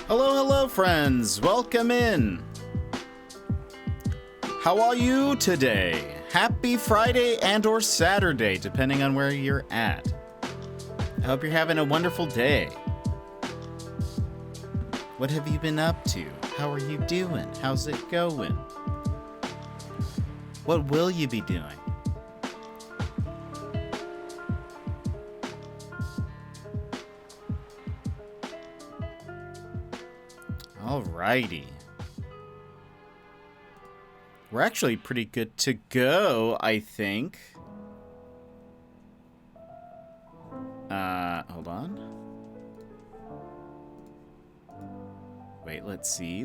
Hello, hello, friends. Welcome in. How are you today? Happy Friday and or Saturday, depending on where you're at. I hope you're having a wonderful day. What have you been up to? How are you doing? How's it going? What will you be doing? Alrighty. We're actually pretty good to go, I think. Hold on. Wait, let's see.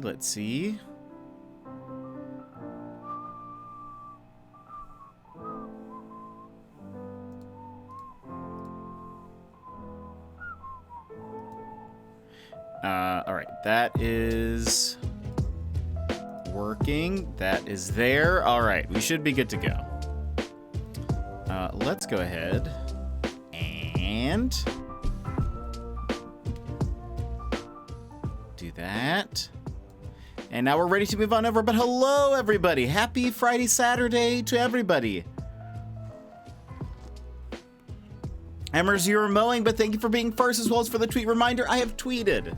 Alright, that is working. That is there. Alright, we should be good to go. Let's go ahead and do that. And now we're ready to move on over, but hello everybody. Happy Friday, Saturday to everybody. Emmers, you were mowing, but thank you for being first, as well as for the tweet reminder. I have tweeted.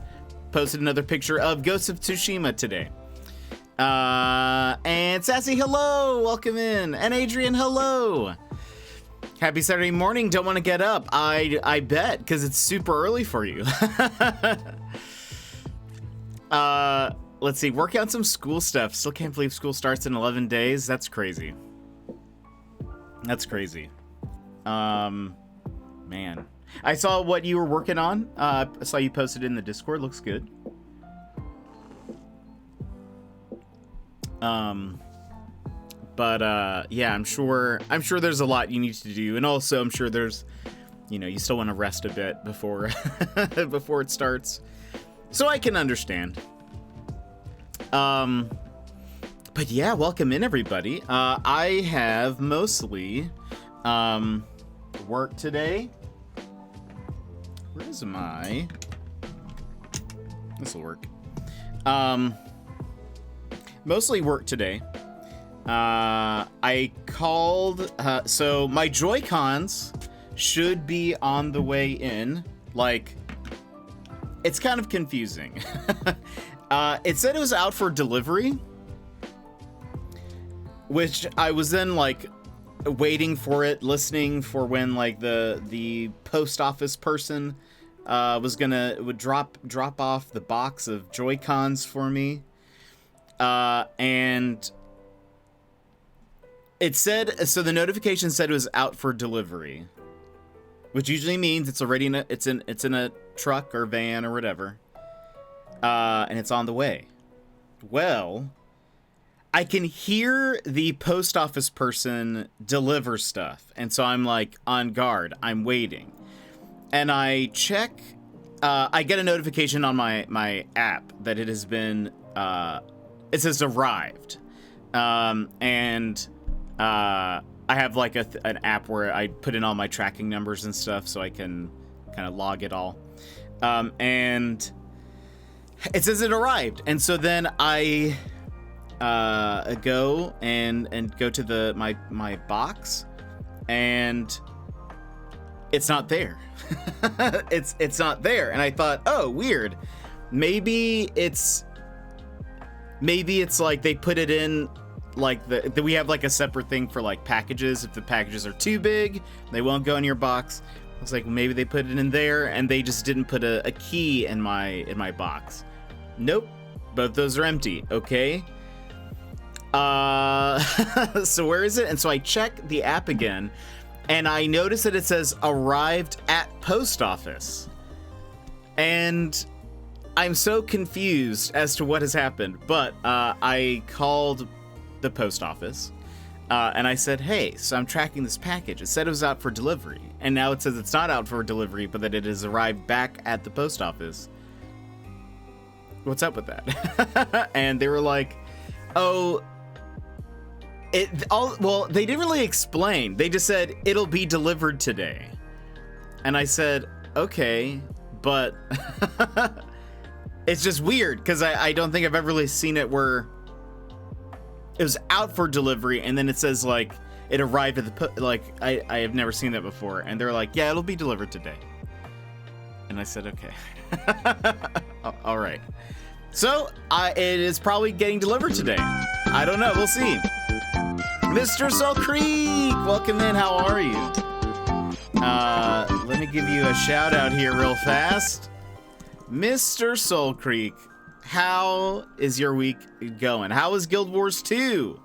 Posted another picture of Ghost of Tsushima today. And Sassy, hello, welcome in. And Adrian, hello. Happy Saturday morning, don't want to get up. I bet, because it's super early for you. Let's see, working on some school stuff. Still can't believe school starts in 11 days. That's crazy. That's crazy. Man. I saw what you were working on. I saw you posted in the Discord. Looks good. Yeah, I'm sure there's a lot you need to do, and also I'm sure there's, you still want to rest a bit before before it starts. So I can understand. But yeah, welcome in everybody. I have mostly work today. Where is my... This'll work. Mostly work today. I called... so my Joy-Cons should be on the way in. Like, it's kind of confusing. It said it was out for delivery, which I was then, like, waiting for it, listening for when, like, the post office person would drop off the box of Joy-Cons for me, and it said, so the notification said it was out for delivery, which usually means it's already it's in a truck or van or whatever, and it's on the way. Well, I can hear the post office person deliver stuff, and so I'm like on guard. I'm waiting, and I check. I get a notification on my app that it has been. It says arrived, and I have like an app where I put in all my tracking numbers and stuff, so I can kind of log it all, and it says it arrived, and so then I. Go and go to my box, and it's not there. it's not there, and I thought, oh, weird. Maybe it's like they put it in like we have like a separate thing for like packages. If the packages are too big, they won't go in your box. I was like, maybe they put it in there, and they just didn't put a key in my box. Nope, both those are empty. Okay. So where is it? And so I check the app again, and I notice that it says arrived at post office. And I'm so confused as to what has happened, but I called the post office, and I said, hey, so I'm tracking this package. It said it was out for delivery, and now it says it's not out for delivery, but that it has arrived back at the post office. What's up with that? And they were like, oh... Well, they didn't really explain. They just said, it'll be delivered today. And I said, okay, but It's just weird because I don't think I've ever really seen it where it was out for delivery and then it says like it arrived at the like I have never seen that before, and they're like, yeah, it'll be delivered today. And I said, okay. All right. So it is probably getting delivered today. I don't know. We'll see. Mr. Soul Creek, welcome in. How are you? Let me give you a shout out here real fast. Mr. Soul Creek, how is your week going? How is Guild Wars 2?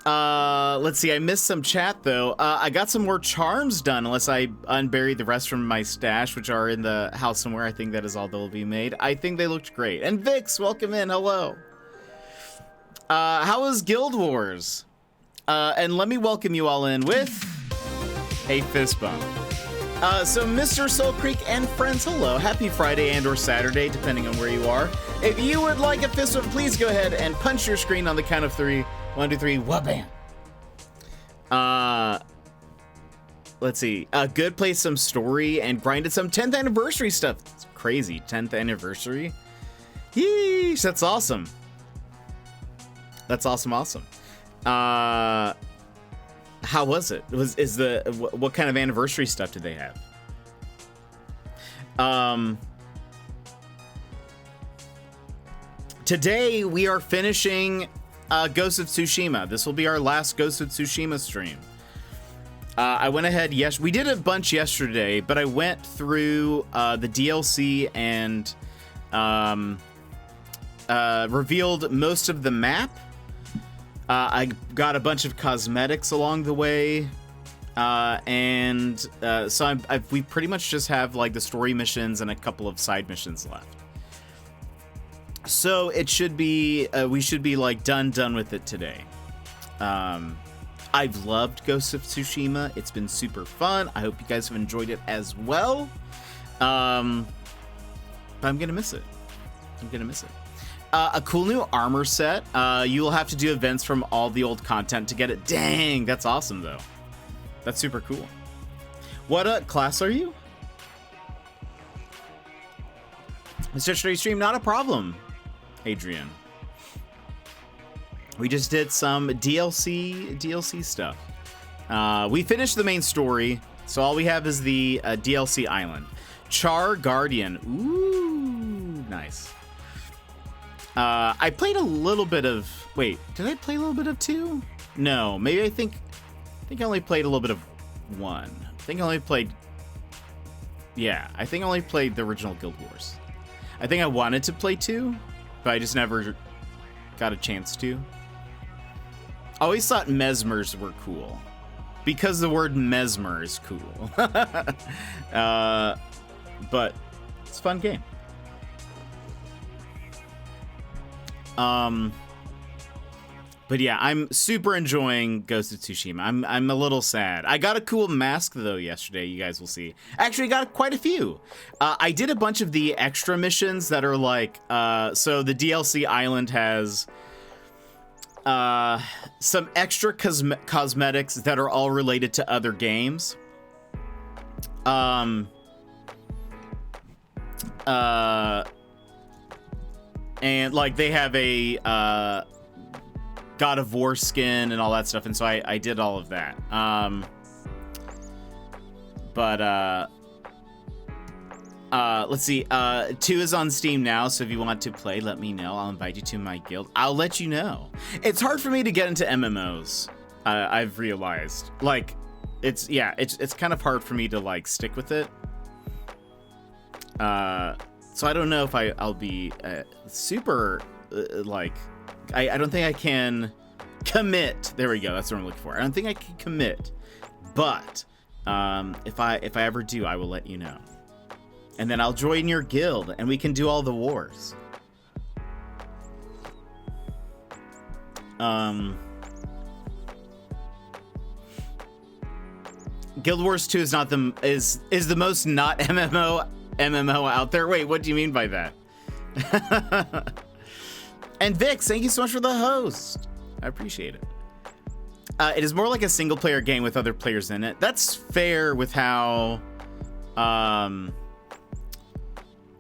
Let's see. I missed some chat though. I got some more charms done, unless I unburied the rest from my stash, which are in the house somewhere. I think that is all that will be made. I think they looked great. And Vix, welcome in. Hello. How is Guild Wars? And let me welcome you all in with a fist bump. So Mr. Soul Creek and friends, hello. Happy Friday and or Saturday, depending on where you are. If you would like a fist bump, please go ahead and punch your screen on the count of 3. 1, 2, 3, wha-bam. Let's see. Good played some story and grinded some 10th anniversary stuff. It's crazy. 10th anniversary. Yeesh, that's awesome. That's awesome. How was it? What kind of anniversary stuff did they have? Today we are finishing Ghost of Tsushima. This will be our last Ghost of Tsushima stream. I went ahead, yes, we did a bunch yesterday, but I went through the DLC and revealed most of the map. I got a bunch of cosmetics along the way, so we pretty much just have like the story missions and a couple of side missions left. So it should be, we should be like done with it today. I've loved Ghost of Tsushima. It's been super fun. I hope you guys have enjoyed it as well. But I'm gonna miss it. A cool new armor set. You will have to do events from all the old content to get it. Dang, that's awesome though. That's super cool. What class are you? Mr. Straight Stream, not a problem, Adrian. We just did some DLC stuff. We finished the main story, so all we have is the DLC island. Char Guardian. Ooh, nice. I played a little bit of... Wait, did I play a little bit of 2? No, maybe I think I only played a little bit of 1. I think I only played the original Guild Wars. I think I wanted to play 2, but I just never got a chance to. I always thought mesmers were cool, because the word mesmer is cool. But it's a fun game. But yeah, I'm super enjoying Ghost of Tsushima. I'm a little sad. I got a cool mask though yesterday. You guys will see. Actually, got quite a few. I did a bunch of the extra missions that are like, so the DLC island has some extra cosmetics that are all related to other games. And like they have a God of War skin and all that stuff, and so I did all of that. Let's see. 2 is on Steam now, so if you want to play, let me know. I'll invite you to my guild. I'll let you know. It's hard for me to get into MMOs. I've realized. Like, it's kind of hard for me to like stick with it. So I don't know if I'll be super like. I don't think I can commit. There we go. That's what I'm looking for. I don't think I can commit, but if I ever do, I will let you know. And then I'll join your guild, and we can do all the wars. Guild Wars 2 is not is the most not MMO out there. Wait, what do you mean by that? And Vix, thank you so much for the host. I appreciate it. It is more like a single player game with other players in it. That's fair with how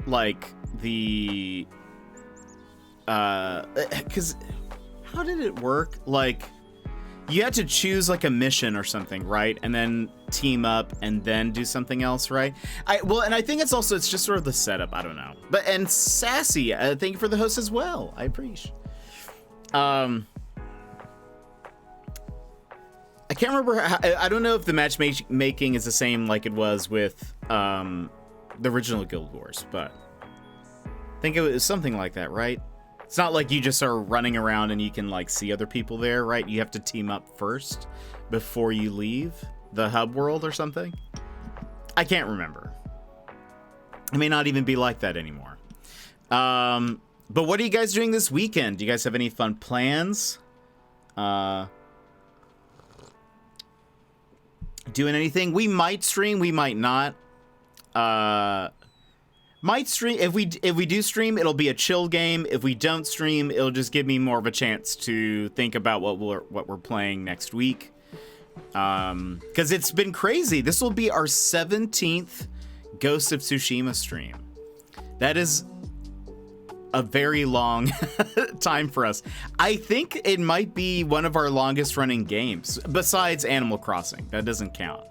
like the because how did it work? Like, you had to choose like a mission or something, right? And then team up and then do something else, right? And I think it's just sort of the setup. I don't know. And Sassy, thank you for the host as well. I appreciate. I can't remember. I don't know if the matchmaking is the same like it was with the original Guild Wars, but I think it was something like that, right? It's not like you just are running around and you can like see other people there, right? You have to team up first before you leave the hub world or something. I can't remember. It may not even be like that anymore. But what are you guys doing this weekend? Do you guys have any fun plans? Doing anything? We might stream, we might not. Might stream. If we do stream, it'll be a chill game. If we don't stream, it'll just give me more of a chance to think about what we're playing next week. Because it's been crazy. This will be our 17th Ghost of Tsushima stream. That is a very long time for us. I think it might be one of our longest running games, besides Animal Crossing. That doesn't count.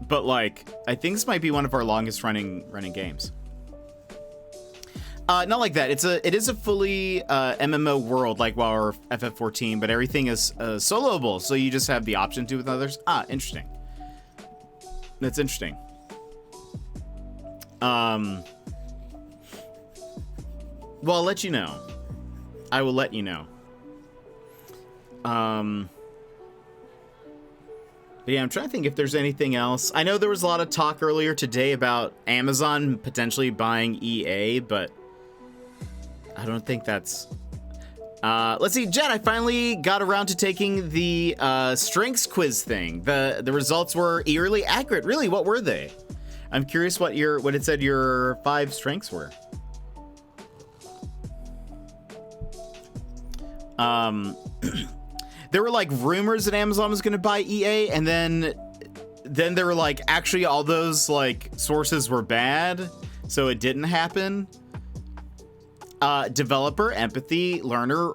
But like, I think this might be one of our longest running games. Not like that. It is a fully MMO world like our FF14, but everything is soloable, so you just have the option to with others. Interesting. That's interesting. Well, I'll let you know. I will let you know. But yeah, I'm trying to think if there's anything else. I know there was a lot of talk earlier today about Amazon potentially buying EA, but I don't think that's... let's see, Jen, I finally got around to taking the strengths quiz thing. The results were eerily accurate. Really, what were they? I'm curious what it said your 5 strengths were. There were like rumors that Amazon was going to buy EA, and then there were like, actually all those like sources were bad, so it didn't happen. Developer, empathy, learner,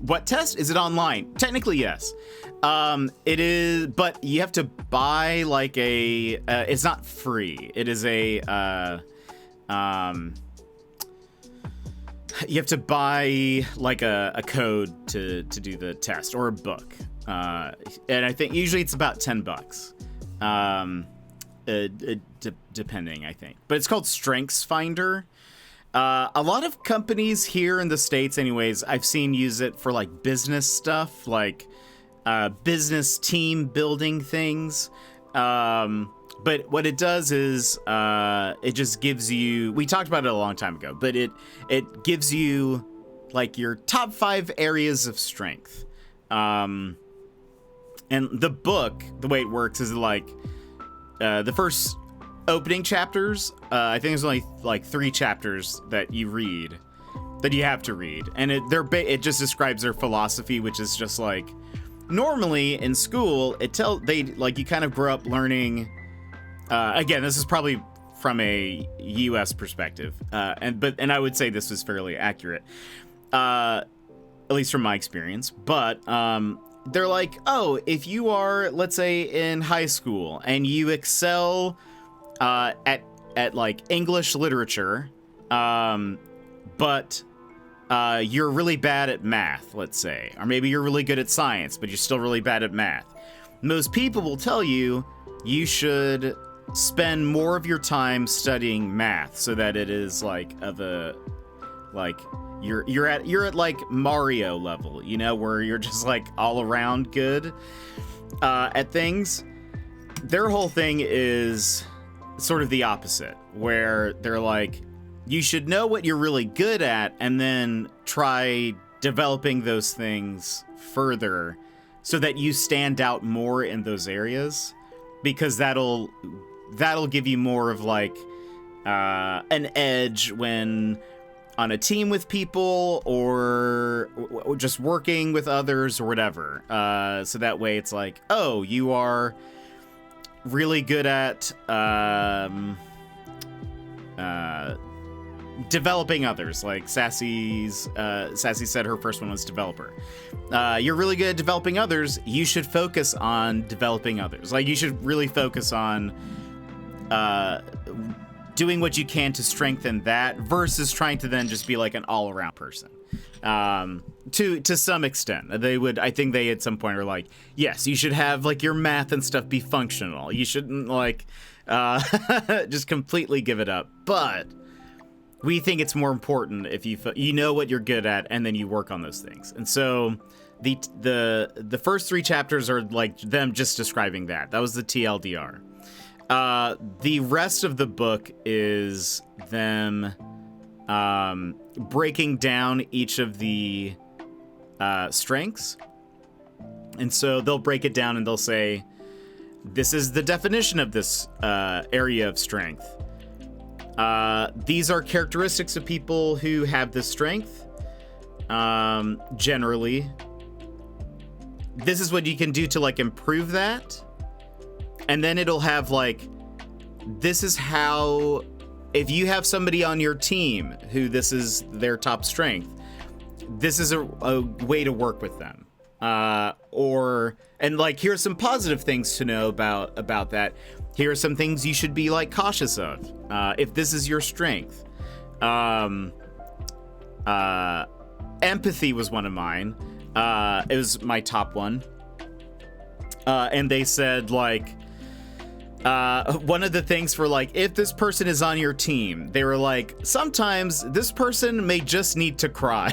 what test? Is it online? Technically, yes. It is, but you have to buy like it's not free. It is you have to buy like a code to do the test, or a book. And I think usually it's about $10. Depending, I think. But it's called Strengths Finder. A lot of companies here in the States anyways, I've seen use it for like business stuff, like business team building things. But what it does is it just gives you, we talked about it a long time ago, but it gives you like your top 5 areas of strength. And the book, the way it works is like the first opening chapters, I think there's only like 3 chapters that you read, that you have to read. And it just describes their philosophy, which is just like, normally in school, you kind of grow up learning. Again, this is probably from a U.S. perspective, and I would say this was fairly accurate, at least from my experience. But they're like, oh, if you are, let's say, in high school and you excel at like English literature, but you're really bad at math, let's say, or maybe you're really good at science, but you're still really bad at math. Most people will tell you should spend more of your time studying math, so that it is like you're at like Mario level, you know, where you're just like all around good at things. Their whole thing is sort of the opposite, where they're like, you should know what you're really good at and then try developing those things further so that you stand out more in those areas, because that'll give you more of like an edge when on a team with people or just working with others or whatever. So that way it's like, oh, you are really good at developing others. Like Sassy said her first one was developer. You're really good at developing others. You should focus on developing others. Like, you should really focus on doing what you can to strengthen that versus trying to then just be like an all-around person. To some extent, I think they at some point are like, yes, you should have like your math and stuff be functional. You shouldn't like just completely give it up. But we think it's more important if you know what you're good at and then you work on those things. And so the first 3 chapters are like them just describing that. That was the TLDR. The rest of the book is them breaking down each of the strengths. And so they'll break it down and they'll say, this is the definition of this area of strength. These are characteristics of people who have this strength. Generally, this is what you can do to like improve that. And then it'll have like, this is how, if you have somebody on your team who this is their top strength, this is a way to work with them. And like, here's some positive things to know about that. Here are some things you should be like cautious of, if this is your strength. Empathy was one of mine. It was my top one. And they said like, one of the things for like, if this person is on your team, they were like, sometimes this person may just need to cry.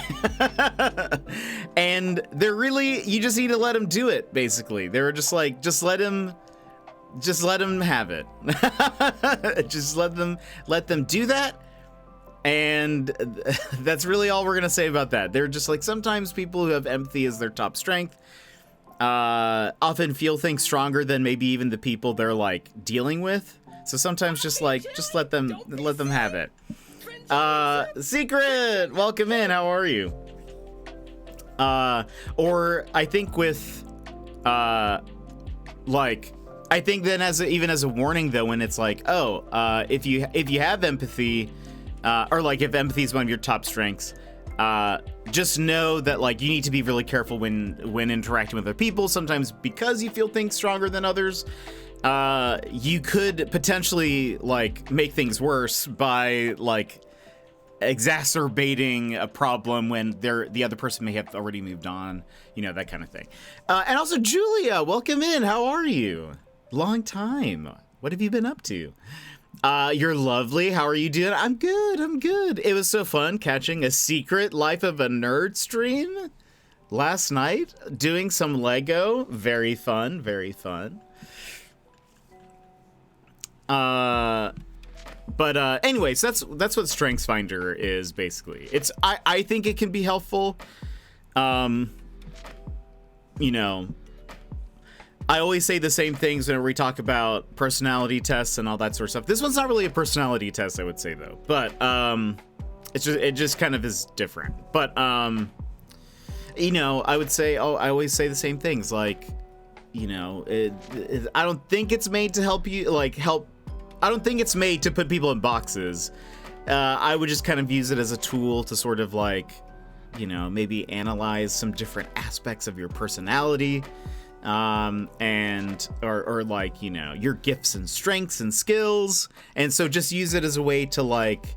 And you just need to let him do it, basically. They were just like, just let him have it. Just let them do that. And that's really all we're going to say about that. They're just like, sometimes people who have empathy as their top strength often feel things stronger than maybe even the people they're like dealing with. So sometimes just let them have it. Secret, welcome in. How are you? Or I think with I think then even as a warning though, when it's like, if you have empathy, or like if empathy is one of your top strengths, just know that like you need to be really careful when interacting with other people. Sometimes because you feel things stronger than others, you could potentially like make things worse by like exacerbating a problem when the other person may have already moved on, that kind of thing. And also, Julia, welcome in. How are you? Long time. What have you been up to? You're lovely. How are you doing? I'm good. It was so fun catching a Secret Life of a Nerd stream last night, doing some Lego. Very fun. But anyways, that's what StrengthsFinder is basically. I think it can be helpful. I always say the same things whenever we talk about personality tests and all that sort of stuff. This one's not really a personality test, I would say though. But it just kind of is different. But I would say I always say the same things like, I don't think it's made to help you I don't think it's made to put people in boxes. I would just kind of use it as a tool to sort of like, maybe analyze some different aspects of your personality. Or like, your gifts and strengths and skills. And so just use it as a way to like,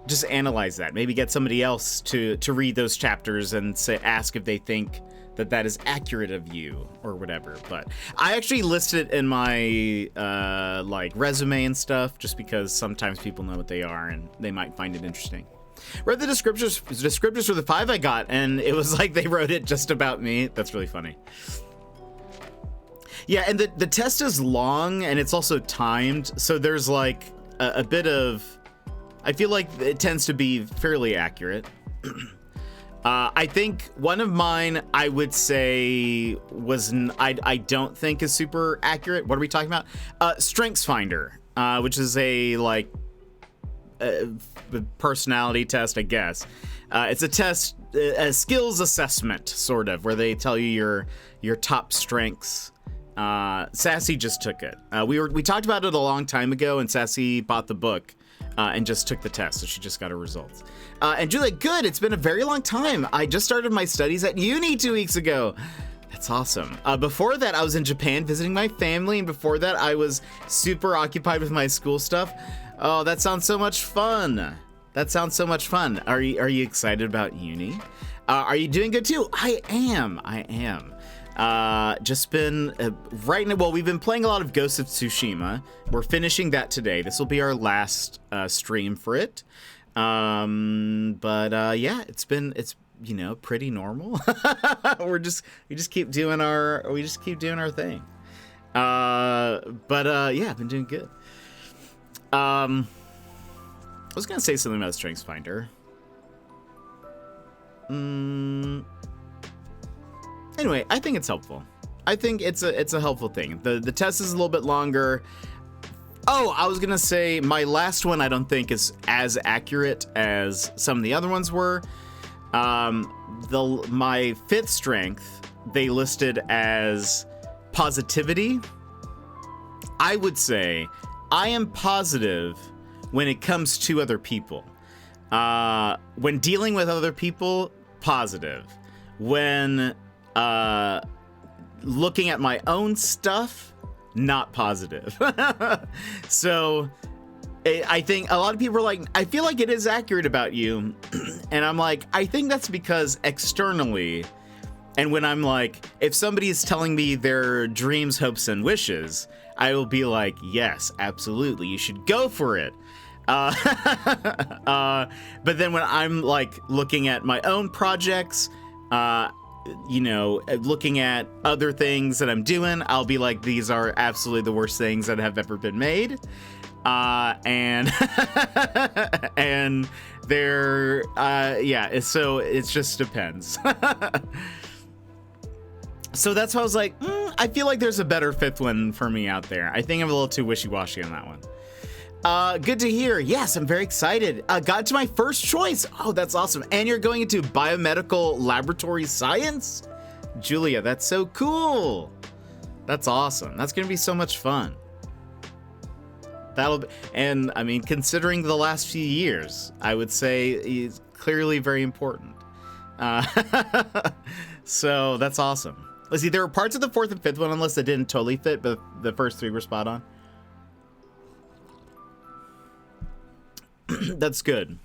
just analyze that. Maybe get somebody else to read those chapters and ask if they think that is accurate of you or whatever. But I actually listed it in my, like resume and stuff, just because sometimes people know what they are and they might find it interesting. Read the descriptors for the 5 I got, and it was like they wrote it just about me. That's really funny. Yeah, and the test is long, and it's also timed, so there's like a bit of... I feel like it tends to be fairly accurate. I think one of mine, I would say, I don't think is super accurate. What are we talking about? StrengthsFinder, which is a like... personality test, I guess. It's a test, a skills assessment, sort of, where they tell you your top strengths. Sassy just took it. We talked about it a long time ago, and Sassy bought the book and just took the test, so she just got her results. And Julia, good. It's been a very long time. I just started my studies at uni 2 weeks ago. That's awesome. Before that, I was in Japan visiting my family, and before that, I was super occupied with my school stuff. Oh, that sounds so much fun. That sounds so much fun. Are you excited about uni? Are you doing good too? I am. Just been right now. Well, we've been playing a lot of Ghost of Tsushima. We're finishing that today. This will be our last stream for it. Yeah, it's pretty normal. we just keep doing our thing. Yeah, I've been doing good. I was gonna say something about Strengths Finder. Anyway, I think it's helpful. I think it's a helpful thing. The test is a little bit longer. Oh, I was gonna say my last one I don't think is as accurate as some of the other ones were. My fifth strength they listed as positivity. I would say I am positive when it comes to other people. When dealing with other people, positive. When looking at my own stuff, not positive. So I think a lot of people are like, I feel like it is accurate about you. And I'm like, I think that's because externally, and when I'm like, if somebody is telling me their dreams, hopes, and wishes, I will be like, yes, absolutely, you should go for it. But then when I'm like looking at my own projects, looking at other things that I'm doing, I'll be like, these are absolutely the worst things that have ever been made. And they're, so it just depends. So that's why I was like, I feel like there's a better fifth one for me out there. I think I'm a little too wishy-washy on that one. Good to hear. Yes, I'm very excited. Got to my first choice. Oh, that's awesome. And you're going into biomedical laboratory science? Julia, that's so cool. That's awesome. That's going to be so much fun. And I mean, considering the last few years, I would say it's clearly very important. So that's awesome. Let's see, there were parts of the fourth and fifth one on the list that didn't totally fit, but the first three were spot on. That's good.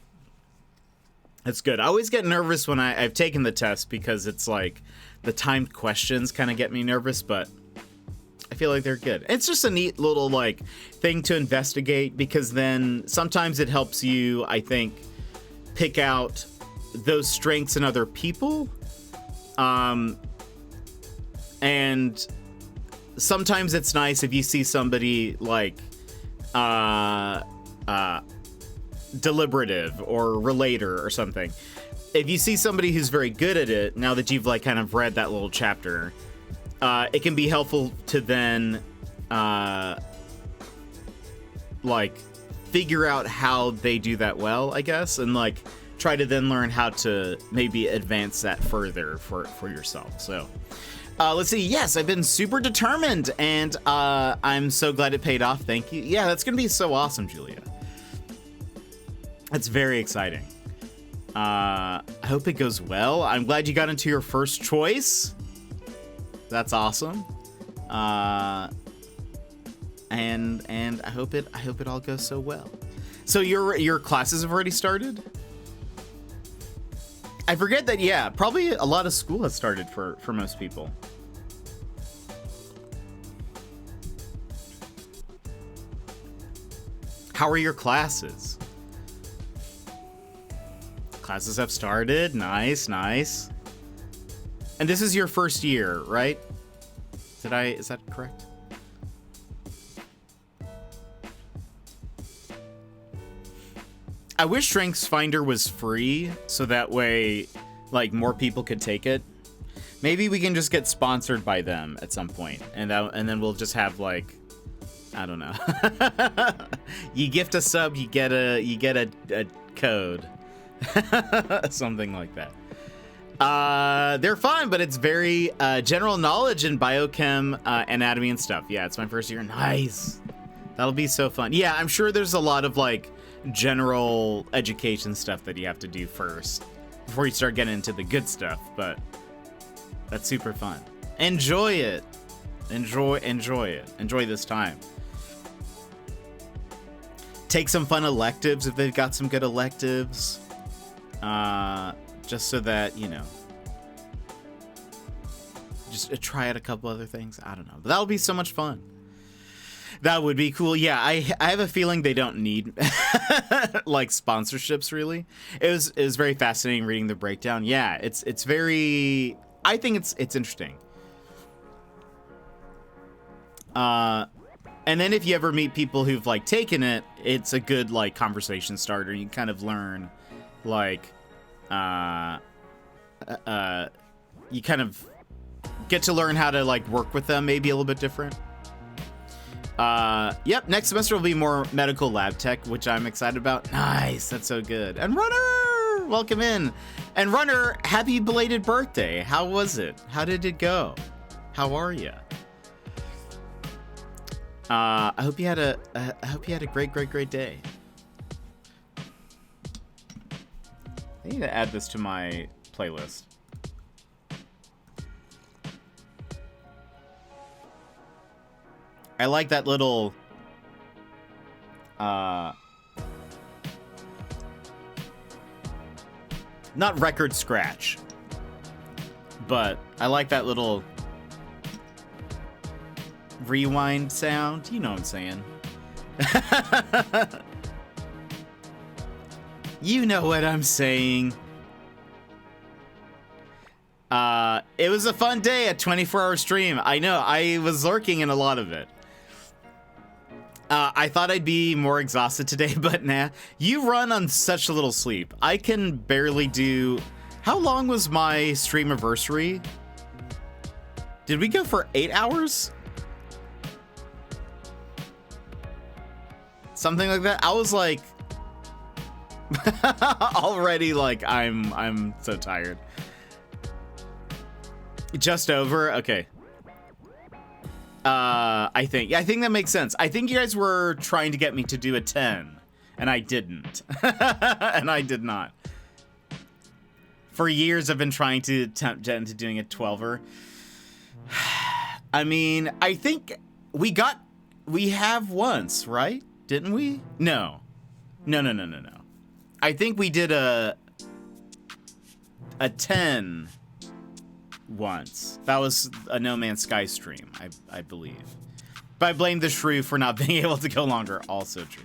That's good. I always get nervous when I've taken the test because it's like the timed questions kind of get me nervous, but I feel like they're good. It's just a neat little like thing to investigate because then sometimes it helps you, I think, pick out those strengths in other people. And sometimes it's nice if you see somebody like deliberative or relator or something. If you see somebody who's very good at it, now that you've like kind of read that little chapter, it can be helpful to then like figure out how they do that well, I guess, and like try to then learn how to maybe advance that further for yourself. So let's see. Yes, I've been super determined, and I'm so glad it paid off. Thank you. Yeah, that's gonna be so awesome, Julia. That's very exciting. I hope it goes well. I'm glad you got into your first choice. That's awesome. And I hope it all goes so well. So your classes have already started? I forget that, yeah, probably a lot of school has started for most people. How are your classes? Classes have started. Nice, nice. And this is your first year, right? Is that correct? I wish Strengths Finder was free, so that way, like, more people could take it. Maybe we can just get sponsored by them at some point, and then we'll just have like, I don't know. You gift a sub, you get a code, something like that. They're fun, but it's very general knowledge in biochem, anatomy and stuff. Yeah, it's my first year. Nice. That'll be so fun. Yeah, I'm sure there's a lot of like general education stuff that you have to do first before you start getting into the good stuff, but that's super fun. Enjoy it. Enjoy it. Enjoy this time. Take some fun electives if they've got some good electives. Just so that, you know, just try out a couple other things. I don't know, but that'll be so much fun. That would be cool. Yeah, I have a feeling they don't need like sponsorships really. It was very fascinating reading the breakdown. Yeah, it's very, I think it's interesting. And then if you ever meet people who've like taken it, it's a good like conversation starter. You kind of learn like you kind of get to learn how to like work with them maybe a little bit different. Yep, next semester will be more medical lab tech, which I'm excited about. Nice, that's so good. And Runner, welcome in. And Runner, happy belated birthday. How was it? How did it go? How are you? I hope you had a great day. I need to add this to my playlist. I like that little not record scratch, but I like that little rewind sound. You know what I'm saying. You know what I'm saying. It was a fun day, a 24-hour stream. I know, I was lurking in a lot of it. I thought I'd be more exhausted today, but nah. You run on such little sleep. I can barely do... How long was my stream anniversary? Did we go for 8 hours? Something like that? I was like... already like, I'm so tired. Just over? Okay. I think that makes sense. I think you guys were trying to get me to do a 10, and I didn't. And I did not. For years, I've been trying to get into doing a 12er. I mean, I think we have once, right? Didn't we? No. I think we did a 10 once. That was a No Man's Sky stream, I believe. But I blame the shrew for not being able to go longer. Also true.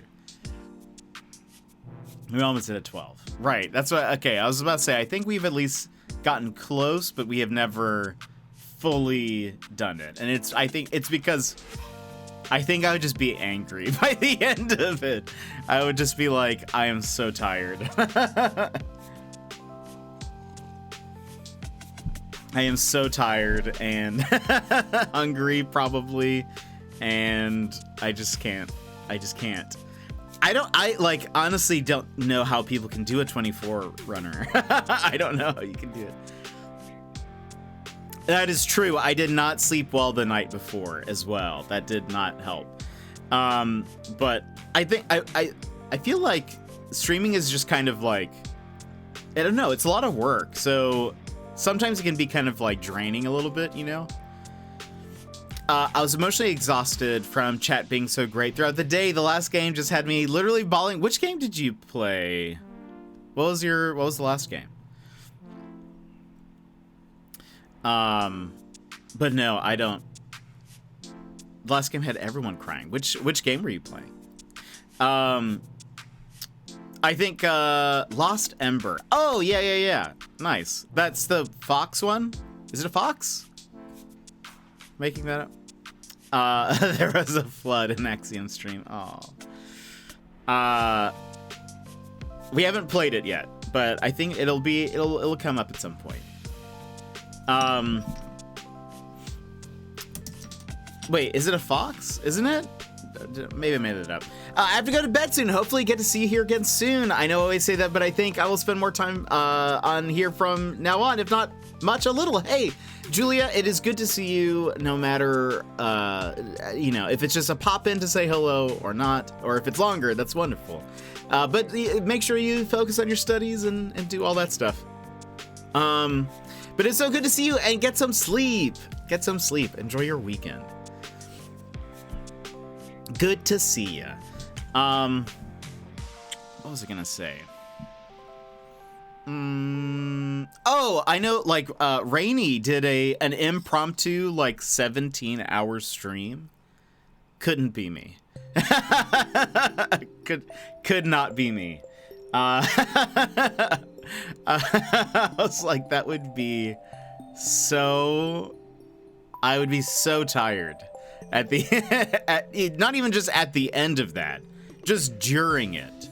We almost did a 12. Right, that's what... Okay, I was about to say, I think we've at least gotten close, but we have never fully done it. And I think it's because... I think I would just be angry by the end of it. I would just be like, I am so tired. I am so tired and hungry probably, and I just can't. I like honestly don't know how people can do a 24 runner. I don't know how you can do it. That is true. I did not sleep well the night before as well. That did not help. But I think I feel like streaming is just kind of like, I don't know, it's a lot of work. So sometimes it can be kind of like draining a little bit, you know? I was emotionally exhausted from chat being so great throughout the day. The last game just had me literally bawling. Which game did you play? What was the last game? But no, I don't. The last game had everyone crying. Which game were you playing? I think, Lost Ember. Oh, yeah. Nice. That's the Fox one? Is it a fox? Making that up? There was a flood in Axiom stream. Oh. We haven't played it yet, but I think it'll come up at some point. Wait, is it a fox? Isn't it? maybe I made it up. I have to go to bed soon. Hopefully get to see you here again soon. I know I always say that, but I think I will spend more time on here from now on, if not much, a little. Hey, Julia, it is good to see you no matter, if it's just a pop in to say hello or not, or if it's longer, that's wonderful. But make sure you focus on your studies and do all that stuff. But it's so good to see you, and get some sleep. Get some sleep. Enjoy your weekend. Good to see you. What was I gonna say? Oh, I know, like, Rainy did an impromptu, like, 17-hour stream. Couldn't be me. Could not be me. I was like, that would be so... I would be so tired at the... not even just at the end of that, just during it.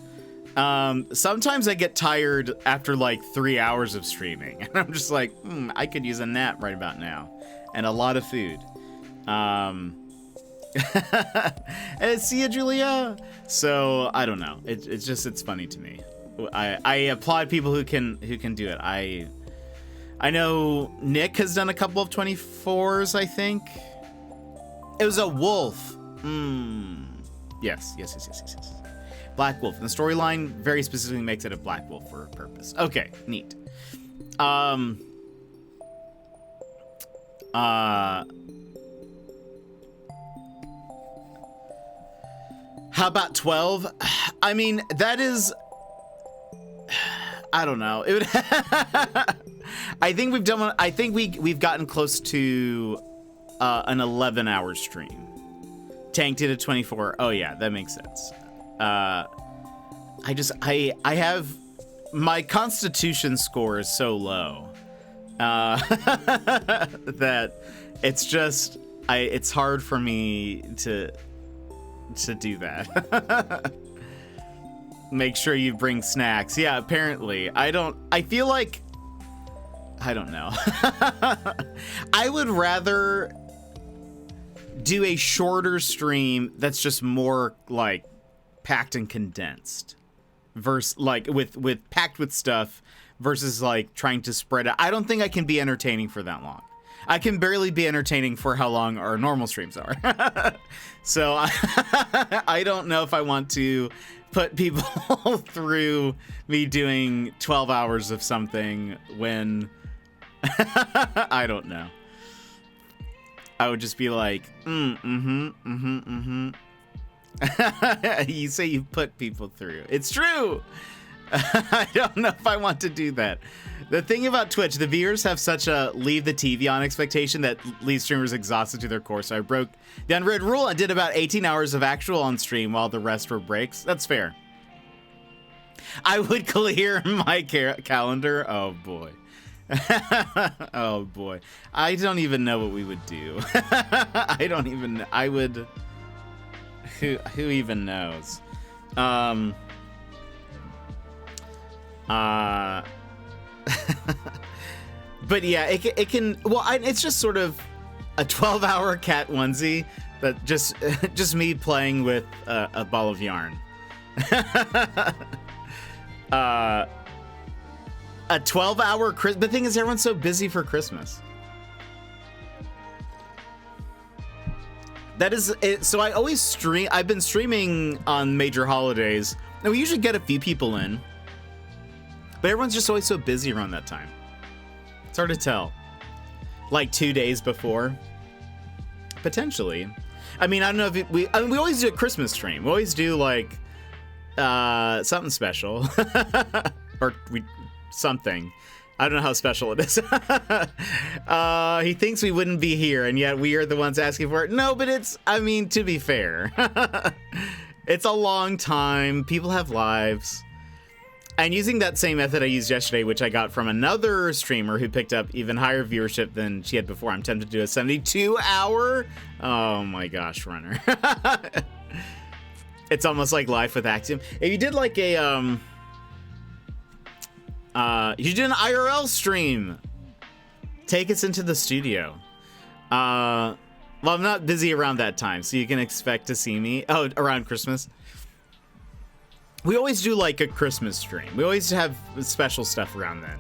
Sometimes I get tired after like 3 hours of streaming, and I'm just like, I could use a nap right about now, and a lot of food. See ya, Julia. So I don't know. It's funny to me. I applaud people who can do it. I know Nick has done a couple of 24s. I think it was a wolf. Yes. Black Wolf. And the storyline very specifically makes it a Black Wolf for a purpose. Okay, neat. How about 12? I mean, that is... I don't know. It would I think we've done... I think we've gotten close to an 11-hour stream. Tanked it at 24. Oh, yeah, that makes sense. I have... My constitution score is so low that it's just... it's hard for me to do that. Make sure you bring snacks. Yeah, apparently. I feel like... I don't know. I would rather do a shorter stream that's just more, like, packed and condensed. Versus, like, with packed with stuff versus, like, trying to spread out. I don't think I can be entertaining for that long. I can barely be entertaining for how long our normal streams are. So I don't know if I want to put people through me doing 12 hours of something when I don't know. I would just be like, You say you put people through. It's true. I don't know if I want to do that. The thing about Twitch, the viewers have such a leave the TV on expectation that leaves streamers exhausted to their core. So I broke the unwritten rule and did about 18 hours of actual on stream while the rest were breaks. That's fair. I would clear my calendar. Oh boy. Oh boy. I don't even know what we would do. I don't even, I would, who even knows? But yeah, it can, well, it's just sort of a 12-hour cat onesie that just me playing with a ball of yarn. A 12-hour the thing is, everyone's so busy for Christmas. That is it. So I always stream. I've been streaming on major holidays, and we usually get a few people in, but everyone's just always so busy around that time. It's hard to tell. Like 2 days before, potentially. I mean, I don't know if we always do a Christmas stream. We always do like something special, or something. I don't know how special it is. He thinks we wouldn't be here, and yet we are the ones asking for it. No, but it's, I mean, to be fair, it's a long time. People have lives. And using that same method I used yesterday, which I got from another streamer who picked up even higher viewership than she had before, I'm tempted to do a 72-hour. Oh my gosh, runner. It's almost like Life with Axiom. If you did like a, you did an IRL stream, take us into the studio. Well, I'm not busy around that time, so you can expect to see me. Oh, around Christmas. We always do like a Christmas stream. We always have special stuff around then.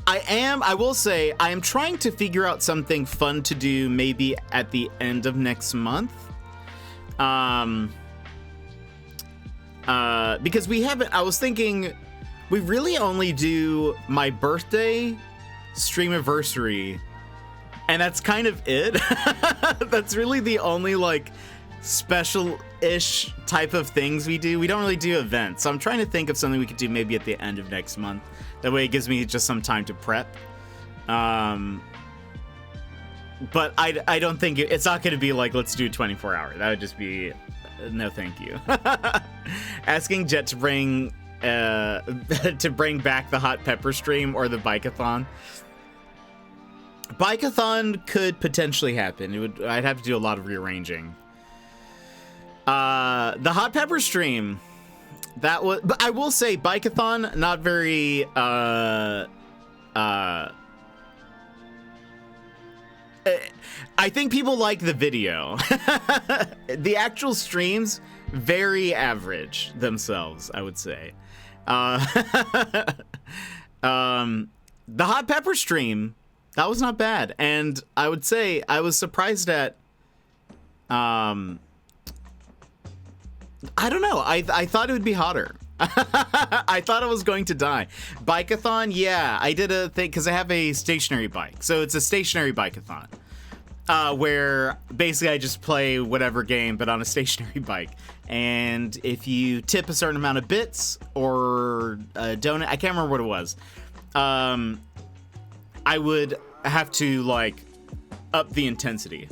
I will say, I am trying to figure out something fun to do maybe at the end of next month. Because we haven't, I was thinking, we really only do my birthday, streamiversary, and that's kind of it. That's really the only, like, special-ish type of things we do. We don't really do events, so I'm trying to think of something we could do maybe at the end of next month. That way it gives me just some time to prep. But I don't think it's not going to be like, let's do 24 hour. That would just be no thank you. Asking Jet to bring back the hot pepper stream or the bike-a-thon. Bike-a-thon could potentially happen. I'd have to do a lot of rearranging. The hot pepper stream, that was, but I will say bike-a-thon, not very I think people like the video. The actual streams, very average themselves, I would say. The hot pepper stream, that was not bad. And I would say I was surprised at, I don't know. I thought it would be hotter. I thought I was going to die. Bike-a-thon, yeah, I did a thing because I have a stationary bike. So it's a stationary bike-a-thon. Where basically I just play whatever game, but on a stationary bike. And if you tip a certain amount of bits or a donut, I can't remember what it was. I would have to like up the intensity.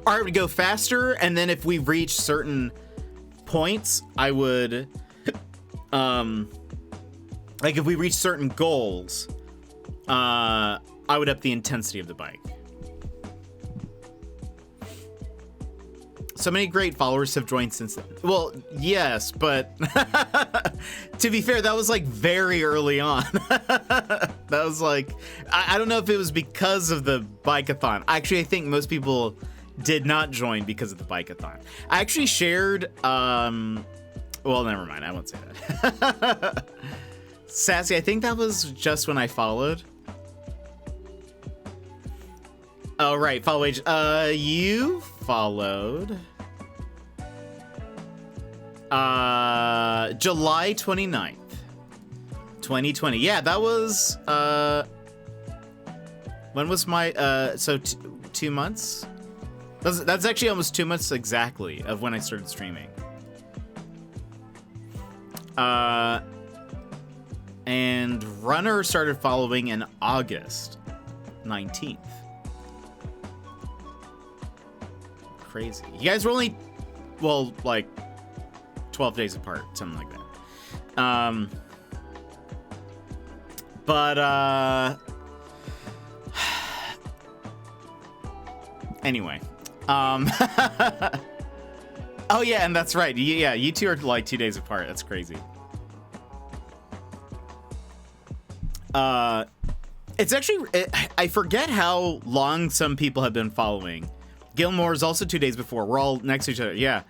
Or I would go faster, and then if we reach certain points, I would, like if we reach certain goals, I would up the intensity of the bike. So many great followers have joined since then. Well, yes, but to be fair, that was like very early on. That was like, I don't know if it was because of the bike-a-thon. Actually, I think most people did not join because of the bike-a-thon. I actually shared, well, never mind. I won't say that. Sassy, I think that was just when I followed. Oh, right. Follow age. You followed July 29th, 2020. Yeah, that was, when was my, so 2 months? That's actually almost 2 months exactly of when I started streaming. And Runner started following in August 19th. Crazy. You guys were only, well, like 12 days apart, something like that. Anyway. Oh yeah, and that's right. Yeah, you two are like 2 days apart. That's crazy. It's actually, I forget how long some people have been following. Gilmore is also 2 days before. We're all next to each other. Yeah.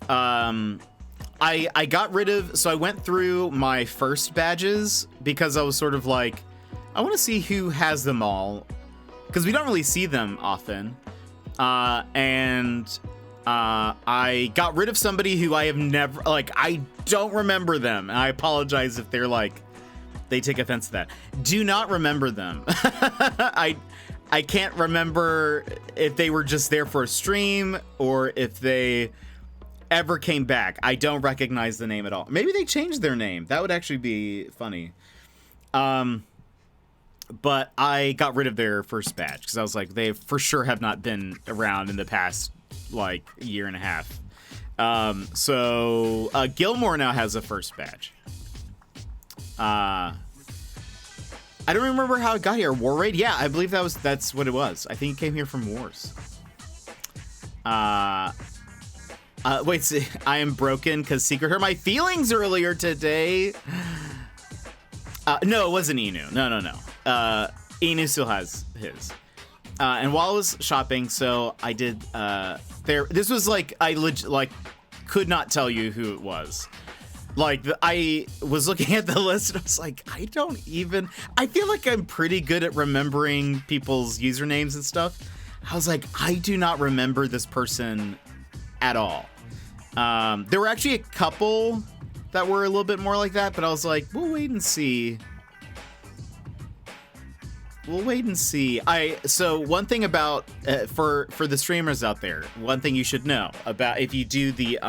I got rid of, so I went through my first badges because I was sort of like, I want to see who has them all, because we don't really see them often. And I got rid of somebody who I have never, like, I don't remember them. And I apologize if they're like, they take offense to that. Do not remember them. I can't remember if they were just there for a stream or if they ever came back. I don't recognize the name at all. Maybe they changed their name. That would actually be funny. But I got rid of their first badge because I was like, they for sure have not been around in the past, like, year and a half. So Gilmore now has a first badge. I don't remember how it got here. War Raid? Yeah, I believe that's what it was. I think it came here from Wars. Wait, see, I am broken because Secret hurt my feelings earlier today. No, it wasn't Inu. No. Inu still has his. And while I was shopping, so I did this was like like could not tell you who it was. Like I was looking at the list and I was like, I feel like I'm pretty good at remembering people's usernames and stuff. I was like, I do not remember this person at all. There were actually a couple that were a little bit more like that, but I was like, we'll wait and see. So one thing about for the streamers out there, one thing you should know about if you do the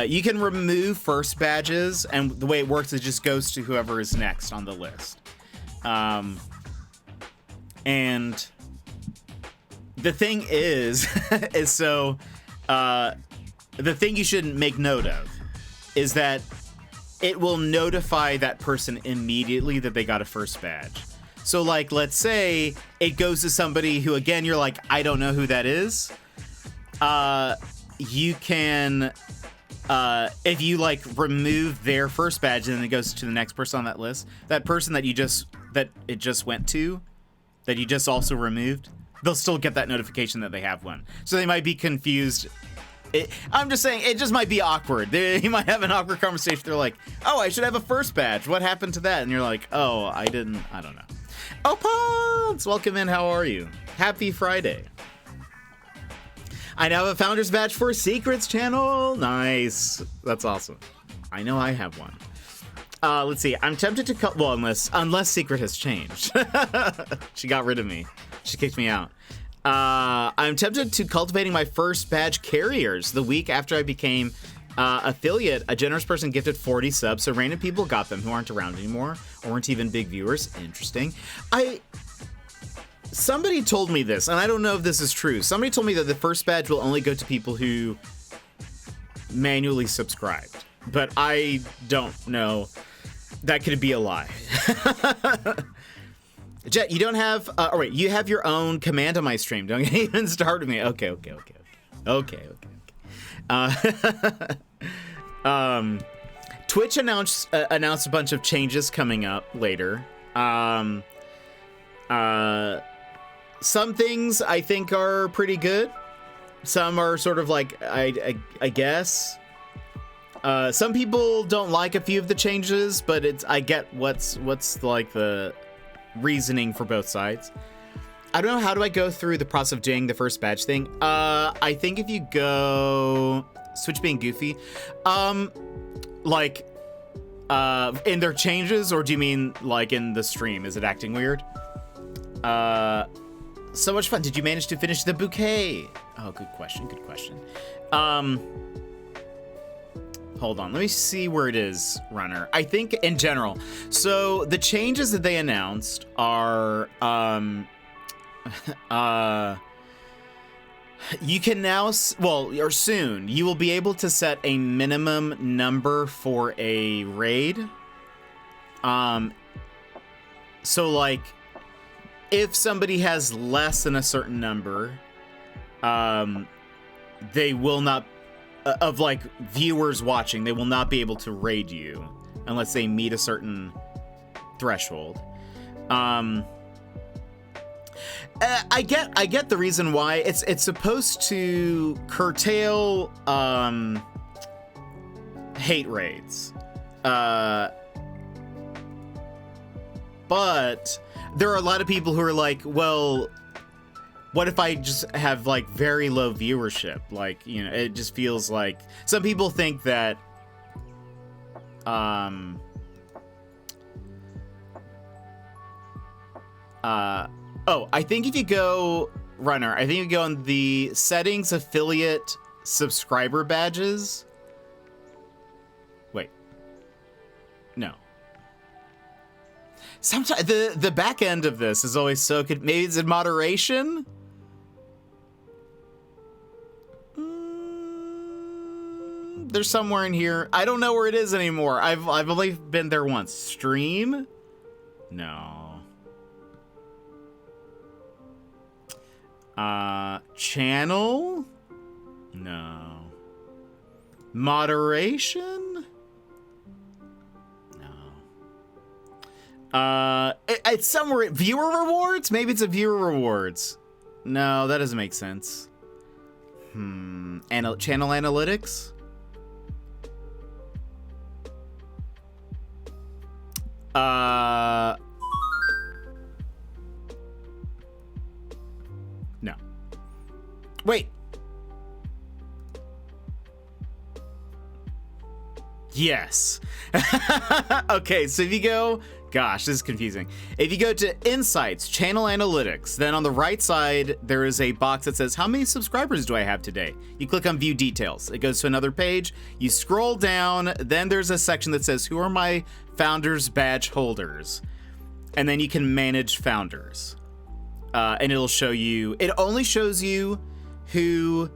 you can remove first badges, and the way it works is it just goes to whoever is next on the list. And the thing is, the thing you shouldn't make note of is that it will notify that person immediately that they got a first badge. So, like, let's say it goes to somebody who, again, you're like, I don't know who that is. You can, if you, like, remove their first badge and then it goes to the next person on that list, that person that it just went to, that you just also removed, they'll still get that notification that they have one. So they might be confused. I'm just saying, it just might be awkward. You might have an awkward conversation. They're like, oh, I should have a first badge. What happened to that? And you're like, oh, I don't know. Oh, Pons! Welcome in. How are you? Happy Friday. I now have a founder's badge for Secrets channel. Nice. That's awesome. I know I have one. Let's see. I'm tempted to well, unless Secret has changed. She got rid of me. She kicked me out. I'm tempted to cultivating my first badge carriers. The week after I became affiliate, a generous person gifted 40 subs, so random people got them who aren't around anymore or weren't even big viewers. Interesting. Somebody told me this, and I don't know if this is true. Somebody told me that the first badge will only go to people who manually subscribed, but I don't know. That could be a lie. Jet, you don't have, oh wait, you have your own command on my stream. Don't even start with me. Okay. Twitch announced a bunch of changes coming up later. Some things I think are pretty good. Some are sort of like, I guess. Some people don't like a few of the changes, but I get what's like the reasoning for both sides. I don't know, how do I go through the process of doing the first badge thing? I think if you go Switch being goofy, like in their changes, or do you mean like in the stream? Is it acting weird? So much fun. Did you manage to finish the bouquet? Oh, good question. Hold on, let me see where it is, Runner. I think in general. So the changes that they announced are, you can now, or soon, you will be able to set a minimum number for a raid. So like, if somebody has less than a certain number, they will not, of like viewers watching, they will not be able to raid you unless they meet a certain threshold. I get the reason why. It's supposed to curtail hate raids, but there are a lot of people who are like, well, what if I just have like very low viewership? Like, you know, it just feels like some people think that oh, I think if you go, Runner, I think you go on the settings, affiliate, subscriber badges. Wait. No. Sometimes the back end of this is always so good. Maybe it's in moderation? There's somewhere in here. I don't know where it is anymore. I've only been there once. Stream? No. Channel? No. Moderation? No. It's somewhere. Viewer rewards? Maybe it's a viewer rewards. No, that doesn't make sense. Channel analytics? No. Wait. Yes. Okay, so if you go, gosh, this is confusing. If you go to Insights, Channel Analytics, then on the right side, there is a box that says, how many subscribers do I have today? You click on View Details. It goes to another page. You scroll down, then there's a section that says, who are my Founders Badge holders? And then you can manage Founders. And it'll show you, it only shows you who,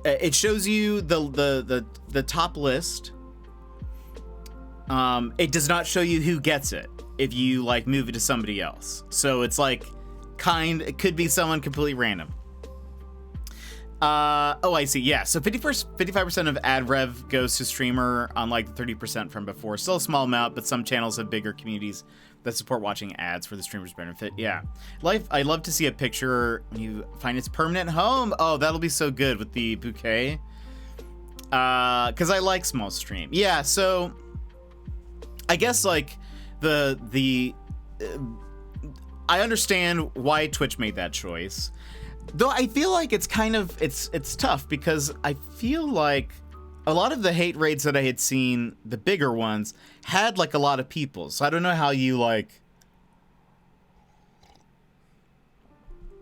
it shows you the top list. It does not show you who gets it if you like move it to somebody else. So it's like it could be someone completely random. Oh, I see. Yeah. So 55% of ad rev goes to streamer, unlike the 30% from before. Still a small amount, but some channels have bigger communities that support watching ads for the streamer's benefit. Yeah. I'd love to see a picture when you find its permanent home. Oh, that'll be so good with the bouquet. Cause I like small stream. Yeah. So I guess like I understand why Twitch made that choice. Though I feel like it's kind of, it's tough because I feel like a lot of the hate raids that I had seen, the bigger ones, had like a lot of people. So I don't know how you like,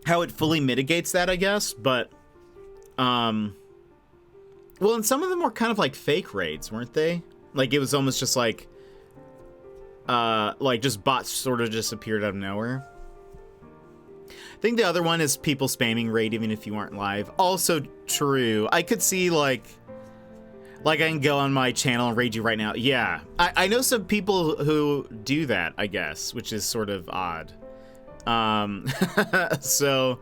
how it fully mitigates that, I guess. But, well, and some of them were kind of like fake raids, weren't they? Like it was almost just like just bots sort of just appeared out of nowhere. I think the other one is people spamming raid even if you aren't live. Also true. I could see like I can go on my channel and raid you right now. Yeah. I know some people who do that, I guess, which is sort of odd. So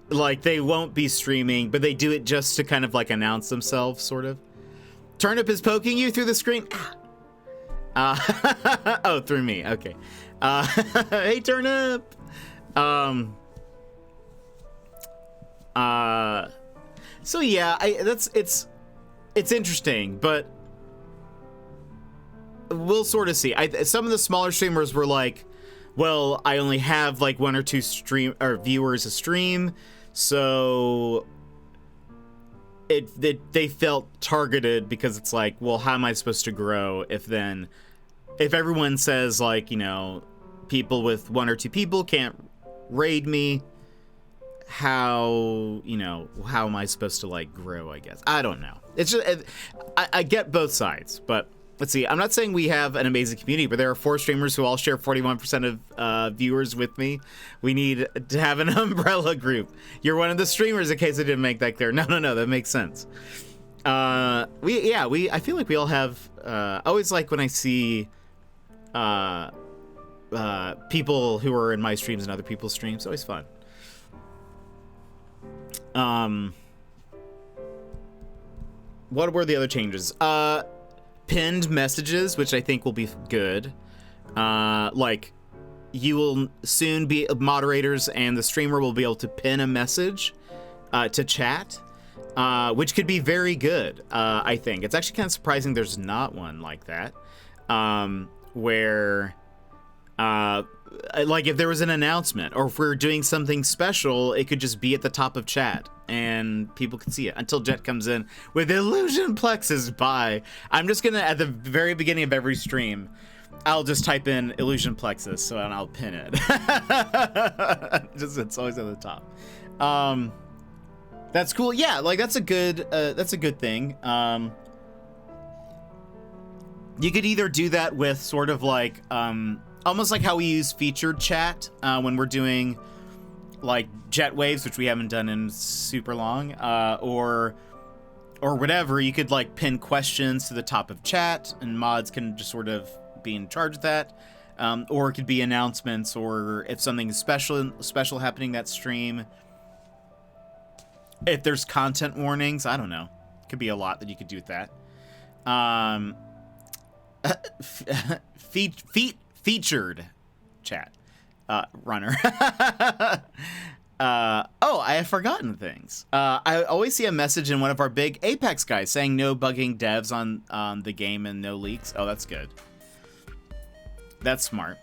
like they won't be streaming, but they do it just to kind of like announce themselves, sort of. Turnip is poking you through the screen. Oh, through me. Okay. Hey, Turnip. So yeah, it's interesting, but we'll sort of see. Some of the smaller streamers were like, well, I only have like 1 or 2 viewers a stream, so they felt targeted because it's like, well, how am I supposed to grow if everyone says like, you know, people with 1 or 2 people can't raid me, how am I supposed to like grow, I guess? I don't know. It's just, I get both sides, but let's see. I'm not saying we have an amazing community, but there are 4 streamers who all share 41% of viewers with me. We need to have an umbrella group. You're one of the streamers, in case I didn't make that clear. No, that makes sense. I feel like we all have, I always like when I see people who are in my streams and other people's streams. It's always fun. What were the other changes? Pinned messages, which I think will be good. Like you will soon be moderators and the streamer will be able to pin a message to chat, which could be very good. I think it's actually kind of surprising there's not one like that, where like if there was an announcement or if we're doing something special, it could just be at the top of chat and people can see it until Jet comes in with Illusion Plexus. Bye. I'm just gonna, at the very beginning of every stream, I'll just type in Illusion Plexus and I'll pin it. Just, it's always at the top. That's cool. Yeah, like that's a good thing. You could either do that with sort of like almost like how we use featured chat when we're doing like jet waves, which we haven't done in super long, or whatever. You could like pin questions to the top of chat and mods can just sort of be in charge of that, or it could be announcements, or if something special happening that stream, if there's content warnings. I don't know. Could be a lot that you could do with that. Featured chat. Runner. Oh, I had forgotten things. I always see a message in one of our big Apex guys saying no bugging devs on the game and no leaks. Oh, that's good. That's smart.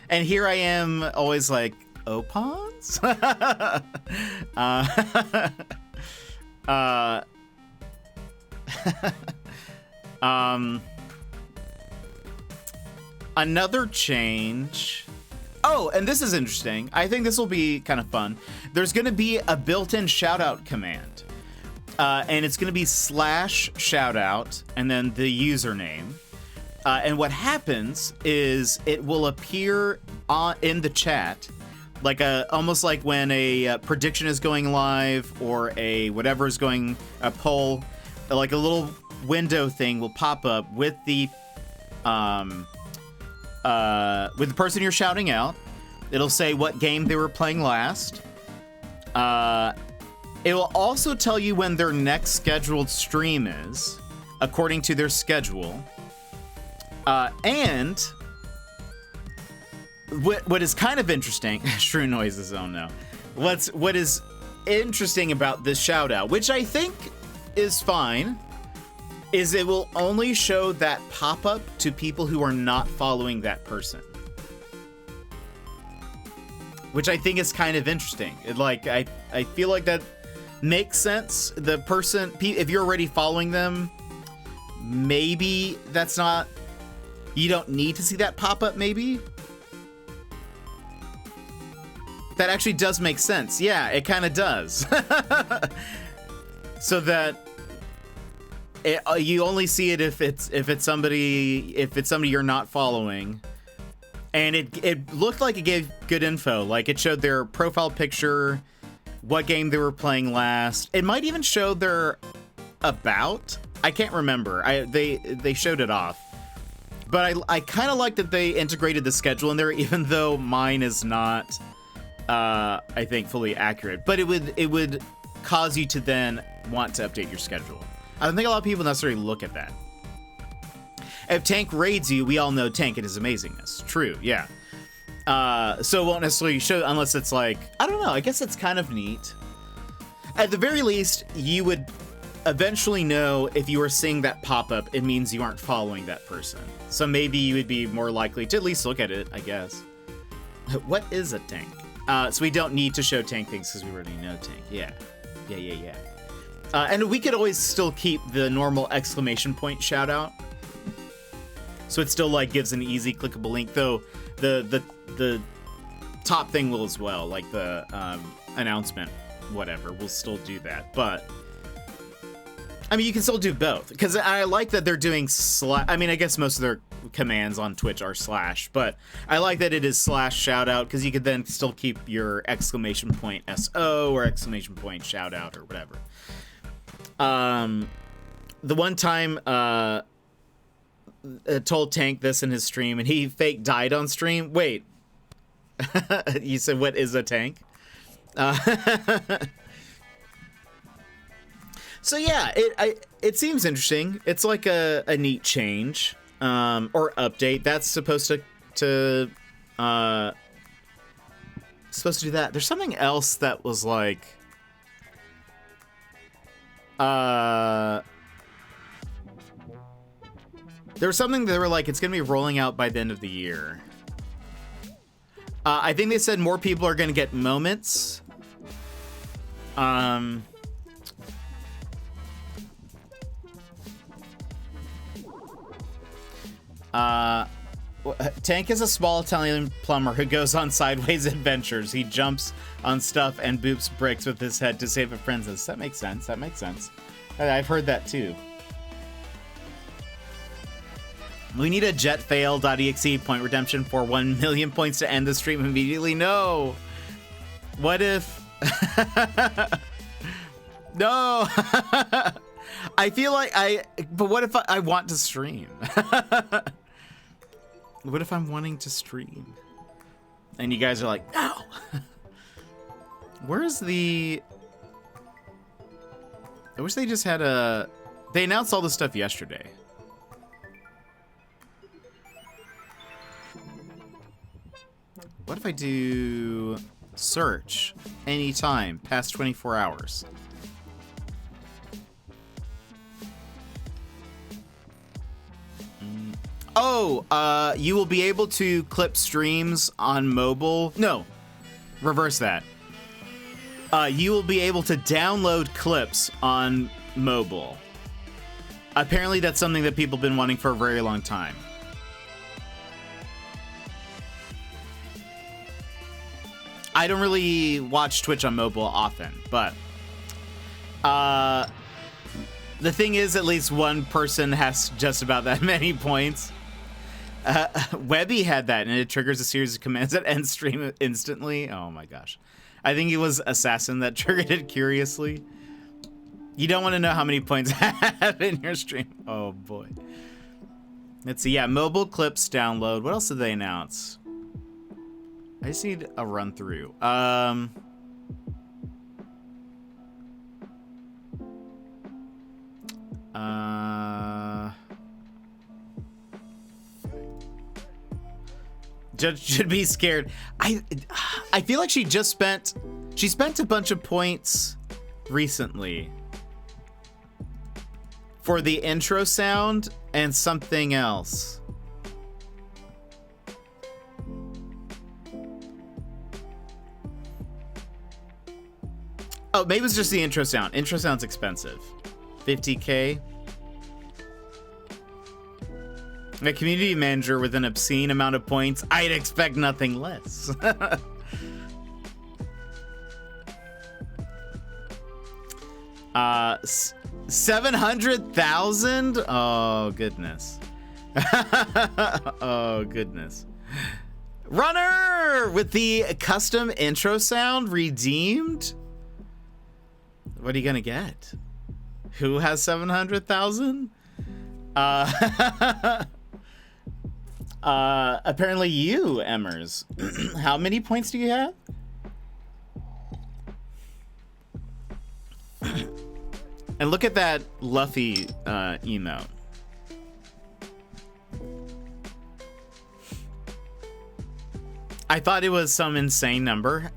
And here I am always like, Opons? Another change. Oh, and this is interesting. I think this will be kind of fun. There's going to be a built-in shoutout command. And it's going to be /shoutout and then the username. And what happens is it will appear in the chat, like almost like when a prediction is going live or a whatever is going, a poll, like a little window thing will pop up with the person you're shouting out. It'll say what game they were playing last. It will also tell you when their next scheduled stream is, according to their schedule. And what is kind of interesting, shrew noises, oh no. What is interesting about this shout out, which I think is fine, is it will only show that pop-up to people who are not following that person. Which I think is kind of interesting. I feel like that makes sense. The person, if you're already following them, maybe that's not, you don't need to see that pop-up maybe? That actually does make sense. Yeah, it kind of does. So that you only see it if it's somebody you're not following. And it looked like it gave good info. Like it showed their profile picture, what game they were playing last. It might even show their about. I can't remember. They showed it off. But I kind of like that they integrated the schedule in there, even though mine is not, I think, fully accurate. But it would cause you to then want to update your schedule. I don't think a lot of people necessarily look at that. If Tank raids you, we all know Tank and his amazingness. True, yeah. So it won't necessarily show unless it's like, I don't know, I guess it's kind of neat. At the very least, you would eventually know if you were seeing that pop-up, it means you aren't following that person. So maybe you would be more likely to at least look at it, I guess. What is a tank? So we don't need to show tank things because we already know tank. Yeah. And we could always still keep the normal exclamation point shout out. So it still like gives an easy clickable link, though the top thing will as well, like the announcement, whatever, we'll still do that. But I mean, you can still do both, because I like that they're doing I mean, I guess most of their commands on Twitch are / but I like that it is /shoutout, because you could then still keep your exclamation point SO or exclamation point shoutout or whatever. The one time told Tank this in his stream, and he fake died on stream. Wait, you said what is a tank? So yeah, it seems interesting. It's like a neat change or update that's supposed to do that. There's something else that was like there was something they were like, it's gonna be rolling out by the end of the year. I think they said more people are gonna get moments. Tank is a small Italian plumber who goes on sideways adventures. He jumps on stuff and boops bricks with his head to save a princess. That makes sense. That makes sense. I've heard that too. We need a jetfail.exe point redemption for 1 million points to end the stream immediately. No. What if... No. I feel like but what if I want to stream? What if I'm wanting to stream? And you guys are like, no. Where's the... I wish they just had a... They announced all this stuff yesterday. What if I do search anytime past 24 hours? Oh, you will be able to clip streams on mobile. No, reverse that. You will be able to download clips on mobile. Apparently that's something that people have been wanting for a very long time. I don't really watch Twitch on mobile often, but the thing is, at least one person has just about that many points. Webby had that, and it triggers a series of commands that end stream instantly. Oh my gosh. I think it was Assassin that triggered it curiously. You don't want to know how many points I have in your stream. Oh boy. Let's see. Yeah, mobile clips download. What else did they announce? I just need a run through. Judge should be scared. I feel like she spent a bunch of points recently for the intro sound and something else. Oh, maybe it's just the intro sound. Intro sound's expensive. 50K. A community manager with an obscene amount of points. I'd expect nothing less. 700,000? Oh, goodness. Oh, goodness. Runner with the custom intro sound redeemed? What are you gonna get? Who has 700,000? Apparently you, Emmers. How many points do you have? And look at that Luffy emote. I thought it was some insane number.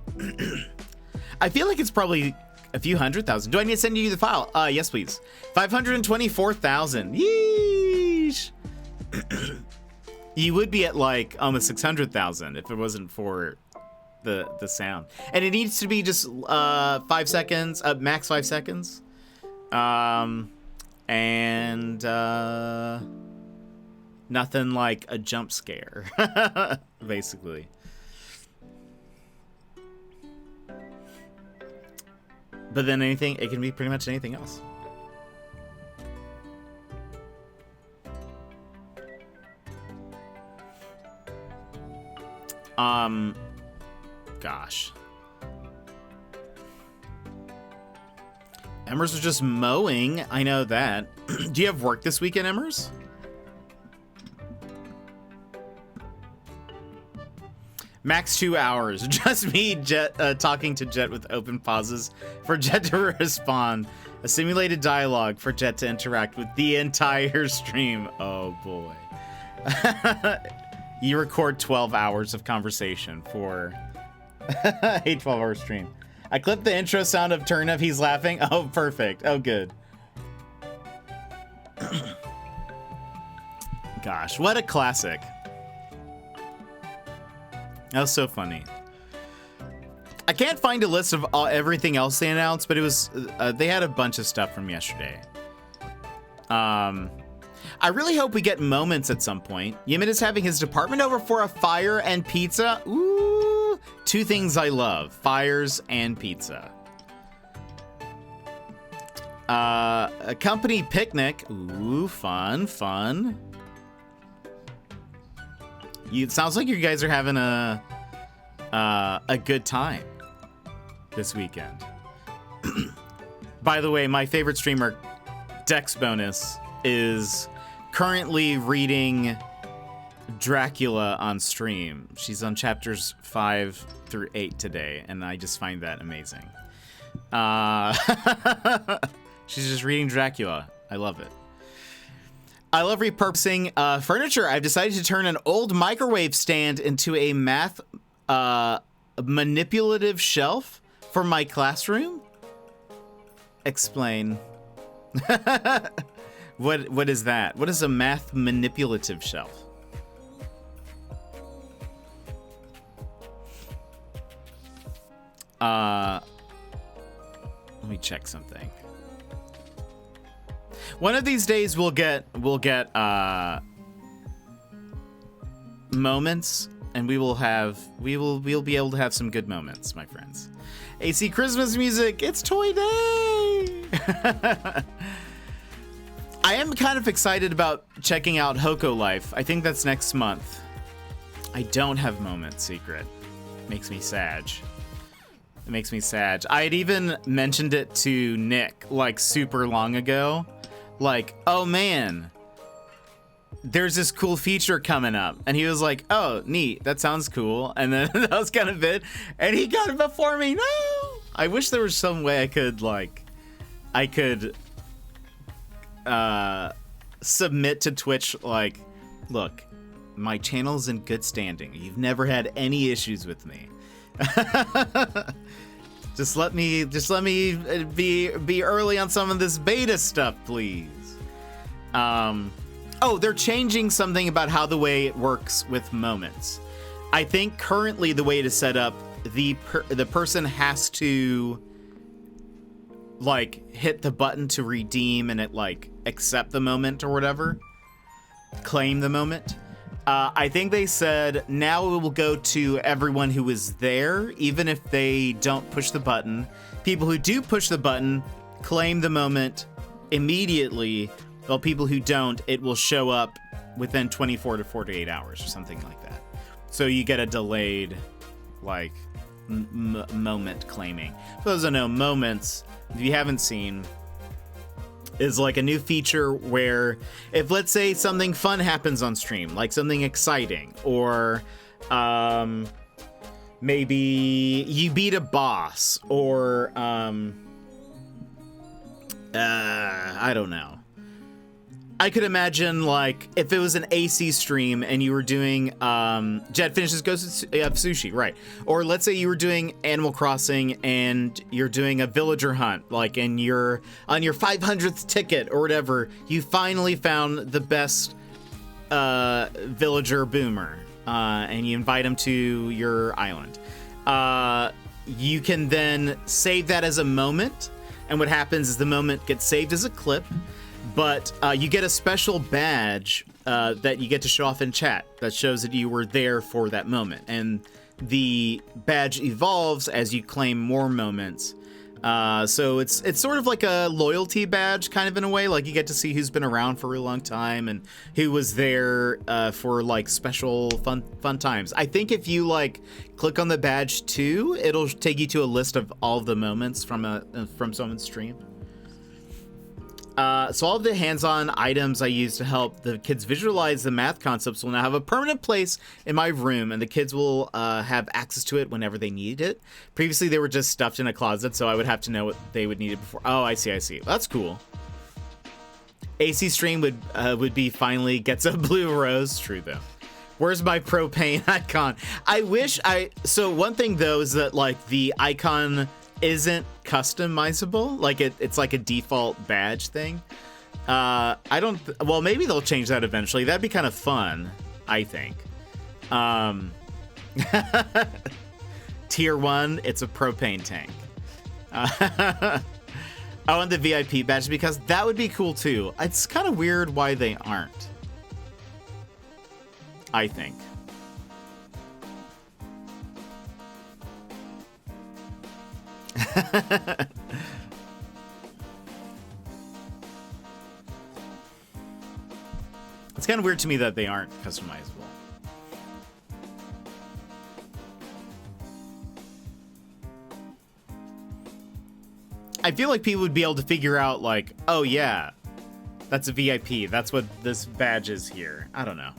I feel like it's probably a few 100,000. Do I need to send you the file? Yes, please. 524,000. Yeesh. You would be at like almost 600,000 if it wasn't for the sound. And it needs to be just 5 seconds, max 5 seconds. And nothing like a jump scare, basically. But then anything, it can be pretty much anything else. Gosh. Emmers was just mowing. I know that. Do you have work this weekend, Emmers? Max 2 hours. Just me talking to Jet with open pauses for Jet to respond. A simulated dialogue for Jet to interact with the entire stream. Oh boy. You record 12 hours of conversation for a 12-hour stream. I clipped the intro sound of Turnip. He's laughing. Oh, perfect. Oh, good. Gosh, what a classic. That was so funny. I can't find a list of everything else they announced, but it was they had a bunch of stuff from yesterday. I really hope we get moments at some point. Yimit is having his department over for a fire and pizza. Ooh, two things I love: fires and pizza. A company picnic. Ooh, fun, fun. It sounds like you guys are having a good time this weekend. By the way, my favorite streamer, Dex Bonus, is currently reading Dracula on stream. She's on chapters 5 through 8 today, and I just find that amazing. She's just reading Dracula. I love it. I love repurposing furniture. I've decided to turn an old microwave stand into a math manipulative shelf for my classroom. Explain. What is that? What is a math manipulative shelf? Let me check something. One of these days we'll get moments, and we'll be able to have some good moments, my friends. AC Christmas music, it's toy day. I am kind of excited about checking out Hoko Life. I think that's next month. I don't have moments, Secret. Makes me sad. It makes me sad. I had even mentioned it to Nick like super long ago. Like, oh man, there's this cool feature coming up. And he was like, oh, neat. That sounds cool. And then that was kind of it. And he got it before me. No! I wish there was some way I could submit to Twitch, like, look, my channel's in good standing. You've never had any issues with me. Just let me be early on some of this beta stuff, please. Oh, they're changing something about how the way it works with moments. I think currently the way it is set up, the person has to like hit the button to redeem and it like accept the moment or whatever, claim the moment. I think they said now it will go to everyone who is there, even if they don't push the button. People who do push the button claim the moment immediately, while people who don't, it will show up within 24 to 48 hours or something like that. So you get a delayed, like, moment claiming. For those who know, moments, if you haven't seen, is like a new feature where if, let's say, something fun happens on stream, like something exciting, or maybe you beat a boss, or I don't know. I could imagine, like, if it was an AC stream and you were doing, Jed finishes Ghost of Sushi, right. Or let's say you were doing Animal Crossing and you're doing a villager hunt, like, and you're on your 500th ticket or whatever, you finally found the best villager boomer, and you invite him to your island. You can then save that as a moment, and what happens is the moment gets saved as a clip, but you get a special badge that you get to show off in chat that shows that you were there for that moment. And the badge evolves as you claim more moments. So it's sort of like a loyalty badge, kind of, in a way. Like, you get to see who's been around for a really long time and who was there for, like, special fun times. I think if you, like, click on the badge too, it'll take you to a list of all of the moments from someone's stream. So all of the hands-on items I use to help the kids visualize the math concepts will now have a permanent place in my room, and the kids will have access to it whenever they need it. Previously, they were just stuffed in a closet, so I would have to know what they would need it before. Oh, I see. That's cool. AC Stream would be finally gets a blue rose. True, though. Where's my propane icon? I wish so one thing, though, is that, like, the icon isn't customizable. Like, it's like a default badge thing. Well, maybe they'll change that eventually. That'd be kind of fun, I think. Tier 1, it's a propane tank. I want the VIP badge because that would be cool too. It's kind of weird why they aren't, I think. It's kind of weird to me that they aren't customizable. I feel like people would be able to figure out, like, oh yeah, that's a VIP. That's what this badge is here. I don't know.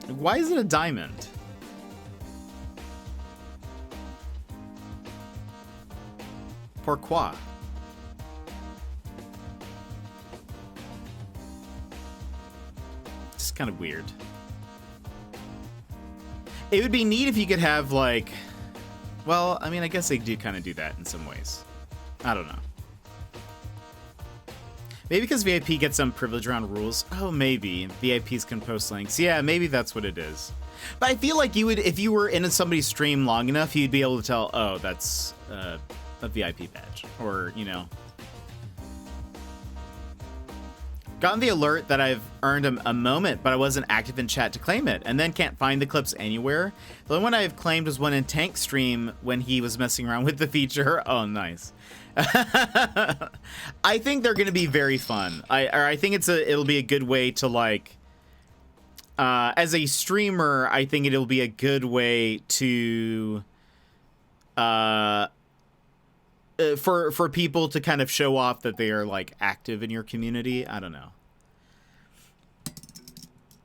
Why is it a diamond? Pourquoi? Just kind of weird. It would be neat if you could have, like... Well, I mean, I guess they do kind of do that in some ways. I don't know. Maybe because VIP gets some privilege around rules. Oh, maybe. VIPs can post links. Yeah, maybe that's what it is. But I feel like you would, if you were in somebody's stream long enough, you'd be able to tell, oh, that's a VIP badge. Or, you know. Gotten the alert that I've earned a moment, but I wasn't active in chat to claim it, and then can't find the clips anywhere. The only one I've claimed was one in Tank's stream when he was messing around with the feature. Oh, nice. I think they're going to be very fun. I think it'll be a good way to, like, as a streamer, I think it'll be a good way to, for people to kind of show off that they are, like, active in your community. I don't know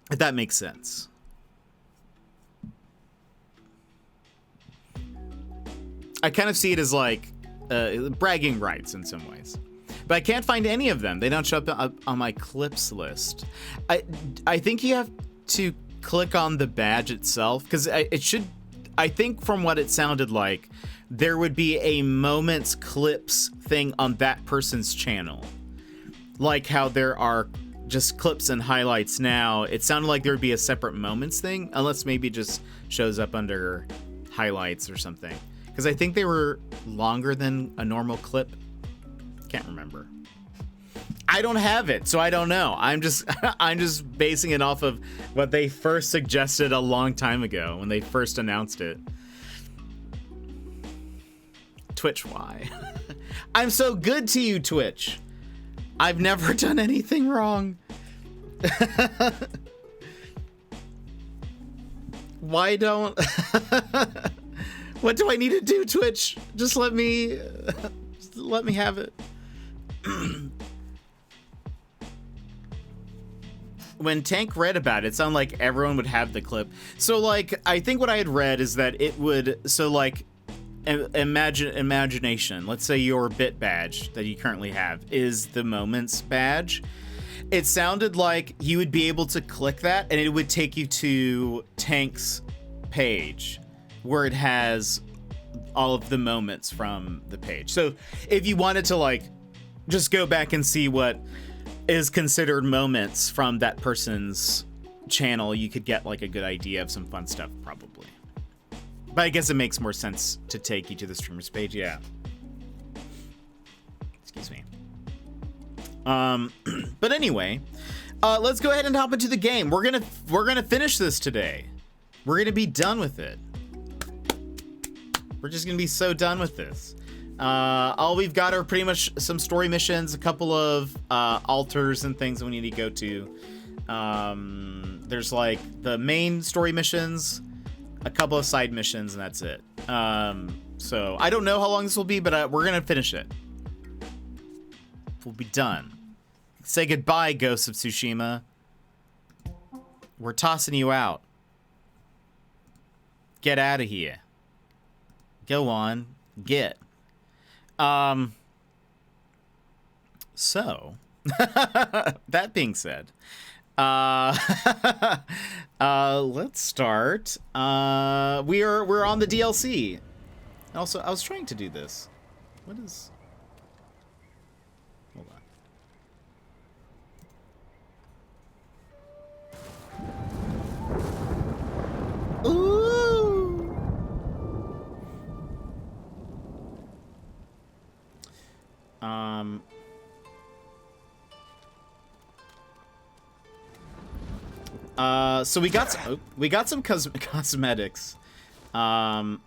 if that makes sense. I kind of see it as like bragging rights in some ways, but I can't find any of them. They don't show up on my clips list. I think you have to click on the badge itself, because it should, I think from what it sounded like, there would be a moments clips thing on that person's channel. Like how there are just clips and highlights now. It sounded like there would be a separate moments thing, unless maybe it just shows up under highlights or something. Because I think they were longer than a normal clip. Can't remember. I don't have it, so I don't know. I'm just basing it off of what they first suggested a long time ago when they first announced it. Twitch, why? I'm so good to you, Twitch. I've never done anything wrong. Why don't... What do I need to do, Twitch? Just let me have it. When Tank read about it, it sounded like everyone would have the clip. So, like, I think what I had read is that it would... So, like, imagination. Let's say your bit badge that you currently have is the moments badge. It sounded like you would be able to click that and it would take you to Tank's page where it has all of the moments from the page. So if you wanted to, like, just go back and see what is considered moments from that person's channel, you could get, like, a good idea of some fun stuff, probably. But I guess it makes more sense to take you to the streamer's page, yeah. Excuse me. But anyway, let's go ahead and hop into the game. We're gonna finish this today. We're gonna be done with it. We're just gonna be so done with this. All we've got are pretty much some story missions, a couple of altars and things that we need to go to. There's like the main story missions, a couple of side missions, and that's it. So I don't know how long this will be, but we're gonna finish it. We'll be done. Say goodbye, Ghosts of Tsushima. We're tossing you out. Get out of here. Go on. Get. So, that being said, let's start. We're on the DLC. Also, I was trying to do this. What is... Hold on. Ooh! So we got some cosmetics. While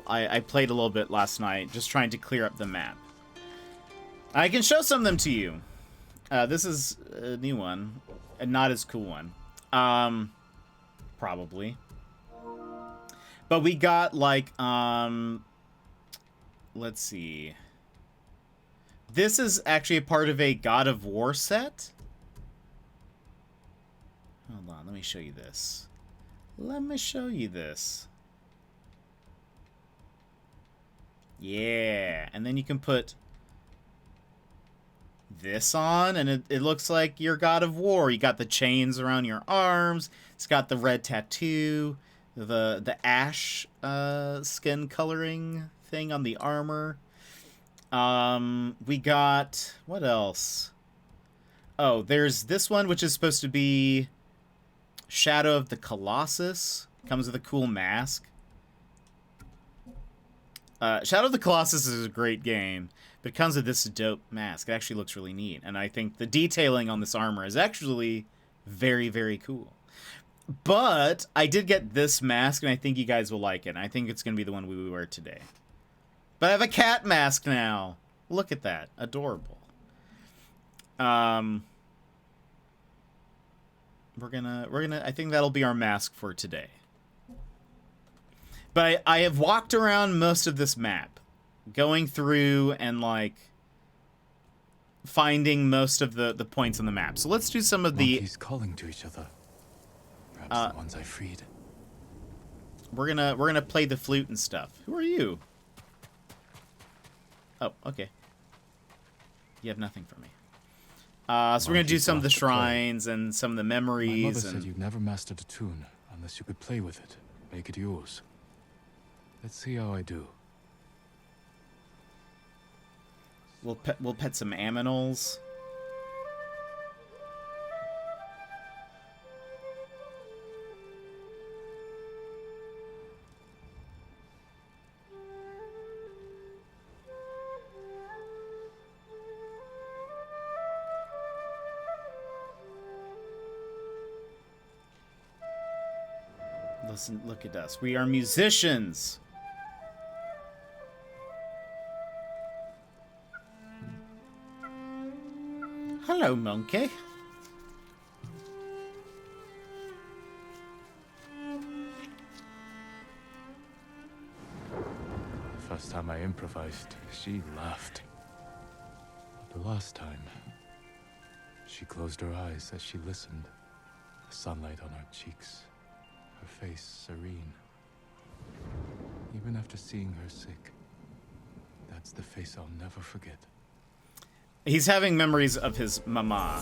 I played a little bit last night, just trying to clear up the map. I can show some of them to you. This is a new one, and not as cool one. Probably. But we got like let's see. This is actually a part of a God of War set. Hold on, let me show you this. Let me show you this. Yeah, and then you can put this on, and it looks like your God of War. You got the chains around your arms. It's got the red tattoo, the ash skin coloring thing on the armor. We got, what else? Oh, there's this one, which is supposed to be Shadow of the Colossus. Comes with a cool mask. Shadow of the Colossus is a great game, but it comes with this dope mask. It actually looks really neat, and I think the detailing on this armor is actually very, very cool. But I did get this mask, and I think you guys will like it, and I think it's going to be the one we wear today. But I have a cat mask now. Look at that. Adorable. We're gonna I think that'll be our mask for today. But I have walked around most of this map, going through and like finding most of the points on the map. So let's do some of the monkeys calling to each other. Perhaps the ones I freed. We're gonna play the flute and stuff. Who are you? Oh, okay. You have nothing for me. So we're gonna do some of the shrines and some of the memories. My mother said you never mastered a tune unless you could play with it, make it yours. Let's see how I do. We'll pet some aminals. Listen, look at us. We are musicians. Hello, monkey. The first time I improvised, she laughed. But the last time, she closed her eyes as she listened. The sunlight on her cheeks, her face serene. Even after seeing her sick, that's the face I'll never forget. He's having memories of his mama.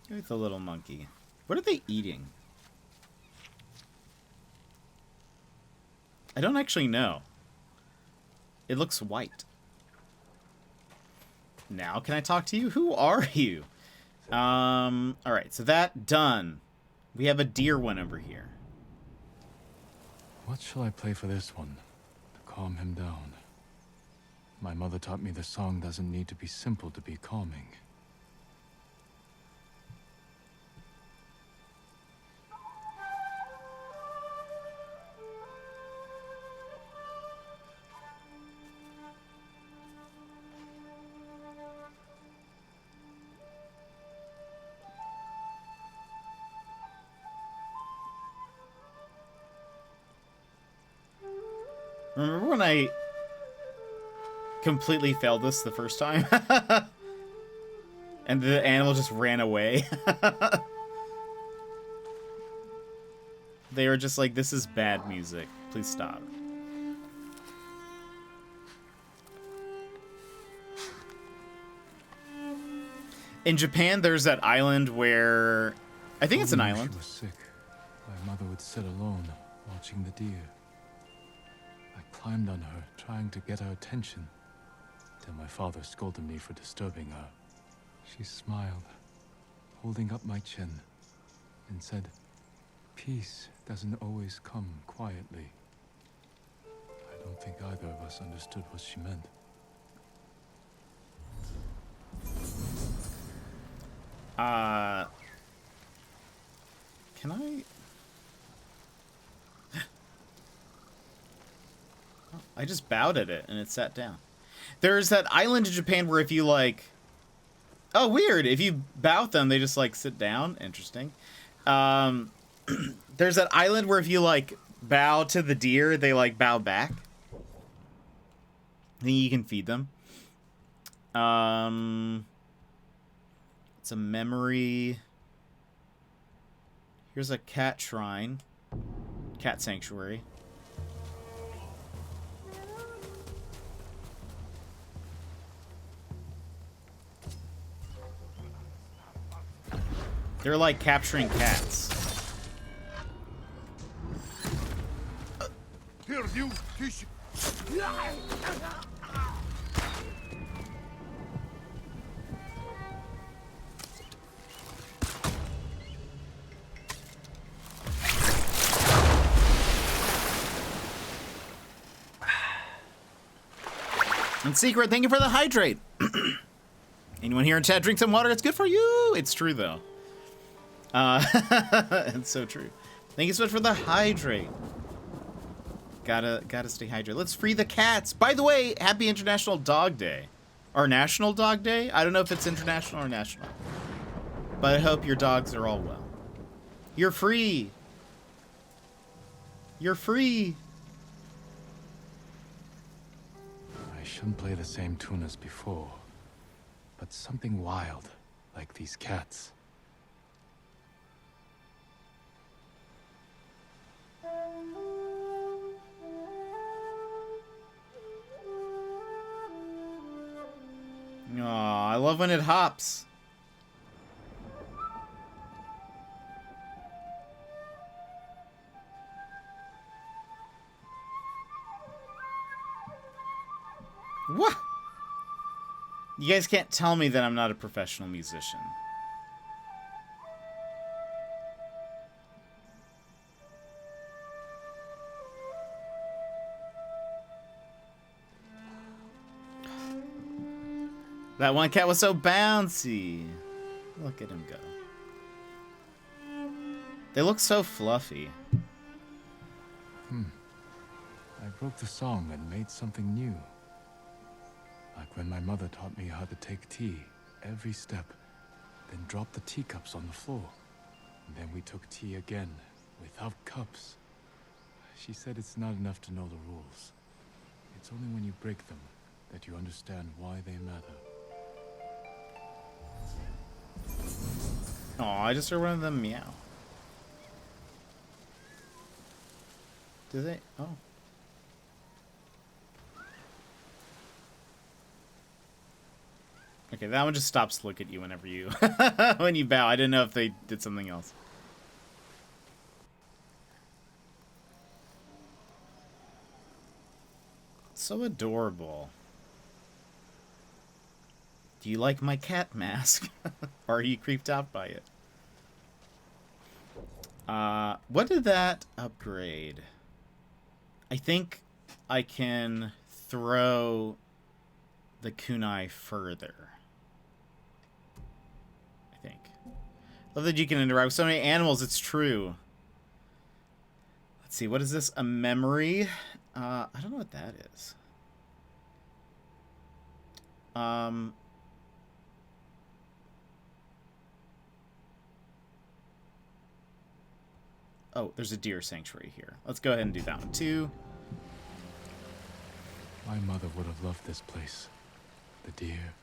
With the little monkey. What are they eating? I don't actually know. It looks white. Now can I talk to you? Who are you? Alright, so that done. We have a deer one over here. What shall I play for this one to calm him down? My mother taught me the song doesn't need to be simple to be calming. Remember when I completely failed this the first time? And the animal just ran away? They were just like, this is bad music. Please stop. In Japan, there's that island where... I think it's an island. She was sick. My mother would sit alone, watching the deer. I climbed on her, trying to get her attention, till my father scolded me for disturbing her. She smiled, holding up my chin, and said, "Peace doesn't always come quietly." I don't think either of us understood what she meant. Can I... I just bowed at it and it sat down. There's that island in Japan where if you like... Oh, weird. If you bow at them, they just like sit down. Interesting. There's that island where if you like bow to the deer, they like bow back. I think you can feed them. Let's That's a memory. Here's a cat shrine. Cat sanctuary. They're like capturing cats. Here, you, And Secret, thank you for the hydrate. Anyone here in chat, drink some water. It's good for you. It's true, though. It's so true. Thank you so much for the hydrate. Gotta stay hydrated. Let's free the cats. By the way, happy International Dog Day. Or National Dog Day? I don't know if it's international or national. But I hope your dogs are all well. You're free. You're free. I shouldn't play the same tune as before. But something wild, like these cats. Aw, I love when it hops. What? You guys can't tell me that I'm not a professional musician. That one cat was so bouncy. Look at him go. They look so fluffy. I broke the song and made something new. Like when my mother taught me how to take tea, every step, then drop the teacups on the floor. And then we took tea again, without cups. She said it's not enough to know the rules. It's only when you break them that you understand why they matter. Oh, I just heard one of them meow. Do they? Oh. Okay, that one just stops to look at you whenever you when you bow. I didn't know if they did something else. So adorable. Do you like my cat mask? Or are you creeped out by it? What did that upgrade? I think I can throw the kunai further. I think. Love that you can interact with so many animals. It's true. Let's see. What is this? A memory? I don't know what that is. Oh, there's a deer sanctuary here. Let's go ahead and do that one too. My mother would have loved this place. The deer.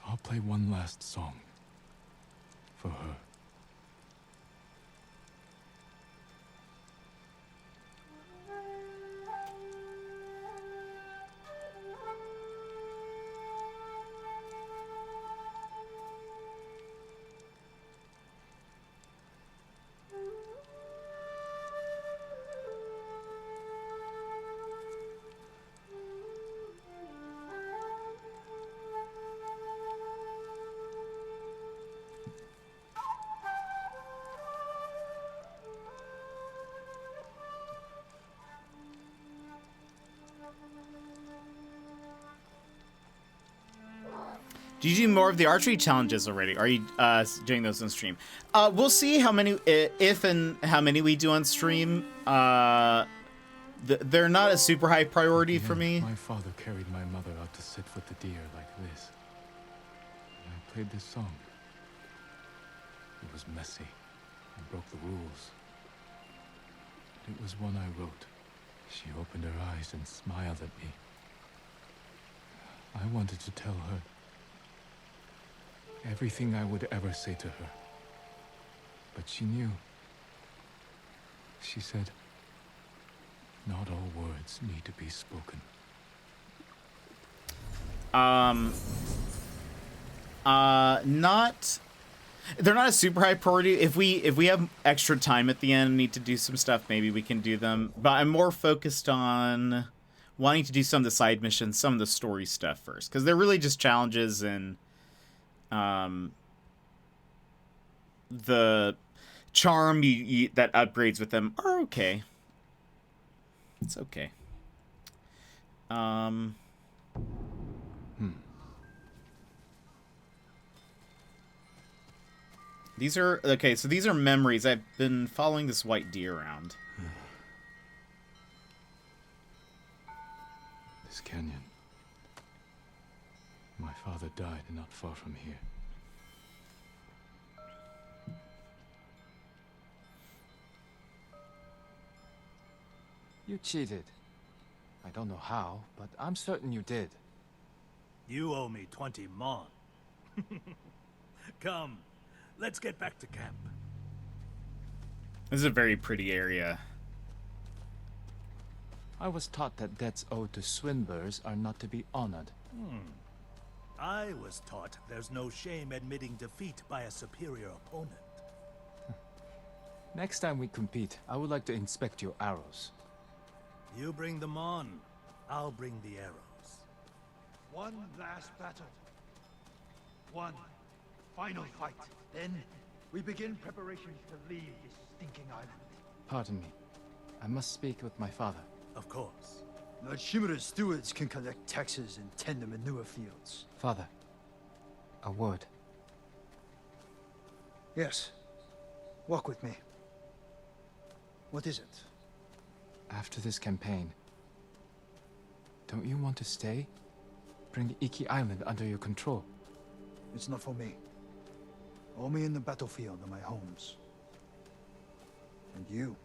I'll play one last song. For her. Do you do more of the archery challenges already? Are you doing those on stream? We'll see how many, if and how many we do on stream. They're not a super high priority for me. My father carried my mother out to sit with the deer like this. And I played this song. It was messy and broke the rules. But it was one I wrote. She opened her eyes and smiled at me. I wanted to tell her. everything I would ever say to her. But she knew. She said, not all words need to be spoken. Not... They're not a super high priority. If we have extra time at the end and need to do some stuff, maybe we can do them. But I'm more focused on wanting to do some of the side missions, some of the story stuff first. Because they're really just challenges, and the charm that upgrades with them are okay. It's okay. These are... Okay, so these are memories. I've been following this white deer around. This canyon. My father died not far from here. You cheated. I don't know how, but I'm certain you did. You owe me 20 mon. Come, let's get back to camp. This is a very pretty area. I was taught that debts owed to swindlers are not to be honored. I was taught there's no shame admitting defeat by a superior opponent. Next time we compete, I would like to inspect your arrows. You bring them on. I'll bring the arrows. One last battle. One final fight. Then we begin preparations to leave this stinking island. Pardon me. I must speak with my father. Of course. Lord Shimura's stewards can collect taxes and tend the manure fields. Father, a word. Yes. Walk with me. What is it? After this campaign, don't you want to stay? Bring Iki Island under your control. It's not for me. Only in the battlefield are my homes. And you?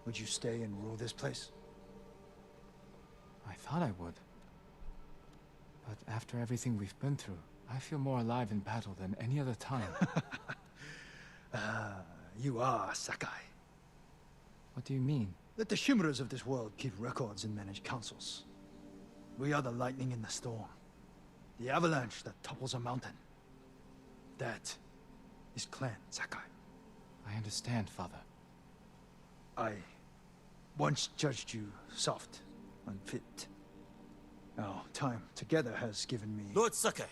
Would you stay and rule this place? I thought I would. But after everything we've been through, I feel more alive in battle than any other time. You are Sakai. What do you mean? Let the Shimuras of this world keep records and manage councils. We are the lightning in the storm. The avalanche that topples a mountain. That is Clan Sakai. I understand, Father. I once judged you soft, unfit. Our time together has given me... Lord Sakai,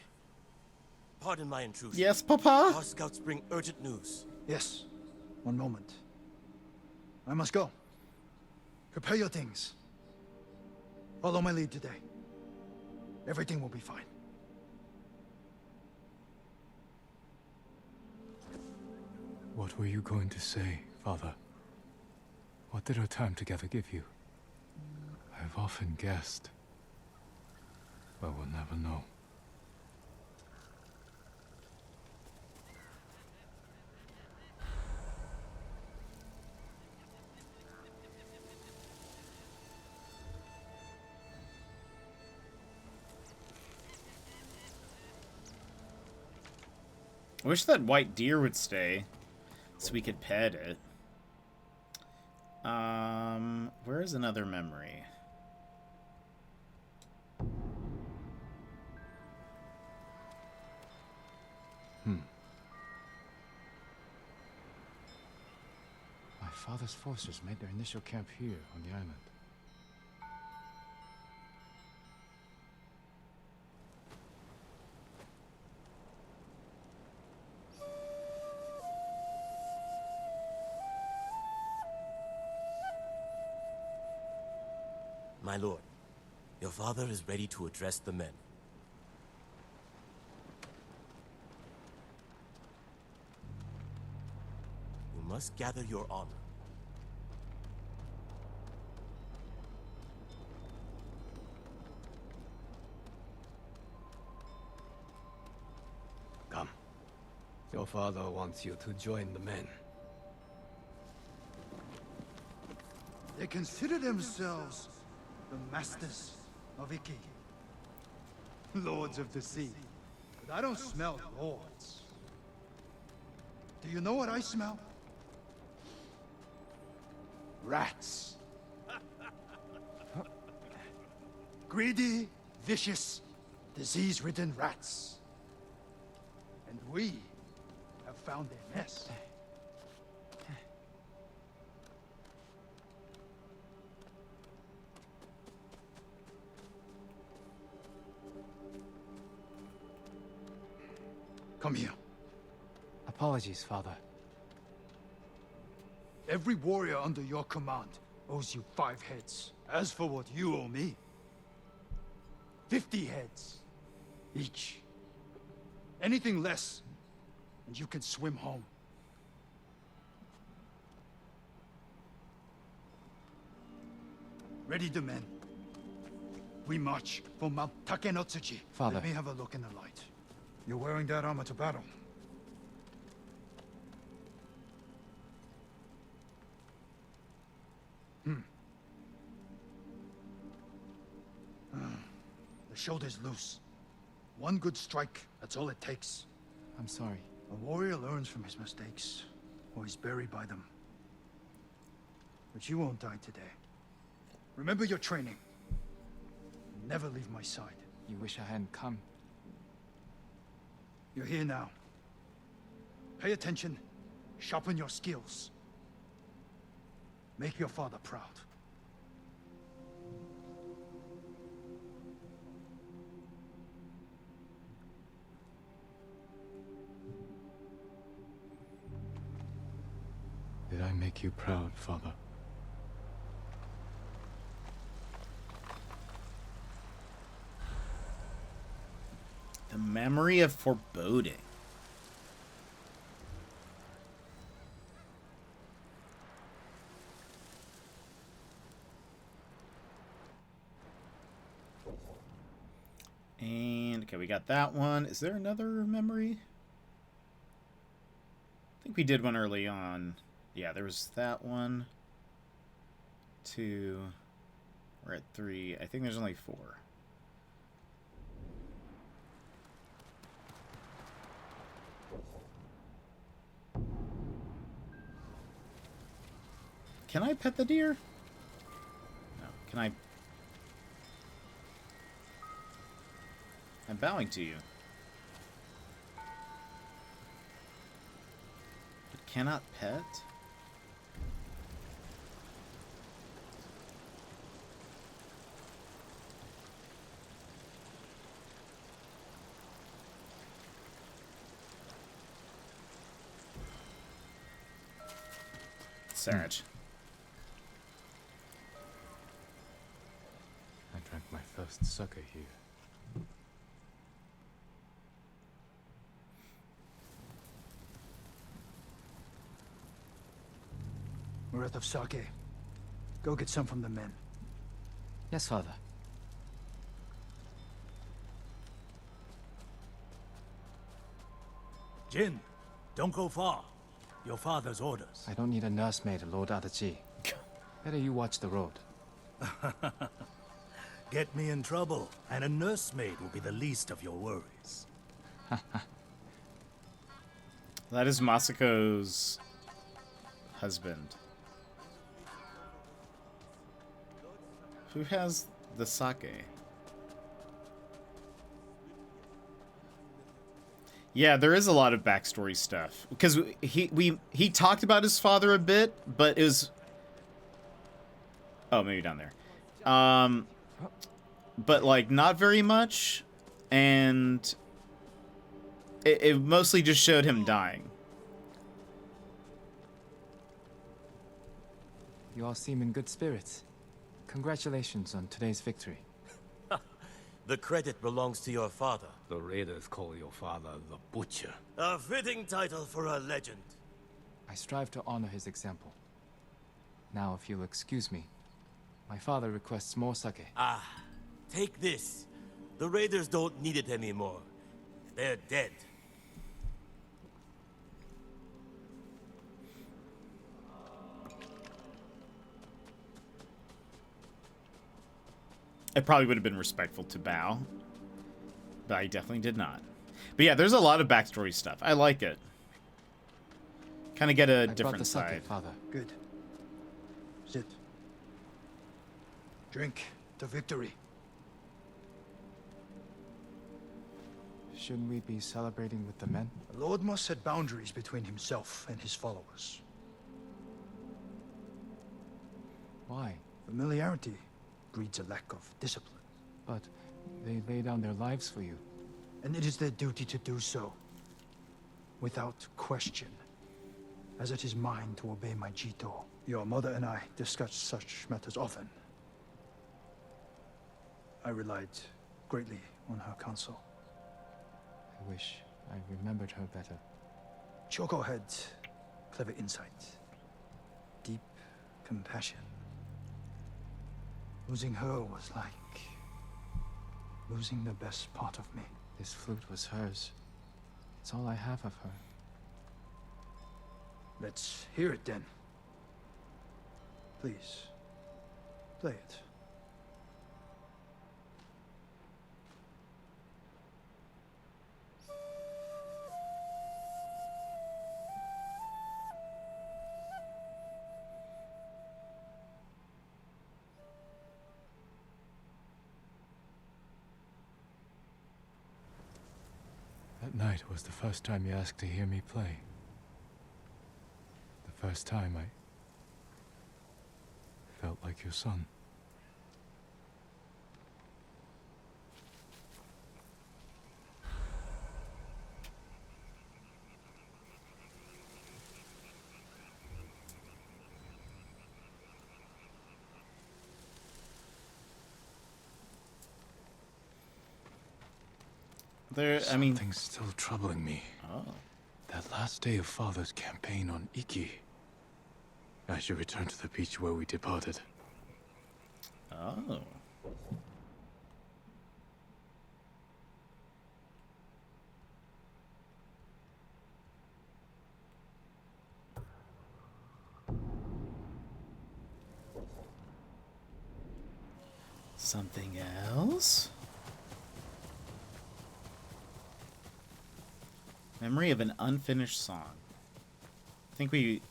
pardon my intrusion. Yes, Papa? Our scouts bring urgent news. Yes, one moment. I must go. Prepare your things. Follow my lead today. Everything will be fine. What were you going to say, Father? What did our time together give you? I've often guessed, but we'll never know. I wish that white deer would stay so we could pet it. Where's another memory? My father's forces made their initial camp here on the island. My lord, your father is ready to address the men. You must gather your honor. Come. Your father wants you to join the men. They consider themselves the masters of Iki. Lords of the sea. But I don't smell lords. Do you know what I smell? Rats. Greedy, vicious, disease-ridden rats. And we have found their nest. Come here. Apologies, Father. Every warrior under your command owes you 5 heads. As for what you owe me, 50 heads each. Anything less, and you can swim home. Ready the men. We march for Mount Takenotsuchi. Father. Let me have a look in the light. You're wearing that armor to battle. The shoulder's loose. One good strike, that's all it takes. I'm sorry. A warrior learns from his mistakes, or he's buried by them. But you won't die today. Remember your training. Never leave my side. You wish I hadn't come. You're here now. Pay attention. Sharpen your skills. Make your father proud. Did I make you proud, Father? The memory of foreboding. And okay, we got that one. Is there another memory? I think we did one early on. Yeah, there was that one. 2. We're at 3. I think there's only 4. Can I pet the deer? No. Can I? I'm bowing to you. But cannot pet? Sarge. I drank my first sake here. We're out of sake. Go get some from the men. Yes, Father. Jin, don't go far. Your father's orders. I don't need a nursemaid, Lord Adachi. Better you watch the road. Get me in trouble, and a nursemaid will be the least of your worries. That is Masako's husband. Who has the sake? Yeah, there is a lot of backstory stuff because he talked about his father a bit, but it was maybe down there, but like not very much, and it mostly just showed him dying. You all seem in good spirits. Congratulations on today's victory. The credit belongs to your father. The raiders call your father the Butcher. A fitting title for a legend. I strive to honor his example. Now, if you'll excuse me, my father requests more sake. Ah, take this. The raiders don't need it anymore. They're dead. It probably would have been respectful to bow, but I definitely did not. But yeah, there's a lot of backstory stuff. I like it. Kind of get a I brought the different sake, side. Father. Good. Sit. Drink to victory. Shouldn't we be celebrating with the men? The Lord must set boundaries between himself and his followers. Why? Familiarity breeds a lack of discipline. But they lay down their lives for you. And it is their duty to do so. Without question. As it is mine to obey my Jito. Your mother and I discuss such matters often. I relied greatly on her counsel. I wish I remembered her better. Choco had clever insight. Deep compassion. Losing her was like losing the best part of me. This flute was hers. It's all I have of her. Let's hear it then. Please, play it. That night was the first time you asked to hear me play. The first time I felt like your son. I mean, Something's still troubling me. oh, That last day of Father's campaign on Iki. I should return to the beach where we departed. oh. Something else? Memory of an unfinished song. I think that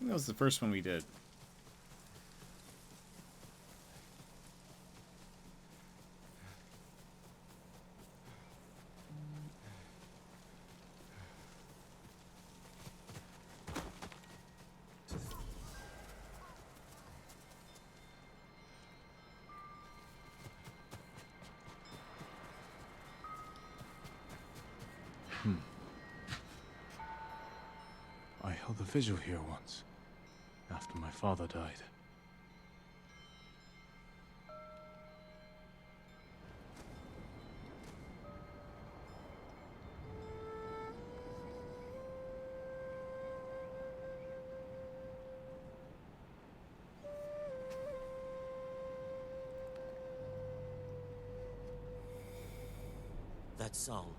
was the first one we did. I held a vigil here once, after my father died. That song.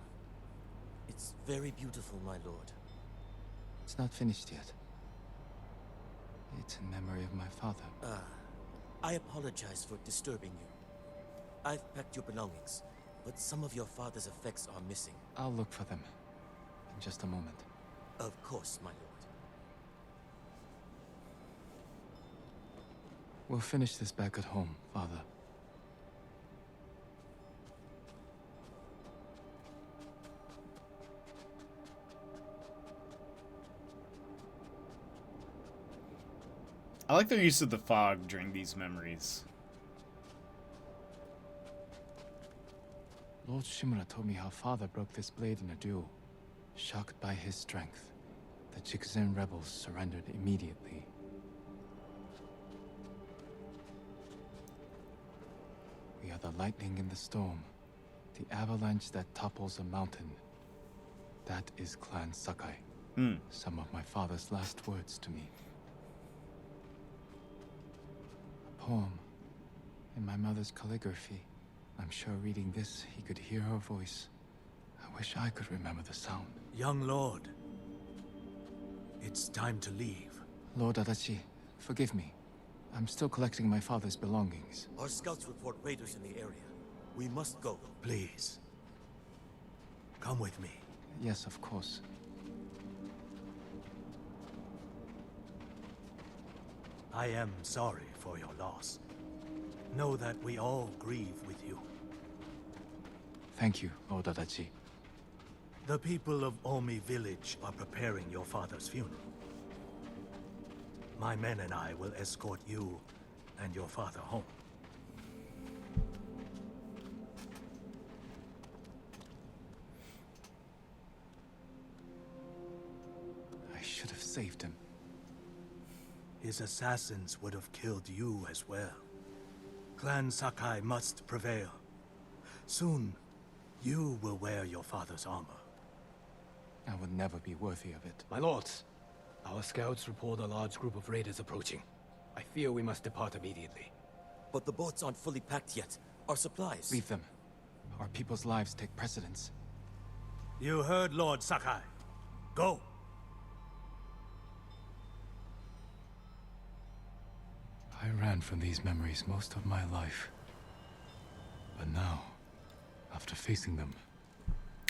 It's very beautiful, my lord. It's not finished yet. It's in memory of my father. I apologize for disturbing you. I've packed your belongings, but some of your father's effects are missing. I'll look for them in just a moment. Of course, my lord. We'll finish this back at home, Father. I like their use of the fog during these memories. Lord Shimura told me how Father broke this blade in a duel. Shocked by his strength, the Chikzen rebels surrendered immediately. We are the lightning in the storm, the avalanche that topples a mountain. That is Clan Sakai. Some of my father's last words to me. A poem in my mother's calligraphy. I'm sure reading this, he could hear her voice. I wish I could remember the sound. Young lord, it's time to leave. Lord Adachi, forgive me. I'm still collecting my father's belongings. Our scouts report raiders in the area. We must go. Please. Come with me. Yes, of course. I am sorry for your loss. Know that we all grieve with you. Thank you, Odadachi. The people of Omi village are preparing your father's funeral. My men and I will escort you and your father home. I should have saved him. His assassins would have killed you as well. Clan Sakai must prevail. Soon, you will wear your father's armor. I would never be worthy of it. My lords, our scouts report a large group of raiders approaching. I fear we must depart immediately. But the boats aren't fully packed yet. Our supplies. Leave them. Our people's lives take precedence. You heard Lord Sakai. Go! I ran from these memories most of my life. But now, after facing them,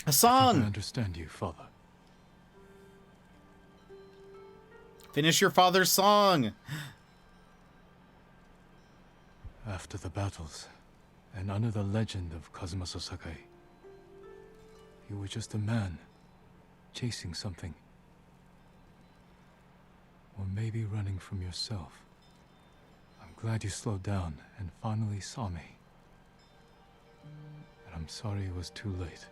A I song! understand you, Father. Finish your father's song! After the battles, and under the legend of Kazumasa Sakai, you were just a man, chasing something. Or maybe running from yourself. I'm glad you slowed down and finally saw me. But I'm sorry it was too late.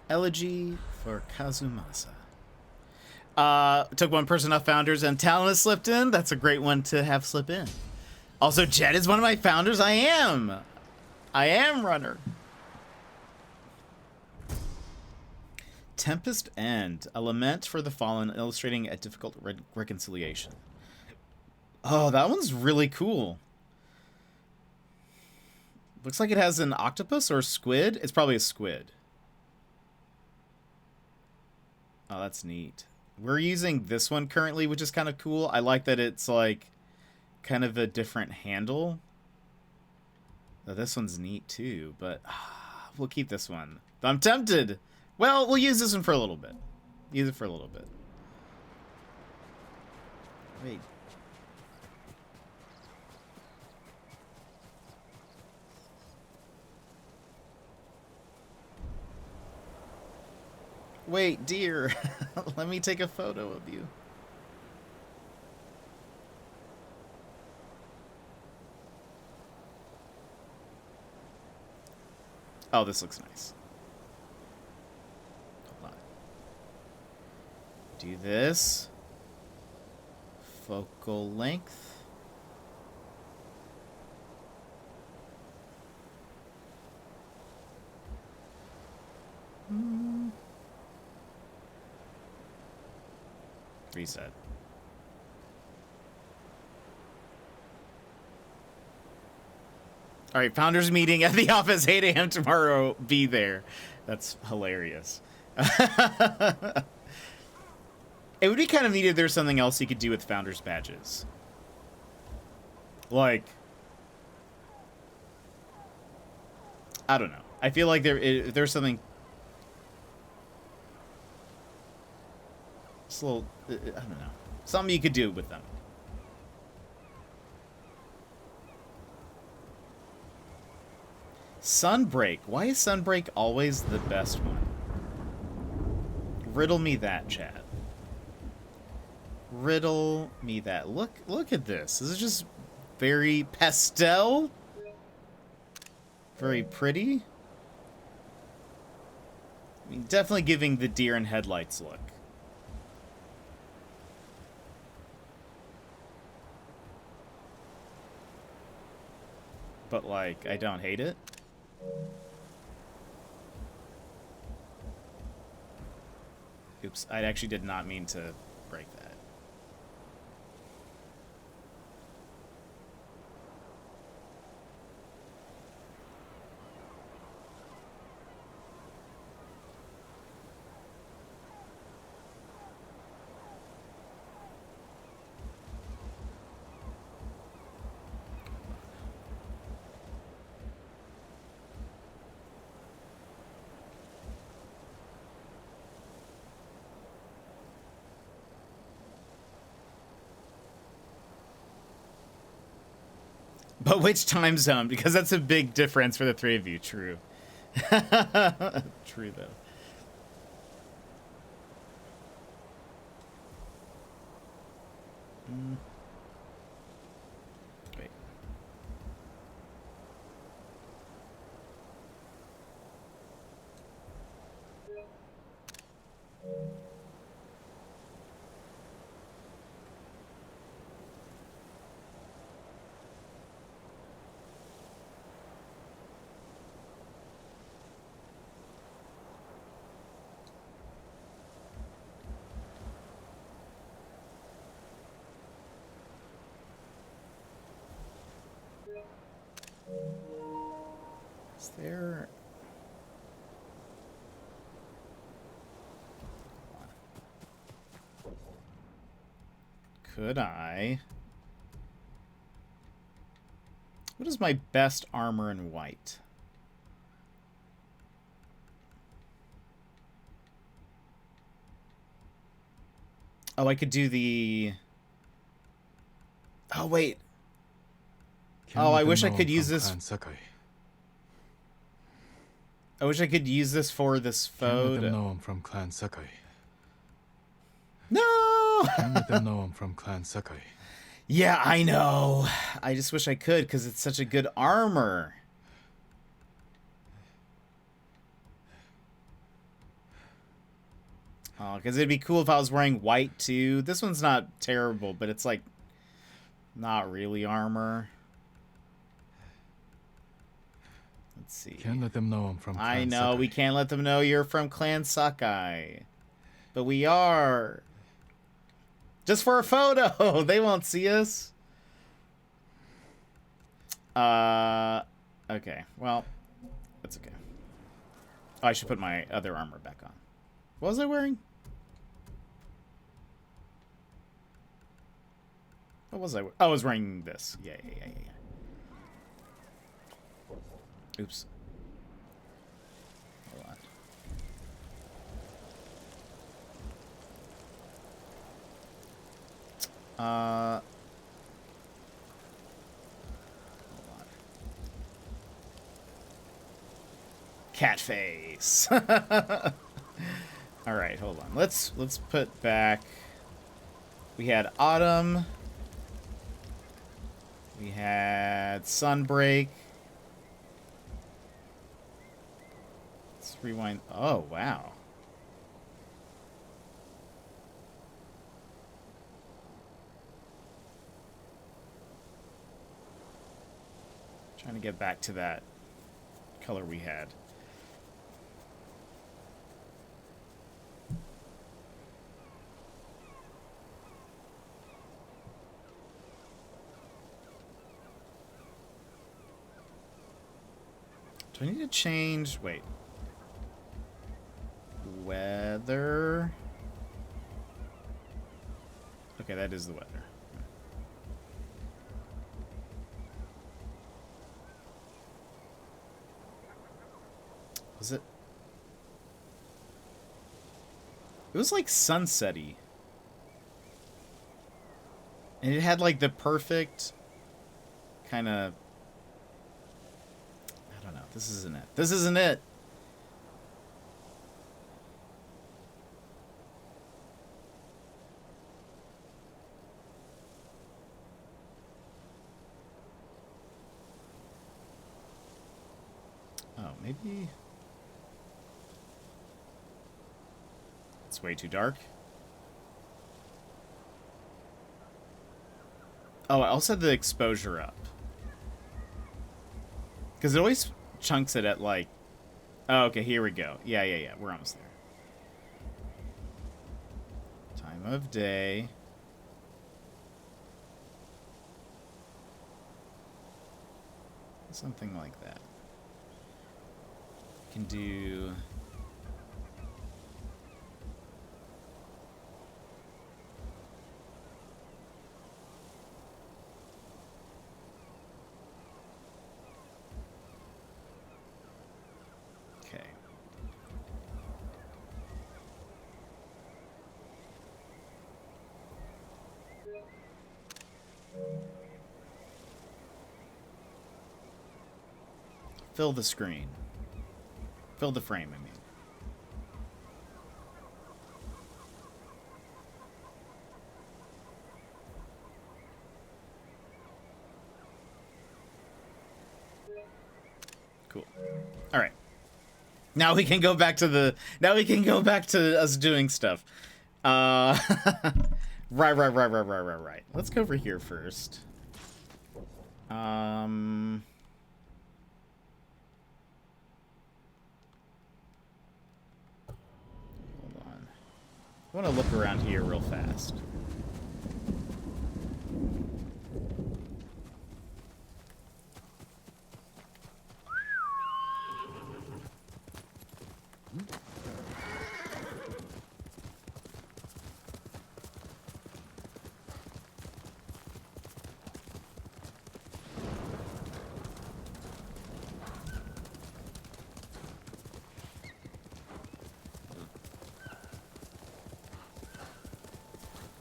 Elegy for Kazumasa. Took one person off founders and Talon has slipped in. That's a great one to have slip in. Also, Jet is one of my founders. I am runner. Tempest End, a lament for the fallen, illustrating a difficult reconciliation. Oh, that one's really cool. Looks like it has an octopus or a squid. It's probably a squid. Oh, that's neat. We're using this one currently, which is kind of cool. I like that it's like kind of a different handle. Oh, this one's neat too, but we'll keep this one. I'm tempted. Well, we'll use this one for a little bit. Use it for a little bit. Wait. Wait, dear. Let me take a photo of you. Oh, this looks nice. Hold on. Do this. Focal length. Reset. All right, founders meeting at the office, 8 a.m. tomorrow. Be there. That's hilarious. It would be kind of neat if there's something else you could do with founders badges. Like, I don't know. I feel like there's something. It's a little, I don't know. Something you could do with them. Sunbreak. Why is Sunbreak always the best one? Riddle me that, chat. Riddle me that. Look at this. This is just very pastel. very pretty. I mean, definitely giving the deer in headlights look. But, like, I don't hate it. Oops, I actually did not mean to break that. But which time zone? Because that's a big difference for the three of you. True. True, though. Wait. Is there... Could I... What is my best armor in white? Oh, I could do the... Oh, wait. Oh, I wish I could use this... I wish I could use this for this photo. Let them know I'm from Clan Sakai. No! Can't let them know I'm from Clan Sakai. Yeah, I know. I just wish I could because it's such a good armor. Oh, because it'd be cool if I was wearing white too. This one's not terrible, but it's like not really armor. Let's see. Can't let them know I'm from Clan I know, Sakai. we can't let them know you're from Clan Sakai. But we are. Just for a photo. They won't see us. Okay. Well, that's okay. Oh, I should put my other armor back on. What was I wearing? What was I? Oh, I was wearing this. Yeah. Oops. Hold on. Hold on. Cat face. All right, hold on. Let's put back. We had autumn. We had sunbreak. Let's rewind. Oh, wow. Trying to get back to that color we had. Do I need to change? Wait. Weather. Okay, that is the weather. Was it? It was like sunset-y. And it had like the perfect kind of... I don't know. This isn't it. This isn't it. maybe... It's way too dark. Oh, I also had the exposure up. Because it always chunks it at, like... Oh, okay, here we go. Yeah, yeah, yeah. We're almost there. Time of day. Something like that. Can do... Okay. Fill the screen. Fill the frame, I mean. Cool. All right. Now we can go back to the... Now we can go back to us doing stuff. Right. Let's go over here first. Hold on. I want to look around here real fast.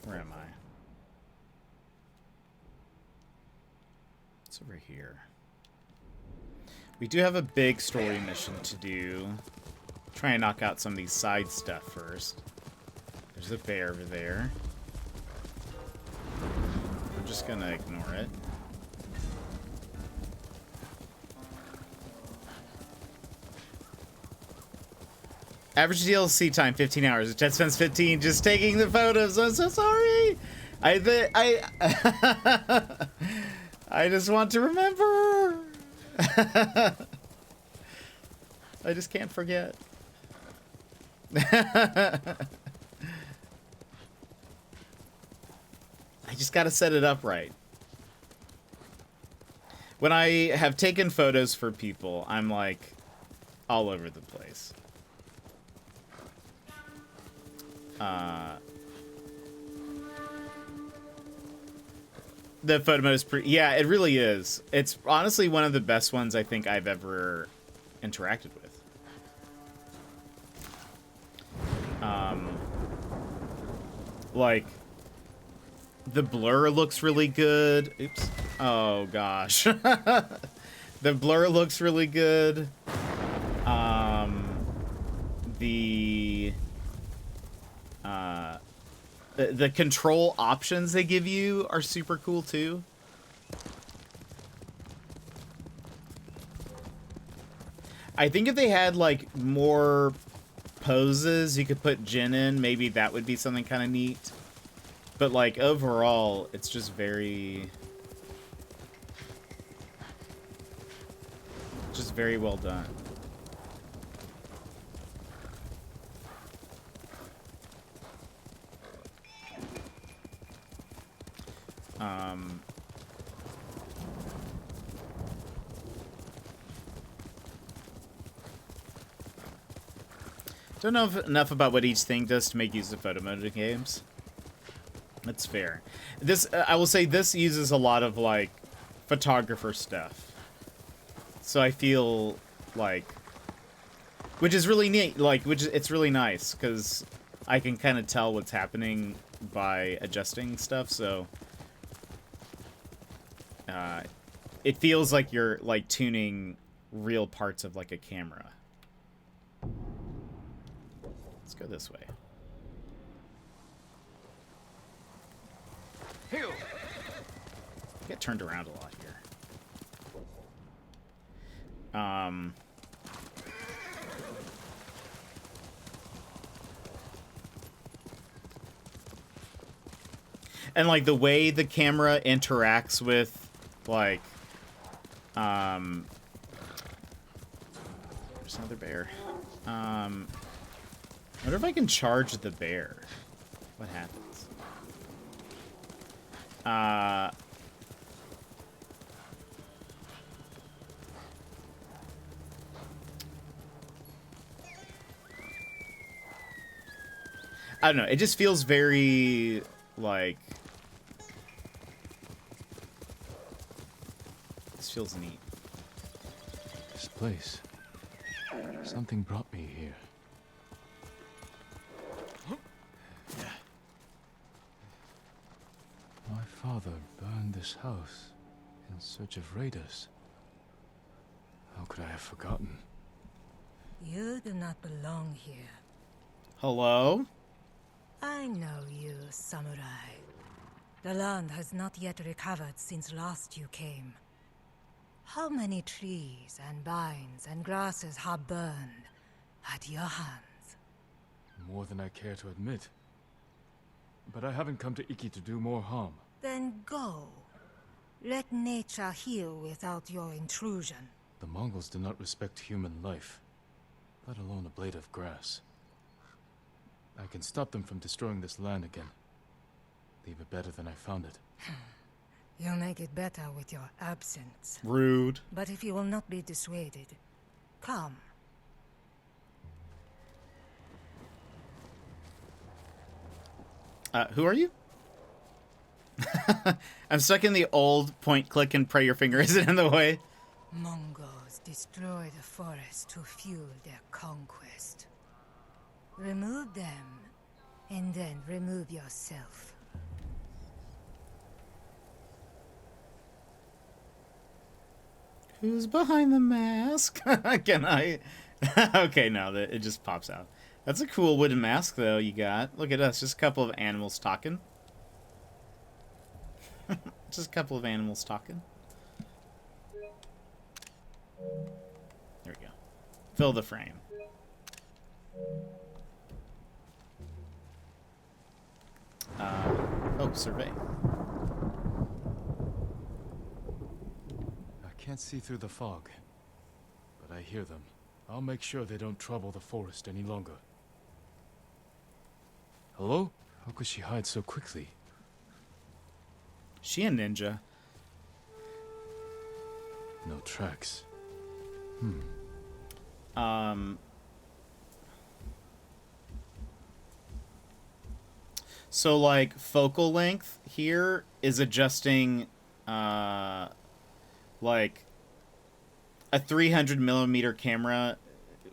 Where am I? It's over here. We do have a big story mission to do. Try and knock out some of these side stuff first. There's a bear over there. We're just gonna ignore it. Average DLC time 15 hours. Jet spends 15 just taking the photos. I'm so sorry. I just want to remember. I just can't forget. I just gotta set it up right. When I have taken photos for people, I'm like all over the place. The photo mode is yeah, it really is. It's honestly one of the best ones I think I've ever interacted with. Like, the blur looks really good. Oops. Oh, gosh. The blur looks really good. The control options they give you are super cool, too. I think if they had, like, more poses you could put Jin in, maybe that would be something kind of neat. But, like, overall, it's just very well done. Don't know enough about what each thing does to make use of photo mode in games. That's fair. This, I will say, this uses a lot of, like, photographer stuff. So I feel like, which is really neat. Like, it's really nice because I can kind of tell what's happening by adjusting stuff. So it feels like you're like tuning real parts of like a camera. Let's go this way. Get turned around a lot here. And like the way the camera interacts with like there's another bear. I wonder if I can charge the bear. What happens? I don't know. It just feels very like this feels neat. This place. Something brought me here. My father burned this house in search of raiders. How could I have forgotten? You do not belong here. Hello? I know you, samurai. The land has not yet recovered since last you came. How many trees and vines and grasses have burned at your hands? More than I care to admit. But I haven't come to Iki to do more harm. Then go. Let nature heal without your intrusion. The Mongols do not respect human life, let alone a blade of grass. I can stop them from destroying this land again. Leave it better than I found it. You'll make it better with your absence. Rude. But if you will not be dissuaded, come. Who are you? I'm stuck in the old point, click, and pray your finger isn't in the way. Mongols destroy the forest to fuel their conquest. Remove them, and then remove yourself. Who's behind the mask? Can I? Okay, no, it just pops out. That's a cool wooden mask, though, you got. Look at us, just a couple of animals talking. Just a couple of animals talking. There we go. Fill the frame. Oh, survey. I can't see through the fog, but I hear them. I'll make sure they don't trouble the forest any longer. Hello? How could she hide so quickly? She a ninja. No tracks. So like focal length here is adjusting like a 300mm camera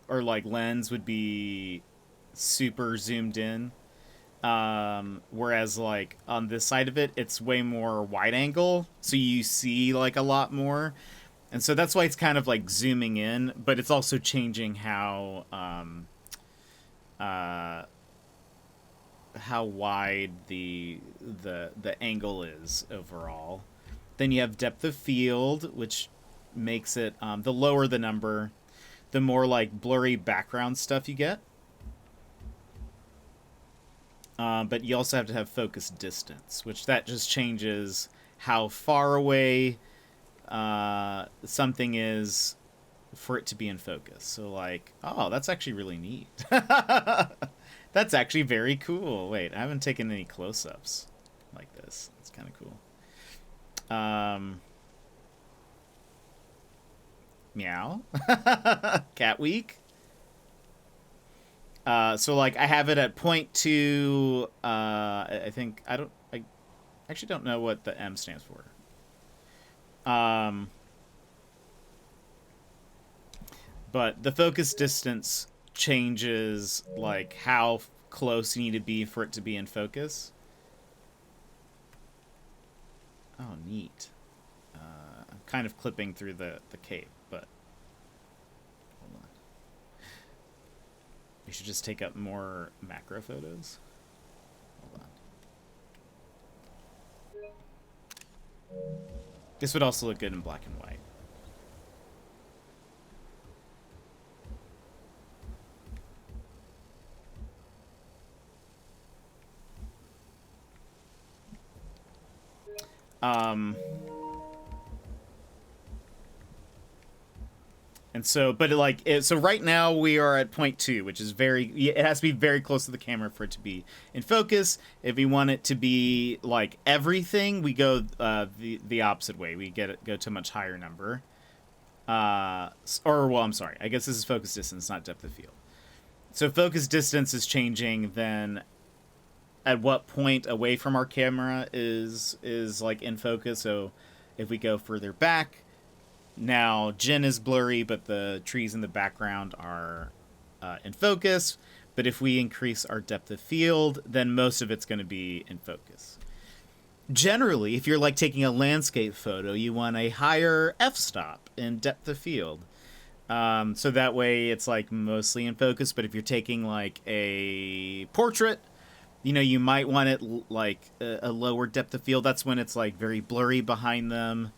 or like lens would be super zoomed in. Whereas like on this side of it, it's way more wide angle. So you see like a lot more. And so that's why it's kind of like zooming in, but it's also changing how wide the angle is overall. Then you have depth of field, which makes it the lower the number, the more like blurry background stuff you get. But you also have to have focus distance, which that just changes how far away something is for it to be in focus. So like, oh, that's actually really neat. That's actually very cool. Wait, I haven't taken any close-ups like this. It's kind of cool. Meow. Cat week. So like I have it at 0.2. I think I actually don't know what the M stands for. But the focus distance changes like how close you need to be for it to be in focus. Oh, neat. I'm kind of clipping through the cape, but hold on. We should just take up more macro photos. Hold on. This would also look good in black and white. And so, but like, so right now we are at 0.2, which is it has to be very close to the camera for it to be in focus. If we want it to be like everything, we go the opposite way. We go to a much higher number. Well, I'm sorry. I guess this is focus distance, not depth of field. So focus distance is changing then at what point away from our camera is like in focus. So if we go further back, now Jin is blurry, but the trees in the background are in focus. But if we increase our depth of field, then most of it's going to be in focus. Generally, if you're like taking a landscape photo, you want a higher f-stop in depth of field. So that way it's like mostly in focus. But if you're taking like a portrait, you know, you might want it like a lower depth of field. That's when it's like very blurry behind them.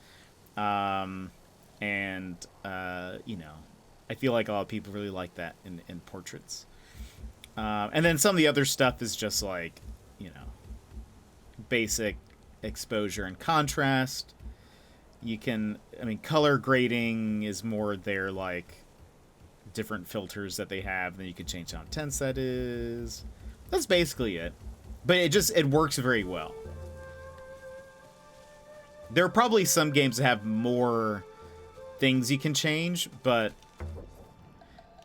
You know, I feel like a lot of people really like that in portraits. And then some of the other stuff is just like, you know, basic exposure and contrast. You can, I mean, color grading is more their like different filters that they have. Then you can change how intense that is. That's basically it. But it works very well. There are probably some games that have more things you can change, but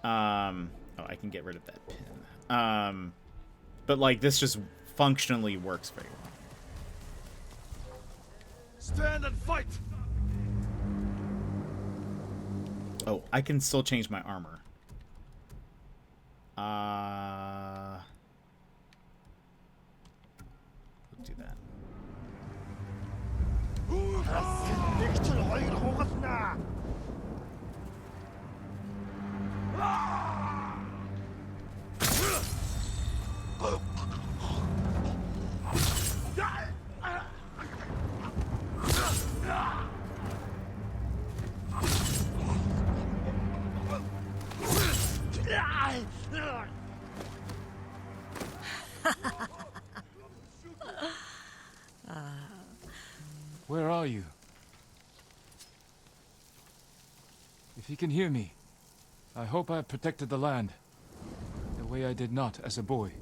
oh, I can get rid of that pin. But like this just functionally works very well. Stand and fight. Oh, I can still change my armor. Let's do that. Where are you? If you can hear me, I hope I have protected the land the way I did not as a boy.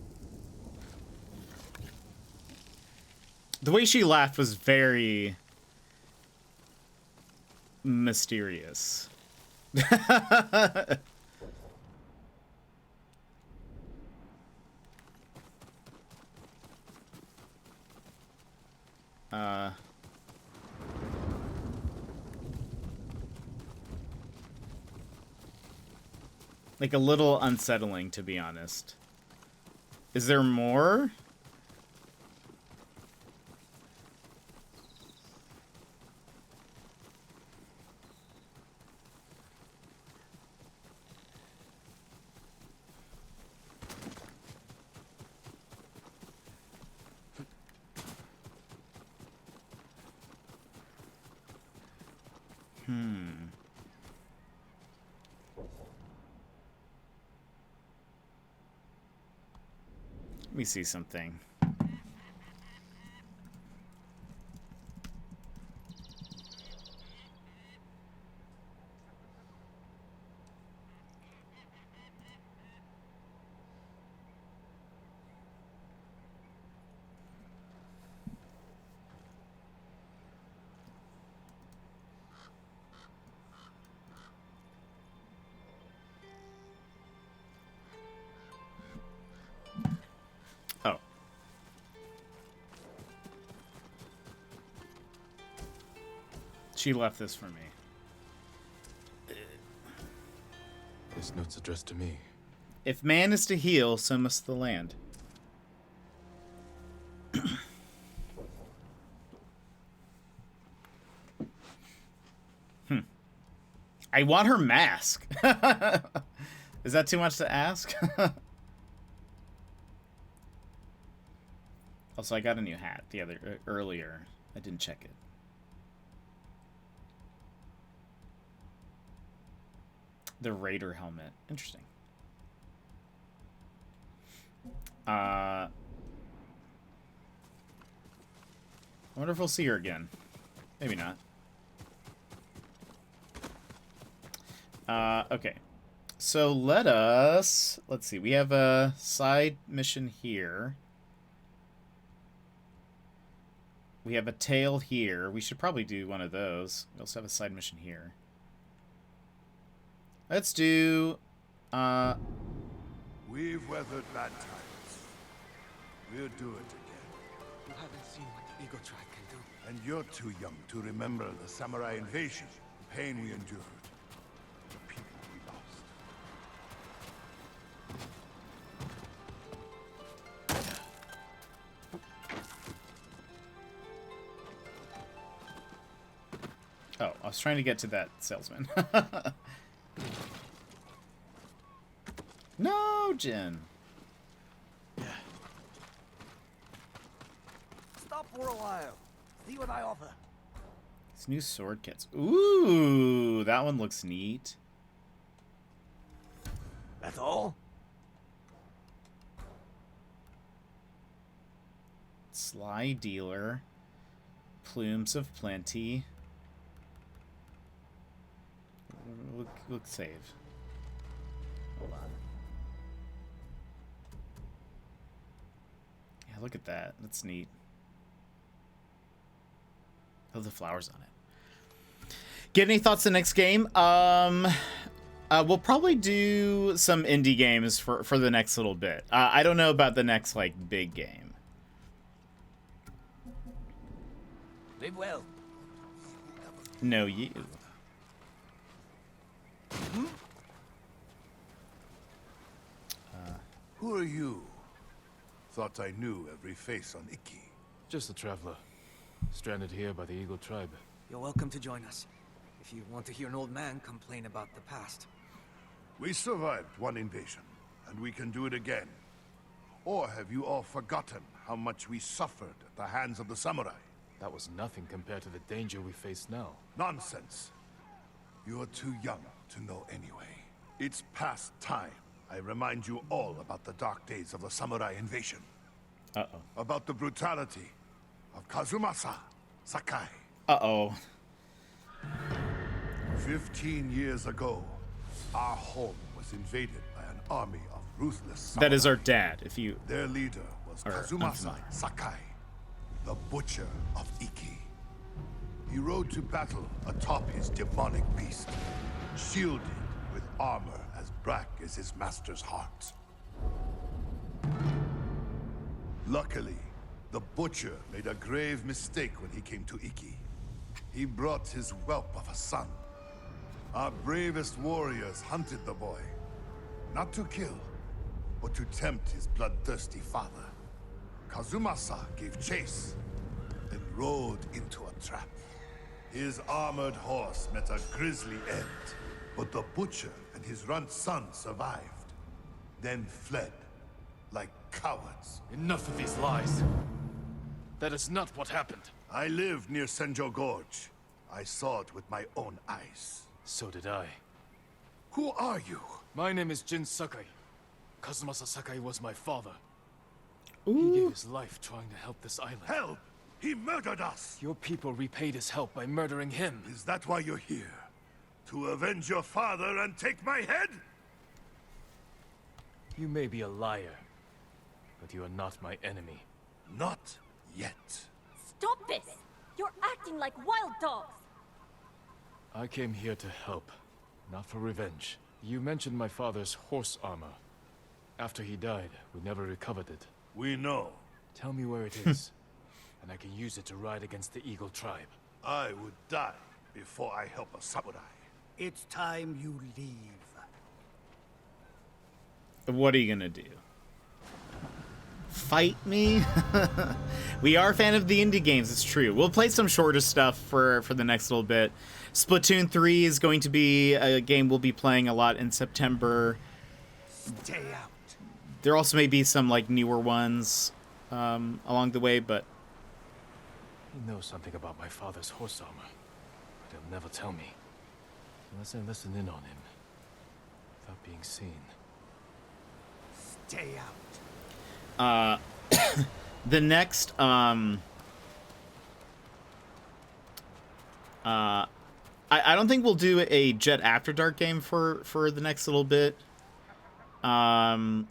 The way she laughed was very mysterious. Like a little unsettling, to be honest. Is there more? Let me see something. Oh. She left this for me. This note's addressed to me. If man is to heal, so must the land. I want her mask. Is that too much to ask? Also, I got a new hat earlier. I didn't check it. The Raider helmet. Interesting. I wonder if we'll see her again. Maybe not. Okay. So let's see. We have a side mission here. We have a tail here. We should probably do one of those. We also have a side mission here. Let's do... We've weathered bad times. We'll do it again. You haven't seen what the Eagle Tribe can do. And you're too young to remember the samurai invasion, the pain we endured, the people we lost. Oh, I was trying to get to that salesman. No, Jin. Stop for a while. See what I offer. These new sword kits. Ooh, that one looks neat. That's all? Sly dealer. Plumes of plenty. Look save. Hold on. Yeah, look at that. That's neat. Oh, the flowers on it. Get any thoughts on the next game? We'll probably do some indie games for the next little bit. I don't know about the next, like, big game. Live well. No, you. Who are you? Thought I knew every face on Iki. Just a traveler. Stranded here by the Eagle Tribe. You're welcome to join us. If you want to hear an old man complain about the past. We survived one invasion, and we can do it again. Or have you all forgotten how much we suffered at the hands of the samurai? That was nothing compared to the danger we face now. Nonsense. You're too young to know anyway. It's past time I remind you all about the dark days of the samurai invasion. Uh-oh. About the brutality of Kazumasa Sakai. Uh-oh. 15 years ago, our home was invaded by an army of ruthless samurai. That is our dad, if you... Their leader was Kazumasa Sakai, the butcher of Iki. He rode to battle atop his demonic beast, shielded with armor as black as his master's heart. Luckily, the butcher made a grave mistake when he came to Iki. He brought his whelp of a son. Our bravest warriors hunted the boy, not to kill, but to tempt his bloodthirsty father. Kazumasa gave chase, then rode into a trap. His armored horse met a grisly end, but the butcher and his runt son survived, then fled like cowards. Enough of these lies. That is not what happened. I lived near Senjo Gorge. I saw it with my own eyes. So did I. Who are you? My name is Jin Sakai. Kazumasa Sakai was my father. Ooh. He gave his life trying to help this island. Help! He murdered us! Your people repaid his help by murdering him. Is that why you're here? To avenge your father and take my head? You may be a liar, but you are not my enemy. Not yet. Stop this! You're acting like wild dogs! I came here to help, not for revenge. You mentioned my father's horse armor. After he died, we never recovered it. We know. Tell me where it is, and I can use it to ride against the Eagle Tribe. I would die before I help a samurai. It's time you leave. What are you gonna do? Fight me? We are a fan of the indie games, it's true. We'll play some shorter stuff for the next little bit. Splatoon 3 is going to be a game we'll be playing a lot in September. Stay out. There also may be some like newer ones along the way, but He knows something about my father's horse armor, but he'll never tell me. Unless I listen in on him, without being seen. Stay out. the next I don't think we'll do a Jet After Dark game for the next little bit. So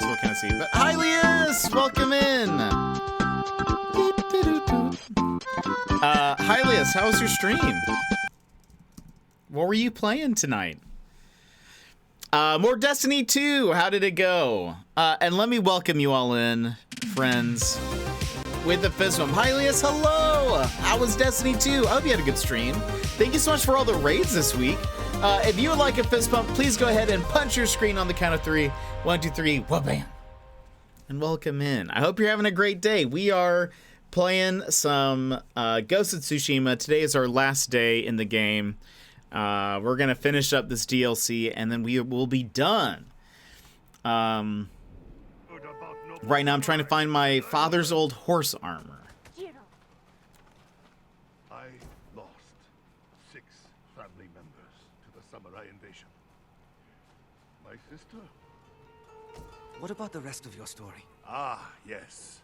what can I see? But Hylius, welcome in. Hylius, how was your stream? What were you playing tonight? More Destiny 2. How did it go? And let me welcome you all in, friends, with the fist bump. Hylius, hello. How was Destiny 2? I hope you had a good stream. Thank you so much for all the raids this week. If you would like a fist bump, please go ahead and punch your screen on the count of 3. 1, 2, 3. Wha-bam. And welcome in. I hope you're having a great day. We are playing some Ghost of Tsushima. Today is our last day in the game. We're going to finish up this DLC, and then we will be done. Right now, I'm trying to find my father's old horse armor. I lost 6 family members to the samurai invasion. My sister? What about the rest of your story? Ah, yes.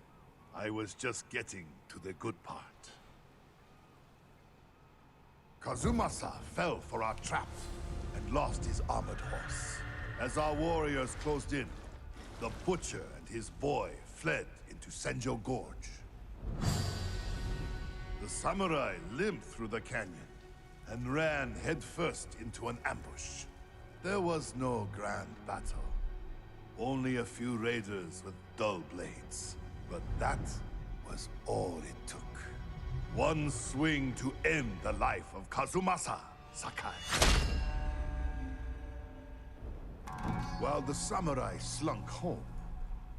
I was just getting to the good part. Kazumasa fell for our traps and lost his armored horse. As our warriors closed in, the butcher and his boy fled into Senjo Gorge. The samurai limped through the canyon and ran headfirst into an ambush. There was no grand battle. Only a few raiders with dull blades. But that was all it took. One swing to end the life of Kazumasa Sakai. While the samurai slunk home,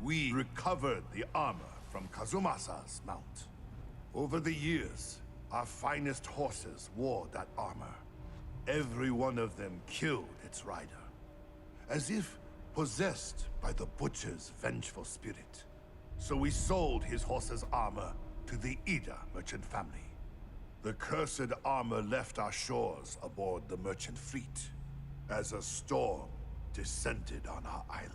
we recovered the armor from Kazumasa's mount. Over the years, our finest horses wore that armor. Every one of them killed its rider, as if possessed by the butcher's vengeful spirit. So we sold his horse's armor to the Ida merchant family. The cursed armor left our shores aboard the merchant fleet as a storm descended on our island.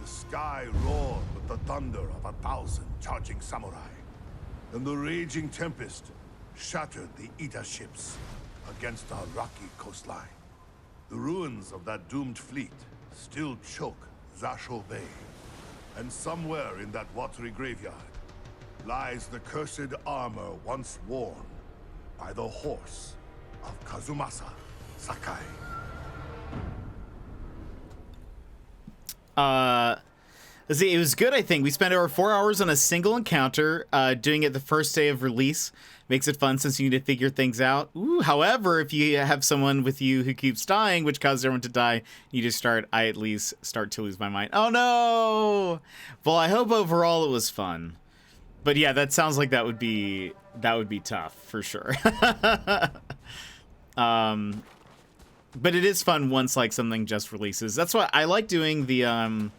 The sky roared with the thunder of 1,000 charging samurai, and the raging tempest shattered the Ida ships against our rocky coastline. The ruins of that doomed fleet still choke Zasho Bay, and somewhere in that watery graveyard lies the cursed armor once worn by the horse of Kazumasa Sakai. Let's see, it was good, I think. We spent over 4 hours on a single encounter, doing it the first day of release. Makes it fun since you need to figure things out. Ooh, however, if you have someone with you who keeps dying, which causes everyone to die, you just I at least start to lose my mind. Oh no! Well, I hope overall it was fun. But yeah, that sounds like that would be tough for sure. But it is fun once like something just releases. That's why I like doing the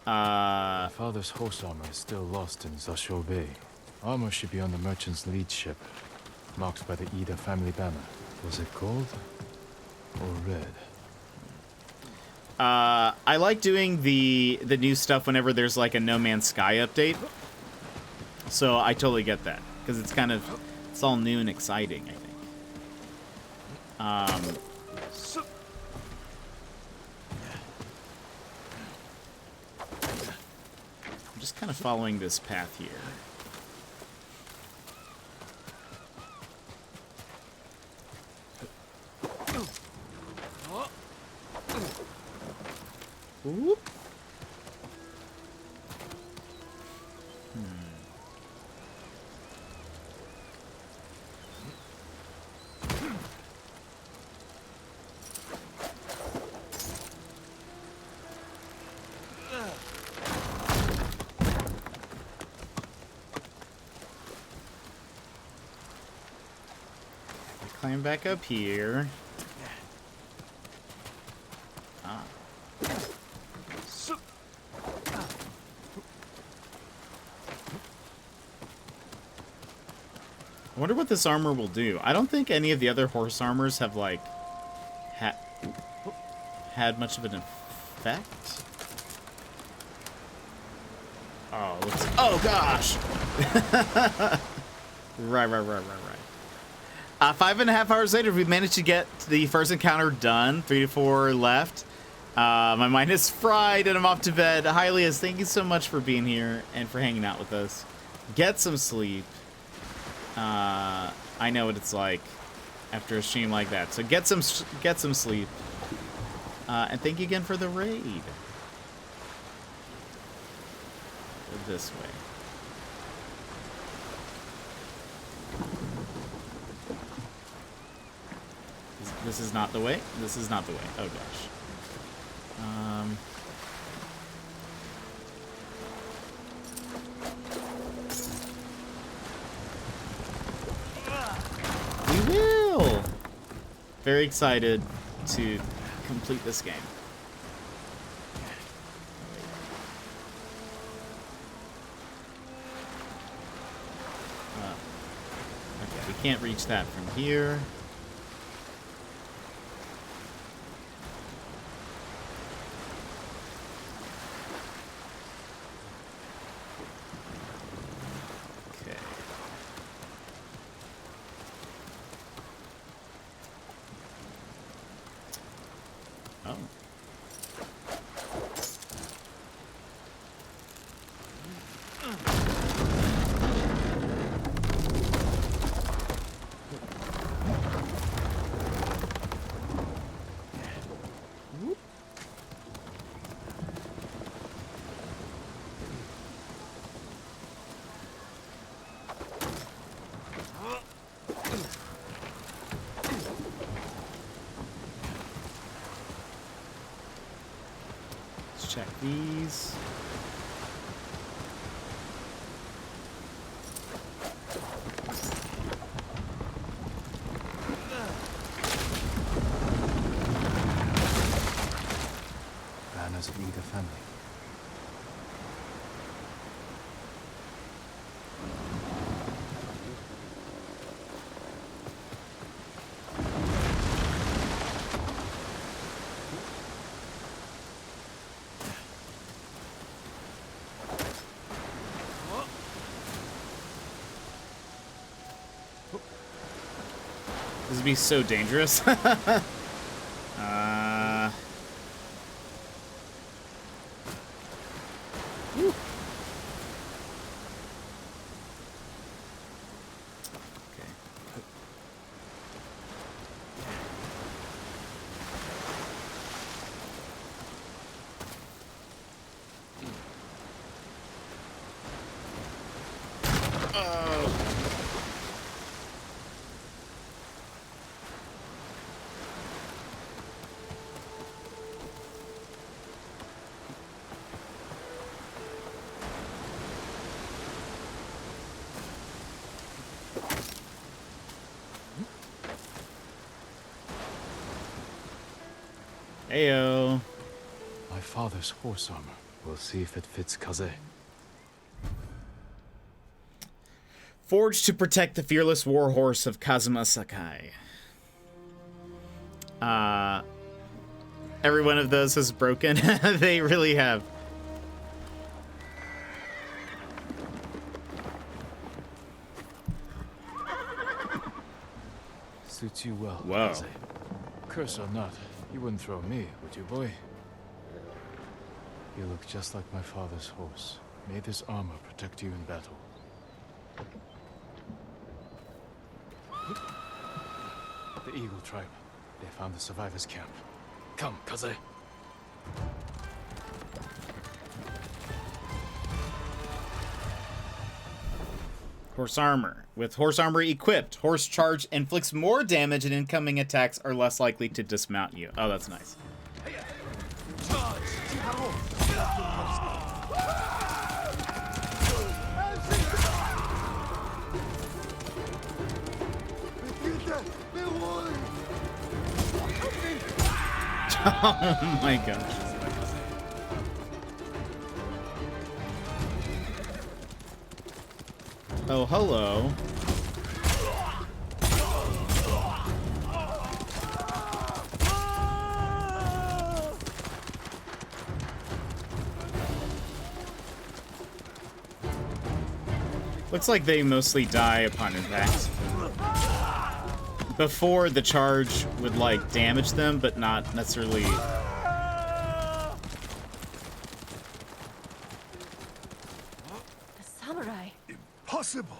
My father's horse armor is still lost in Zasho Bay. Armor should be on the merchant's lead ship, marked by the Ida family banner. Was it gold or red? I like doing the new stuff whenever there's like a No Man's Sky update. So I totally get that because it's all new and exciting, I think. I'm just kind of following this path here. Whoop. Climb back up here. Ah. I wonder what this armor will do. I don't think any of the other horse armors have like had much of an effect. Oh, looks. Oh gosh. Right. 5.5 hours later, we managed to get the first encounter done. 3 to 4 left. My mind is fried and I'm off to bed. Hylias, thank you so much for being here and for hanging out with us. Get some sleep. I know what it's like after a stream like that. So get some sleep. And thank you again for the raid. Go this way. This is not the way. This is not the way. Oh gosh. We will. Very excited to complete this game. Okay, we can't reach that from here. Check these. Banners of either family. This would be so dangerous. Whew. Okay. Heyo. My father's horse armor. We'll see if it fits Kaze. Forged to protect the fearless warhorse of Kazuma Sakai. Every one of those is broken. They really have. Suits you well, Wow. Kaze. Curse or not, you wouldn't throw me, would you, boy? You look just like my father's horse. May this armor protect you in battle. The Eagle tribe. They found the survivors' camp. Come, Kaze. Horse armor. With horse armor equipped, horse charge inflicts more damage and incoming attacks are less likely to dismount you. Oh, that's nice. Oh my gosh. Oh, hello. Looks like they mostly die upon impact. Before, the charge would, like, damage them, but not necessarily... A samurai. Impossible!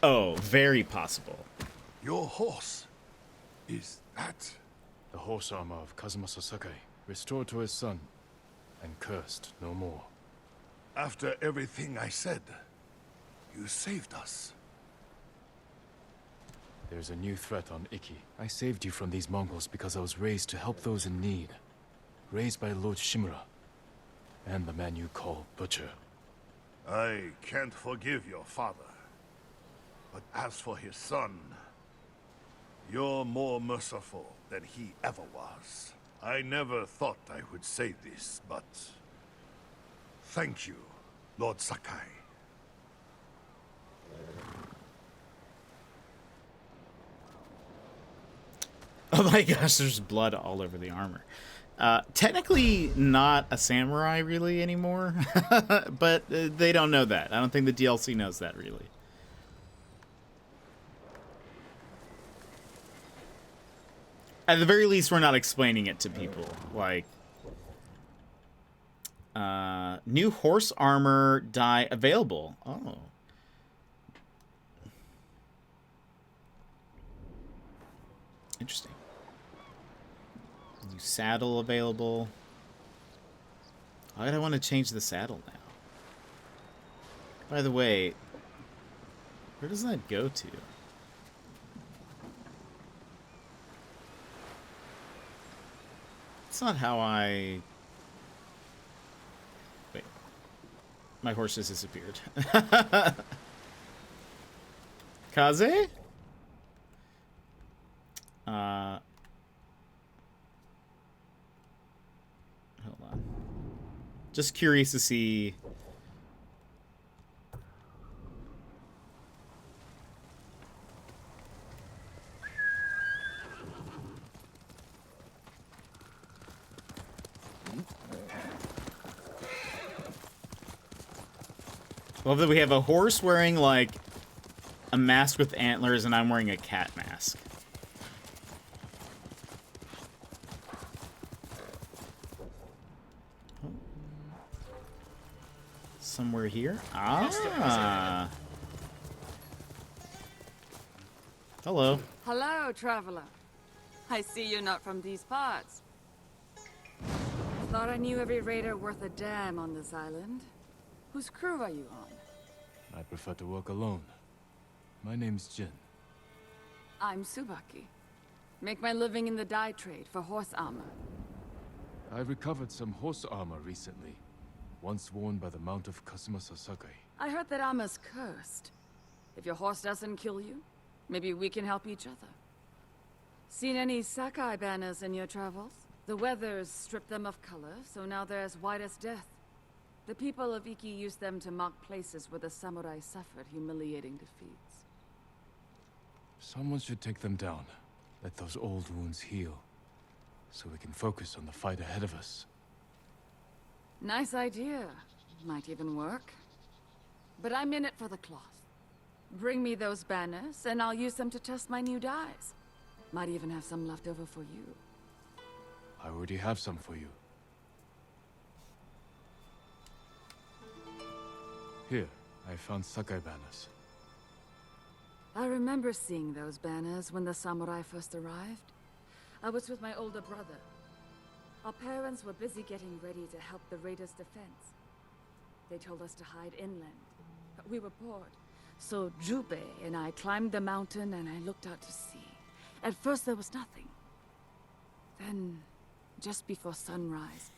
Oh, very possible. Your horse. Is that... The horse armor of Kazuma Sakai, restored to his son, and cursed no more. After everything I said, you saved us. There's a new threat on Iki. I saved you from these Mongols because I was raised to help those in need. Raised by Lord Shimura, and the man you call Butcher. I can't forgive your father. But as for his son, you're more merciful than he ever was. I never thought I would say this, but... thank you, Lord Sakai. Oh my gosh, there's blood all over the armor. Technically not a samurai really anymore, but they don't know that. I don't think the DLC knows that really. At the very least, we're not explaining it to people. Like, new horse armor dye available. Oh. Interesting. New saddle available. Why do I want to change the saddle now? By the way, where does that go to? It's not how I... Wait. My horse just disappeared. Kaze? Hold on. Just curious to see... Love that we have a horse wearing, like, a mask with antlers, and I'm wearing a cat mask. Somewhere here? Ah! Hello. Hello, traveler. I see you're not from these parts. Thought I knew every raider worth a damn on this island. Whose crew are you on? I prefer to work alone. My name's Jin. I'm Tsubaki. Make my living in the dye trade for horse armor. I recovered some horse armor recently, once worn by the Mount of Kazuma Sakai. I heard that armor's cursed. If your horse doesn't kill you, maybe we can help each other. Seen any Sakai banners in your travels? The weather's stripped them of color, so now they're as white as death. The people of Iki used them to mark places where the samurai suffered humiliating defeats. Someone should take them down. Let those old wounds heal, so we can focus on the fight ahead of us. Nice idea. Might even work. But I'm in it for the cloth. Bring me those banners, and I'll use them to test my new dyes. Might even have some left over for you. I already have some for you. Here, I found Sakai banners. I remember seeing those banners when the samurai first arrived. I was with my older brother. Our parents were busy getting ready to help the raiders' defense. They told us to hide inland, but we were bored. So Jubei and I climbed the mountain and I looked out to sea. At first there was nothing. Then, just before sunrise,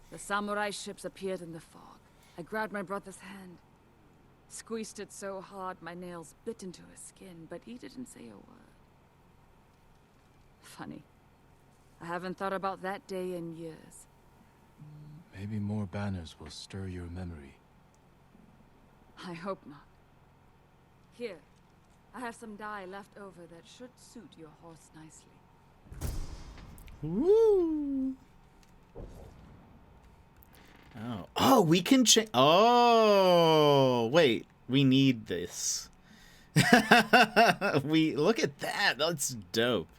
the samurai ships appeared in the fog. I grabbed my brother's hand. Squeezed it so hard my nails bit into his skin, but he didn't say a word. Funny. I haven't thought about that day in years. Maybe more banners will stir your memory. I hope not. Here, I have some dye left over that should suit your horse nicely. Woo! Oh, we can change. Oh, wait. We need this. We look at that. That's dope.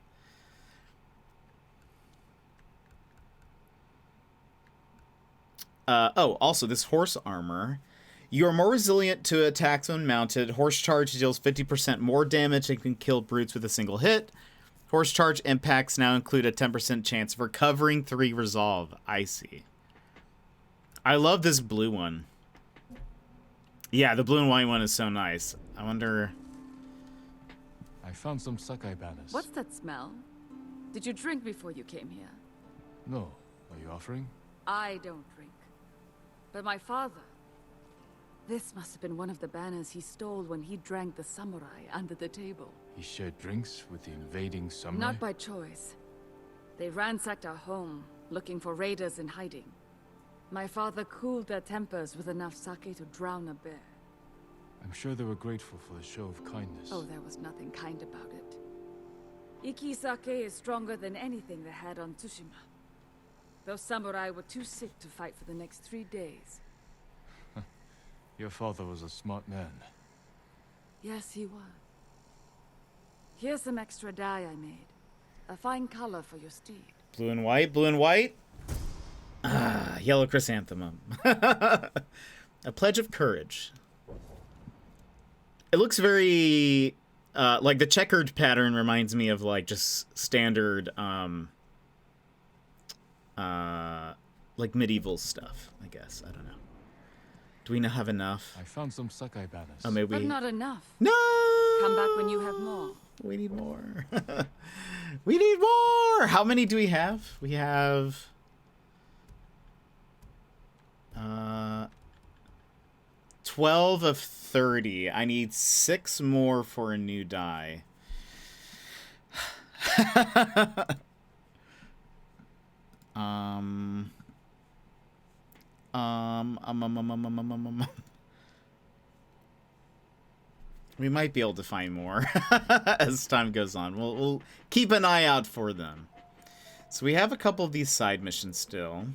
Oh, also this horse armor. You are more resilient to attacks when mounted. Horse charge deals 50% more damage and can kill brutes with a single hit. Horse charge impacts now include a 10% chance of recovering 3 resolve. I see. I love this blue one. Yeah, the blue and white one is so nice. I wonder... I found some Sakai banners. What's that smell? Did you drink before you came here? No. Are you offering? I don't drink. But my father... This must have been one of the banners he stole when he drank the samurai under the table. He shared drinks with the invading samurai? Not by choice. They ransacked our home, looking for raiders in hiding. My father cooled their tempers with enough sake to drown a bear. I'm sure they were grateful for the show of kindness. Oh, there was nothing kind about it. Iki sake is stronger than anything they had on Tsushima. Those samurai were too sick to fight for the next 3 days. Your father was a smart man. Yes, he was. Here's some extra dye I made. A fine color for your steed. Blue and white, blue and white. Ah, yellow chrysanthemum. A pledge of courage. It looks very, like the checkered pattern reminds me of like just standard, like medieval stuff, I guess. I don't know. Do we not have enough? I found some Sakai banners. Oh, maybe. But not enough. No! Come back when you have more. We need more. We need more! How many do we have? We have... 12 of 30. I need 6 more for a new die. We might be able to find more as time goes on. We'll keep an eye out for them. So we have a couple of these side missions still.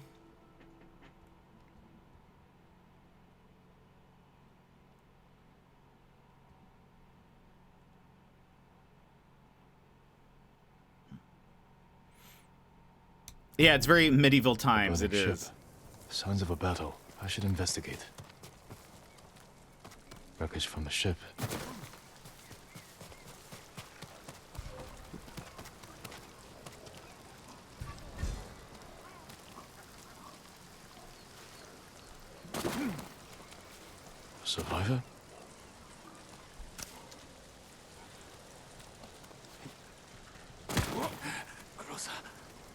Yeah, it's very medieval times. It is. Signs of a battle. I should investigate. Wreckage from the ship. Survivor? Rosa,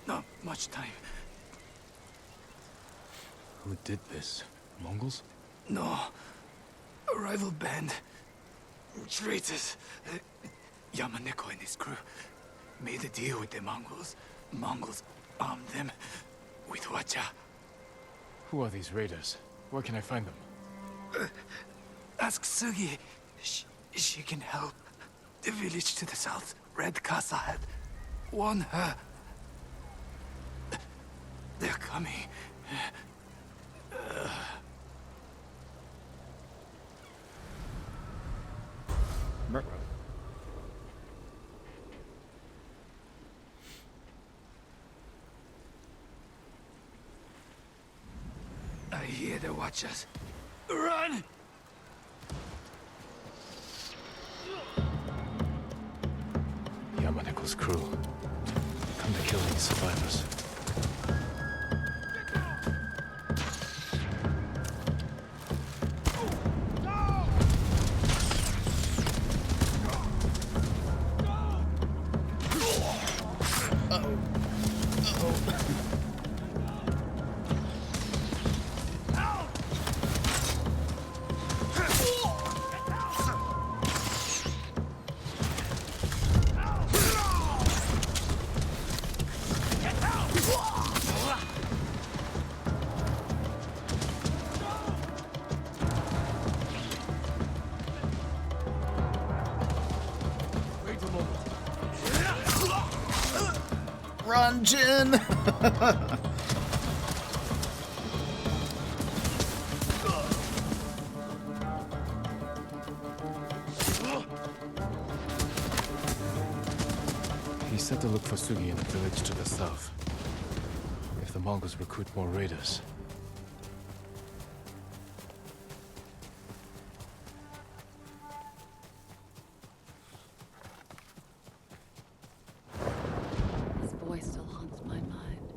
not much time. Who did this? Mongols? No. A rival band. Traitors. Yamaneko and his crew made a deal with the Mongols. Mongols armed them with wacha. Who are these raiders? Where can I find them? Ask Sugi. She can help. The village to the south, Red Casa had. Warn her. They're coming. I hear the watchers. Run! Yamaneko's crew. Come to kill any survivors. Run, Jin! said to look for Sugi in the village to the south. If the Mongols recruit more raiders. His voice still haunts my mind.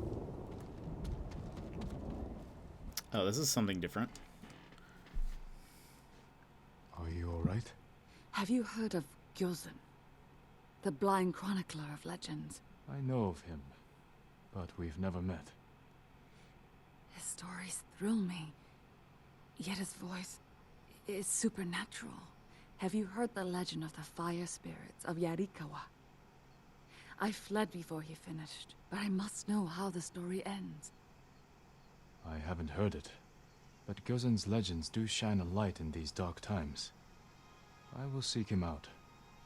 Oh, this is something different. Are you alright? Have you heard of Gyozen? The blind chronicler of legends. I know of him, but we've never met. His stories thrill me, yet his voice is supernatural. Have you heard the legend of the fire spirits of Yarikawa? I fled before he finished, but I must know how the story ends. I haven't heard it, but Gyozen's legends do shine a light in these dark times. I will seek him out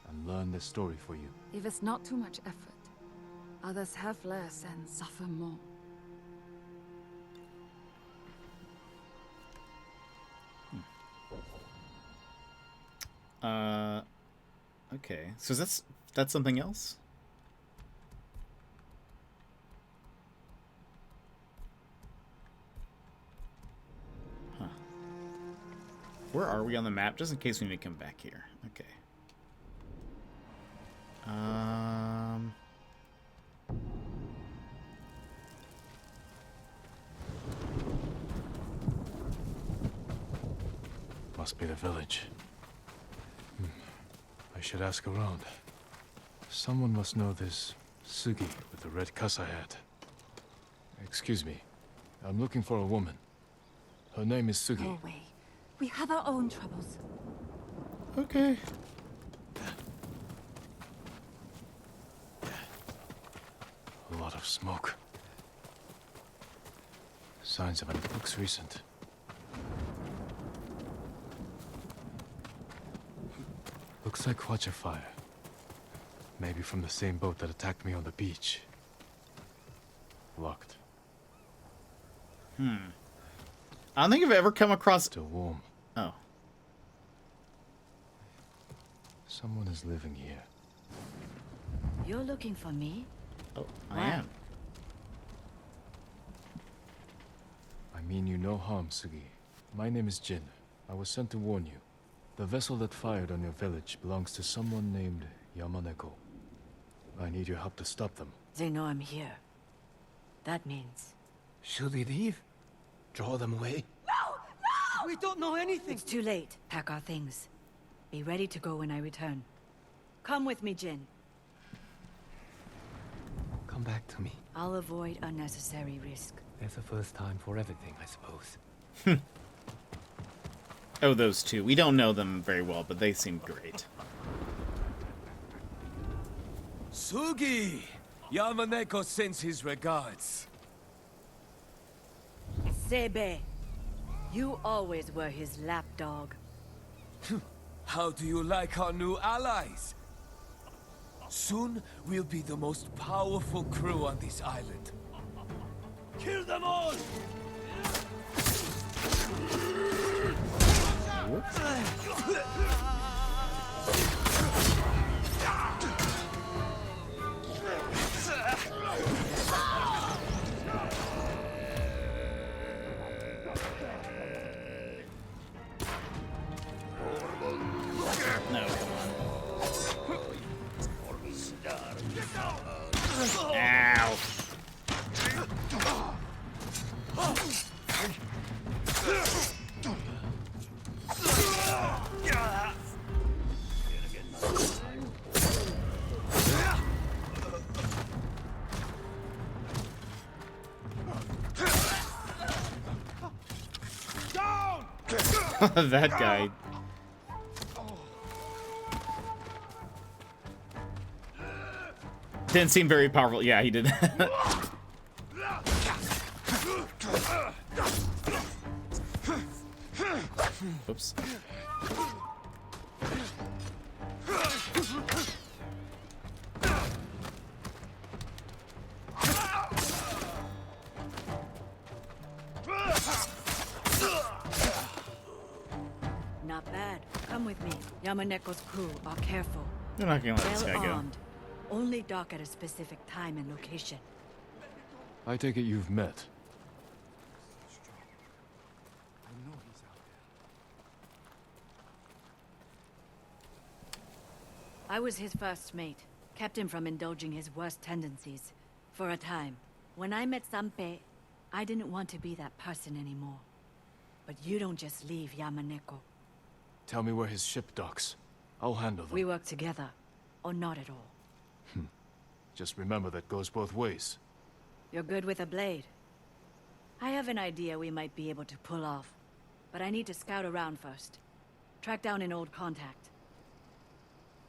and learn the story for you. If it's not too much effort, others have less and suffer more. Okay. So that's something else? Huh. Where are we on the map? Just in case we need to come back here. Okay. Must be the village. I should ask around. Someone must know this Sugi with the red kasa hat. Excuse me. I'm looking for a woman. Her name is Sugi. Go away. We have our own troubles. Okay. A lot of smoke. Signs of it looks recent. Looks like Hwacha fire. Maybe from the same boat that attacked me on the beach. Locked. I don't think I've ever come across... Still warm. Oh. Someone is living here. You're looking for me? Oh, I Why? am. I mean you no harm, Sugi. My name is Jin. I was sent to warn you. The vessel that fired on your village belongs to someone named Yamaneko. I need your help to stop them. They know I'm here. That means... Should we leave? Draw them away? No! No! We don't know anything! It's too late. Pack our things. Be ready to go when I return. Come with me, Jin. Come back to me. I'll avoid unnecessary risk. There's a first time for everything, I suppose. Oh, those two. We don't know them very well, but they seem great. Sugi! Yamaneko sends his regards. Sebe, you always were his lapdog. How do you like our new allies? Soon, we'll be the most powerful crew on this island. Kill them all! No, come on. Ow. That guy. Didn't seem very powerful. Yeah, he did. Oops. Not bad. Come with me. Yamaneko's crew are careful. You're not gonna let this guy go. Armed. Only dock at a specific time and location. I take it you've met. I know he's out there. I was his first mate. Kept him from indulging his worst tendencies. For a time. When I met Sanpei, I didn't want to be that person anymore. But you don't just leave Yamaneko. Tell me where his ship docks. I'll handle them. We work together. Or not at all. Just remember that goes both ways. You're good with a blade. I have an idea we might be able to pull off. But I need to scout around first. Track down an old contact.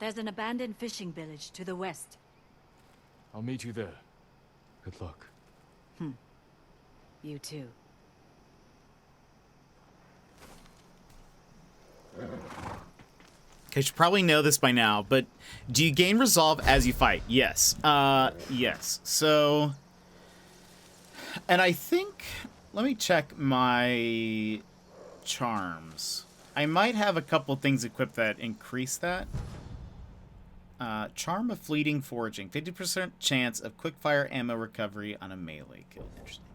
There's an abandoned fishing village to the west. I'll meet you there. Good luck. You too. Okay, you should probably know this by now, but do you gain resolve as you fight? Yes. Yes. So, and I think, let me check my charms. I might have a couple things equipped that increase that. Charm of Fleeting Foraging. 50% chance of quickfire ammo recovery on a melee kill. Interesting.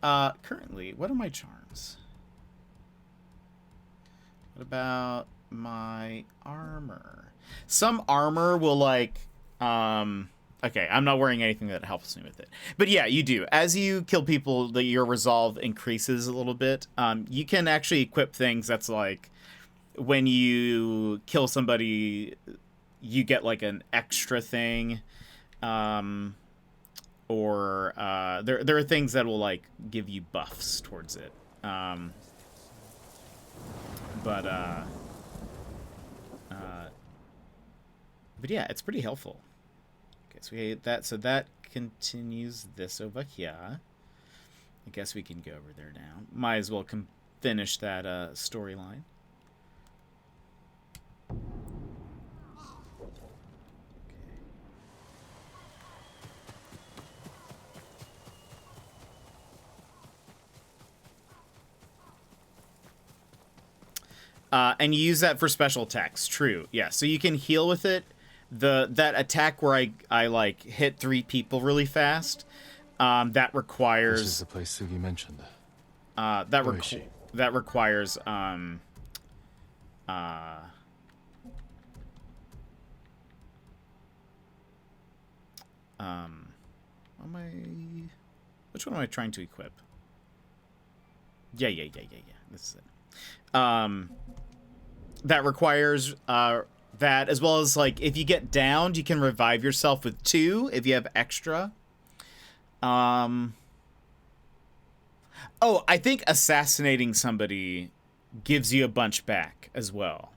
Currently, what are my charms? What about my armor? Some armor will like, okay, I'm not wearing anything that helps me with it. But yeah, you do. As you kill people, your resolve increases a little bit. You can actually equip things that's like, when you kill somebody, you get like an extra thing. Or there are things that will like give you buffs towards it. But yeah, it's pretty helpful. Okay, so we ate that. So that continues this over here. I guess we can go over there now. Might as well finish that storyline. And you use that for special attacks. True. Yeah. So you can heal with it. That attack where I like hit 3 people really fast. That requires. This is the place Sugi mentioned. That requires which one am I trying to equip? Yeah. This is it. That requires that, as well as like if you get downed, you can revive yourself with 2 if you have extra. Oh, I think assassinating somebody gives you a bunch back as well.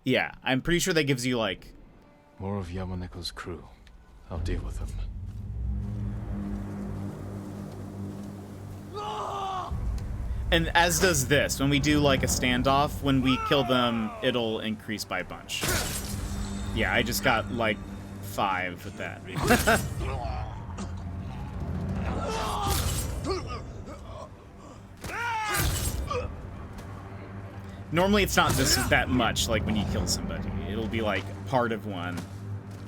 Yeah, I'm pretty sure that gives you like more of Yamaneko's crew. I'll deal with them. And as does this. When we do like a standoff, when we kill them, it'll increase by a bunch. Yeah, I just got like 5 with that. Normally it's not that much, like when you kill somebody. It'll be like part of one.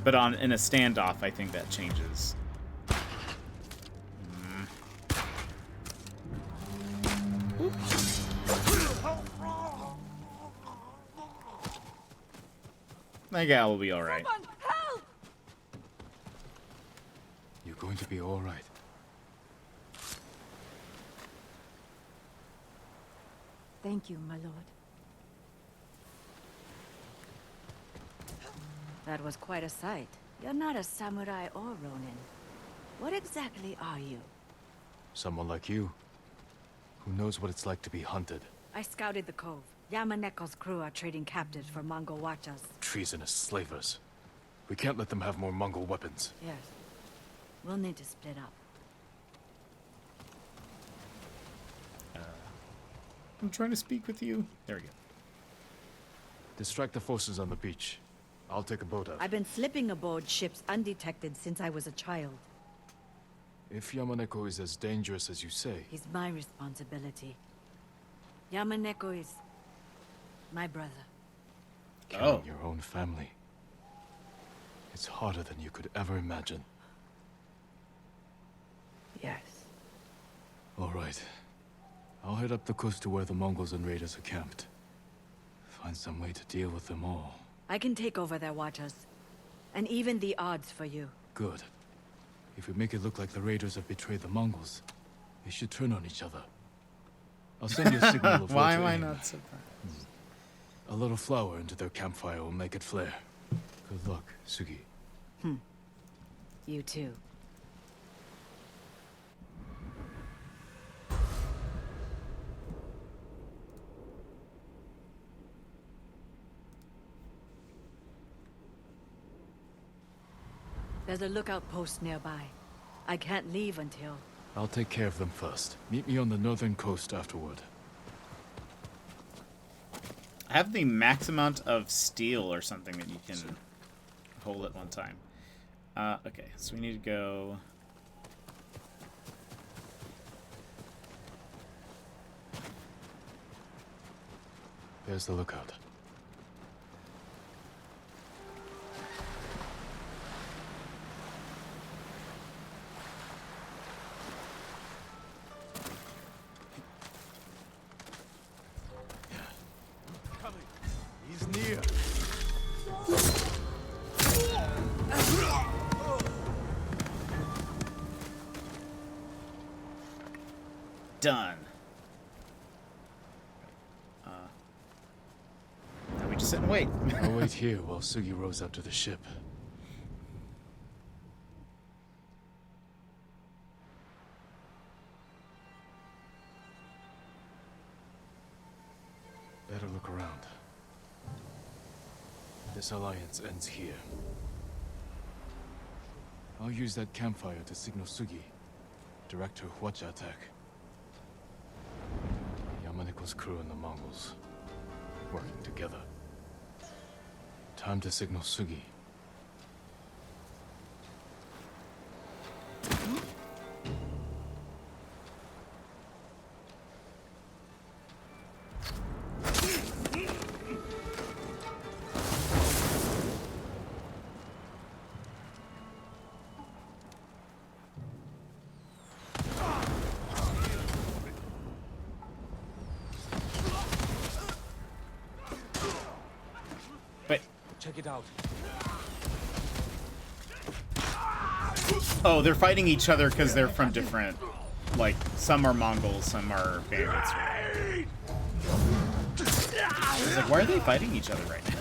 But in a standoff, I think that changes. That guy will be alright. You're going to be alright. Thank you, my lord. That was quite a sight. You're not a samurai or ronin. What exactly are you? Someone like you, who knows what it's like to be hunted. I scouted the cove. Yamaneko's crew are trading captives for Mongol watchers. Treasonous slavers. We can't let them have more Mongol weapons. Yes. We'll need to split up. I'm trying to speak with you. There we go. Distract the forces on the beach. I'll take a boat out. I've been slipping aboard ships undetected since I was a child. If Yamaneko is as dangerous as you say... He's my responsibility. Yamaneko is... my brother. Killing your own family. It's harder than you could ever imagine. Yes. All right. I'll head up the coast to where the Mongols and raiders are camped. Find some way to deal with them all. I can take over their watchers. And even the odds for you. Good. If we make it look like the raiders have betrayed the Mongols, they should turn on each other. I'll send you a signal of Why where to am I aim. not surprised? A little flour into their campfire will make it flare. Good luck, Sugi. You too. There's a lookout post nearby. I can't leave until... I'll take care of them first. Meet me on the northern coast afterward. I have the max amount of steel or something that you can hold at one time. Okay, so we need to go... There's the lookout. He's near. Done. Now we just sit and wait. I'll wait here while Sugi rows out to the ship. Better look around. This alliance ends here. I'll use that campfire to signal Sugi. Direct her Hwacha attack. Yamaniko's crew and the Mongols. Working together. Time to signal Sugi. Check it out. Oh, they're fighting each other because they're from different... Like, some are Mongols, some are bandits. I was like, why are they fighting each other right now?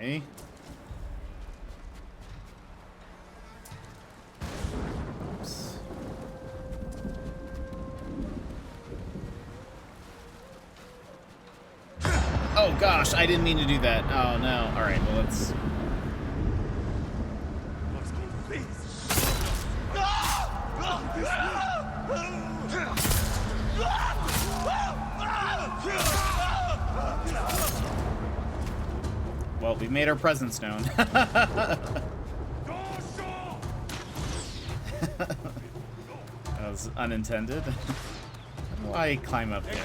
Okay. Oops. Oh gosh, I didn't mean to do that. Oh no. Alright, well let's... Well, we've made our presence known. That was unintended. Why climb up there?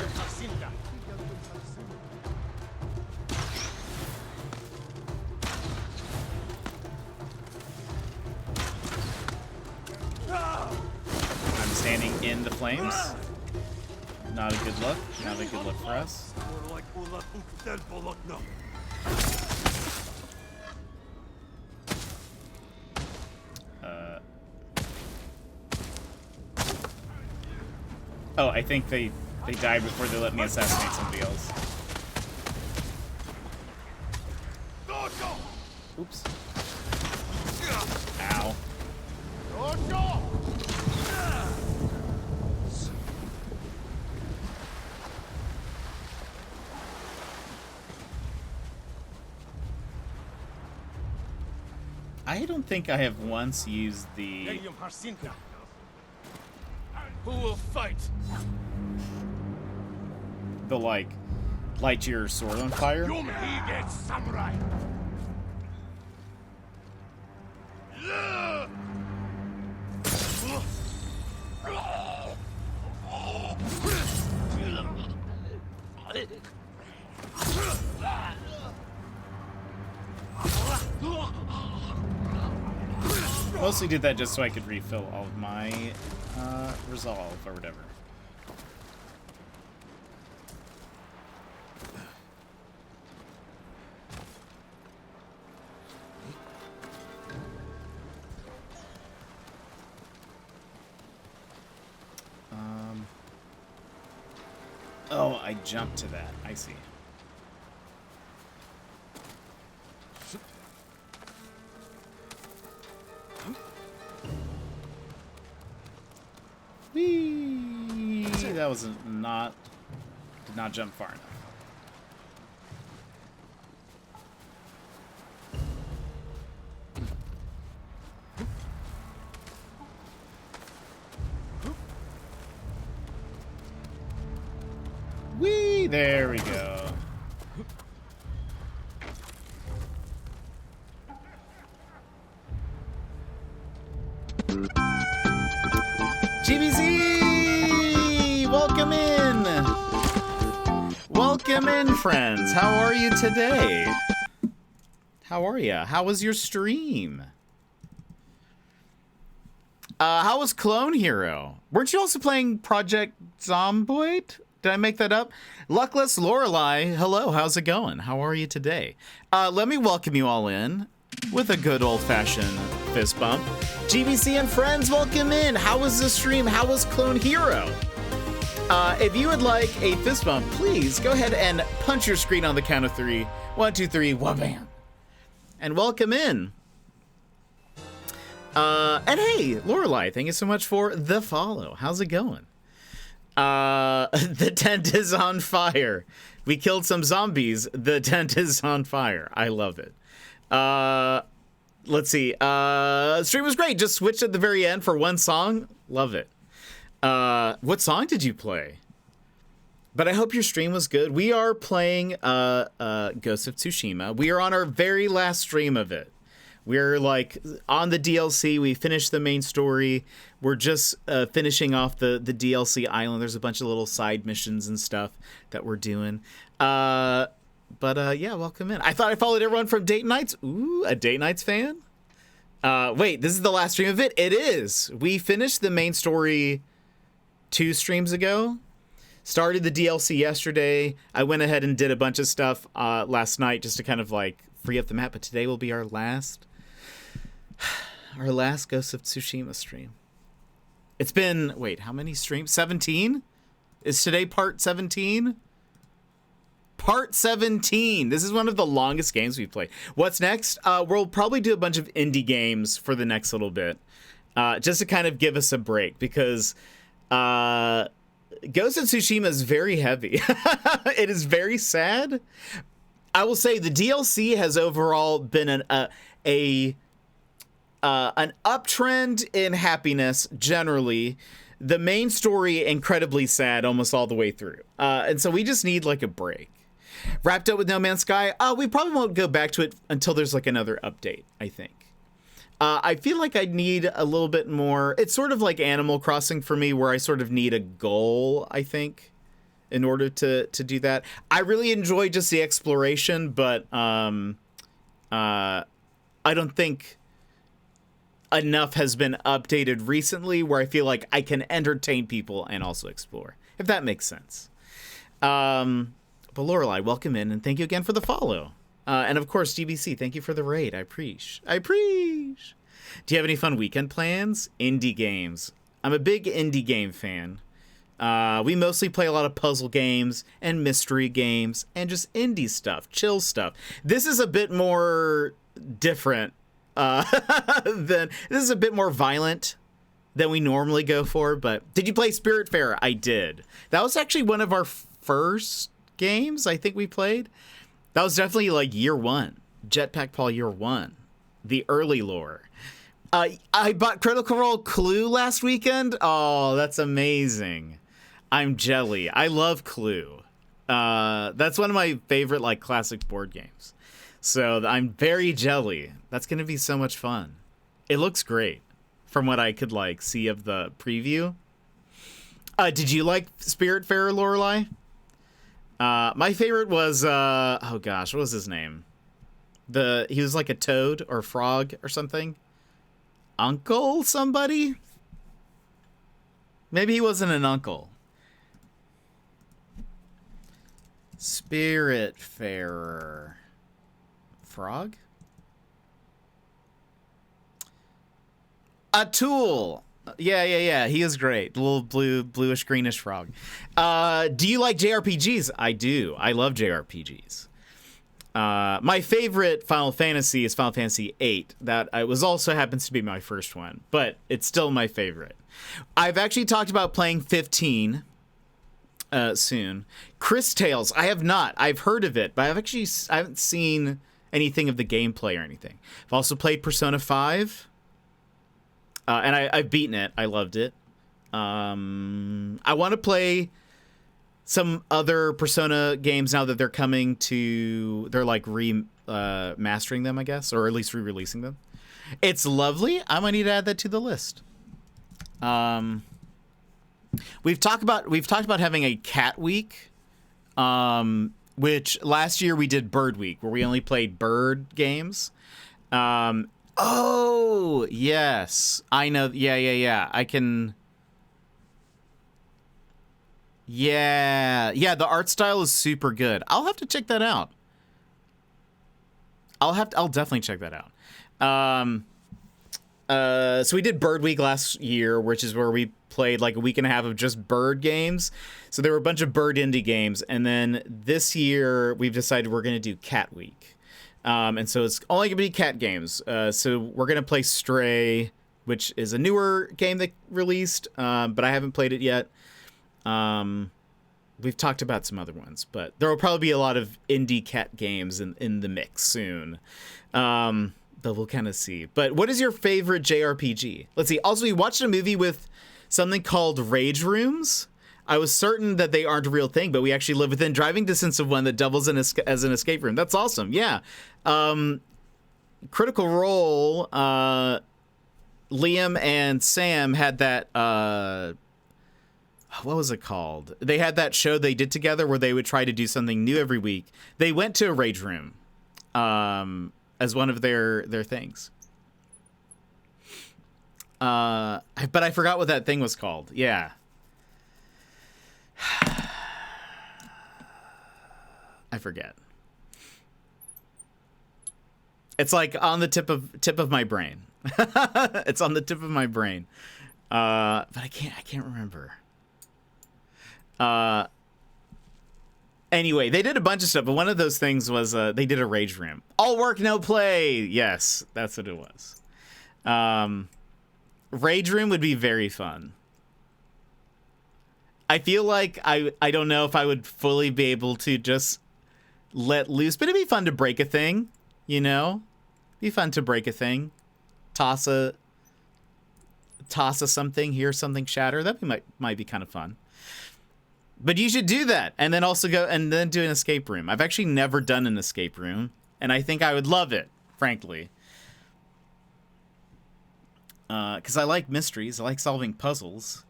I'm standing in the flames. Not a good look. Not a good look for us. Oh, I think they died before they let me assassinate somebody else. Oops. Ow. I don't think I have once used the... Who will fight? The, like, Light your sword on fire? Samurai. Mostly did that just so I could refill all of my resolve or whatever. Oh, I jumped to that. I see. Whee! That was did not jump far enough. Whee! There we go. GBZ! Welcome in! Welcome in, friends. How are you today? How are you? How was your stream? How was Clone Hero? Weren't you also playing Project Zomboid? Did I make that up? Luckless Lorelei, hello, how's it going? How are you today? Let me welcome you all in with a good old-fashioned fist bump. GBC and friends, welcome in. How was the stream? How was Clone Hero? If you would like a fist bump, please go ahead and punch your screen on the count of 3. 1, 2, 3, wha-bam. And welcome in. And hey, Lorelei, thank you so much for the follow. How's it going? The tent is on fire. We killed some zombies. The tent is on fire. I love it. Let's see. Stream was great. Just switched at the very end for one song. Love it. What song did you play? But I hope your stream was good. We are playing Ghost of Tsushima. We are on our very last stream of it. We're like on the DLC. We finished the main story. We're just finishing off the DLC island. There's a bunch of little side missions and stuff that we're doing. Yeah, welcome in. I thought I followed everyone from Date Nights. Ooh, a Date Nights fan? Wait, this is the last stream of it? It is. We finished the main story 2 streams ago. Started the DLC yesterday. I went ahead and did a bunch of stuff last night just to kind of like free up the map. But today will be our last Ghost of Tsushima stream. It's been, wait, how many streams? 17? Is today part 17? Part 17. This is one of the longest games we've played. What's next? We'll probably do a bunch of indie games for the next little bit. Just to kind of give us a break because Ghost of Tsushima is very heavy. It is very sad. I will say the DLC has overall been an uptrend in happiness generally. The main story incredibly sad almost all the way through. And so we just need like a break. Wrapped up with No Man's Sky. We probably won't go back to it until there's like another update, I think. I feel like I need a little bit more. It's sort of like Animal Crossing for me where I sort of need a goal, I think, in order to do that. I really enjoy just the exploration, but I don't think enough has been updated recently where I feel like I can entertain people and also explore, if that makes sense. But Lorelei, welcome in, and thank you again for the follow. And of course, GBC, thank you for the raid. I appreciate. Do you have any fun weekend plans? Indie games. I'm a big indie game fan. We mostly play a lot of puzzle games and mystery games and just indie stuff, chill stuff. This is a bit more different this is a bit more violent than we normally go for. But did you play Spiritfarer? I did. That was actually one of our first games I think we played. That was definitely like year 1. Jetpack Paul year 1. The early lore. I bought Critical Role Clue last weekend. Oh, that's amazing. I'm jelly. I love Clue. That's one of my favorite like classic board games. So I'm very jelly. That's gonna be so much fun. It looks great from what I could like see of the preview. Did you like Spiritfarer, Lorelei? My favorite was oh gosh, what was his name? He was like a toad or frog or something. Uncle somebody? Maybe he wasn't an uncle. Spiritfarer. Frog? A tool. Yeah. He is great. The little bluish, greenish frog. Do you like JRPGs? I do. I love JRPGs. My favorite Final Fantasy is Final Fantasy VIII. That also happens to be my first one, but it's still my favorite. I've actually talked about playing 15 soon. Chris Tales, I have not. I've heard of it, but I haven't seen anything of the gameplay or anything. I've also played Persona 5, and I've beaten it. I loved it. I want to play some other Persona games now that they're coming to, they're like mastering them, I guess, or at least re-releasing them. It's lovely. I might need to add that to the list. We've talked about having a cat week, which last year we did bird week, where we only played bird games. Oh yes, I know. Yeah. I can. Yeah. The art style is super good. I'll have to check that out. I'll definitely check that out. So we did Bird Week last year, which is where we played like a week and a half of just bird games. So there were a bunch of bird indie games, and then this year we've decided we're going to do Cat Week. And so it's only going to be cat games. So we're going to play Stray, which is a newer game that released, but I haven't played it yet. We've talked about some other ones, but there will probably be a lot of indie cat games in the mix soon. But we'll kind of see. But what is your favorite JRPG? Let's see. Also, we watched a movie with something called Rage Rooms. I was certain that they aren't a real thing, but we actually live within driving distance of one that doubles as an escape room. That's awesome. Yeah. Critical Role, Liam and Sam had that, what was it called? They had that show they did together where they would try to do something new every week. They went to a Rage Room as one of their things. But I forgot what that thing was called. Yeah. I forget. It's like on the tip of my brain. It's on the tip of my brain. But I can't remember. Anyway, they did a bunch of stuff, but one of those things was they did a Rage Room. All work, no play. Yes, that's what it was. Rage Room would be very fun. I feel like I don't know if I would fully be able to just let loose, but it'd be fun to break a thing, you know? Be fun to break a thing. Toss a something, hear something shatter. That might be kind of fun. But you should do that, and then also go and then do an escape room. I've actually never done an escape room, and I think I would love it, frankly. Because I like mysteries. I like solving puzzles.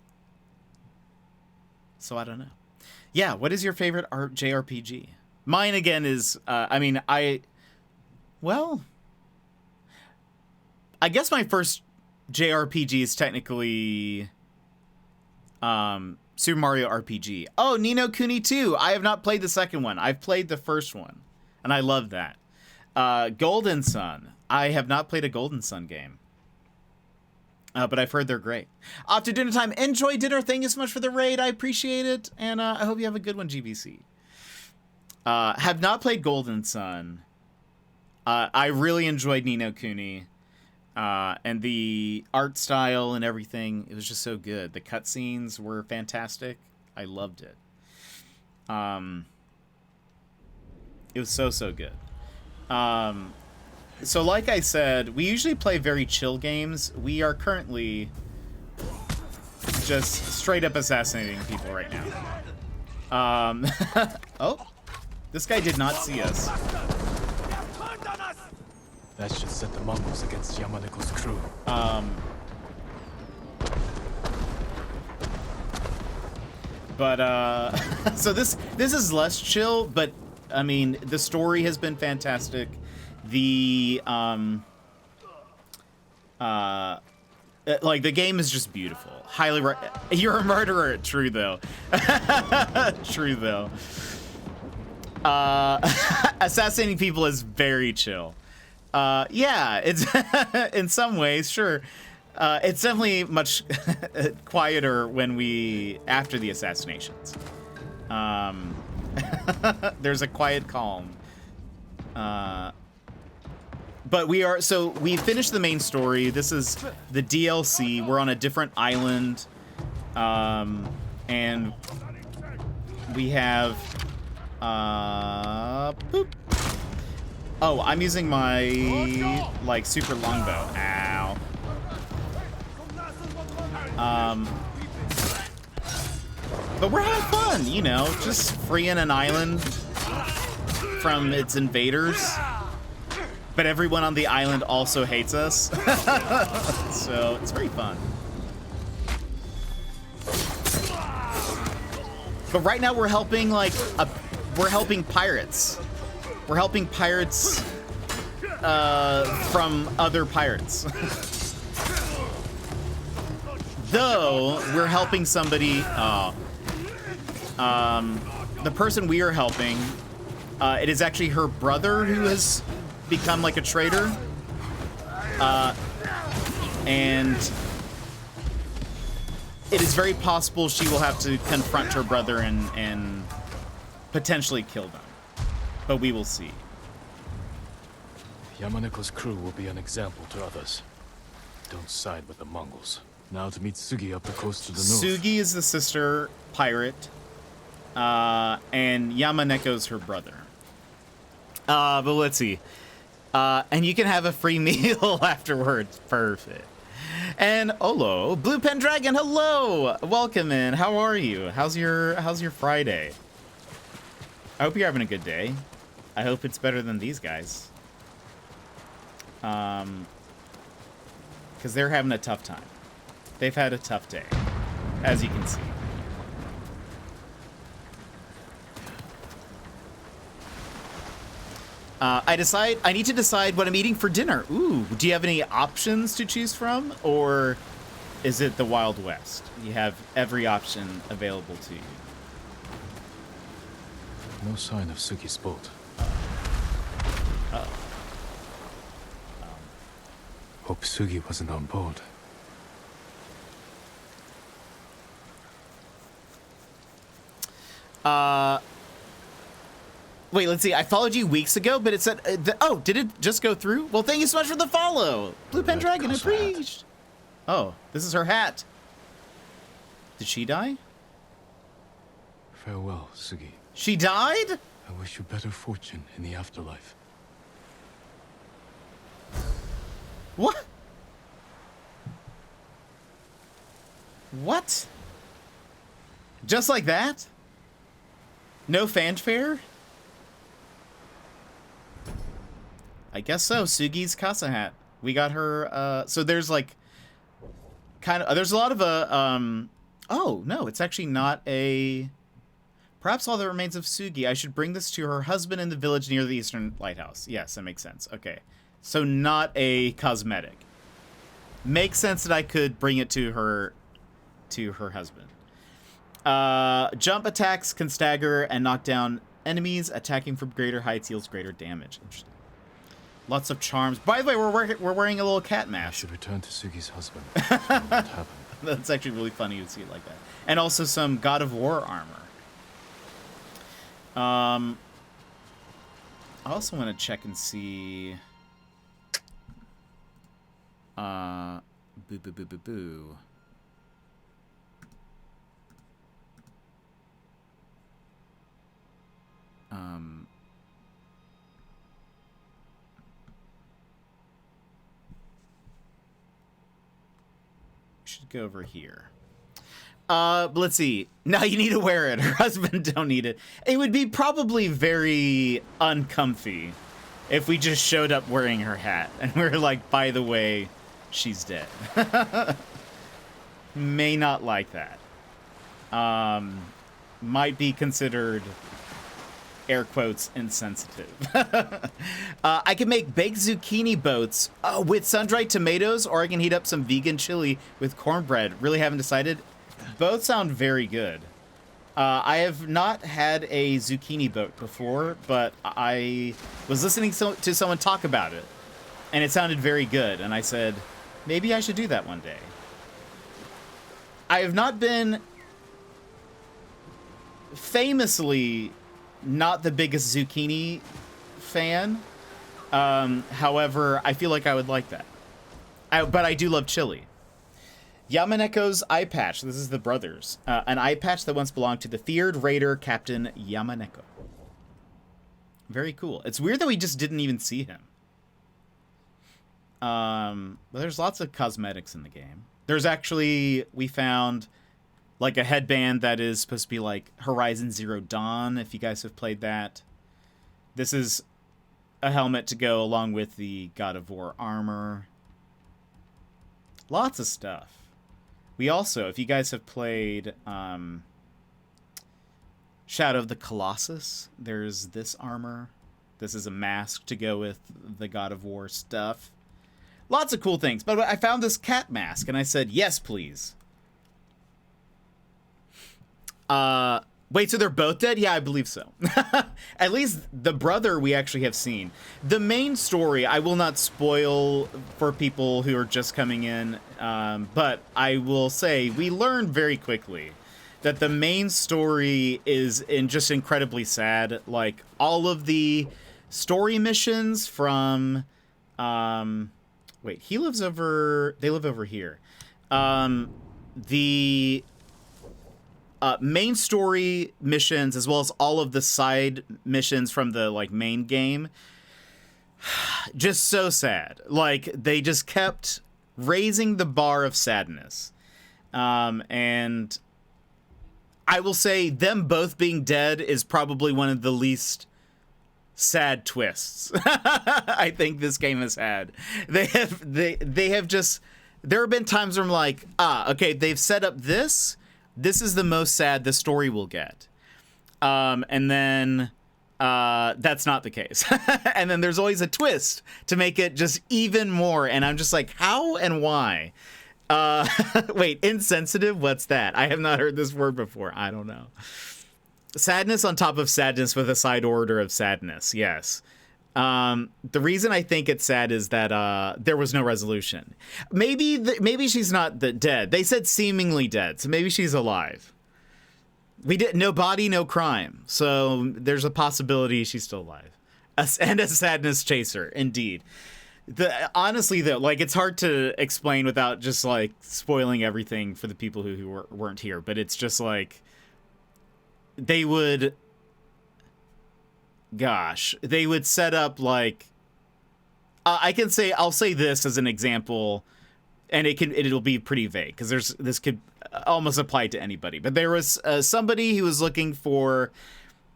So I don't know. Yeah, what is your favorite JRPG? Mine, again, is, I guess my first JRPG is technically Super Mario RPG. Oh, Ni no Kuni 2. I have not played the second one. I've played the first one, and I love that. Golden Sun. I have not played a Golden Sun game. But I've heard they're great. Off to dinner time. Enjoy dinner. Thank you so much for the raid. I appreciate it. And I hope you have a good one, GBC. Have not played Golden Sun. I really enjoyed Ni no Kuni. And the art style and everything, it was just so good. The cutscenes were fantastic. I loved it. It was so good. So like I said, we usually play very chill games. We are currently just straight up assassinating people right now. Oh, this guy did not see us. That should set the Mongols against Yamaneko's crew. But so this is less chill, but I mean the story has been fantastic. The like the game is just beautiful. Highly you're a murderer. True though. True though. Assassinating people is very chill. Yeah, it's in some ways, sure. It's definitely much quieter when after the assassinations. There's a quiet calm. But we finished the main story. This is the DLC. We're on a different island. And we have, boop. Oh, I'm using my, like, super longbow. Ow. But we're having fun, you know, just freeing an island from its invaders. But everyone on the island also hates us. So it's very fun. But right now we're helping, like, we're helping pirates. We're helping pirates from other pirates. Though, we're helping somebody, the person we are helping, it is actually her brother who has become like a traitor. And it is very possible she will have to confront her brother and potentially kill them. But we will see. Yamaneko's crew will be an example to others. Don't side with the Mongols. Now to meet Sugi up the coast to the north. Sugi is the sister pirate, and Yamaneko's her brother. But let's see. And you can have a free meal afterwards. Perfect. And Olo, Blue Pen Dragon, hello! Welcome in. How are you? How's your Friday? I hope you're having a good day. I hope it's better than these guys. Because they're having a tough time. They've had a tough day, as you can see. I need to decide what I'm eating for dinner. Ooh, do you have any options to choose from? Or is it the Wild West? You have every option available to you. No sign of Sugi's boat. Uh-oh. Hope Sugi wasn't on board. Wait, let's see. I followed you weeks ago, but it said, oh, did it just go through? Well, thank you so much for the follow. Blue Pen Dragon, appreciate. Oh, this is her hat. Did she die? Farewell, Sugi. She died? I wish you better fortune in the afterlife. What? What? Just like that? No fanfare? I guess so. Sugi's Casa hat. We got her, so there's like, kind of, there's a lot of, oh, no, it's actually not a, perhaps all that remains of Sugi. I should bring this to her husband in the village near the Eastern Lighthouse. Yes, that makes sense. Okay. So not a cosmetic. Makes sense that I could bring it to her husband. Jump attacks can stagger and knock down enemies. Attacking from greater heights deals greater damage. Interesting. Lots of charms. By the way, we're wearing a little cat mask. I should return to Sugi's husband. What happened? That's actually really funny to see it like that. And also some God of War armor. I also want to check and see. Boo boo boo boo boo. Should go over here. Let's see. Now you need to wear it. Her husband don't need it. It would be probably very uncomfy if we just showed up wearing her hat and we're like, by the way, she's dead. May not like that. Might be considered, air quotes, insensitive. I can make baked zucchini boats with sun-dried tomatoes, or I can heat up some vegan chili with cornbread. Really haven't decided. Both sound very good. I have not had a zucchini boat before, but I was listening to someone talk about it, and it sounded very good, and I said, maybe I should do that one day. I have not been famously not the biggest zucchini fan. However, I feel like I would like that. But I do love chili. Yamaneko's eye patch. This is the brothers. An eye patch that once belonged to the feared raider Captain Yamaneko. Very cool. It's weird that we just didn't even see him. But there's lots of cosmetics in the game. There's actually, we found like a headband that is supposed to be like Horizon Zero Dawn, if you guys have played that. This is a helmet to go along with the God of War armor. Lots of stuff. We also, if you guys have played Shadow of the Colossus, there's this armor. This is a mask to go with the God of War stuff. Lots of cool things. But I found this cat mask, and I said, yes, please. Wait, so they're both dead? Yeah, I believe so. At least the brother we actually have seen. The main story, I will not spoil for people who are just coming in, but I will say we learned very quickly that the main story is just incredibly sad. Like, all of the story missions from... wait, they live over here. The... main story missions, as well as all of the side missions from the like main game, just so sad. Like, they just kept raising the bar of sadness. And I will say them both being dead is probably one of the least sad twists I think this game has had. They have just, there have been times where I'm like, okay, they've set up this is the most sad the story will get. And then that's not the case. And then there's always a twist to make it just even more. And I'm just like, how and why? Wait, insensitive? What's that? I have not heard this word before. I don't know. Sadness on top of sadness with a side order of sadness. Yes. The reason I think it's sad is that there was no resolution. Maybe she's not dead. They said seemingly dead, so maybe she's alive. We did no body, no crime, so there's a possibility she's still alive. And a sadness chaser, indeed. Honestly, though, like, it's hard to explain without just like spoiling everything for the people who weren't here. But it's just like they would. Gosh, they would set up like I'll say this as an example, and it'll be pretty vague because this could almost apply to anybody. But there was somebody who was looking for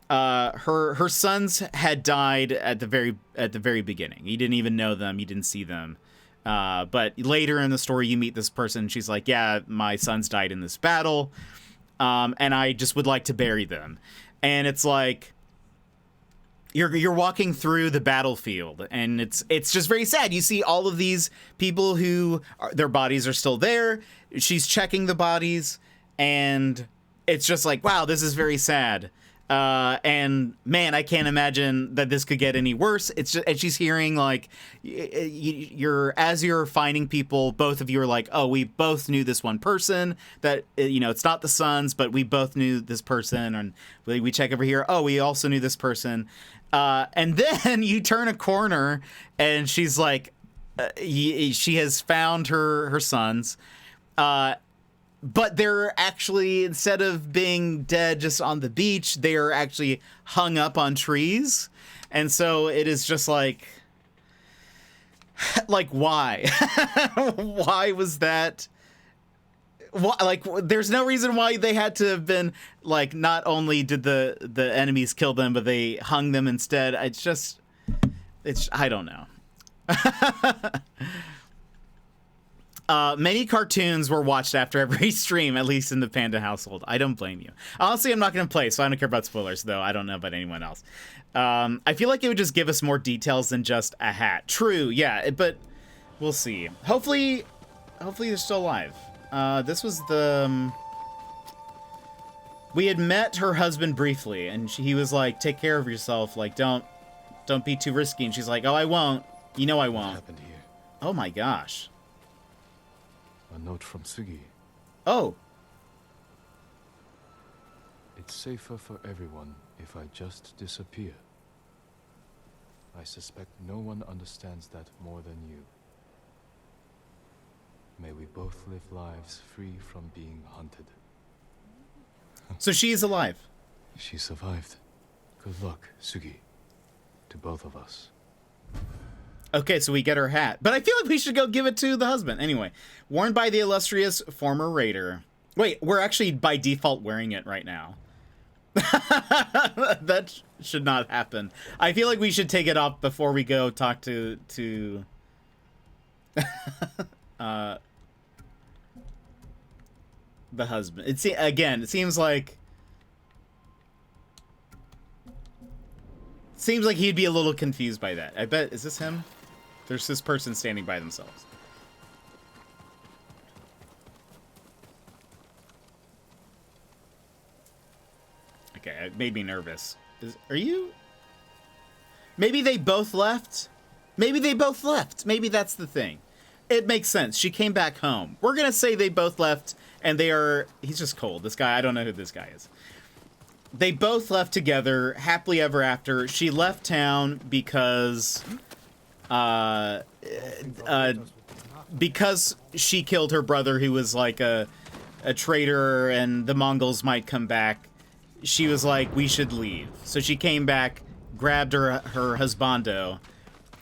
her sons had died at the very beginning. He didn't even know them. He didn't see them. But later in the story, you meet this person. She's like, yeah, my sons died in this battle, and I just would like to bury them. And it's like, you're walking through the battlefield, and it's just very sad. You see all of these people who their bodies are still there. She's checking the bodies, and it's just like, wow, this is very sad. And man, I can't imagine that this could get any worse. It's just, and she's hearing like, as you're finding people, both of you are like, oh, we both knew this one person that, it's not the sons, but we both knew this person. And we check over here. Oh, we also knew this person. And then you turn a corner and she's like, she has found her sons. But they're actually, instead of being dead just on the beach, they are actually hung up on trees. And so it is just like why? Why was that? like, there's no reason why they had to have been, like, not only did the enemies kill them, but they hung them instead. I don't know. Many cartoons were watched after every stream, at least in the Panda household. I don't blame you. Honestly, I'm not going to play, so I don't care about spoilers, though. I don't know about anyone else. I feel like it would just give us more details than just a hat. True, yeah, but we'll see. Hopefully they're still alive. This was the... we had met her husband briefly, and he was like, take care of yourself. Like, don't be too risky. And she's like, oh, I won't. You know I won't. What happened here? Oh my gosh. A note from Sugi. Oh. It's safer for everyone if I just disappear. I suspect no one understands that more than you. May we both live lives free from being hunted. So she's alive. She survived. Good luck, Sugi. To both of us. Okay, so we get her hat. But I feel like we should go give it to the husband. Anyway, worn by the illustrious former raider. Wait, we're actually by default wearing it right now. That should not happen. I feel like we should take it off before we go talk to the husband. It seems like he'd be a little confused by that. I bet, is this him? There's this person standing by themselves. Okay, it made me nervous. Are you? Maybe they both left? Maybe they both left. Maybe that's the thing. It makes sense. She came back home. We're gonna say they both left, and they are... he's just cold. This guy, I don't know who this guy is. They both left together, happily ever after. She left town because she killed her brother, who was like a traitor, and the Mongols might come back. She was like, we should leave. So she came back, grabbed her husbando,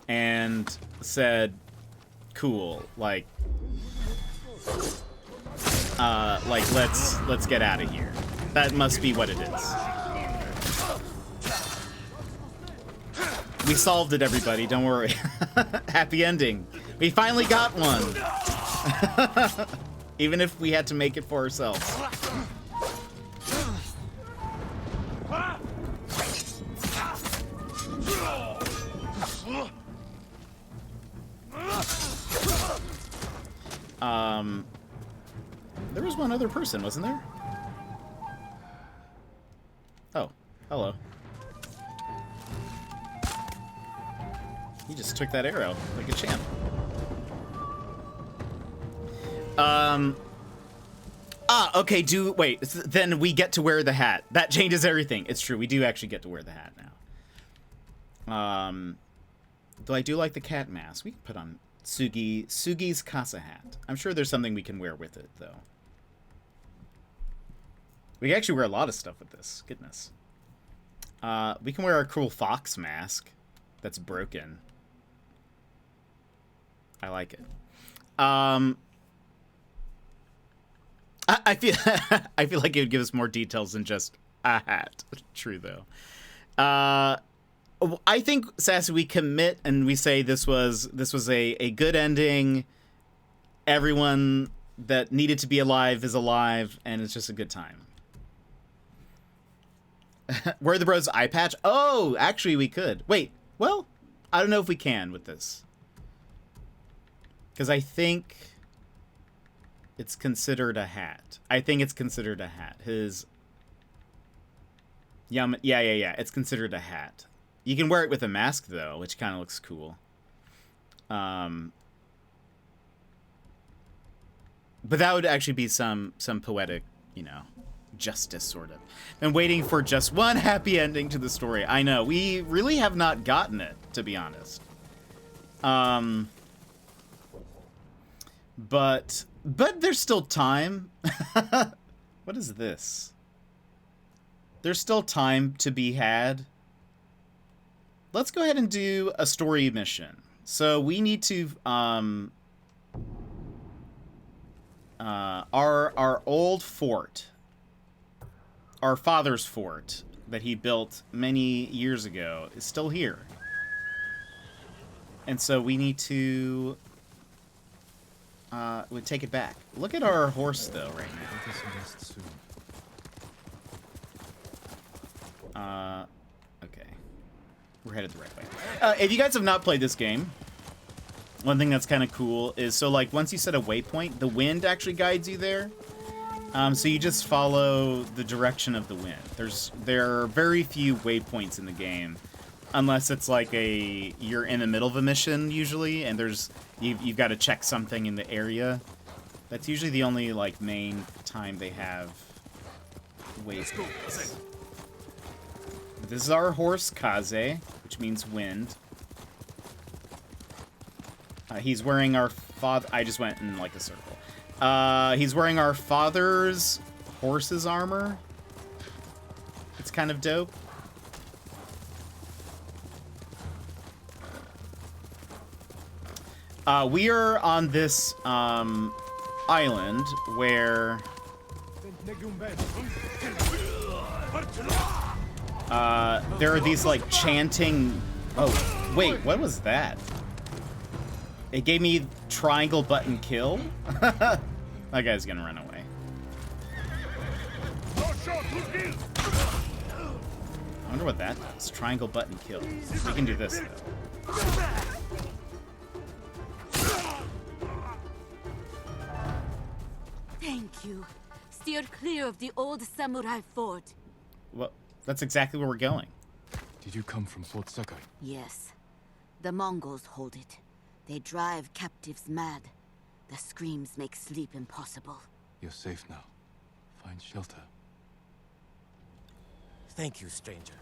and said, cool, like let's get out of here. That must be what it is. We solved it, everybody. Don't worry. Happy ending. We finally got one. Even if we had to make it for ourselves. There was one other person, wasn't there? Oh, hello. He just took that arrow like a champ. Okay, wait, then we get to wear the hat. That changes everything. It's true, we do actually get to wear the hat now. Though I do like the cat mask. We can put on Sugi's casa hat. I'm sure there's something we can wear with it, though. We can actually wear a lot of stuff with this. Goodness. We can wear our cool fox mask that's broken. I like it. I feel I feel like it would give us more details than just a hat. True, though. I think, Sassy, we commit and we say this was a good ending. Everyone that needed to be alive is alive, and it's just a good time. Wear the bros eye patch? Oh, actually we could. Wait, well, I don't know if we can with this. Because I think it's considered a hat. I think it's considered a hat. His... Yeah, it's considered a hat. You can wear it with a mask, though, which kind of looks cool. But that would actually be some poetic, justice, sort of. I'm waiting for just one happy ending to the story. I know, we really have not gotten it, to be honest. But there's still time. What is this? There's still time to be had. Let's go ahead and do a story mission. So we need to, our old fort, our father's fort that he built many years ago, is still here. And so we need to we take it back. Look at our horse though right now. Okay. We're headed the right way. If you guys have not played this game, one thing that's kind of cool is, so like once you set a waypoint, the wind actually guides you there. So you just follow the direction of the wind. There are very few waypoints in the game, unless it's like you're in the middle of a mission usually, and you've got to check something in the area. That's usually the only like main time they have waypoints. But this is our horse Kaze, which means wind. He's wearing our father. I just went in like a circle. He's wearing our father's horse's armor. It's kind of dope. We are on this island where there are these like chanting. Oh, wait, what was that? It gave me triangle button kill. That guy's gonna run away. I wonder what that does. Triangle button kill. We can do this though. Thank you. Steered clear of the old samurai fort. Well, that's exactly where we're going. Did you come from Fort Sakai? Yes. The Mongols hold it. They drive captives mad. The screams make sleep impossible. You're safe now. Find shelter. Thank you, stranger.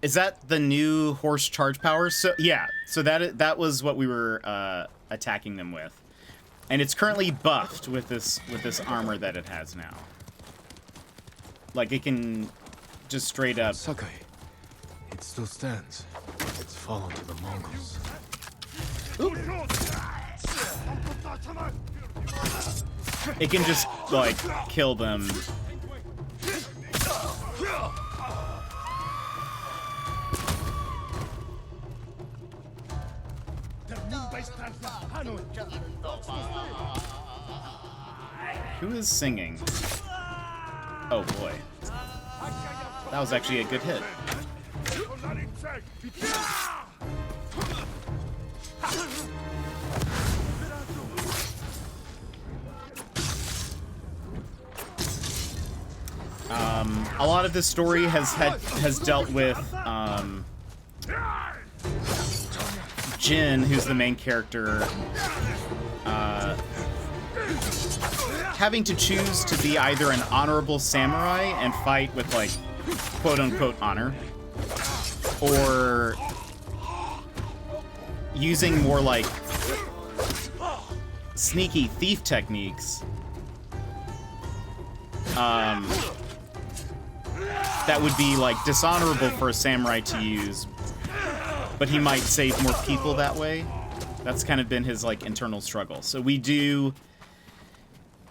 Is that the new horse charge power? So yeah, so that was what we were attacking them with. And it's currently buffed with this armor that it has now. Like it can just straight up. Sakai. It still stands. It's fallen to the Mongols. Oop. It can just like kill them. Who is singing? Oh boy. That was actually a good hit. A lot of this story has dealt with Jin, who's the main character, having to choose to be either an honorable samurai and fight with like quote-unquote honor, or using more like sneaky thief techniques that would be like dishonorable for a samurai to use, but he might save more people that way. That's kind of been his like internal struggle. So we do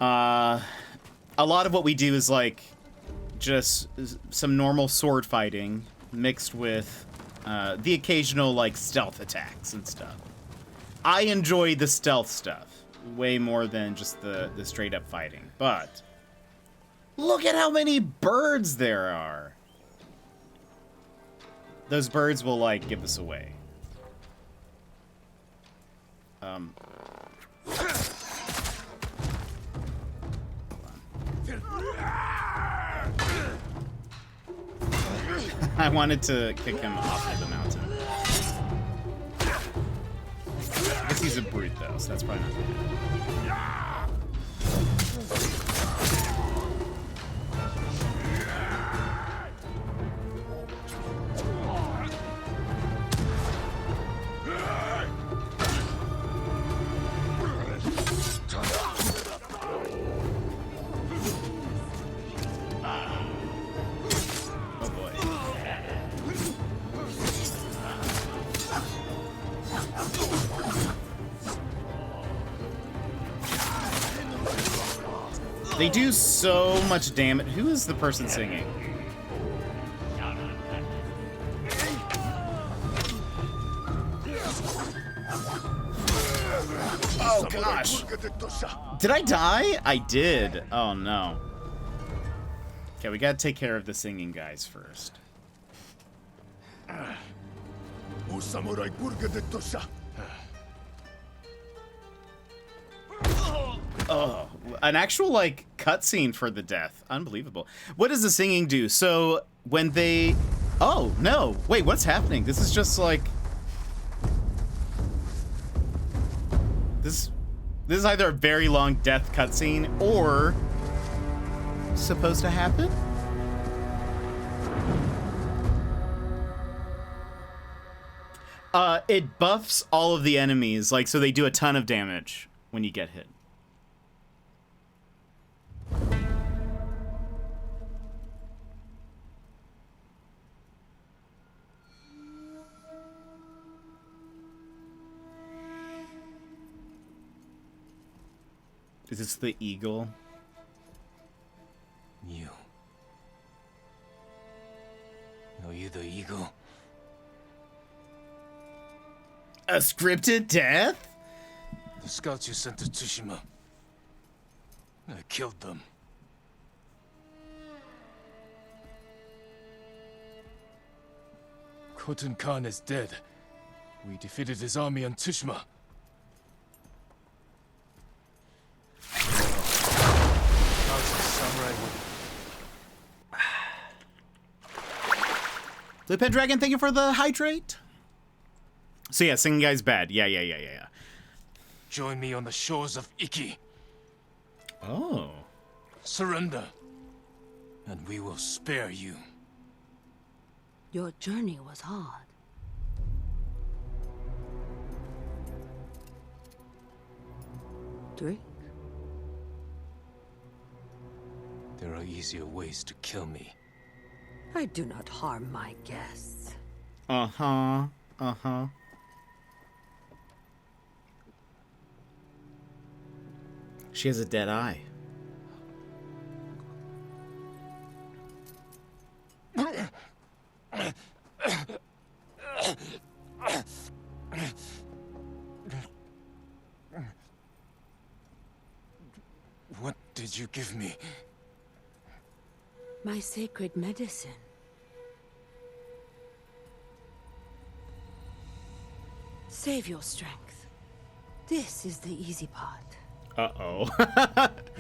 a lot of what we do is like just some normal sword fighting mixed with the occasional like stealth attacks and stuff. I enjoy the stealth stuff way more than just the straight up fighting. But look at how many birds there are. Those birds will like give us away. I wanted to kick him off of the mountain. I guess he's a brute though, so that's probably not good. They do so much damage. Who is the person singing? Oh gosh. Did I die? I did. Oh no. Okay, we gotta take care of the singing guys first. Oh, an actual, like, cutscene for the death. Unbelievable. What does the singing do? So, when they... Oh, no. Wait, what's happening? This is just, like... This is either a very long death cutscene, or... supposed to happen? It buffs all of the enemies, like, so they do a ton of damage when you get hit. Is this the eagle? You. Are you the eagle? A scripted death? The scouts you sent to Tsushima. I killed them. Khotun Khan is dead. We defeated his army on Tsushima. The Pendragon, thank you for the hydrate. So yeah, singing guy's bad. Yeah. Join me on the shores of Iki. Oh. Surrender, and we will spare you. Your journey was hard. Drink. There are easier ways to kill me. I do not harm my guests. Uh-huh. She has a dead eye. What did you give me? My sacred medicine. Save your strength. This is the easy part. Uh-oh.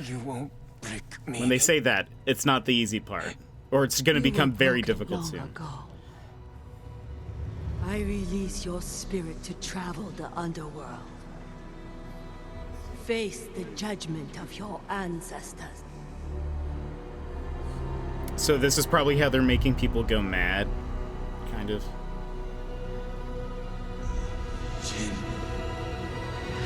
You won't break me. When they say that, it's not the easy part. Or it's going to become very difficult soon. Ago. I release your spirit to travel the underworld. Face the judgment of your ancestors. So this is probably how they're making people go mad, kind of. Jin,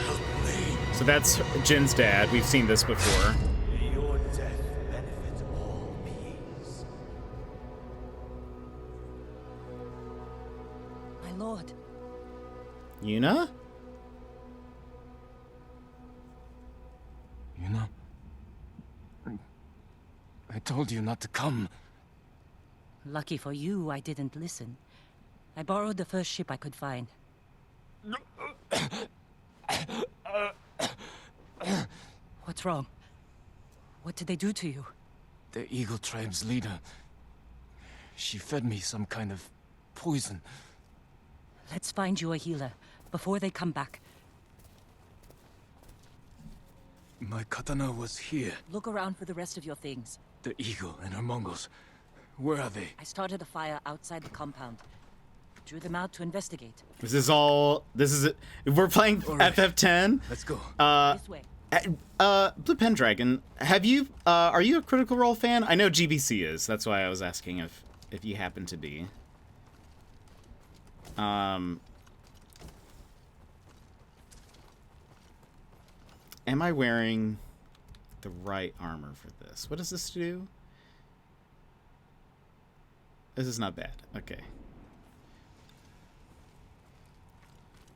help me. So that's Jin's dad. We've seen this before. May your death benefit all beings. My lord. Yuna? Yuna? I told you not to come. Lucky for you, I didn't listen. I borrowed the first ship I could find. What's wrong? What did they do to you? The Eagle Tribe's leader. She fed me some kind of poison. Let's find you a healer before they come back. My katana was here. Look around for the rest of your things. The Eagle and her Mongols. Where are they? I started a fire outside the compound. Drew them out to investigate. This is it. If we're playing FF10. Let's go. This way. Blue Pendragon, are you a Critical Role fan? I know GBC is. That's why I was asking if you happen to be. Am I wearing the right armor for this? What does this do? This is not bad. Okay.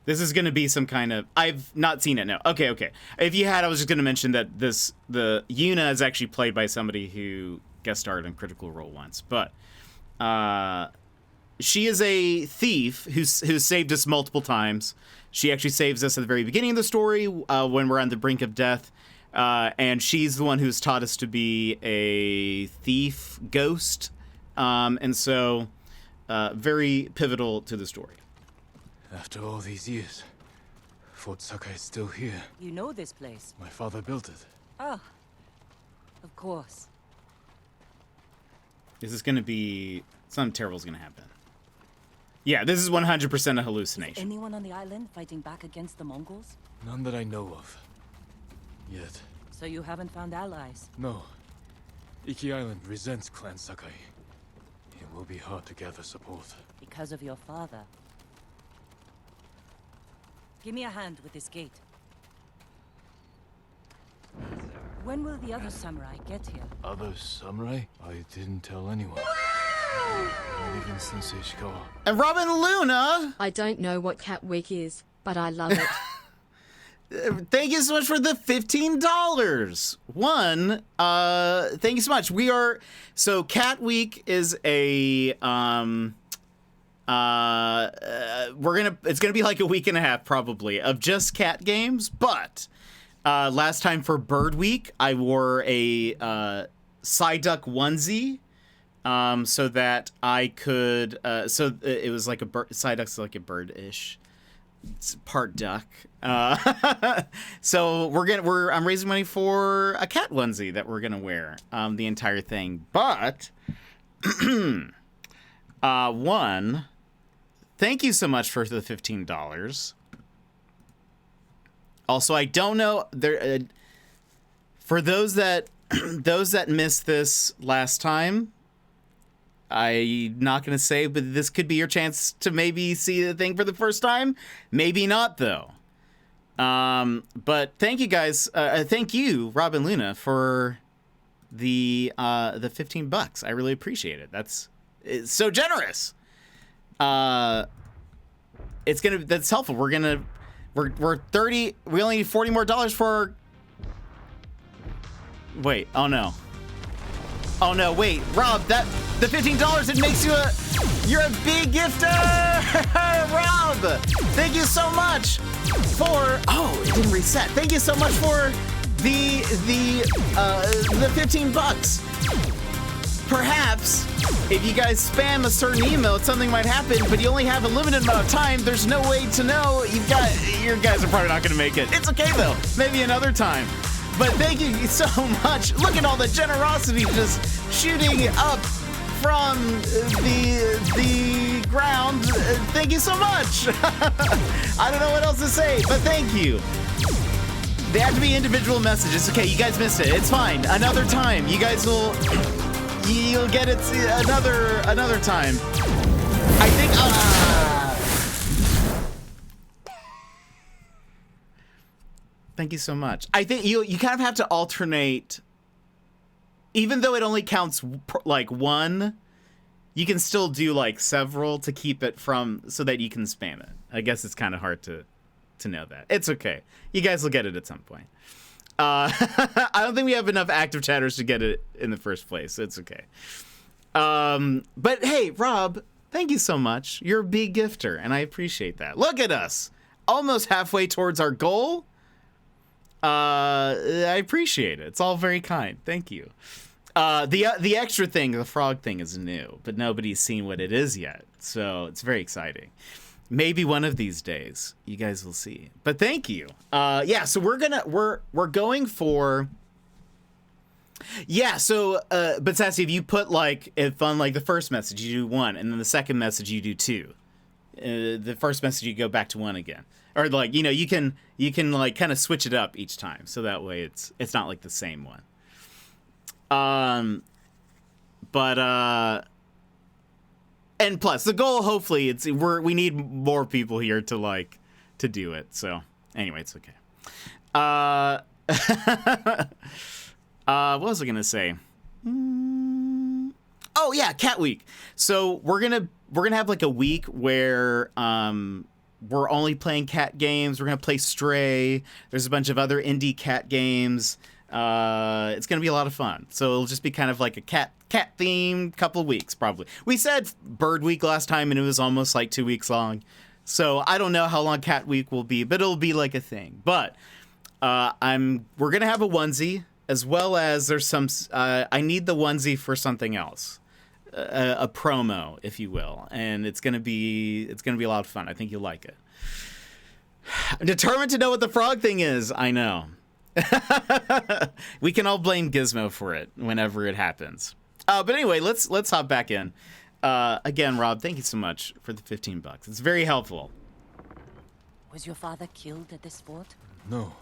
This is going to be some kind of... I've not seen it, no. Okay. If you had, I was just going to mention that the Yuna is actually played by somebody who guest starred in Critical Role once. But she is a thief who's saved us multiple times. She actually saves us at the very beginning of the story when we're on the brink of death. And she's the one who's taught us to be a thief ghost. And so very pivotal to the story. After all these years, Fort Sakai is still here. You know this place? My father built it. Oh, of course. This is going to be... Something terrible is going to happen. Yeah, this is 100% a hallucination. Is anyone on the island fighting back against the Mongols? None that I know of. Yet. So you haven't found allies? No. Iki Island resents Clan Sakai. It will be hard to gather support. Because of your father. Give me a hand with this gate. When will the other samurai get here? Other samurai? I didn't tell anyone. Not even Sensei Ishikawa. And Robin Luna! I don't know what Cat Week is, but I love it. Thank you so much for the $15. Thank you so much. We are... So, Cat Week is a... it's gonna be like a week and a half probably of just cat games, but last time for Bird Week I wore a Psyduck onesie so that I could so it was like a bird. Psyduck's like a bird-ish, it's part duck. So I'm raising money for a cat onesie that we're gonna wear the entire thing, but thank you so much for the $15. Also, I don't know there for those that missed this last time. I'm not going to say, but this could be your chance to maybe see the thing for the first time. Maybe not, though. But thank you guys. Thank you, Robin Luna, for the $15. I really appreciate it. It's so generous. That's helpful. We're 30. We only need $40 more for. Wait. Oh no, wait, Rob, the $15, it makes you're a big gifter. Rob, thank you so much for, it didn't reset. Thank you so much for the $15. Perhaps if you guys spam a certain email, something might happen, but you only have a limited amount of time. There's no way to know. Your guys are probably not going to make it. It's okay though. Maybe another time. But thank you so much. Look at all the generosity just shooting up from the ground. Thank you so much. I don't know what else to say, but thank you. They have to be individual messages. Okay, you guys missed it. It's fine. Another time. You guys you'll get it another time. I think thank you so much. I think you kind of have to alternate. Even though it only counts like one, you can still do like several to keep it from so that you can spam it. I guess it's kind of hard to know that. It's okay. You guys will get it at some point. I don't think we have enough active chatters to get it in the first place. So it's okay. But hey, Rob, thank you so much. You're a big gifter, and I appreciate that. Look at us. Almost halfway towards our goal. I appreciate it. It's all very kind. Thank you. The extra thing, the frog thing, is new, but nobody's seen what it is yet. So it's very exciting. Maybe one of these days you guys will see. But thank you. Yeah, so we're going for. Yeah, so but Sassy, if you put if on the first message you do one, and then the second message you do two. The first message you go back to one again. Or you can kind of switch it up each time, so that way it's not like the same one. And plus the goal, hopefully, we need more people here to do it. So anyway, it's okay. What was I gonna say? Oh yeah, Cat Week. So we're gonna have a week where we're only playing cat games. We're gonna play Stray. There's a bunch of other indie cat games. It's gonna be a lot of fun. So it'll just be kind of like a cat themed couple of weeks probably. We said Bird Week last time, and it was almost like 2 weeks long. So I don't know how long Cat Week will be, but it'll be like a thing. But we're gonna have a onesie, as well as there's some. I need the onesie for something else. A promo, if you will, and it's gonna be a lot of fun. I think you'll like it. I'm determined to know what the frog thing is. I know. We can all blame Gizmo for it whenever it happens. But anyway, let's hop back in. Again, Rob, thank you so much for the $15. It's very helpful. Was your father killed at this fort? No.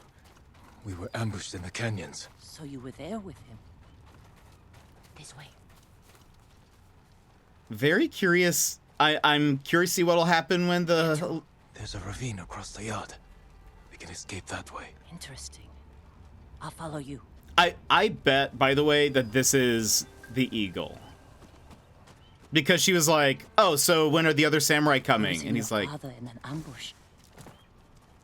We were ambushed in the canyons. So you were there with him. This way. Very curious. I'm curious to see what'll happen when the... There's a ravine across the yard. We can escape that way. Interesting. I'll follow you. I bet, by the way, that this is the eagle. Because she was like, oh, so when are the other samurai coming? And he's like... Father in an ambush.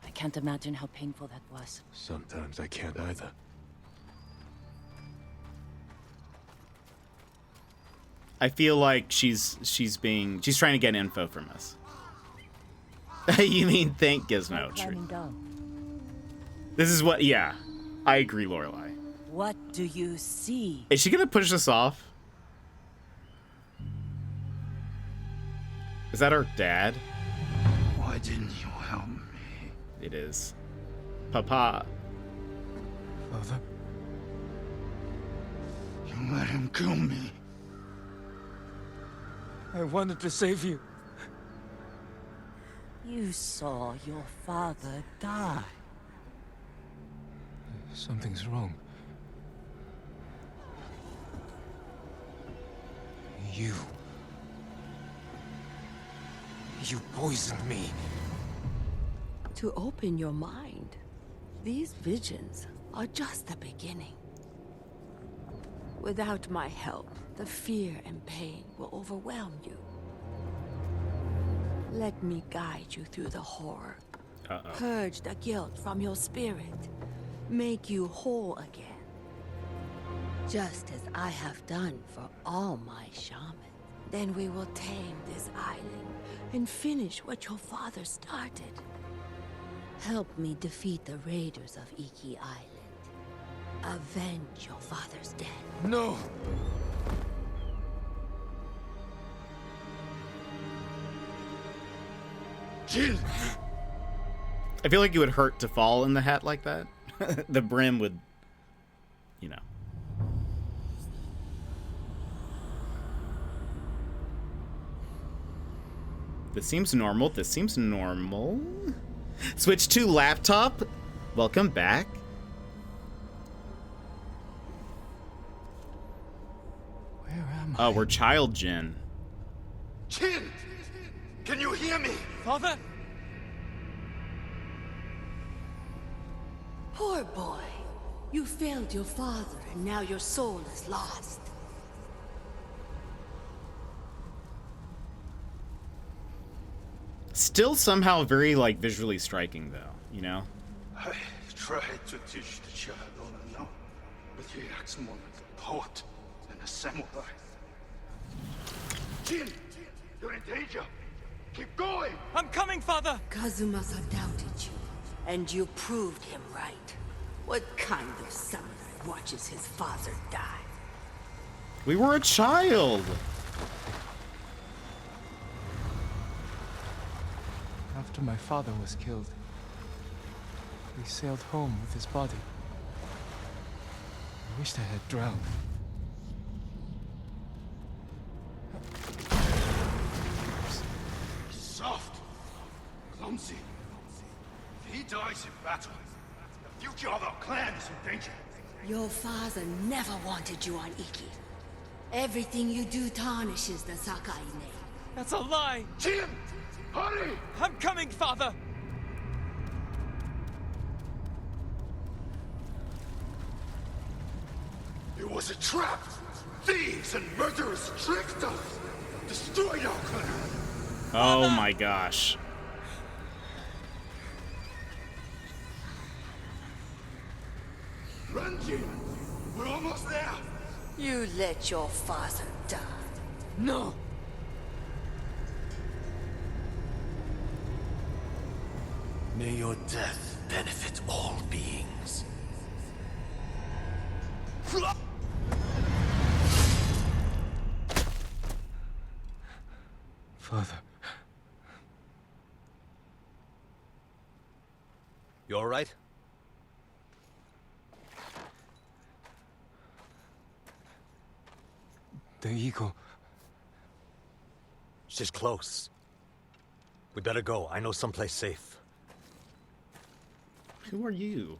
I can't imagine how painful that was. Sometimes I can't either. I feel like she's trying to get info from us. You mean thank Gizmo? True. This is what, yeah. I agree, Lorelai. What do you see? Is she gonna push us off? Is that our dad? Why didn't you help me? It is. Papa. Father? You let him kill me. I wanted to save you. You saw your father die. Something's wrong. You poisoned me. To open your mind, these visions are just the beginning. Without my help, the fear and pain will overwhelm you. Let me guide you through the horror. Purge the guilt from your spirit. Make you whole again. Just as I have done for all my shamans. Then we will tame this island and finish what your father started. Help me defeat the raiders of Iki Island. Avenge your father's death. No! Jill! I feel like it would hurt to fall in the hat like that. The brim would, you know. This seems normal. This seems normal. Switch to laptop. Welcome back. Where am I? Oh, we're child Jin. Jin! Can you hear me? Father? Poor boy. You failed your father, and now your soul is lost. Still somehow very, like, visually striking, though, you know? I tried to teach the child all I know, but he acts more like a poet than a samurai. Jin! You're in danger! Keep going! I'm coming, Father! Kazumasa doubted you, and you proved him right. What kind of samurai watches his father die? We were a child! After my father was killed, we sailed home with his body. I wished I had drowned. Soft! Clumsy! If he dies in battle, the future of our clan is in danger. Your father never wanted you on Iki. Everything you do tarnishes the Sakai name. That's a lie! Jin! Hurry! I'm coming, Father! It was a trap! Thieves and murderers tricked us! Destroyed our clan! Oh my gosh. Turn, Jin. We're almost there. You let your father die. No! May your death benefit all beings. Father. You all right? The eagle. She's close. We better go. I know someplace safe. Who are you?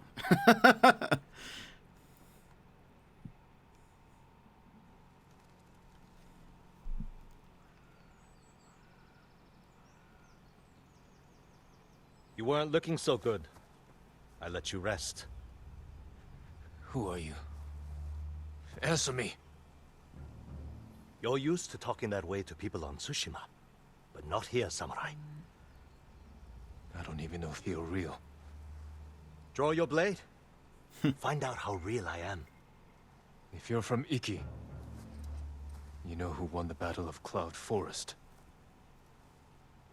You weren't looking so good. I let you rest. Who are you? Answer me. You're used to talking that way to people on Tsushima, but not here, Samurai. I don't even know if you're real. Draw your blade. Find out how real I am. If you're from Iki, you know who won the Battle of Cloud Forest.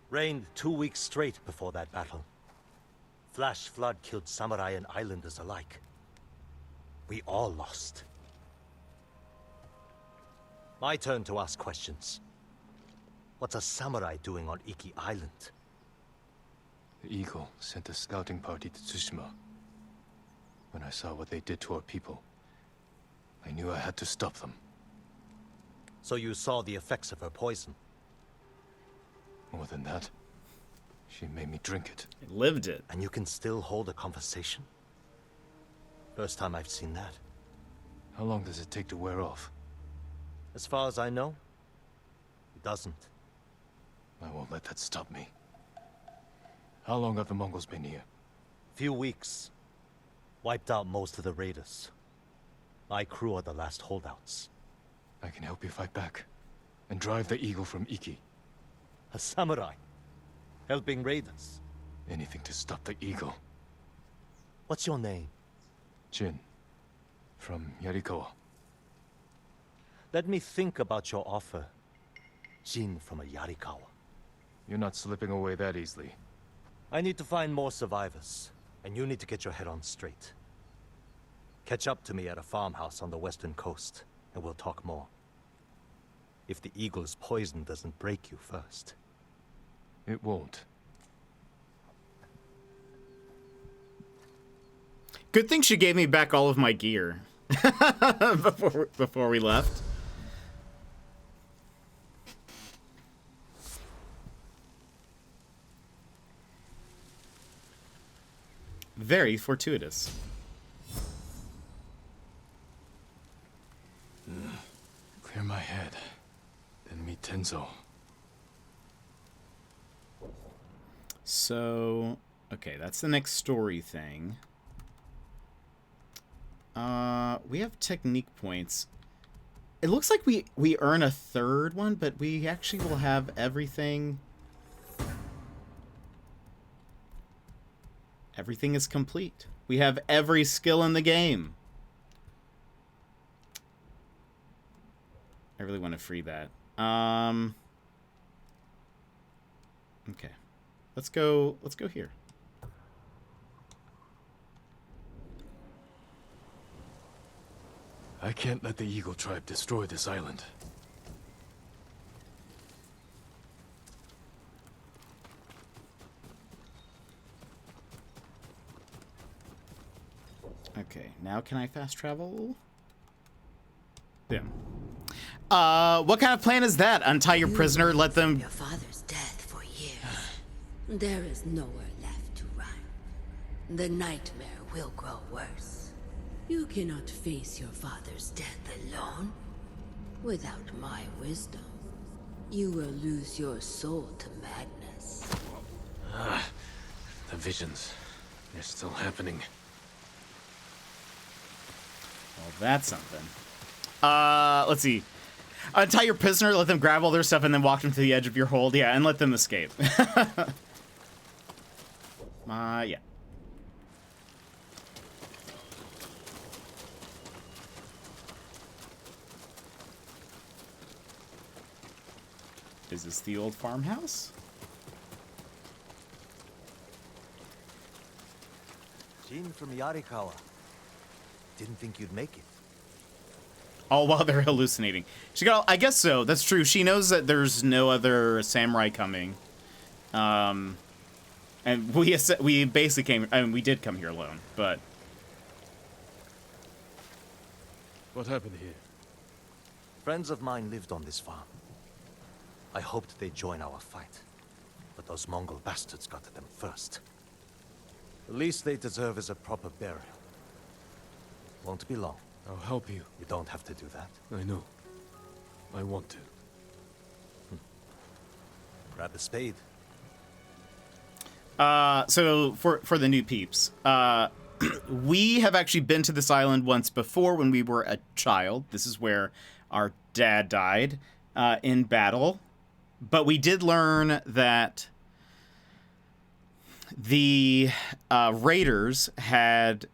Rained 2 weeks straight before that battle. Flash flood killed samurai and islanders alike. We all lost. My turn to ask questions. What's a samurai doing on Iki Island? The Eagle sent a scouting party to Tsushima. When I saw what they did to our people, I knew I had to stop them. So you saw the effects of her poison? More than that, she made me drink it. Lived it. And you can still hold a conversation? First time I've seen that. How long does it take to wear off? As far as I know, it doesn't. I won't let that stop me. How long have the Mongols been here? Few weeks. Wiped out most of the raiders. My crew are the last holdouts. I can help you fight back. And drive the Eagle from Iki. A samurai. Helping raiders. Anything to stop the Eagle. What's your name? Jin. From Yarikawa. Let me think about your offer. Jin from a Yarikawa. You're not slipping away that easily. I need to find more survivors. And you need to get your head on straight. Catch up to me at a farmhouse on the western coast, and we'll talk more. If the Eagle's poison doesn't break you first. It won't. Good thing she gave me back all of my gear before we left. Very fortuitous. Clear my head. Then meet Tenzo. So, okay, that's the next story thing. We have technique points. It looks like we earn a third one, but we actually will have everything. Everything is complete. We have every skill in the game. I really want to free that. Okay. Let's go here. I can't let the Eagle tribe destroy this island. Okay, now can I fast travel? Yeah. What kind of plan is that? Untie your prisoner, let them... Your father's death for years. There is nowhere left to run. The nightmare will grow worse. You cannot face your father's death alone. Without my wisdom, you will lose your soul to madness. The visions. They're still happening. Well, that's something. Let's see. Untie your prisoner, let them grab all their stuff, and then walk them to the edge of your hold. Yeah, and let them escape. Yeah. Is this the old farmhouse? Jin from Yarikawa. Didn't think you'd make it. All while they're hallucinating. She got. I guess so. That's true. She knows that there's no other samurai coming. And we basically came. I mean, we did come here alone, but. What happened here? Friends of mine lived on this farm. I hoped they'd join our fight, but those Mongol bastards got to them first. The least they deserve is a proper burial. Won't be long. I'll help you. You don't have to do that. I know. I want to. Grab the spade. So for the new peeps, we have actually been to this island once before when we were a child. This is where our dad died in battle. But we did learn that the raiders had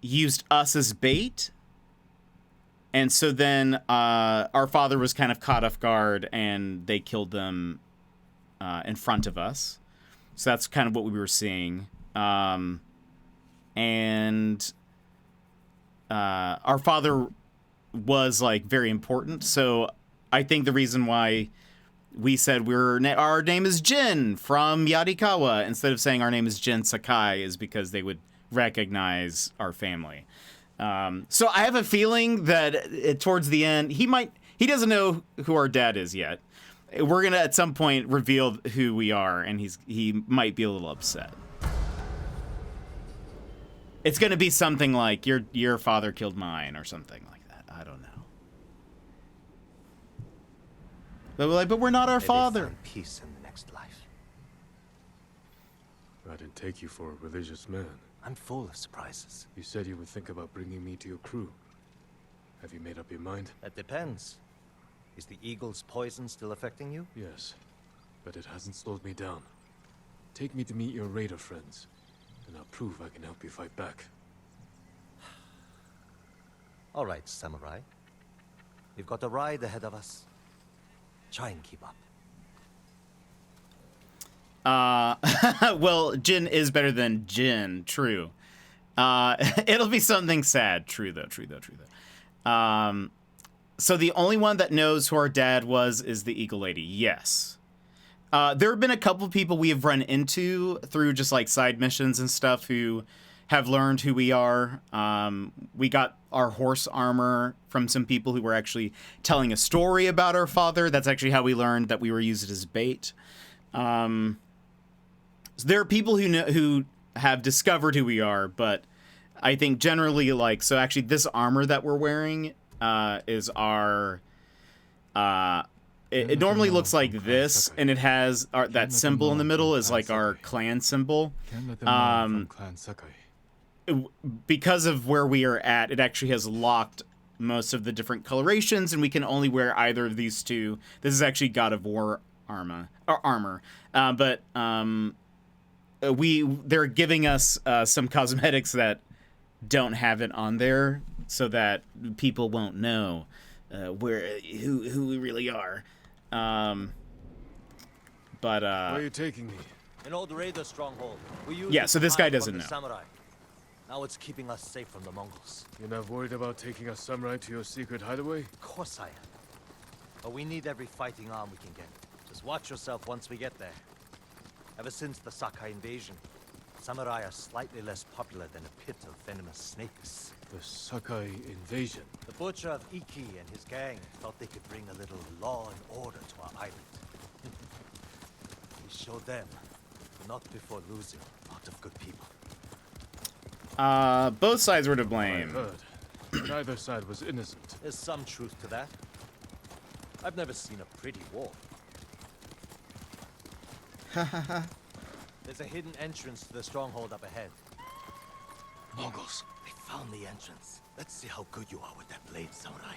used us as bait. And so then our father was kind of caught off guard and they killed them in front of us. So that's kind of what we were seeing. And our father was like very important. So I think the reason why we said our name is Jin from Yarikawa instead of saying our name is Jin Sakai is because they would recognize our family. So I have a feeling that towards the end, he doesn't know who our dad is yet. We're going to at some point reveal who we are, and he might be a little upset. It's going to be something like your father killed mine or something like that. I don't know. But we're not our father. Find peace in the next life. I didn't take you for a religious man. I'm full of surprises. You said you would think about bringing me to your crew. Have you made up your mind? That depends. Is the eagle's poison still affecting you? Yes, but it hasn't slowed me down. Take me to meet your raider friends, and I'll prove I can help you fight back. All right, samurai. We've got a ride ahead of us. Try and keep up. Well, Jin is better than Jin. True. It'll be something sad. True though. So the only one that knows who our dad was is the Eagle Lady. Yes. There have been a couple of people we have run into through just like side missions and stuff who have learned who we are. We got our horse armor from some people who were actually telling a story about our father. That's actually how we learned that we were used as bait. So there are people who have discovered who we are, but I think generally so actually this armor that we're wearing is our it normally looks like this, and it has that symbol in the middle is like our clan symbol. Because of where we are at, it actually has locked most of the different colorations, and we can only wear either of these two. This is actually God of War armor. But they're giving us some cosmetics that don't have it on there, so that people won't know who we really are. Where are you taking me? An old raider stronghold. So this guy doesn't know. Samurai. Now it's keeping us safe from the Mongols. You're not worried about taking a samurai to your secret hideaway? Of course I am. But we need every fighting arm we can get. Just watch yourself once we get there. Ever since the Sakai invasion, samurai are slightly less popular than a pit of venomous snakes. The Sakai invasion? The butcher of Iki and his gang thought they could bring a little law and order to our island. We showed them, but not before losing a lot of good people. Both sides were to blame. I heard. Neither side was innocent. There's some truth to that. I've never seen a pretty war. There's a hidden entrance to the stronghold up ahead. Mongols, they found the entrance. Let's see how good you are with that blade, samurai.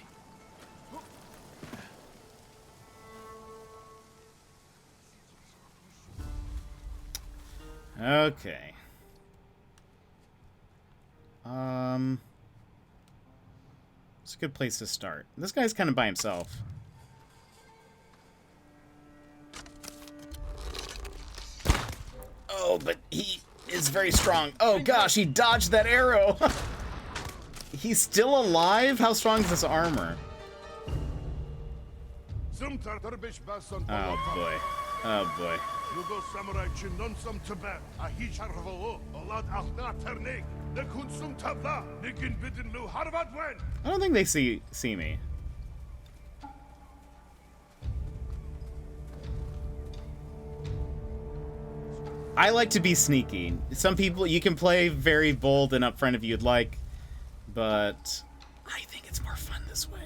Okay. It's a good place to start. This guy's kind of by himself. old, but he is very strong. Oh gosh, he dodged that arrow. He's still alive? How strong is this armor? Oh boy. Oh boy. I don't think they see me. I like to be sneaky. Some people, you can play very bold and upfront if you'd like, but I think it's more fun this way.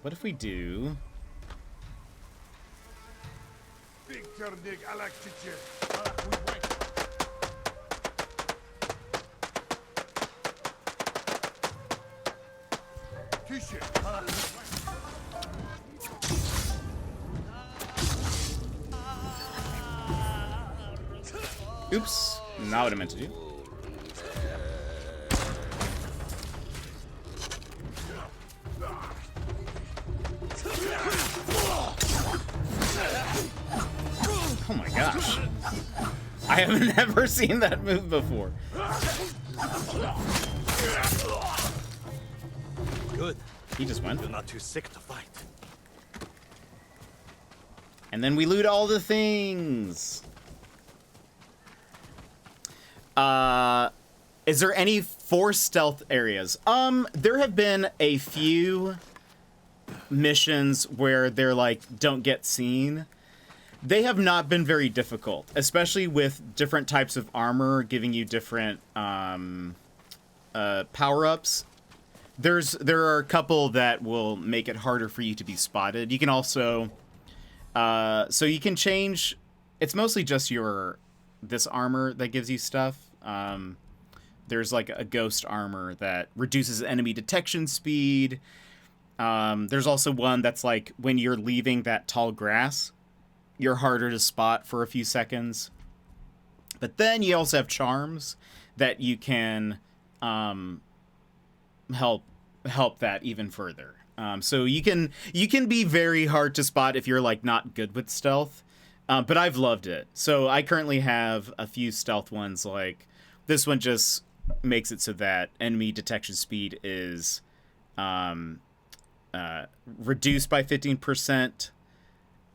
What if we do... Oops, not what I meant to do. Oh my gosh. I have never seen that move before. Good. He just went. You're not too sick to fight. And then we loot all the things. Is there any forced stealth areas? There have been a few missions where they're like, don't get seen. They have not been very difficult, especially with different types of armor giving you different power-ups. There are a couple that will make it harder for you to be spotted. You can also so you can change. It's mostly just this armor that gives you stuff. There's like a ghost armor that reduces enemy detection speed. There's also one that's like when you're leaving that tall grass, you're harder to spot for a few seconds. But then you also have charms that you can help that even further. So you can be very hard to spot if you're like not good with stealth. But I've loved it. So I currently have a few stealth ones. Like this one just makes it so that enemy detection speed is reduced by 15%.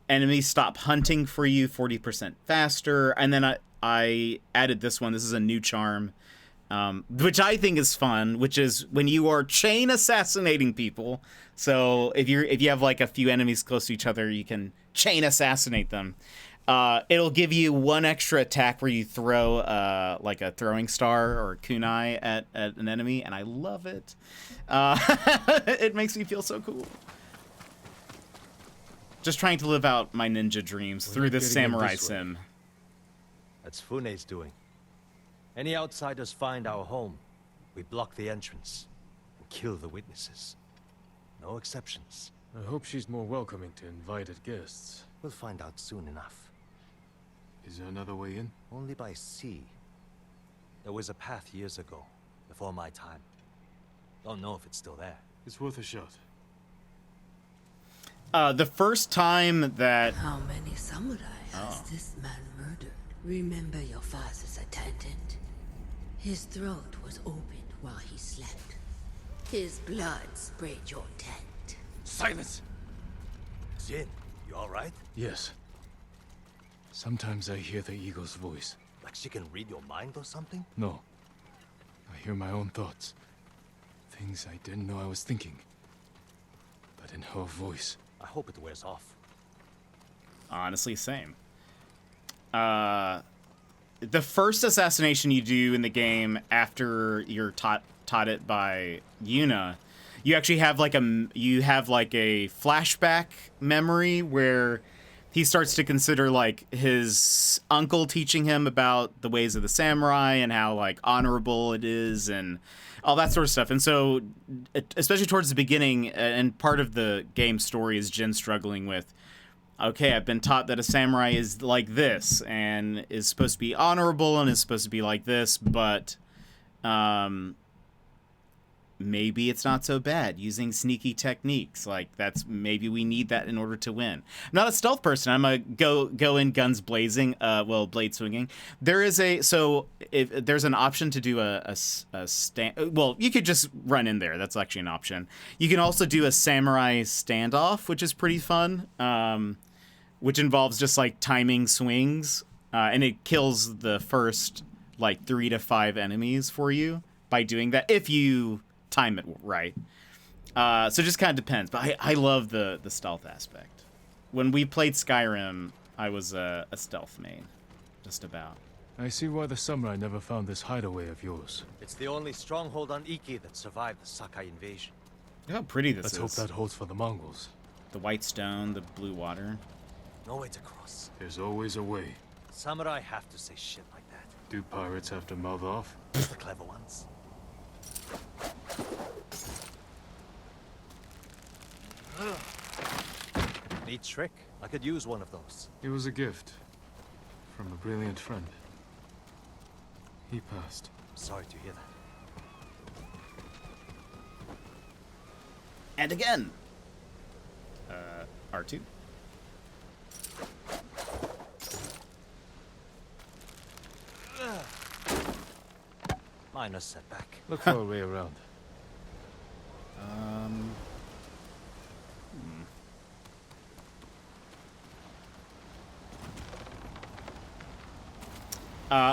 Enemies stop hunting for you 40% faster. And then I added this one. This is a new charm, which I think is fun, which is when you are chain assassinating people. So if you have like a few enemies close to each other, you can chain assassinate them. It'll give you one extra attack where you throw like a throwing star or kunai at an enemy, and I love it. It makes me feel so cool. Just trying to live out my ninja dreams through this samurai sim. That's Fune's doing. Any outsiders find our home, we block the entrance and kill the witnesses. No exceptions. I hope she's more welcoming to invited guests. We'll find out soon enough. Is there another way in? Only by sea. There was a path years ago, before my time. Don't know if it's still there. It's worth a shot. The first time that... How many samurai has this man murdered? Remember your father's attendant. His throat was opened while he slept. His blood sprayed your tent. Silence! Jin, you alright? Yes. Sometimes I hear the eagle's voice. Like she can read your mind or something? No. I hear my own thoughts. Things I didn't know I was thinking. But in her voice. I hope it wears off. Honestly, same. The first assassination you do in the game after you're taught it by Yuna, you actually have like a flashback memory where he starts to consider like his uncle teaching him about the ways of the samurai and how like honorable it is and all that sort of stuff. And so, especially towards the beginning, and part of the game story is Jin struggling with, okay, I've been taught that a samurai is like this and is supposed to be honorable and is supposed to be like this, but maybe it's not so bad using sneaky techniques. Like maybe we need that in order to win. I'm not a stealth person. I'm a go in guns blazing, blade swinging. If there's an option to do a stand, well, you could just run in there. That's actually an option. You can also do a samurai standoff, which is pretty fun, which involves just like timing swings, and it kills the first like 3 to 5 enemies for you by doing that if you time it right. So it just kind of depends, but I love the stealth aspect. When we played Skyrim, I was a stealth main, just about. I see why the samurai never found this hideaway of yours. It's the only stronghold on Iki that survived the Sakai invasion. Look how pretty this Let's is. hope that holds for the Mongols. The white stone, the blue water. No way to cross. There's always a way. Samurai have to say shit like that. Do pirates have to mouth off? Just the clever ones. Neat trick. I could use one of those. It was a gift from a brilliant friend. He passed. Sorry to hear that. And again. R2. Minor setback. Look for a way around.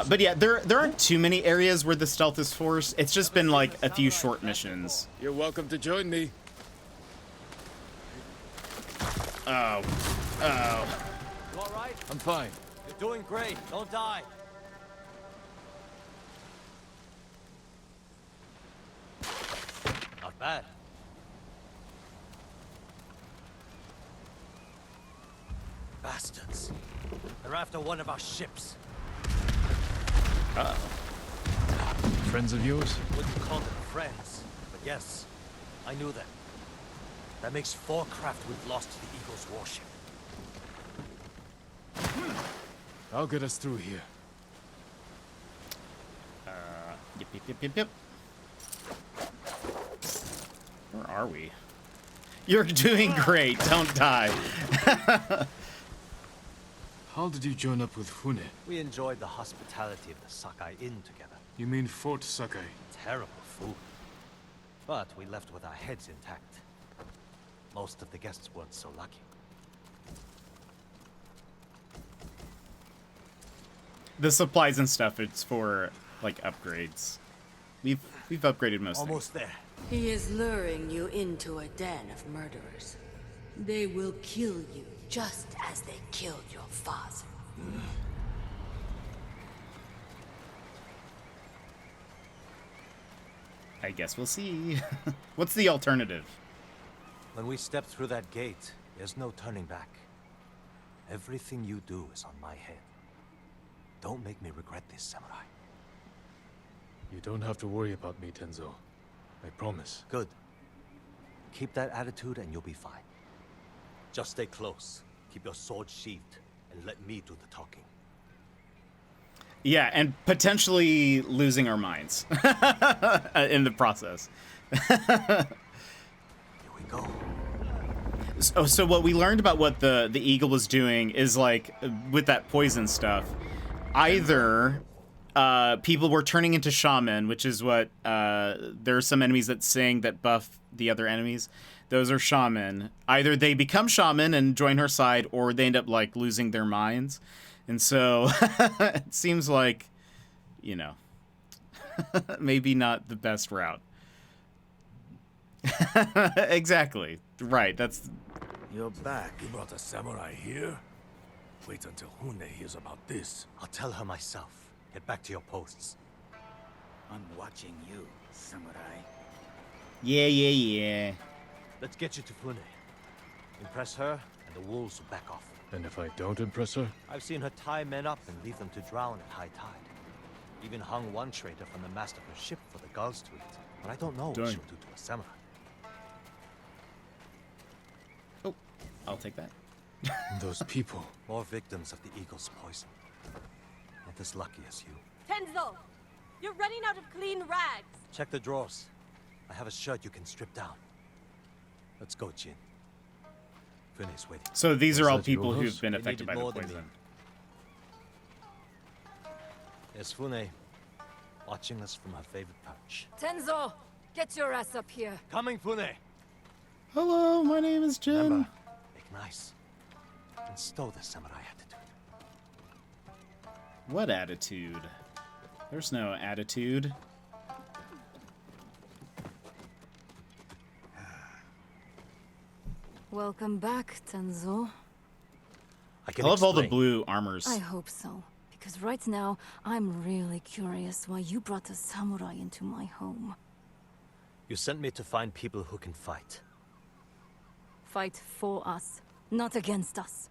But yeah, there aren't too many areas where the stealth is forced. It's just been like a few short missions. You're welcome to join me. Oh. Oh. You all right? I'm fine. You're doing great. Don't die. Not bad. Bastards. They're after one of our ships. Uh-oh. Friends of yours? Wouldn't call them friends, but yes, I knew them. That makes 4 craft we've lost to the Eagle's warship. I'll get us through here. Yep. Where are we? You're doing great. Don't die. How did you join up with Fune? We enjoyed the hospitality of the Sakai Inn together. You mean Fort Sakai? Terrible food. But we left with our heads intact. Most of the guests weren't so lucky. The supplies and stuff, it's for like upgrades. We've upgraded most Almost things. there. He is luring you into a den of murderers. They will kill you just as they killed your father. I guess we'll see. What's the alternative? When we step through that gate, there's no turning back. Everything you do is on my head. Don't make me regret this, Samurai. You don't have to worry about me, Tenzo. I promise. Good. Keep that attitude and you'll be fine. Just stay close, keep your sword sheathed, and let me do the talking. Yeah, and potentially losing our minds in the process. Here we go. So what we learned about what the eagle was doing is like with that poison stuff, either people were turning into shaman, which is what there are some enemies that sing that buff the other enemies. Those are shaman. Either they become shaman and join her side, or they end up like losing their minds. And so it seems like, you know, maybe not the best route. Exactly. Right. That's. You're back. You brought a samurai here? Wait until Hune hears about this. I'll tell her myself. Get back to your posts. I'm watching you, samurai. Yeah. Let's get you to Fune. Impress her, and the wolves will back off. And if I don't impress her? I've seen her tie men up and leave them to drown at high tide. Even hung one traitor from the mast of her ship for the gulls to eat. But I don't know what she'll do to a samurai. Oh, I'll take that. Those people. More victims of the eagle's poison. Not as lucky as you. Tenzo! You're running out of clean rags! Check the drawers. I have a shirt you can strip down. Let's go, Jin. Fune's waiting. So these are all people who've been affected by the poison. There's Fune, watching us from her favorite perch. Tenzo, get your ass up here. Coming, Fune! Hello, my name is Jin. Remember, make nice. And stow the samurai attitude. What attitude? There's no attitude. Welcome back, Tenzo. I love all the blue armors. I hope so. Because right now, I'm really curious why you brought a samurai into my home. You sent me to find people who can fight. Fight for us, not against us.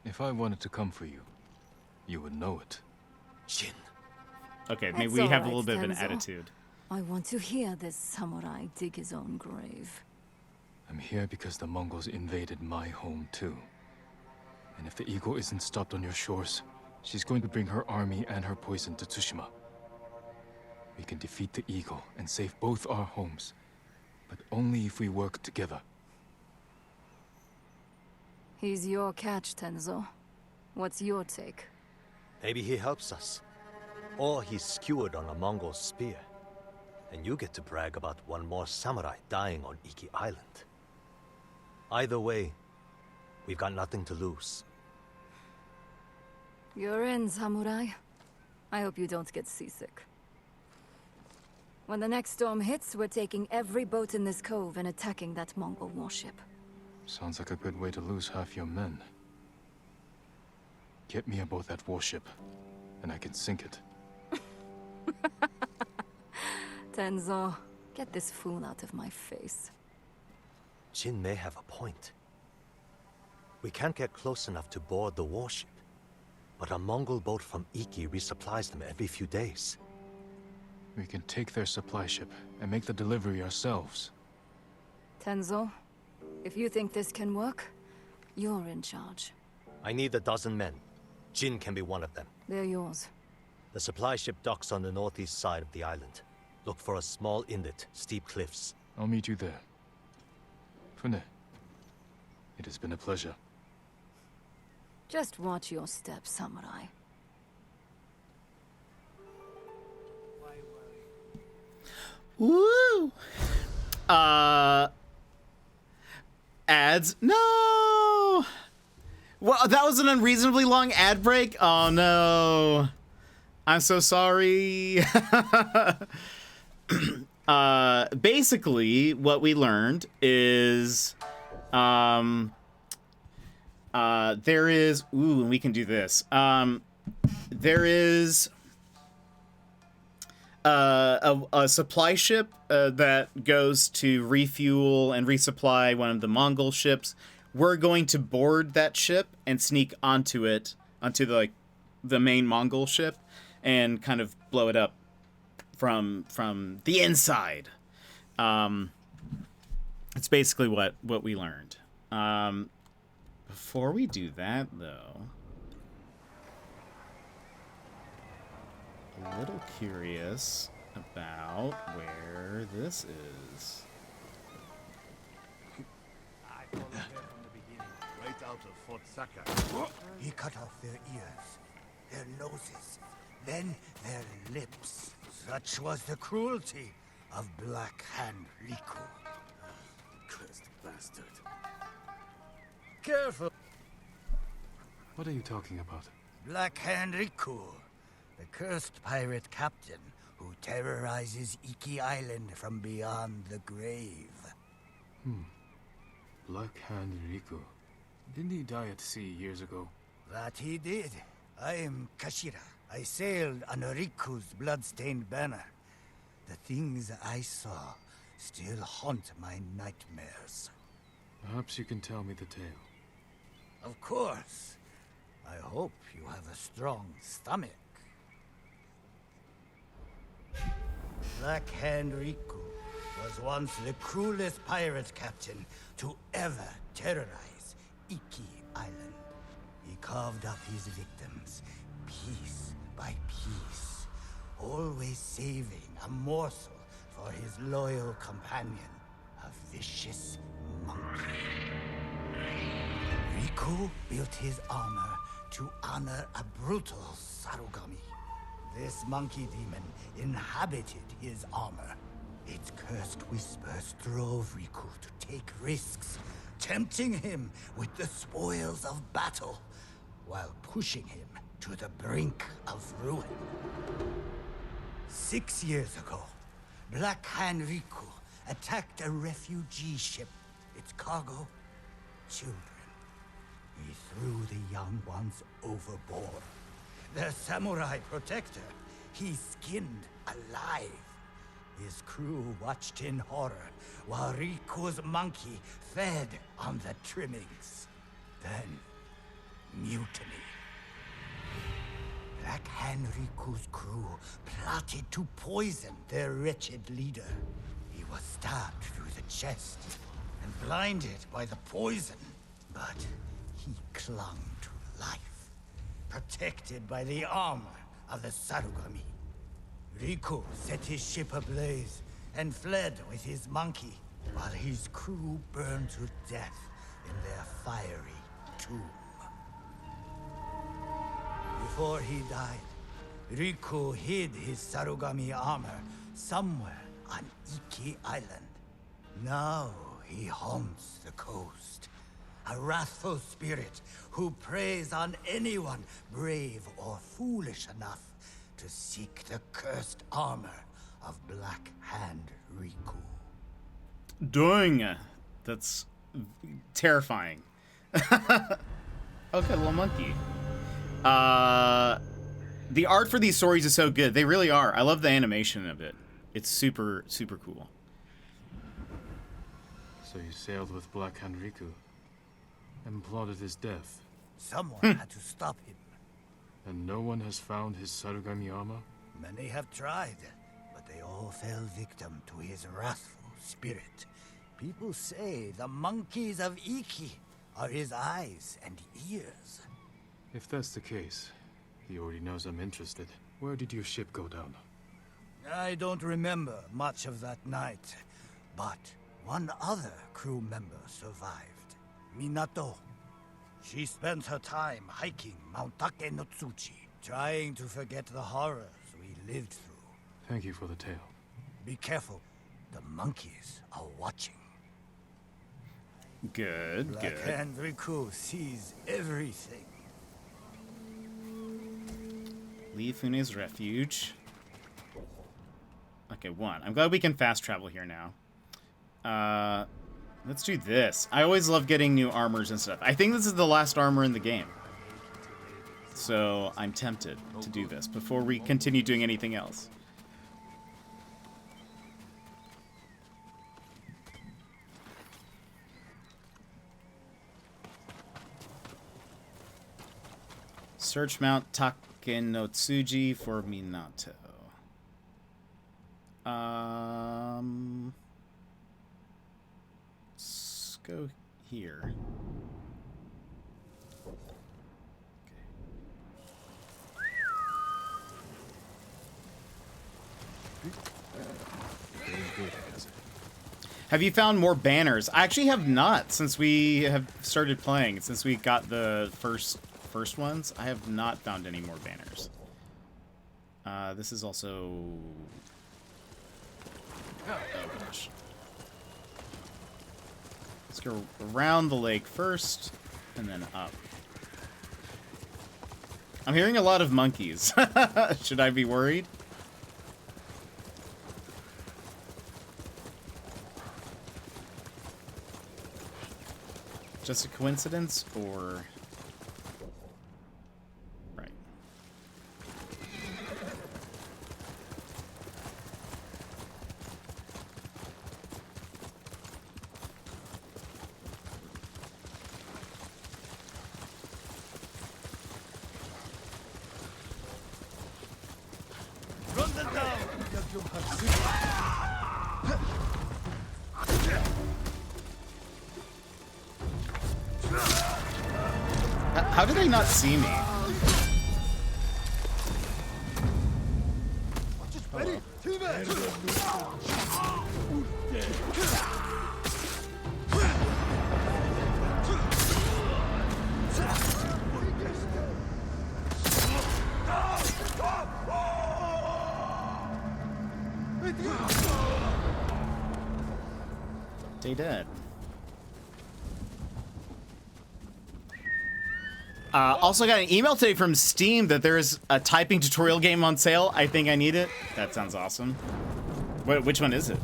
If I wanted to come for you, you would know it. Jin. Okay, maybe It's we all have a right, little bit of an Tenzo. attitude. I want to hear this samurai dig his own grave. I'm here because the Mongols invaded my home too. And if the eagle isn't stopped on your shores, she's going to bring her army and her poison to Tsushima. We can defeat the eagle and save both our homes, but only if we work together. He's your catch, Tenzo. What's your take? Maybe he helps us. Or he's skewered on a Mongol spear. And you get to brag about one more samurai dying on Iki Island. Either way, we've got nothing to lose. You're in, samurai. I hope you don't get seasick. When the next storm hits, we're taking every boat in this cove and attacking that Mongol warship. Sounds like a good way to lose half your men. Get me aboard that warship, and I can sink it. Tenzo, get this fool out of my face. Jin may have a point. We can't get close enough to board the warship. But a Mongol boat from Iki resupplies them every few days. We can take their supply ship and make the delivery ourselves. Tenzo, if you think this can work, you're in charge. I need 12 men. Jin can be one of them. They're yours. The supply ship docks on the northeast side of the island. Look for a small inlet, steep cliffs. I'll meet you there. Fune, it has been a pleasure. Just watch your step, samurai. Woo! Ads? No! Well, that was an unreasonably long ad break? Oh no. I'm so sorry. Basically, what we learned is, there is, ooh, and we can do this. There is a supply ship that goes to refuel and resupply one of the Mongol ships. We're going to board that ship and sneak onto it, onto the main Mongol ship, and kind of blow it up from the inside. It's basically what we learned. Before we do that, though, a little curious about where this is. Right out of Fort Sakai. He cut off their ears, their noses, then their lips. Such was the cruelty of Black Hand Riku. Cursed bastard. Careful! What are you talking about? Black Hand Riku, the cursed pirate captain who terrorizes Iki Island from beyond the grave. Black Hand Riku. Didn't he die at sea years ago? That he did. I am Kashira. I sailed on Riku's blood-stained banner. The things I saw still haunt my nightmares. Perhaps you can tell me the tale. Of course. I hope you have a strong stomach. Black Hand Riku was once the cruelest pirate captain to ever terrorize Iki Island. He carved up his victims, piece by piece, always saving a morsel for his loyal companion, a vicious monkey. Riku built his armor to honor a brutal Sarugami. This monkey demon inhabited his armor. Its cursed whispers drove Riku to take risks, tempting him with the spoils of battle, while pushing him to the brink of ruin. 6 years ago, Black Hand Riku attacked a refugee ship. Its cargo, children. He threw the young ones overboard. The samurai protector, he skinned alive. His crew watched in horror while Riku's monkey fed on the trimmings. Then, mutiny. Black Hand Riku's crew plotted to poison their wretched leader. He was stabbed through the chest and blinded by the poison, but he clung to life, protected by the armor of the Sarugami. Riku set his ship ablaze and fled with his monkey, while his crew burned to death in their fiery tomb. Before he died, Riku hid his Sarugami armor somewhere on Iki Island. Now he haunts the coast, a wrathful spirit who preys on anyone brave or foolish enough to seek the cursed armor of Black Hand Riku. Dang, that's terrifying. Okay, little monkey. The art for these stories is so good. They really are. I love the animation of it. It's super, super cool. So you sailed with Black Hand Riku and plotted his death. Someone had to stop him. And no one has found his Sarugami armor? Many have tried, but they all fell victim to his wrathful spirit. People say the monkeys of Iki are his eyes and ears. If that's the case, he already knows I'm interested. Where did your ship go down? I don't remember much of that night, but one other crew member survived. Minato. She spent her time hiking Mount Take no Tsuchi, trying to forget the horrors we lived through. Thank you for the tale. Be careful. The monkeys are watching. Good, Black good. Hand Riku sees everything. Leave Fune's refuge. Okay, 1. I'm glad we can fast travel here now. Let's do this. I always love getting new armors and stuff. I think this is the last armor in the game. So I'm tempted to do this before we continue doing anything else. Search Mount Takenotsuji for Minato. Let's go here. Have you found more banners? I actually have not since we have started playing. Since we got the first ones, I have not found any more banners. This is also... Oh gosh. Let's go around the lake first, and then up. I'm hearing a lot of monkeys. Should I be worried? Just a coincidence, or... Right. How did they not see me? They dead. Also got an email today from Steam that there is a typing tutorial game on sale. I think I need it. That sounds awesome. Which one is it?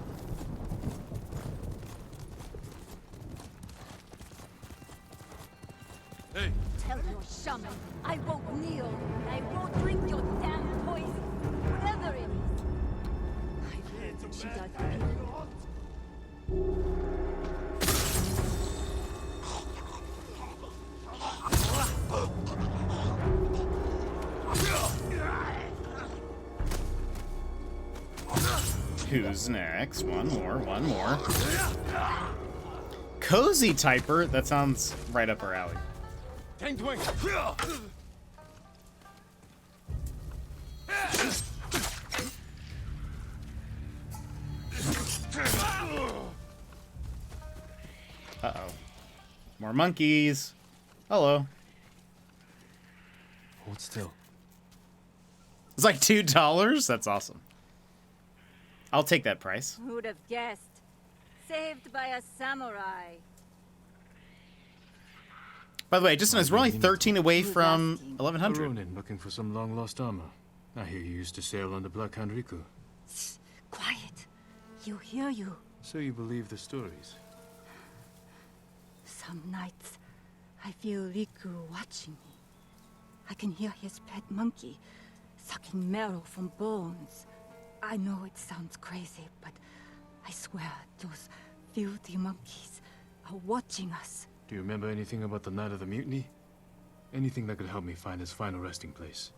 Hey. Tell your shaman I won't kneel and I won't drink your damn poison, whatever it is. I heard that she does people. Who's next? One more. Cozy typer? That sounds right up our alley. Uh-oh. More monkeys. Hello. Hold still. It's like $2? That's awesome. I'll take that price. Who'd have guessed? Saved by a samurai. By the way, just noticed we're only 13 away from 1100. Ronin looking for some long-lost armor. I hear you used to sail on the Black Hand Riku. Quiet. You hear you. So you believe the stories? Some nights, I feel Riku watching me. I can hear his pet monkey sucking marrow from bones. I know it sounds crazy, but I swear those filthy monkeys are watching us. Do you remember anything about the night of the mutiny? Anything that could help me find his final resting place?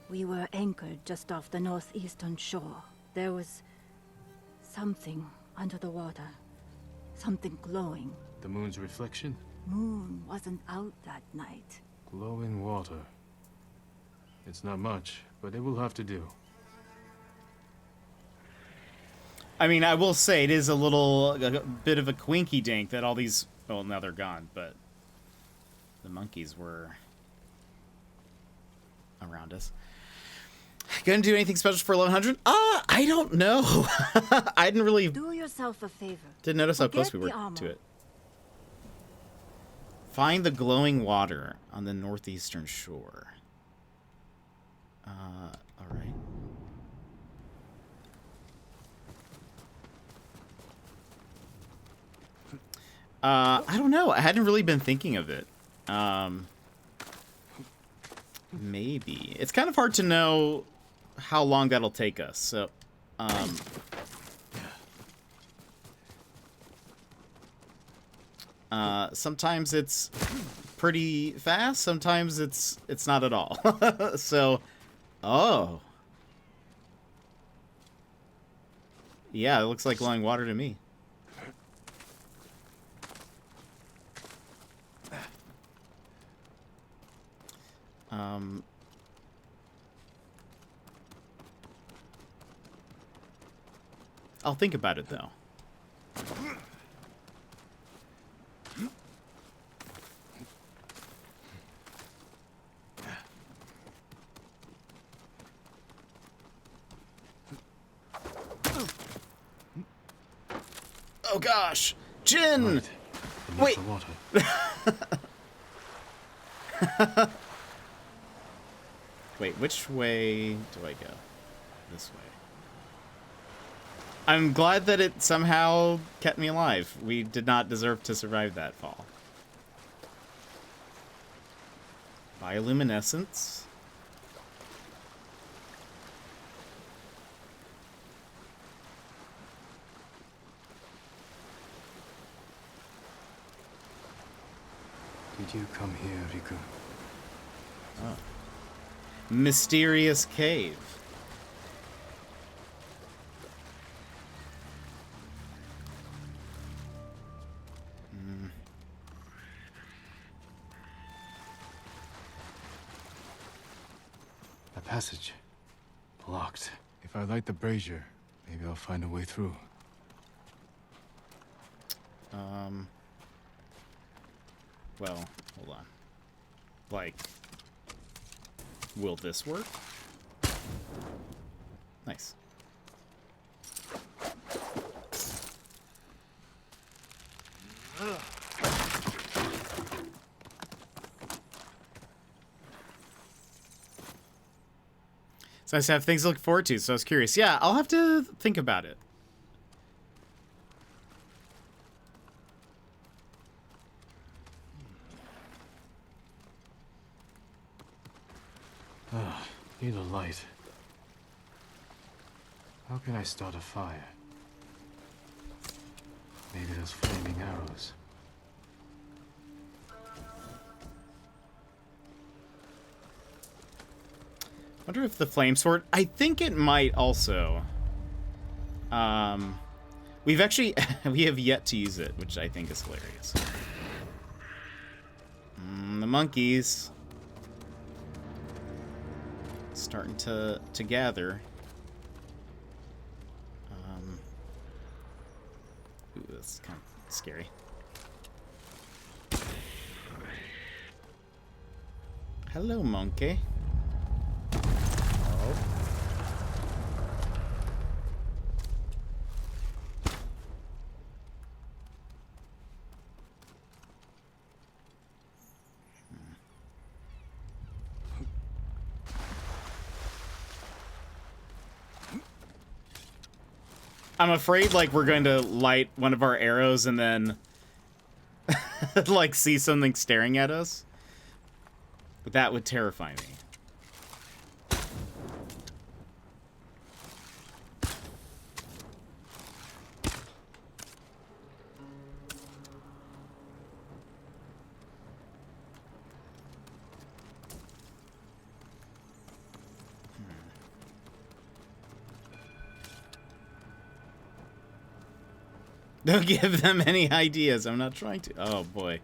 We were anchored just off the northeastern shore. There was something under the water. Something glowing. The moon's reflection? Moon wasn't out that night. Glowing water. It's not much, but it will have to do. I mean, I will say it is a bit of a quinky dink that all these, well, now they're gone, but the monkeys were around us. Gonna do anything special for 1100? I don't know. I didn't really do yourself a favor. Didn't notice how close we were to it. Find the glowing water on the northeastern shore. All right. I don't know. I hadn't really been thinking of it. Maybe. It's kind of hard to know how long that'll take us. So, sometimes it's pretty fast. Sometimes it's not at all. So, oh. Yeah, it looks like glowing water to me. I'll think about it, though. Oh, gosh! Jin! Right. Wait! Wait, which way do I go? This way. I'm glad that it somehow kept me alive. We did not deserve to survive that fall. Bioluminescence. Did you come here, Riku? Oh. Mysterious cave. passage. Blocked. If I light the brazier, maybe I'll find a way through. Well, hold on. Like, will this work? Nice. It's nice to have things to look forward to, so I was curious. Yeah, I'll have to think about it. Need a light. How can I start a fire? Maybe those flaming arrows. Wonder if the flame sword... I think it might also. We've actually... we have yet to use it, which I think is hilarious. The monkeys. Starting to gather. Ooh, that's kind of scary. Hello, monkey. Oh. I'm afraid, like, we're going to light one of our arrows and then, like, see something staring at us. That would terrify me. Don't give them any ideas. I'm not trying to. Oh, boy.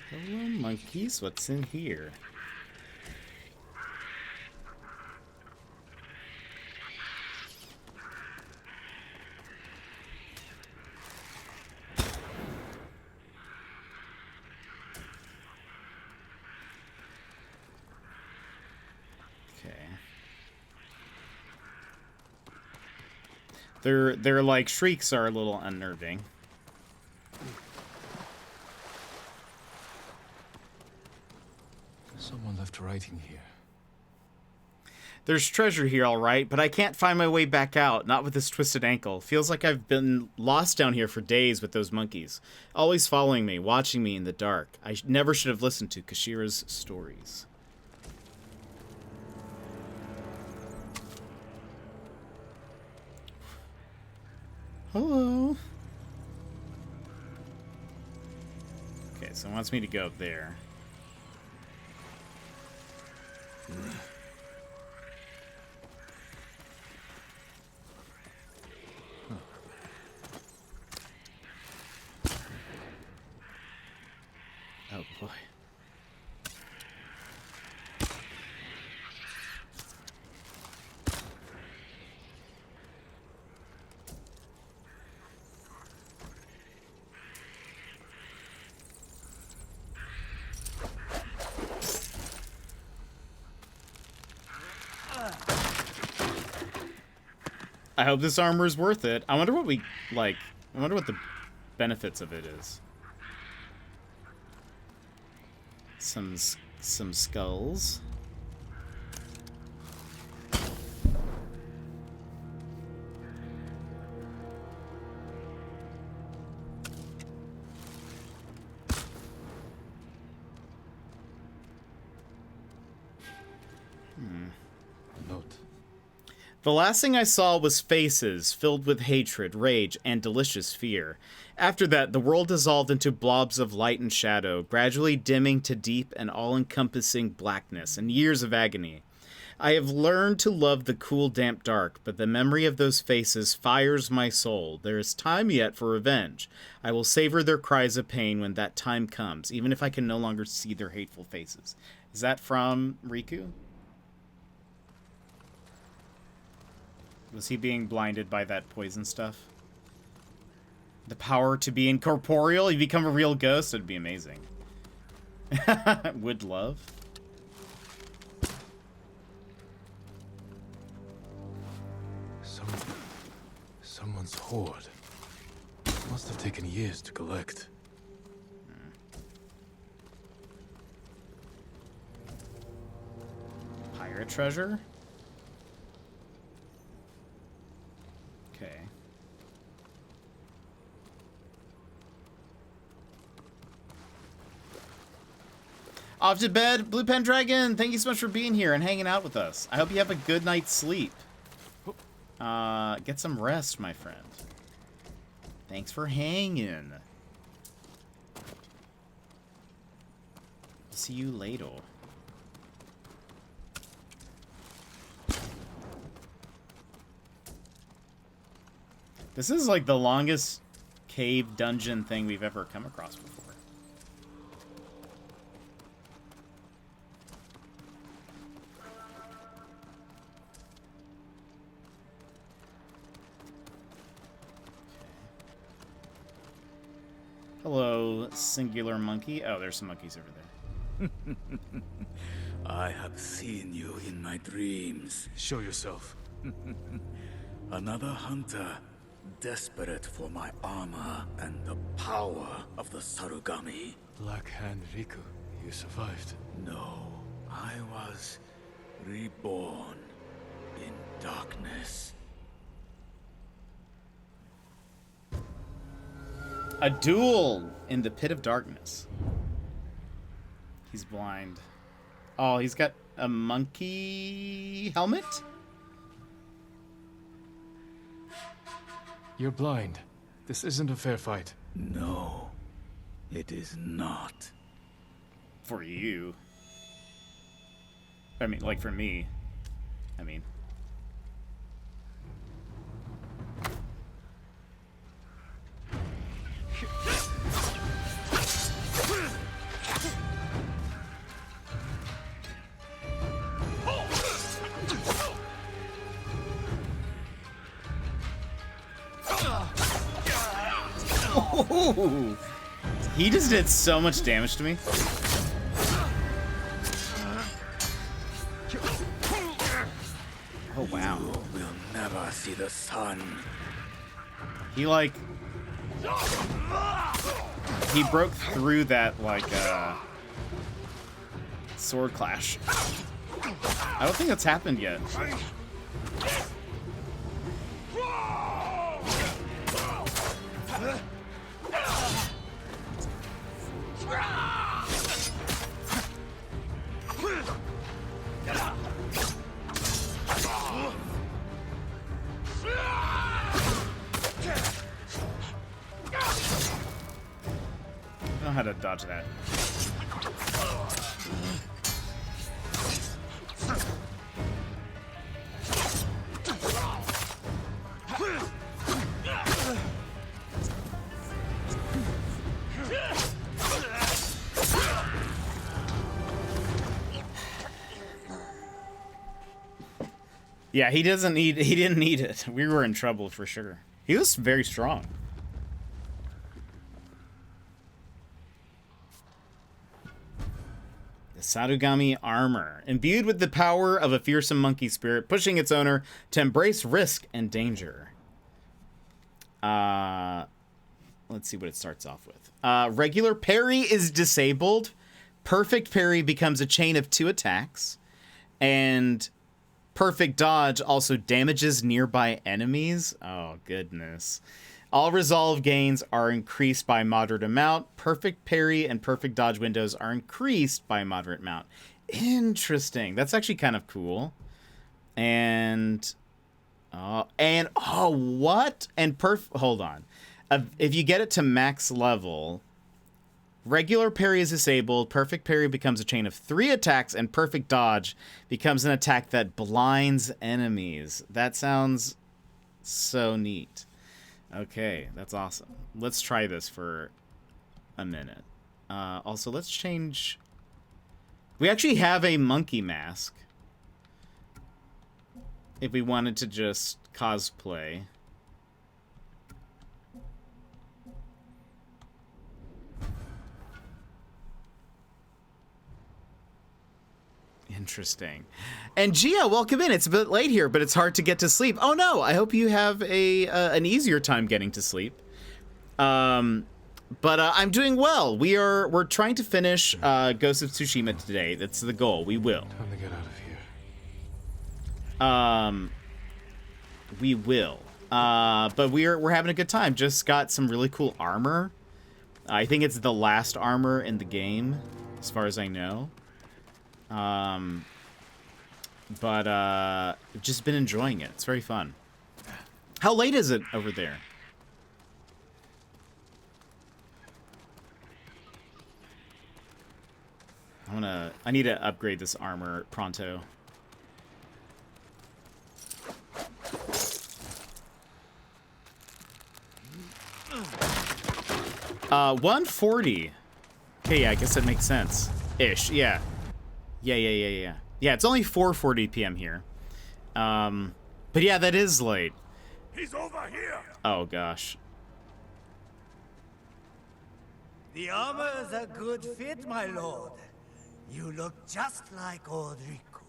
Hello, monkeys. What's in here? Their like shrieks are a little unnerving. Someone left writing here. There's treasure here, all right, but I can't find my way back out, not with this twisted ankle. Feels like I've been lost down here for days with those monkeys. Always following me, watching me in the dark. I never should have listened to Kashira's stories. Hello. Okay, so it wants me to go up there. Oh boy. I hope this armor is worth it. I wonder what we, like, I wonder what the benefits of it is. Some skulls. Note. The last thing I saw was faces filled with hatred, rage, and delicious fear. After that, the world dissolved into blobs of light and shadow, gradually dimming to deep and all-encompassing blackness and years of agony. I have learned to love the cool, damp dark, but the memory of those faces fires my soul. There is time yet for revenge. I will savor their cries of pain when that time comes, even if I can no longer see their hateful faces. Is that from Riku? Was he being blinded by that poison stuff? The power to be incorporeal? You become a real ghost? That'd be amazing. Would love. Someone's hoard. Must have taken years to collect. Pirate treasure? Okay. Off to bed, Blue Pen Dragon. Thank you so much for being here and hanging out with us. I hope you have a good night's sleep. Get some rest, my friend. Thanks for hanging. See you later. This is like the longest cave dungeon thing we've ever come across before. Hello, singular monkey. Oh, there's some monkeys over there. I have seen you in my dreams. Show yourself. Another hunter, desperate for my armor and the power of the Sarugami. Black Hand Riku, you survived. No, I was reborn in darkness. A duel in the pit of darkness. He's blind. Oh, he's got a monkey helmet? You're blind. This isn't a fair fight. No, it is not. For you. I mean, like for me. I mean. Ooh. He just did so much damage to me. Oh wow. You will never see the sun. He like he broke through that like sword clash. I don't think that's happened yet. I don't know how to dodge that. Yeah, he didn't need it. We were in trouble for sure. He was very strong. The Sarugami armor, imbued with the power of a fearsome monkey spirit, pushing its owner to embrace risk and danger. Let's see what it starts off with. Regular parry is disabled. Perfect parry becomes a chain of 2 attacks. And perfect dodge also damages nearby enemies. Oh, goodness. All resolve gains are increased by moderate amount. Perfect parry and perfect dodge windows are increased by moderate amount. Interesting. That's actually kind of cool. And what? And hold on. If you get it to max level, Regular parry is disabled. Perfect parry becomes a chain of 3 attacks, and perfect dodge becomes an attack that blinds enemies. That sounds so neat. Okay, that's awesome. Let's try this for a minute. Also, let's change... We actually have a monkey mask. If we wanted to just cosplay. Interesting. And Gia, welcome in. It's a bit late here, but it's hard to get to sleep. Oh no, I hope you have an easier time getting to sleep. But I'm doing well. We're trying to finish Ghost of Tsushima today. That's the goal. We will. Time to get out of here. We will. But we're having a good time. Just got some really cool armor. I think it's the last armor in the game, as far as I know. But just been enjoying it. It's very fun. How late is it over there? I need to upgrade this armor pronto. 140. Okay, yeah, I guess that makes sense. Ish, yeah. Yeah, it's only 4:40 p.m. here. But yeah, that is late. He's over here. Oh gosh. The armor is a good fit, my lord. You look just like old Riku.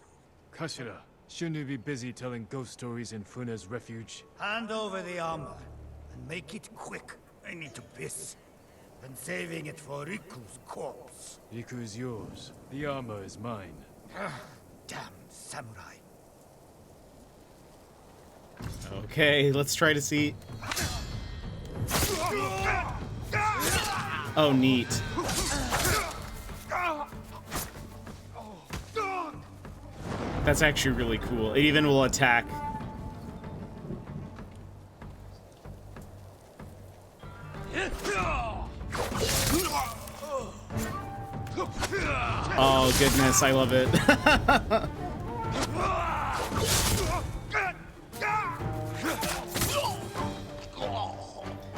Kashira, shouldn't you be busy telling ghost stories in Funa's refuge? Hand over the armor, and make it quick. I need to piss. Been saving it for Riku's corpse. Riku is yours. The armor is mine. Damn samurai. Okay, let's try to see. Oh, neat. That's actually really cool. It even will attack. Oh, goodness, I love it.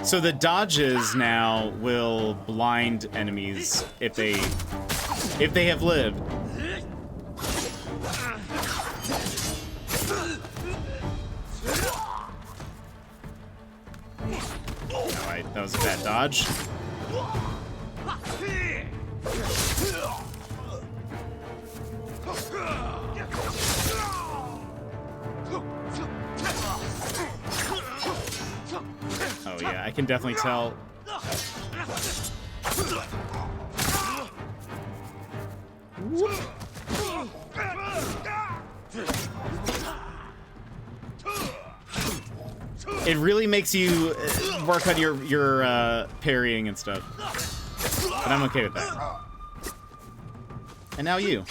So the dodges now will blind enemies if they have lived. Alright, that was a bad dodge. Oh yeah, I can definitely tell. It really makes you work on your parrying and stuff. But I'm okay with that. And now you.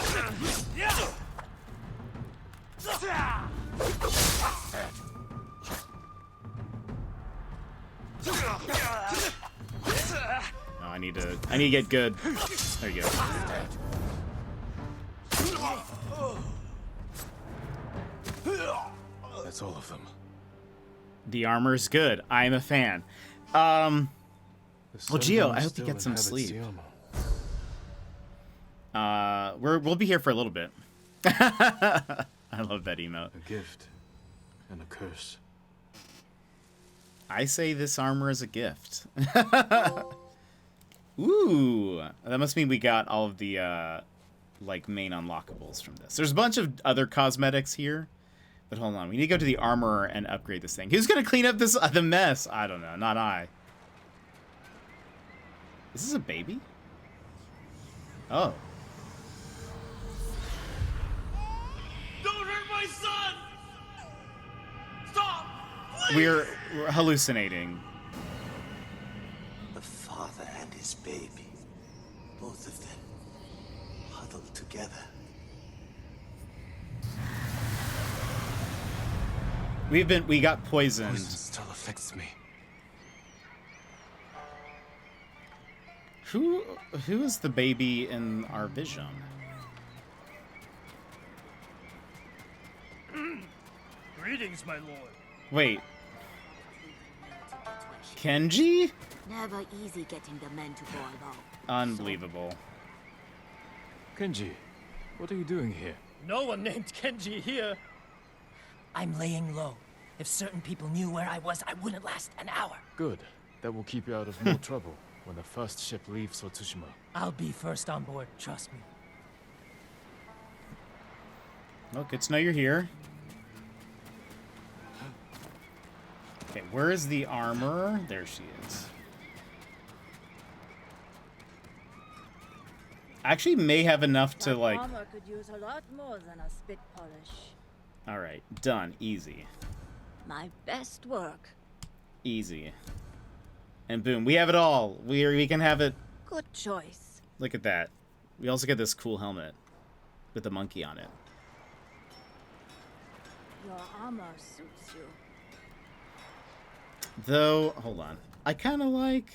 Oh, I need to get good. There you go. That's all of them. The armor's good. I'm a fan. Well, Gio, I hope you get some sleep. We'll be here for a little bit. I love that emote. A gift and a curse. I say this armor is a gift. Ooh, that must mean we got all of the like main unlockables from this. There's a bunch of other cosmetics here, but hold on, we need to go to the armor and upgrade this thing. Who's gonna clean up this the mess? I don't know, not I. Is this a baby? Oh. Don't hurt my son! Stop! We're hallucinating. The father and his baby, both of them, huddled together. We got poisoned. Poison still affects me. Who is the baby in our vision? Greetings, my lord. Wait. Kenji? Never easy getting the men to go along. Unbelievable. Kenji, what are you doing here? No one named Kenji here. I'm laying low. If certain people knew where I was, I wouldn't last an hour. Good. That will keep you out of more trouble when the first ship leaves for Tsushima. I'll be first on board, trust me. Well, good to know you're here. Okay, where is the armor? There she is. I actually may have enough to, like... Armor could use a lot more than a spit polish. Alright, done. Easy. My best work. Easy. And boom, we have it all. We can have it. Good choice. Look at that. We also get this cool helmet with the monkey on it. Your armor suits you. Though, hold on. I kind of like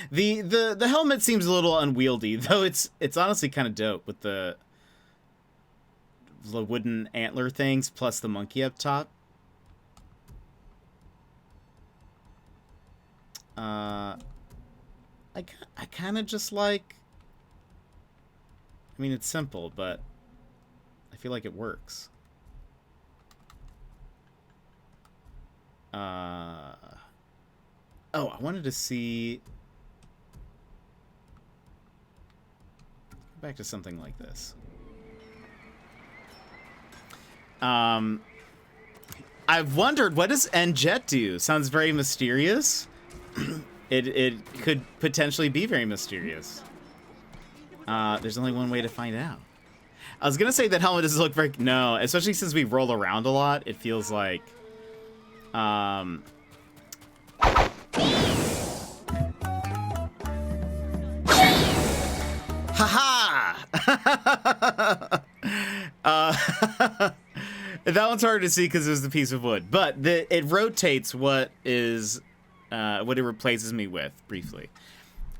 the helmet seems a little unwieldy, though it's honestly kind of dope with the wooden antler things plus the monkey up top. I kind of just like... I mean, it's simple, but I feel like it works. Oh, I wanted to see... Go back to something like this. I've wondered, what does N-Jet do? Sounds very mysterious. It could potentially be very mysterious. There's only one way to find out. I was gonna say that helmet doesn't look very... No, especially since we roll around a lot, it feels like... Haha! That one's hard to see because it was the piece of wood, but it rotates what it replaces me with briefly.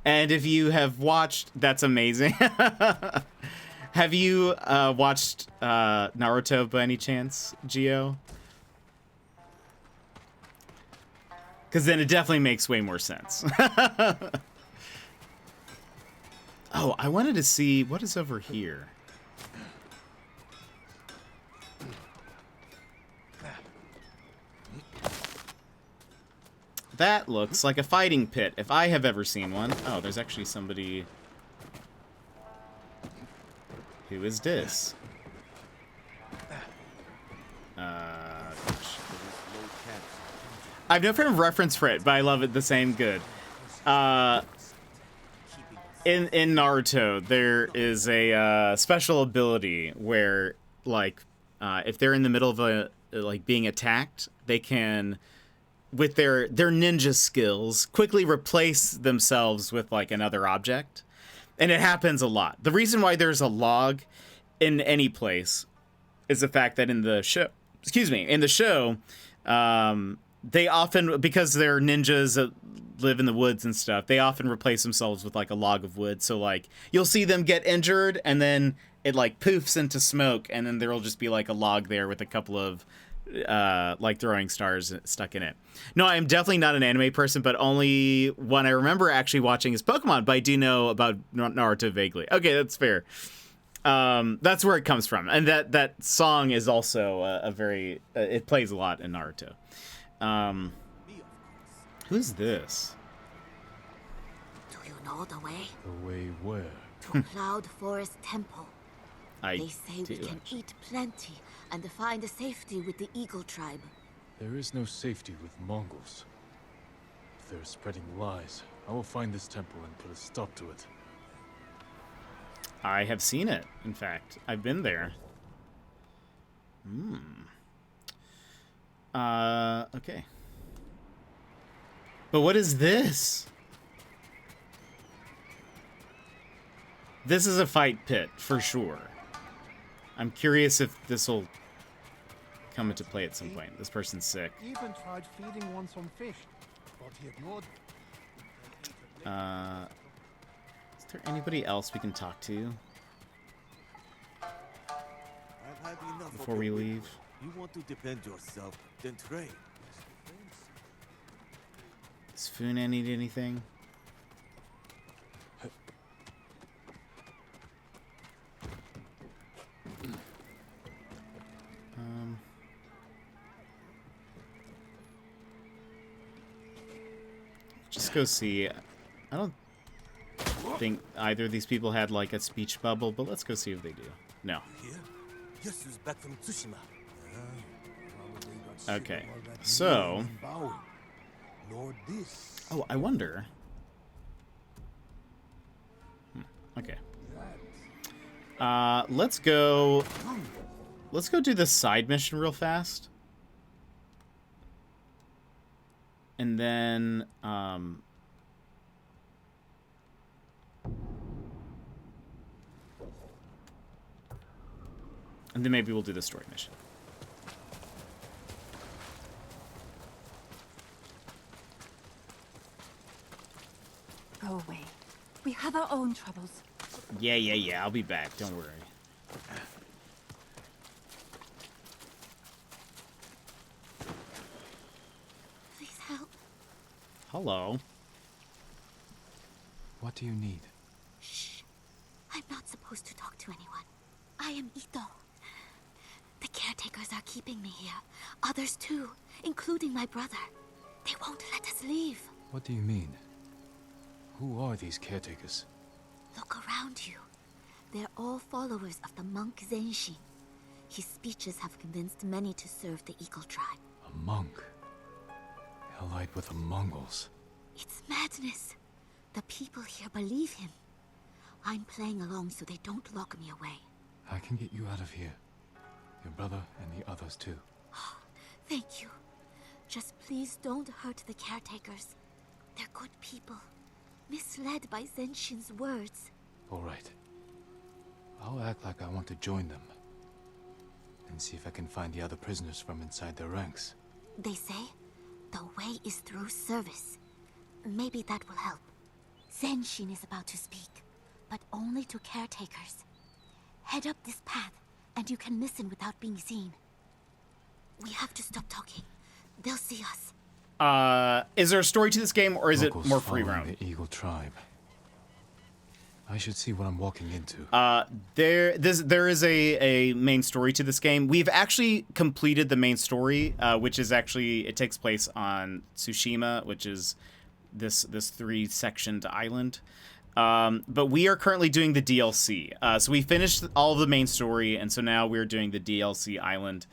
And if you have watched, that's amazing. Have you watched Naruto by any chance, Gio? Because then it definitely makes way more sense. Oh, I wanted to see what is over here. That looks like a fighting pit, if I have ever seen one. Oh, there's actually somebody... Who is this? I've never heard a reference for it, but I love it the same good. In Naruto, there is a special ability where, like, if they're in the middle of being attacked, they can, with their ninja skills, quickly replace themselves with like another object, and it happens a lot. The reason why there's a log in any place is the fact that in the show, they often, because they're ninjas that live in the woods and stuff, they often replace themselves with like a log of wood. So like you'll see them get injured and then it like poofs into smoke and then there'll just be like a log there with a couple of like throwing stars stuck in it. No, I'm definitely not an anime person, but only one I remember actually watching is Pokemon, but I do know about Naruto vaguely. Okay, that's fair. That's where it comes from. And that song is also a very, it plays a lot in Naruto. Who's this? Do you know the way? The way where? To Cloud Forest Temple. I They say we can eat plenty and find safety with the Eagle tribe. There is no safety with Mongols. If they're spreading lies, I will find this temple and put a stop to it. I have seen it, in fact. I've been there. Okay. But what is this? This is a fight pit, for sure. I'm curious if this will come into play at some point. This person's sick. Even tried feeding one some fish, but he ignored. there anybody else we can talk to I've had enough before of we your leave? wiggle. You want to defend yourself, then train. Does Funa need anything? Just go see. I don't think either of these people had like a speech bubble, but let's go see if they do. No. Here? Yes, is back from Tsushima. Okay. So. Lord this. Oh, I wonder. Okay. Let's go. Let's go do this side mission real fast. And then, and then maybe we'll do the story mission. Go away. We have our own troubles. Yeah. I'll be back. Don't worry. Please help. Hello. What do you need? Shh. I'm not supposed to talk to anyone. I am Ito. The caretakers are keeping me here. Others too, including my brother. They won't let us leave. What do you mean? Who are these caretakers? Look around you. They're all followers of the monk Zenshin. His speeches have convinced many to serve the Eagle tribe. A monk? Allied with the Mongols? It's madness. The people here believe him. I'm playing along so they don't lock me away. I can get you out of here. Your brother and the others too. Thank you. Just please don't hurt the caretakers. They're good people. Misled by Zenshin's words. All right. I'll act like I want to join them. And see if I can find the other prisoners from inside their ranks. They say the way is through service. Maybe that will help. Zenshin is about to speak, but only to caretakers. Head up this path, and you can listen without being seen. We have to stop talking. They'll see us. Is there a story to this game, or is Locals it more free following roam? The Eagle tribe. I should see what I'm walking into. There is a main story to this game. We've actually completed the main story, which is actually, it takes place on Tsushima, which is this 3-sectioned island. But we are currently doing the DLC. So we finished all of the main story, and so now we're doing the DLC island.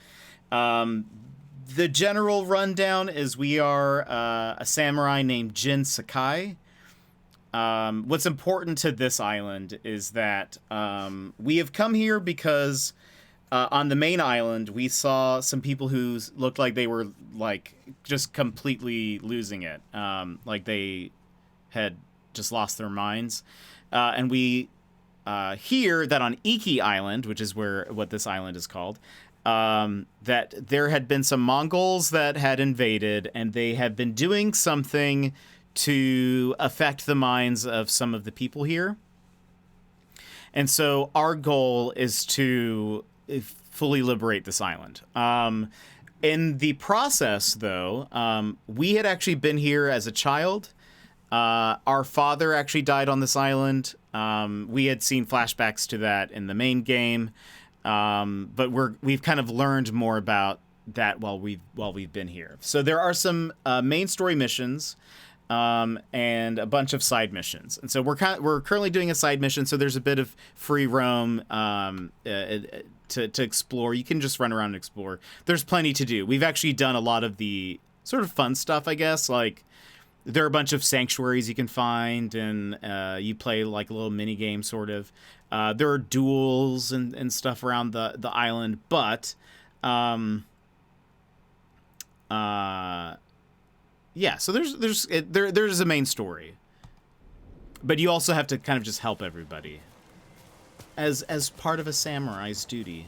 The general rundown is we are a samurai named Jin Sakai. What's important to this island is that we have come here because on the main island we saw some people who looked like they were like just completely losing it, like they had just lost their minds, and we hear that on Iki Island, which is what this island is called, that there had been some Mongols that had invaded, and they had been doing something to affect the minds of some of the people here. And so our goal is to fully liberate this island. In the process, though, we had actually been here as a child. Our father actually died on this island. We had seen flashbacks to that in the main game. But we've kind of learned more about that while we've been here. So there are some main story missions, and a bunch of side missions. And so we're currently doing a side mission. So there's a bit of free roam to explore. You can just run around and explore. There's plenty to do. We've actually done a lot of the sort of fun stuff, I guess. Like there are a bunch of sanctuaries you can find, and you play like a little mini game sort of. There are duels and stuff around the island, but yeah, so there's a main story, but you also have to kind of just help everybody as part of a samurai's duty.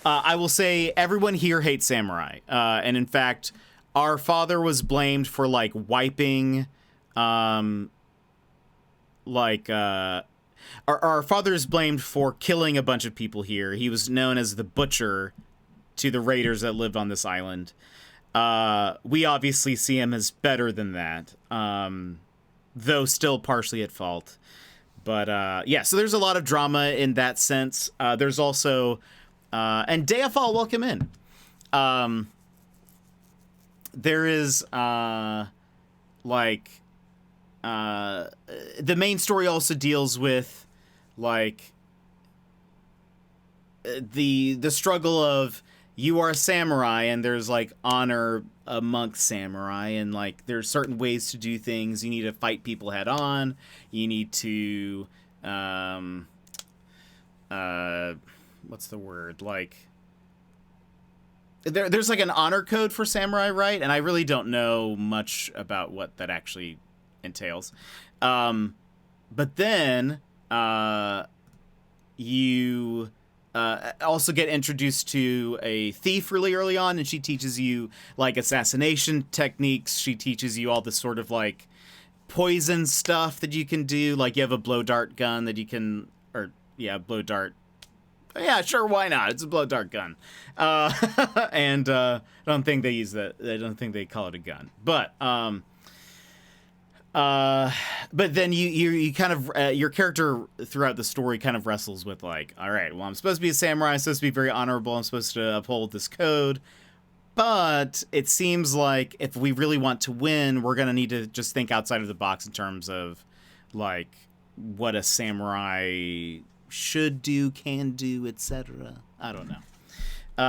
I will say everyone here hates samurai, and in fact, our father was blamed for like wiping like our father is blamed for killing a bunch of people here. He was known as the Butcher to the raiders that lived on this island. We obviously see him as better than that, though still partially at fault. But yeah, so there's a lot of drama in that sense. There's also, and Deafal, welcome in. There is like the main story also deals with like the struggle of you are a samurai and there's like honor amongst samurai, and like there's certain ways to do things. You need to fight people head on. You need to what's the word, like there's like an honor code for samurai, right? And I really don't know much about what that actually entails. But then you also get introduced to a thief really early on, and she teaches you like assassination techniques. She teaches you all this sort of like poison stuff that you can do. Like you have a blow dart gun that you can, or yeah, blow dart. Yeah, sure, why not? It's a blow dart gun. And I don't think they use that. I don't think they call it a gun. But then you kind of your character throughout the story kind of wrestles with like, all right, well, I'm supposed to be a samurai, I'm supposed to be very honorable, I'm supposed to uphold this code, but it seems like if we really want to win, we're gonna need to just think outside of the box in terms of like what a samurai should do, can do, etc. I don't know.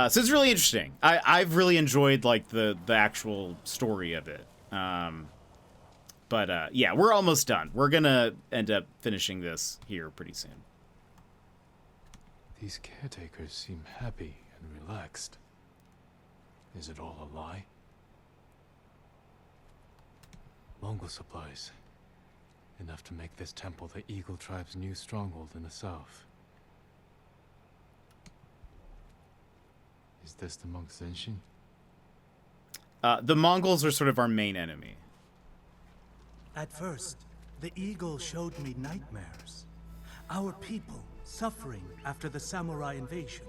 So it's really interesting. I've really enjoyed like the actual story of it. But yeah, we're almost done. We're gonna end up finishing this here pretty soon. These caretakers seem happy and relaxed. Is it all a lie? Mongol supplies. Enough to make this temple the Eagle Tribe's new stronghold in the south. Is this the monk Zenshin? The Mongols are sort of our main enemy. At first, the eagle showed me nightmares. Our people suffering after the samurai invasion,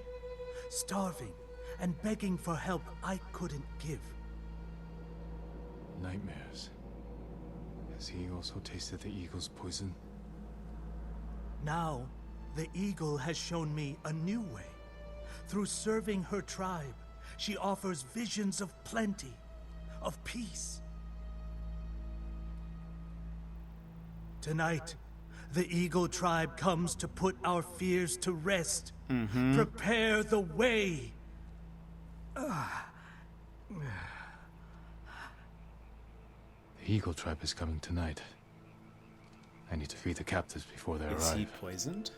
starving and begging for help I couldn't give. Nightmares. Has he also tasted the eagle's poison? Now, the eagle has shown me a new way. Through serving her tribe, she offers visions of plenty, of peace. Tonight, the Eagle Tribe comes to put our fears to rest. Mm-hmm. Prepare the way. The Eagle Tribe is coming tonight. I need to feed the captives before they arrive. Is he poisoned?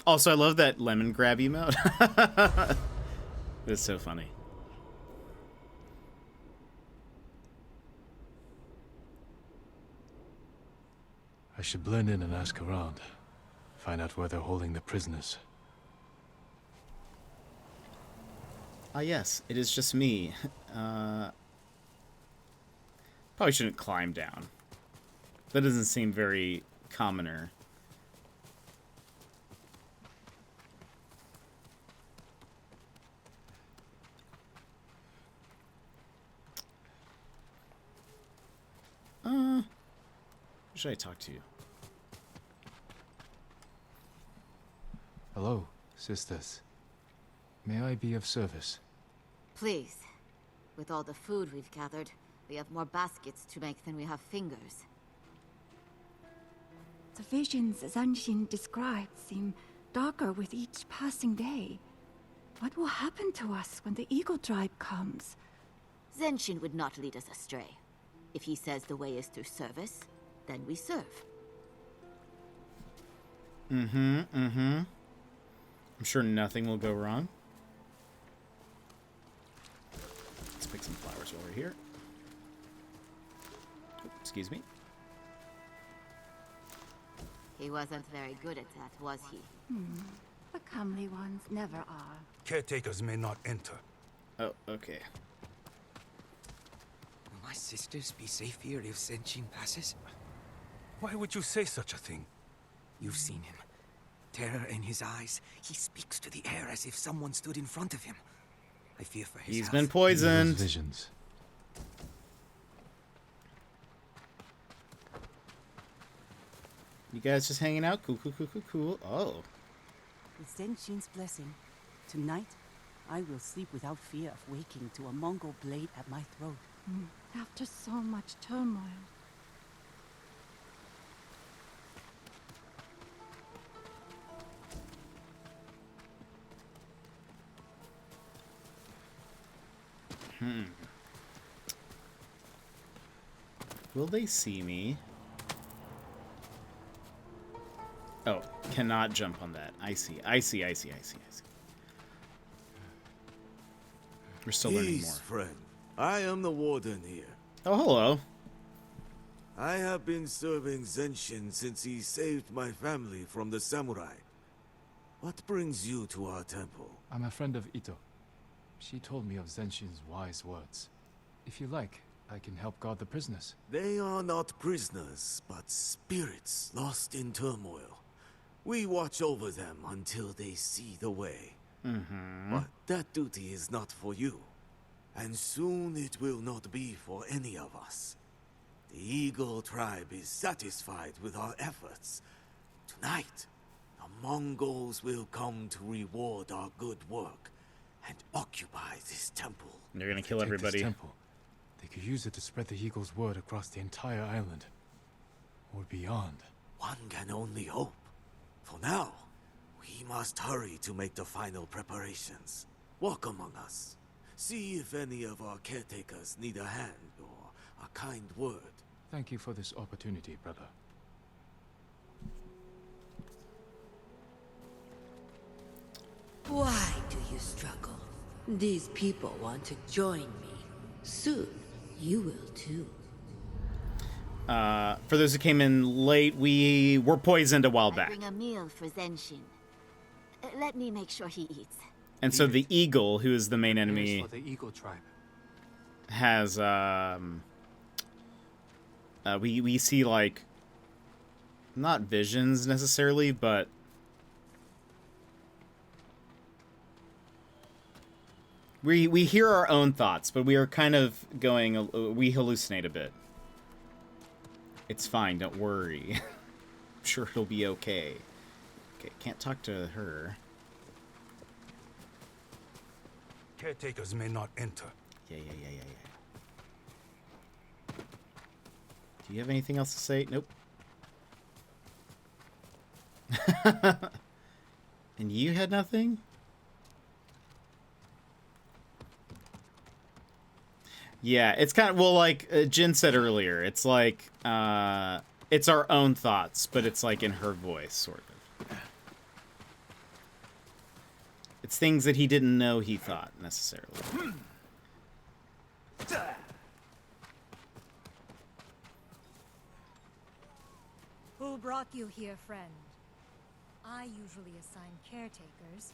Also, I love that lemon grab emote. It's so funny. I should blend in and ask around. Find out where they're holding the prisoners. Ah, yes, it is just me. Probably shouldn't climb down. That doesn't seem very commoner. Who should I talk to? Hello, sisters. May I be of service? Please. With all the food we've gathered, we have more baskets to make than we have fingers. The visions Zanshin described seem darker with each passing day. What will happen to us when the Eagle Tribe comes? Zenshin would not lead us astray. If he says the way is through service, then we serve. I'm sure nothing will go wrong. Let's pick some flowers while we're here. Oh, excuse me. He wasn't very good at that, was he? The comely ones never are. Caretakers may not enter. Oh, okay. Will my sisters be safe here if Zenshin passes? Why would you say such a thing? You've seen him. Terror in his eyes. He speaks to the air as if someone stood in front of him. I fear for his He's health. been poisoned. Visions. You guys just hanging out? Cool, cool, cool, cool, cool. Oh. With Zenshin's blessing, tonight I will sleep without fear of waking to a Mongol blade at my throat. After so much turmoil. Will they see me? Oh, cannot jump on that. I see. We're still learning more. Peace, friend. I am the warden here. Oh, hello. I have been serving Zenshin since he saved my family from the samurai. What brings you to our temple? I'm a friend of Ito. She told me of Zenshin's wise words. If you like, I can help guard the prisoners. They are not prisoners, but spirits lost in turmoil. We watch over them until they see the way. But that duty is not for you. And soon it will not be for any of us. The Eagle tribe is satisfied with our efforts. Tonight, the Mongols will come to reward our good work and occupy this temple. They're gonna kill Take this everybody. temple. They could use it to spread the Eagle's word across the entire island. Or beyond. One can only hope. For now, we must hurry to make the final preparations. Walk among us. See if any of our caretakers need a hand or a kind word. Thank you for this opportunity, brother. Why do you struggle? These people want to join me. Soon, you will too. For those who came in late, we were poisoned a while I back. bring a meal for Zenshin. Let me make sure he eats. And so the eagle, who is the main enemy, For the Eagle tribe. has we see like not visions necessarily, but we hear our own thoughts, but we are kind of going we hallucinate a bit. It's fine, don't worry. I'm sure it'll be okay. Okay, can't talk to her. Caretakers may not enter. Yeah. Do you have anything else to say? Nope. And you had nothing? Yeah, it's kind of, well, like Jin said earlier, it's like, it's our own thoughts, but it's like in her voice, sort of. It's things that he didn't know he thought, necessarily. Who brought you here, friend? I usually assign caretakers.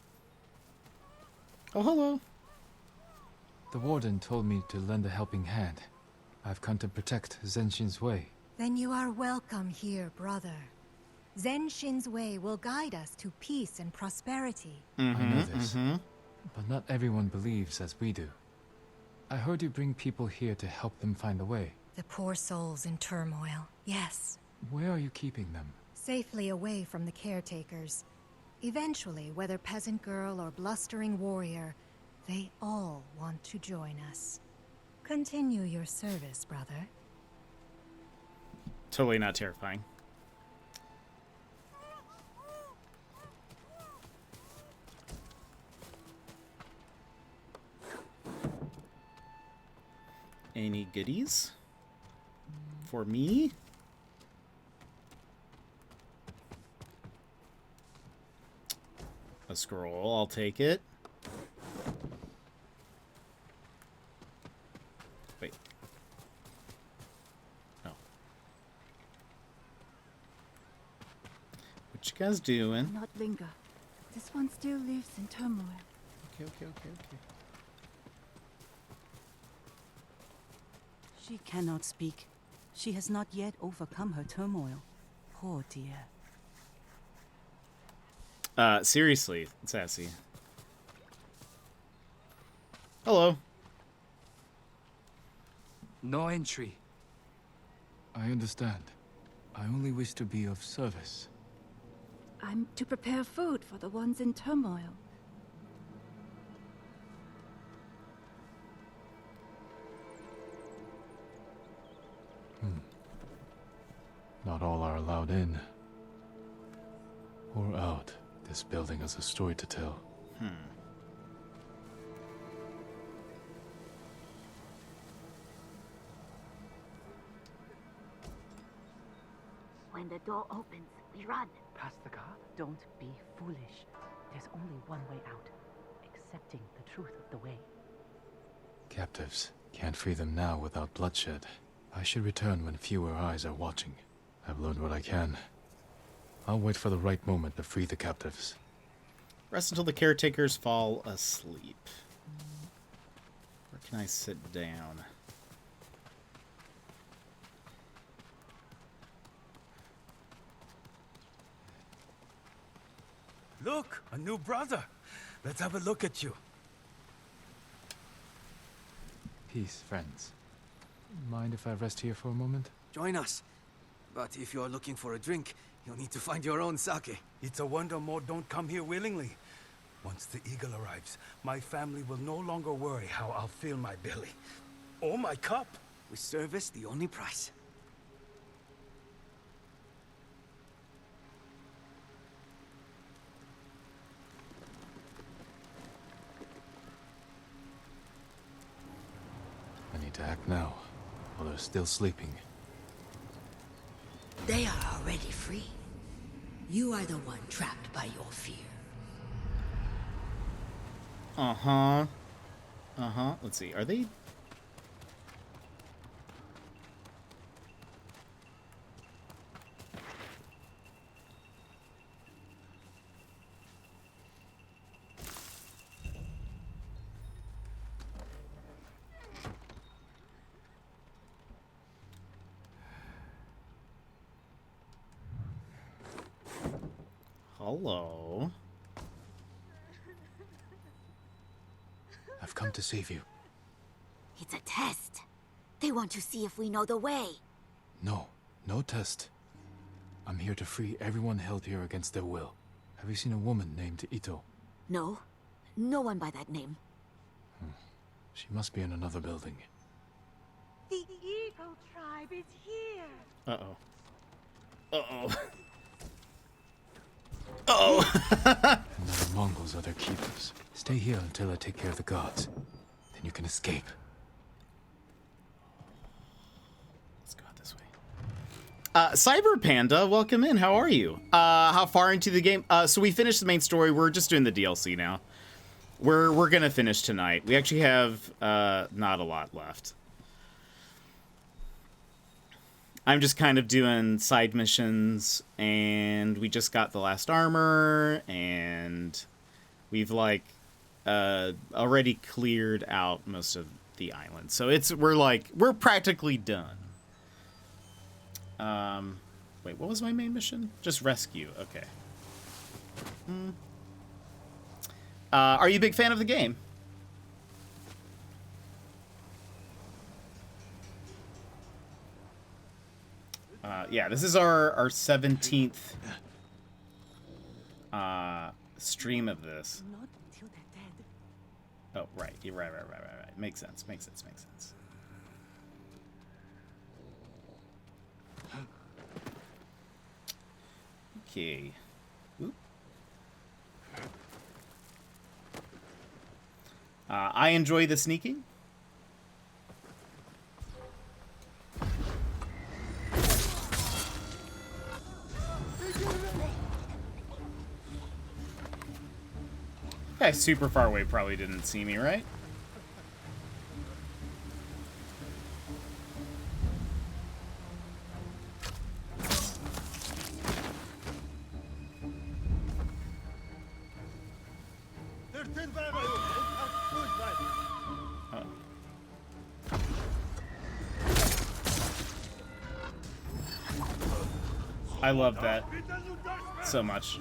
Oh, hello. The warden told me to lend a helping hand. I've come to protect Zenshin's way. Then you are welcome here, brother. Zenshin's way will guide us to peace and prosperity. I know this, but not everyone believes as we do. I heard you bring people here to help them find the way. The poor souls in turmoil, yes. Where are you keeping them? Safely away from the caretakers. Eventually, whether peasant girl or blustering warrior, they all want to join us. Continue your service, brother. Totally not terrifying. Any goodies? For me? A scroll, I'll take it. Wait. Oh. What you guys doing? Not linger. This one still lives in turmoil. Okay. She cannot speak. She has not yet overcome her turmoil. poor dear. Seriously, Sassy. Hello. No entry. I understand. I only wish to be of service. I'm to prepare food for the ones in turmoil. Not all are allowed in. Or out. This building has a story to tell. When the door opens, we run. Past the guard? Don't be foolish. There's only one way out. Accepting the truth of the way. Captives. Can't free them now without bloodshed. I should return when fewer eyes are watching. I've learned what I can. I'll wait for the right moment to free the captives. Rest until the caretakers fall asleep. Where can I sit down? Look, a new brother. Let's have a look at you. Peace, friends. Mind if I rest here for a moment? Join us. But if you're looking for a drink, you'll need to find your own sake. It's a wonder more don't come here willingly. Once the eagle arrives, my family will no longer worry how I'll fill my belly. Or my cup. With service, the only price. I need to act now, while they're still sleeping. They are already free. You are the one trapped by your fear. Let's see. Are they... Hello. I've come to save you. It's a test. They want to see if we know the way. No, no test. I'm here to free everyone held here against their will. Have you seen a woman named Ito? No. No one by that name. She must be in another building. The Eagle tribe is here. Uh-oh. Uh-oh. Uh-oh. And the Mongols are their keepers. Stay here until I take care of the guards. Then you can escape. Let's go this way. Cyber Panda, welcome in. How are you? How far into the game? So we finished the main story. We're just doing the DLC now. We're gonna finish tonight. We actually have not a lot left. I'm just kind of doing side missions, and we just got the last armor, and we've like already cleared out most of the island. So we're practically done. Wait, what was my main mission? Just rescue. Okay. Are you a big fan of the game? Yeah, this is our 17th stream of this. Not until they're dead. Oh, right. You're right. Makes sense. Okay. Oop. I enjoy the sneaking. Guy super far away probably didn't see me, right? I love that so much.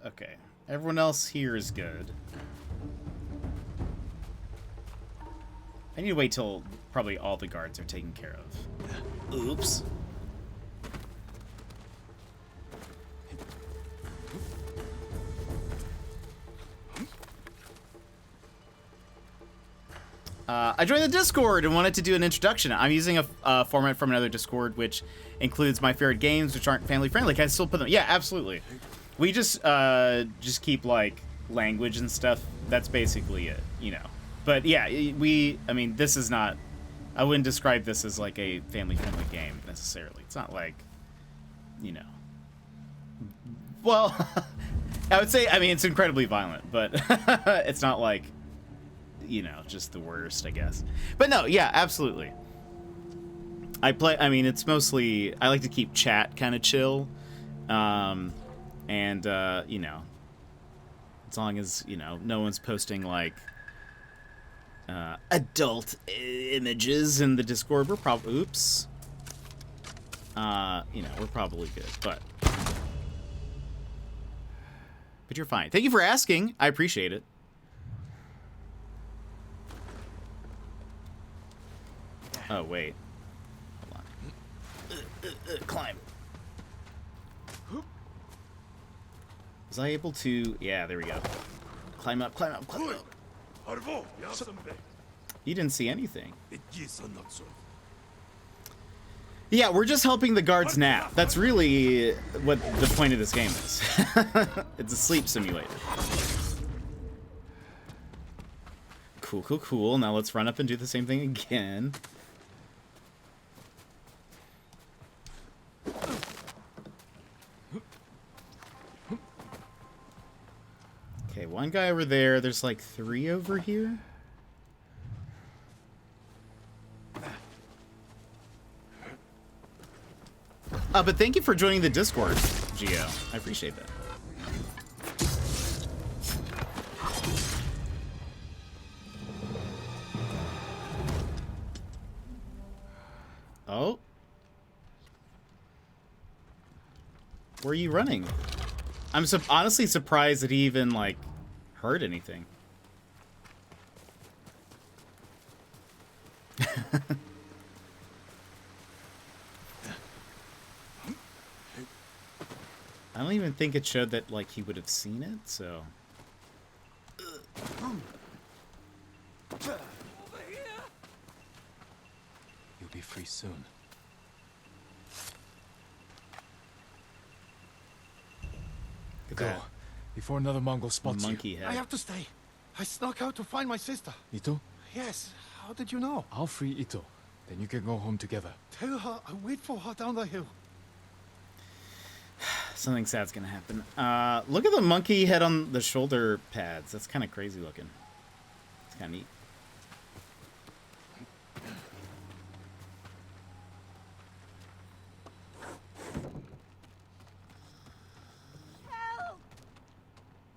Okay. Everyone else here is good. I need to wait till probably all the guards are taken care of. Oops. I joined the Discord and wanted to do an introduction. I'm using a format from another Discord, which includes my favorite games, which aren't family friendly. Can I still put them? Yeah, absolutely. We just keep like language and stuff. That's basically it, you know. But yeah, I mean, this is not. I wouldn't describe this as like a family friendly game necessarily. It's not like, you know. Well, I would say. I mean, it's incredibly violent, but it's not like, you know, just the worst, I guess. But no, yeah, absolutely. I mean, it's mostly, I like to keep chat kind of chill. And, you know, as long as, you know, no one's posting, like, adult images in the Discord, we're probably, oops. You know, we're probably good, but you're fine. Thank you for asking. I appreciate it. Oh, wait. Hold on. Climb. Was I able to... Yeah, there we go. Climb up, climb up, climb up. You didn't see anything. Yeah, we're just helping the guards nap. That's really what the point of this game is. It's a sleep simulator. Cool, cool, cool. Now let's run up and do the same thing again. Okay, one guy over there. There's like 3 over here. But thank you for joining the Discord, Gio. I appreciate that. Oh. Where are you running? I'm honestly surprised that he even, like, heard anything. I don't even think it showed that, like, he would have seen it, so... You'll be free soon. Go, before another Mongol spots Monkey you. head. I have to stay. I snuck out to find my sister. Ito? Yes. How did you know? I'll free Ito. Then you can go home together. Tell her I wait for her down the hill. Something sad's gonna happen. Look at the monkey head on the shoulder pads. That's kind of crazy looking. It's kind of neat.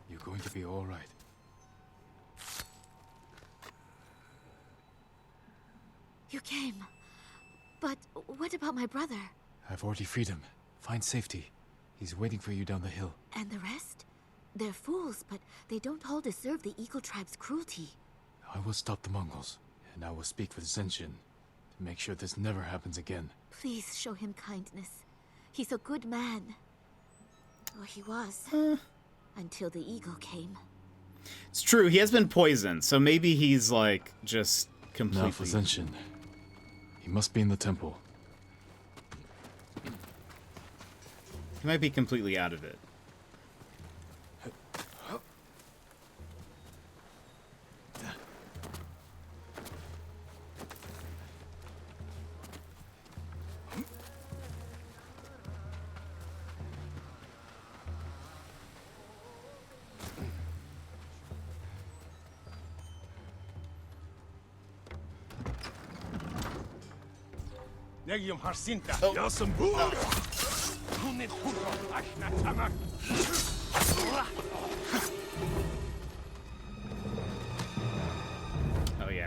You're going to be all right. You came. But what about my brother? I've already freed him. Find safety. He's waiting for you down the hill. And the rest? They're fools, but they don't all deserve the Eagle Tribe's cruelty. I will stop the Mongols, and I will speak with Zenshin to make sure this never happens again. Please show him kindness. He's a good man. Or he was. Until the eagle came. It's true, he has been poisoned, so maybe he's, like, just completely... Now for Zenshin. He must be in the temple. He might be completely out of it.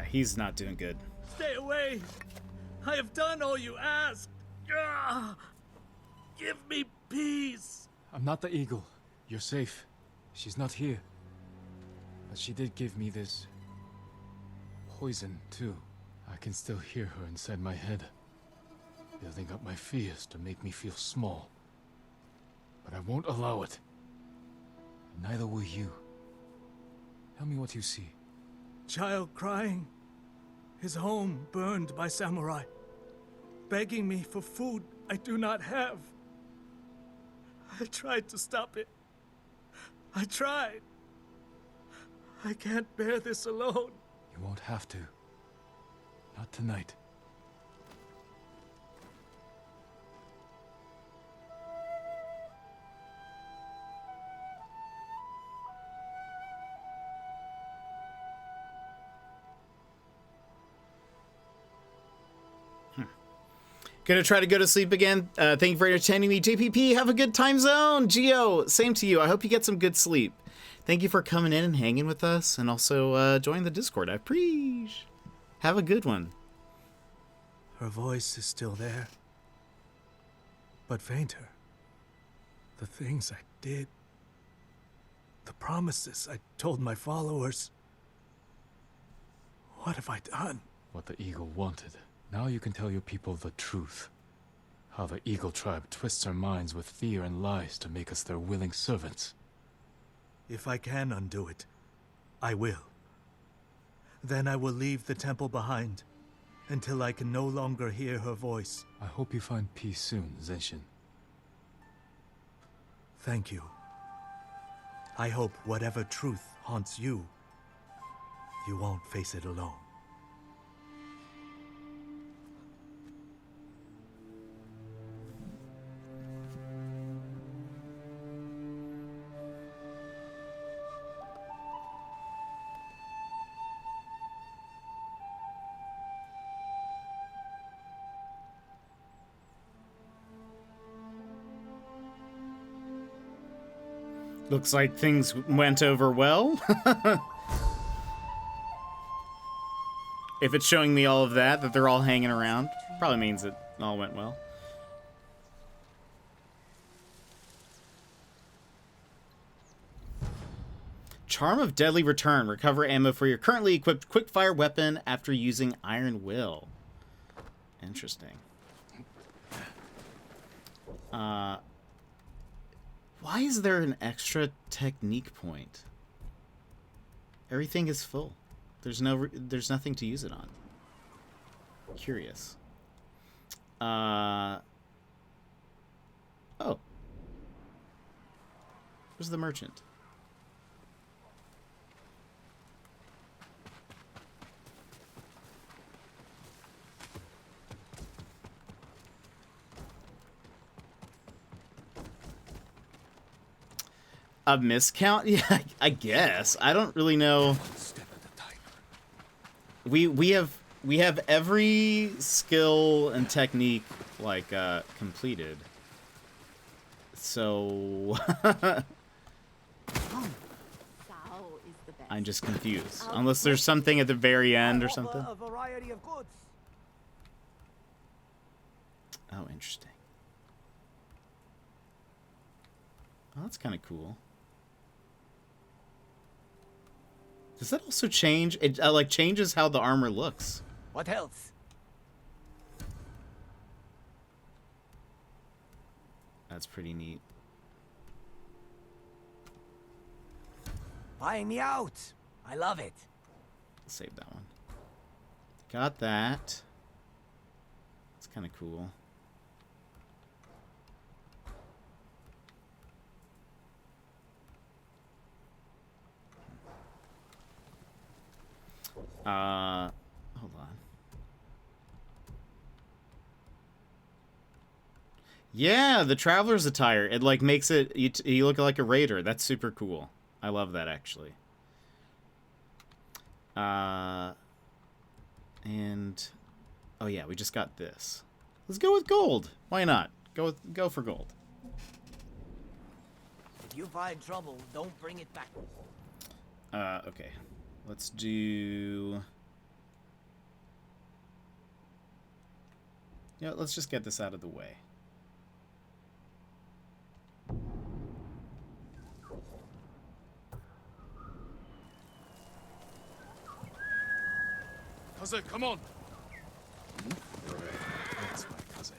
he's not doing good. Stay away! I have done all you asked! Ah! Give me peace! I'm not the eagle. You're safe. She's not here. But she did give me this... poison, too. I can still hear her inside my head, building up my fears to make me feel small. But I won't allow it. And neither will you. Tell me what you see. Child crying. His home burned by samurai. Begging me for food I do not have. I tried to stop it. I tried. I can't bear this alone. You won't have to. Not tonight. Gonna try to go to sleep again. Thank you for entertaining me. JPP, have a good time zone. Geo, same to you. I hope you get some good sleep. Thank you for coming in and hanging with us, and also joining the Discord. I appreciate. Have a good one. Her voice is still there, but fainter. The things I did, the promises I told my followers. What have I done? What the eagle wanted. Now you can tell your people the truth. How the Eagle Tribe twists our minds with fear and lies to make us their willing servants. If I can undo it, I will. Then I will leave the temple behind, until I can no longer hear her voice. I hope you find peace soon, Zenshin. Thank you. I hope whatever truth haunts you, you won't face it alone. Looks like things went over well. If it's showing me all of that they're all hanging around, probably means it all went well. Charm of Deadly Return. Recover ammo for your currently equipped quickfire weapon after using Iron Will. Interesting. Why is there an extra technique point? Everything is full. There's nothing to use it on. Curious. Oh. Where's the merchant? A miscount? Yeah, I guess. I don't really know. We have every skill and technique like completed. So I'm just confused. Unless there's something at the very end or something. A variety of goods. Oh, interesting. Oh, that's kind of cool. Does that also change? It like changes how the armor looks. What else? That's pretty neat. Buying me out. I love it. Save that one. Got that. It's kind of cool. Hold on. Yeah, the traveler's attire. It like makes it you look like a raider. That's super cool. I love that actually. And oh yeah, we just got this. Let's go with gold. Why not? Go for gold. If you find trouble, don't bring it back. Okay. Let's do You know, let's just get this out of the way. Kaze, come on! That's my Kaze.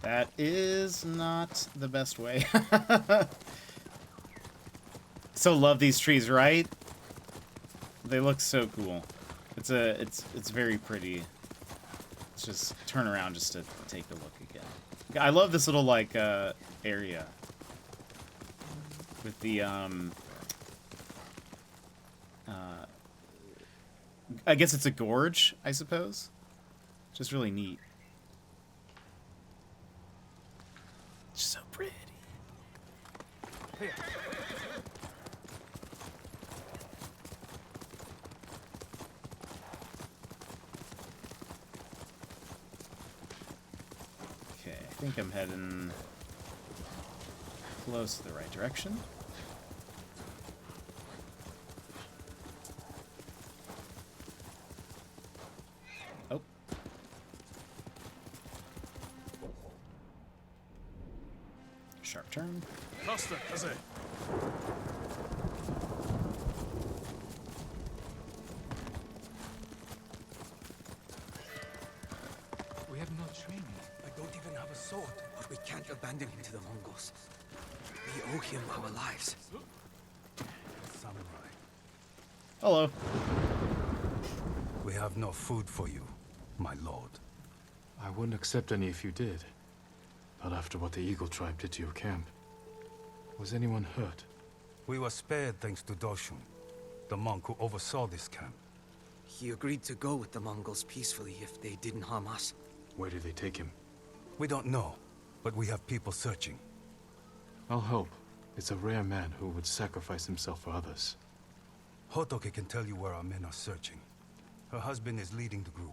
That is not the best way. So love these trees, right? They look so cool. It's very pretty. Let's just turn around just to take a look again. I love this little like area with the I guess it's a gorge, I suppose. Just really neat. Just so pretty. Here. Okay, I think I'm heading close to the right direction. Oh. Sharp turn. Master, Kaze. We have no training. I don't even have a sword. But we can't abandon him to the Mongols. We owe him our lives. Samurai. Hello. We have no food for you, my lord. I wouldn't accept any if you did. Not after what the Eagle tribe did to your camp. Was anyone hurt? We were spared thanks to Doshun, the monk who oversaw this camp. He agreed to go with the Mongols peacefully if they didn't harm us. Where did they take him? We don't know, but we have people searching. I'll help. It's a rare man who would sacrifice himself for others. Hotoke can tell you where our men are searching. Her husband is leading the group.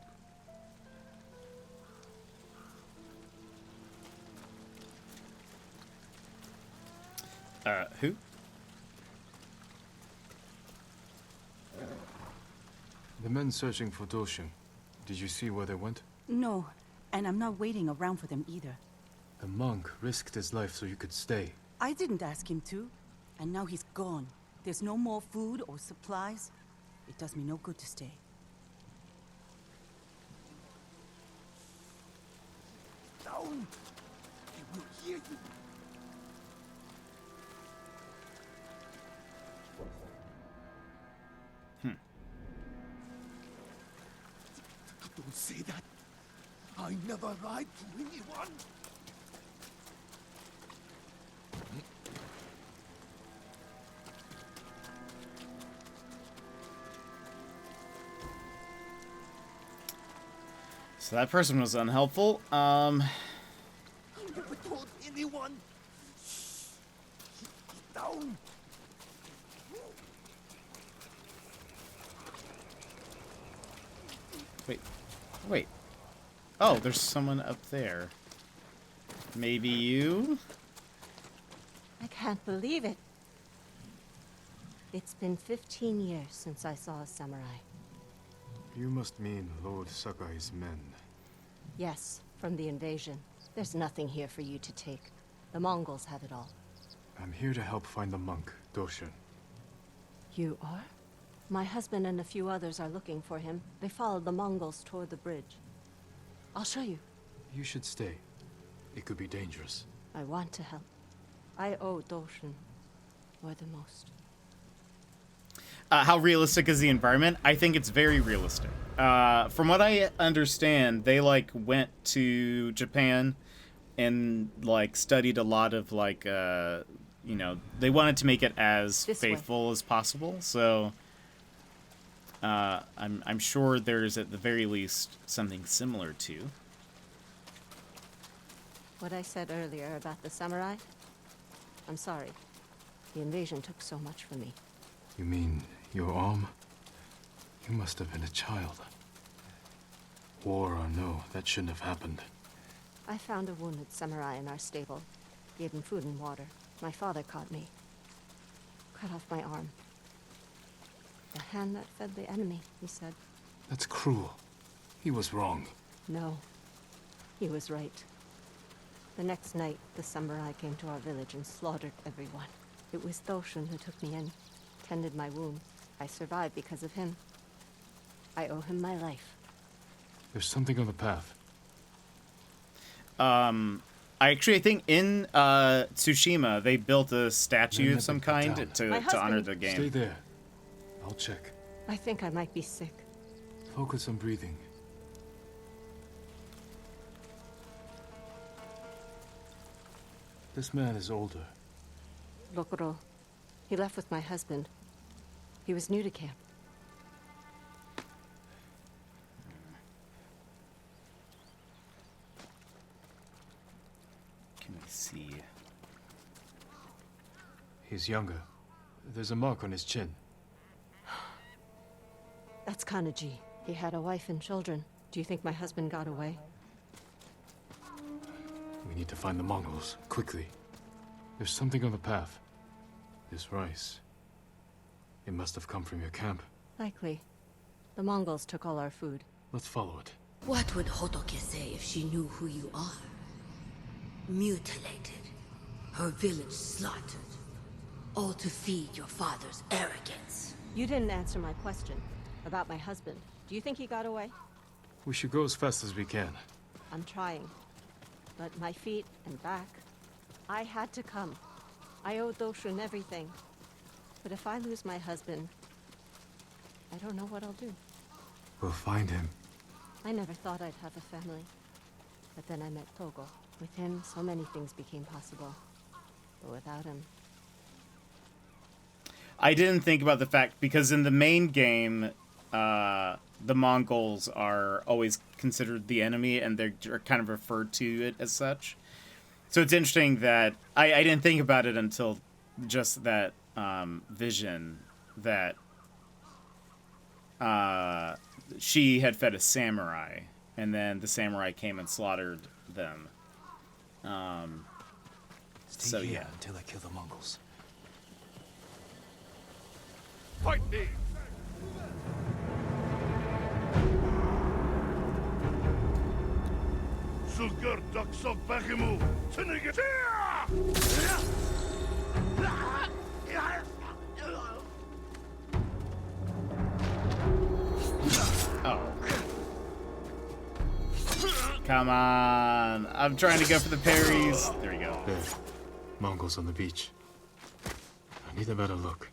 Who? The men searching for Doshin. Did you see where they went? No, and I'm not waiting around for them either. The monk risked his life so you could stay. I didn't ask him to, and now he's gone. There's no more food or supplies. It does me no good to stay. Down! They will hear you. Don't say that. I never lied to anyone. So that person was unhelpful. I never told anyone. Get down. Wait. Oh, there's someone up there. Maybe you? I can't believe it. It's been 15 years since I saw a samurai. You must mean Lord Sakai's men. Yes, from the invasion. There's nothing here for you to take. The Mongols have it all. I'm here to help find the monk, Doshin. You are? My husband and a few others are looking for him. They followed the Mongols toward the bridge. I'll show you. You should stay. It could be dangerous. I want to help. I owe Doshin more than most. How realistic is the environment? I think it's very realistic. From what I understand, they like went to Japan and like studied a lot of like you know, they wanted to make it as faithful as possible. So I'm sure there's at the very least something similar to What I said earlier about the samurai? I'm sorry. The invasion took so much from me. You mean your arm? You must have been a child. War or no, that shouldn't have happened. I found a wounded samurai in our stable. Gave him food and water. My father caught me. Cut off my arm. The hand that fed the enemy, he said. That's cruel. He was wrong. No. He was right. The next night, the samurai came to our village and slaughtered everyone. It was Thoshun who took me in, tended my wound. I survived because of him. I owe him my life. There's something on the path. I think in Tsushima they built a statue of some kind to honor the game. Stay there. I'll check. I think I might be sick. Focus on breathing. This man is older. Rokuro. He left with my husband. He was new to camp. Can we see? He's younger. There's a mark on his chin. That's Kanaji. He had a wife and children. Do you think my husband got away? We need to find the Mongols, quickly. There's something on the path. This rice. It must have come from your camp. Likely. The Mongols took all our food. Let's follow it. What would Hotoke say if she knew who you are? Mutilated. Her village slaughtered. All to feed your father's arrogance. You didn't answer my question about my husband. Do you think he got away? We should go as fast as we can. I'm trying. But my feet and back, I had to come. I owe Thoshun everything. But if I lose my husband, I don't know what I'll do. We'll find him. I never thought I'd have a family. But then I met Togo. With him, so many things became possible. But without him... I didn't think about the fact, because in the main game, the Mongols are always considered the enemy, and they're kind of referred to it as such. So it's interesting that I didn't think about it until just that vision that she had fed a samurai, and then the samurai came and slaughtered them. Stay here until I kill the Mongols. Fight me! Sulgur Duxov Bakimu! Tinigat! Oh. Come on. I'm trying to go for the parries. There we go. There. Mongols on the beach. I need a better look.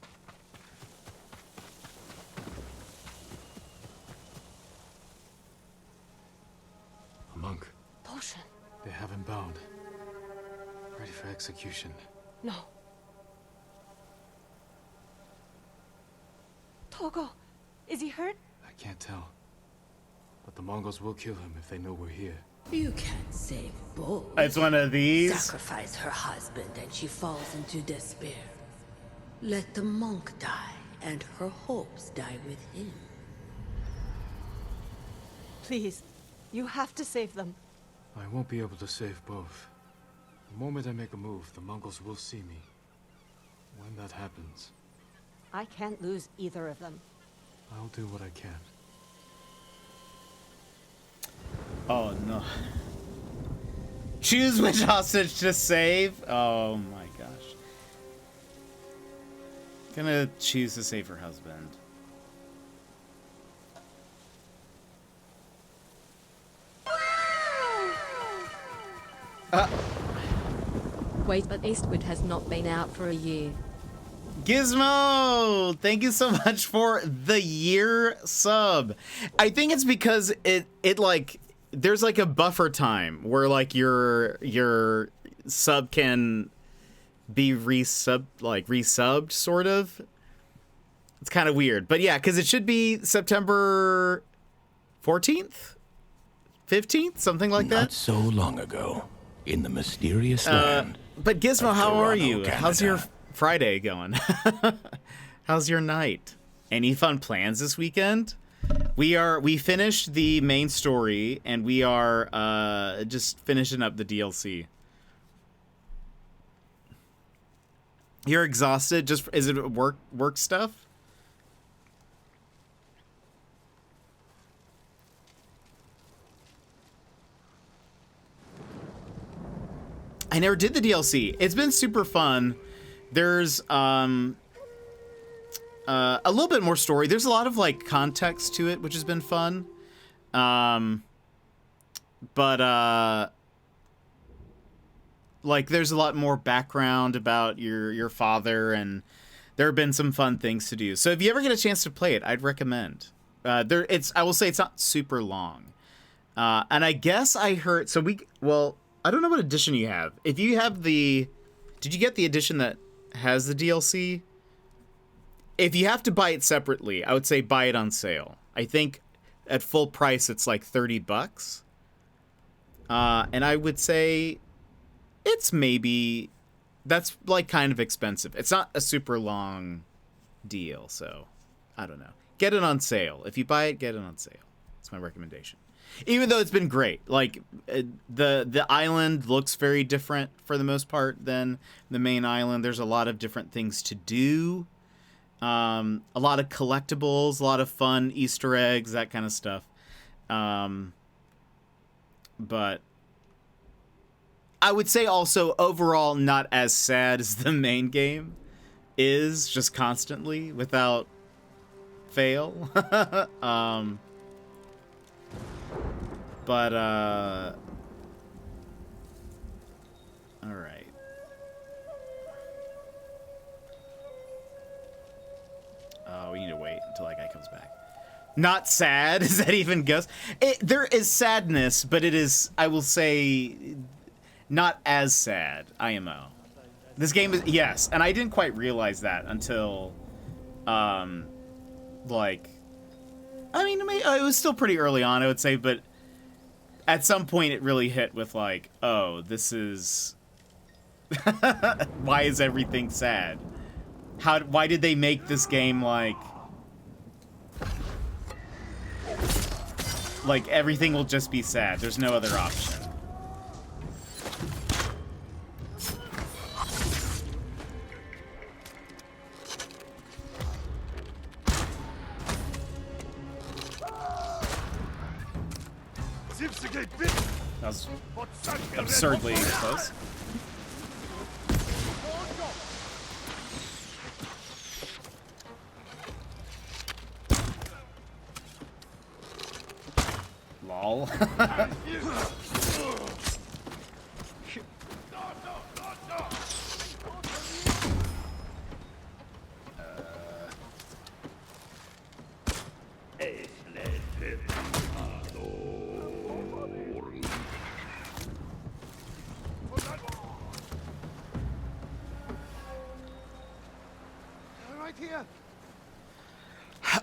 A monk. Thoshun. They have him bound. Ready for execution. No. Togo, is he hurt? I can't tell. But the Mongols will kill him if they know we're here. You can't save both. It's one of these. Sacrifice her husband and she falls into despair. Let the monk die and her hopes die with him. Please, you have to save them. I won't be able to save both. The moment I make a move, the Mongols will see me. When that happens, I can't lose either of them. I'll do what I can. Oh no. Choose which hostage to save? Oh my gosh. Gonna choose to save her husband. Wait, but Eastwood has not been out for a year. Gizmo! Thank you so much for the year sub. I think it's because it like there's like a buffer time where like your sub can be resubbed sort of. It's kind of weird. But yeah, cuz it should be September 14th? 15th, something like that. Not so long ago, in the mysterious land. But Gizmo, how are you? Canada. How's your Friday going? How's your night? Any fun plans this weekend? We finished the main story and we are just finishing up the DLC. You're exhausted? Is it work stuff? never did the DLC. It's been super fun. There's a little bit more story. There's a lot of like context to it, which has been fun. But like there's a lot more background about your father, and there have been some fun things to do. So if you ever get a chance to play it, I'd recommend. I will say it's not super long. And I guess I heard, I don't know what edition you have. If you have did you get the edition that has the DLC? If you have to buy it separately, I would say buy it on sale. I think at full price, it's like $30. And I would say that's like kind of expensive. It's not a super long deal, so I don't know. Get it on sale. If you buy it, get it on sale. That's my recommendation. Even though it's been great, like the island looks very different for the most part than the main island. There's a lot of different things to do, a lot of collectibles, a lot of fun Easter eggs, that kind of stuff. But I would say also overall not as sad as the main game is, just constantly without fail. But, all right. We need to wait until that guy comes back. Not sad, is that even goes? There is sadness, but it is, I will say, not as sad, IMO. This game is, yes, and I didn't quite realize that until, like, I mean, it was still pretty early on, I would say, but at some point it really hit with like, oh, this is why is everything sad? Why did they make this game like everything will just be sad? There's no other option. That was absurdly close. Lol.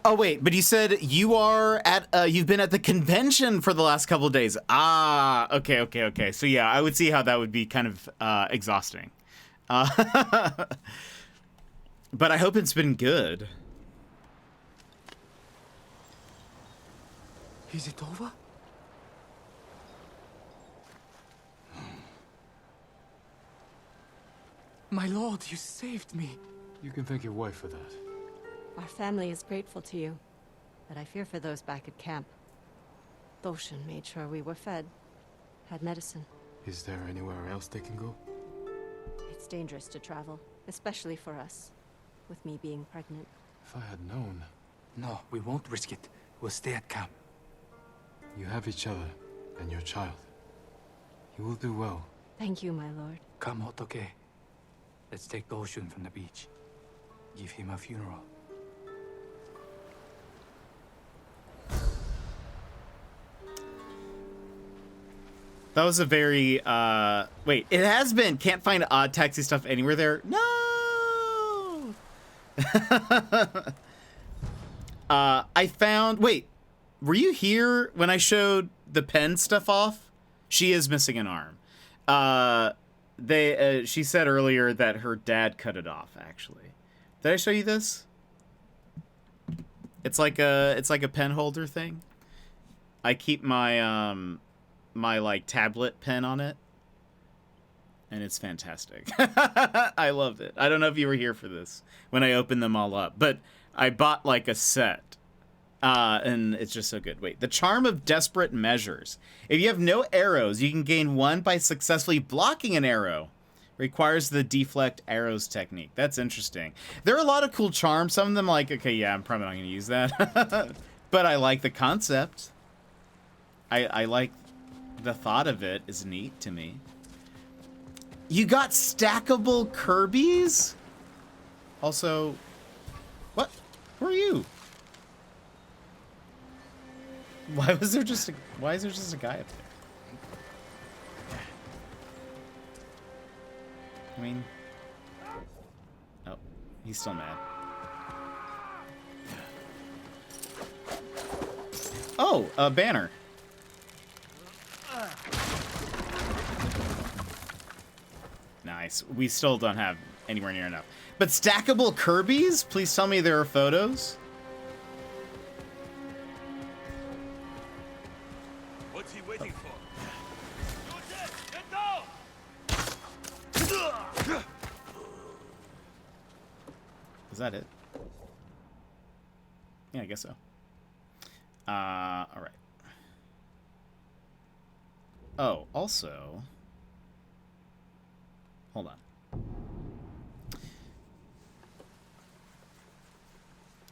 Oh wait, but you said you are at you've been at the convention for the last couple of days. Ah, okay. So yeah, I would see how that would be kind of exhausting. But I hope it's been good. Is it over? My lord, you saved me. You can thank your wife for that. Our family is grateful to you, but I fear for those back at camp. Thoshan made sure we were fed, had medicine. Is there anywhere else they can go? It's dangerous to travel, especially for us, with me being pregnant. If I had known... No, we won't risk it. We'll stay at camp. You have each other and your child. You will do well. Thank you, my lord. Come, Hotoke. Let's take Doshun from the beach. Give him a funeral. That was a very, wait, it has been, can't find odd taxi stuff anywhere there. No! I found, wait, were you here when I showed the pen stuff off? She is missing an arm. She said earlier that her dad cut it off, actually. Did I show you this? It's like a pen holder thing. I keep my, my like tablet pen on it, and it's fantastic. I loved it. I don't know if you were here for this when I opened them all up, but I bought like a set And it's just so good. Wait, the charm of desperate measures. If you have no arrows, you can gain 1 by successfully blocking an arrow. Requires the deflect arrows technique. That's interesting. There are a lot of cool charms. Some of them like, okay, yeah, I'm probably not going to use that. But I like the concept. I like the thought of it is neat to me. You got stackable Kirby's? Also, what? Who are you? Why is there just a guy up there? I mean, oh, he's still mad. Oh, a banner. Nice. We still don't have anywhere near enough. But stackable Kirby's? Please tell me there are photos. What's he waiting for? Is that it? Yeah, I guess so. All right. Oh, also, hold on.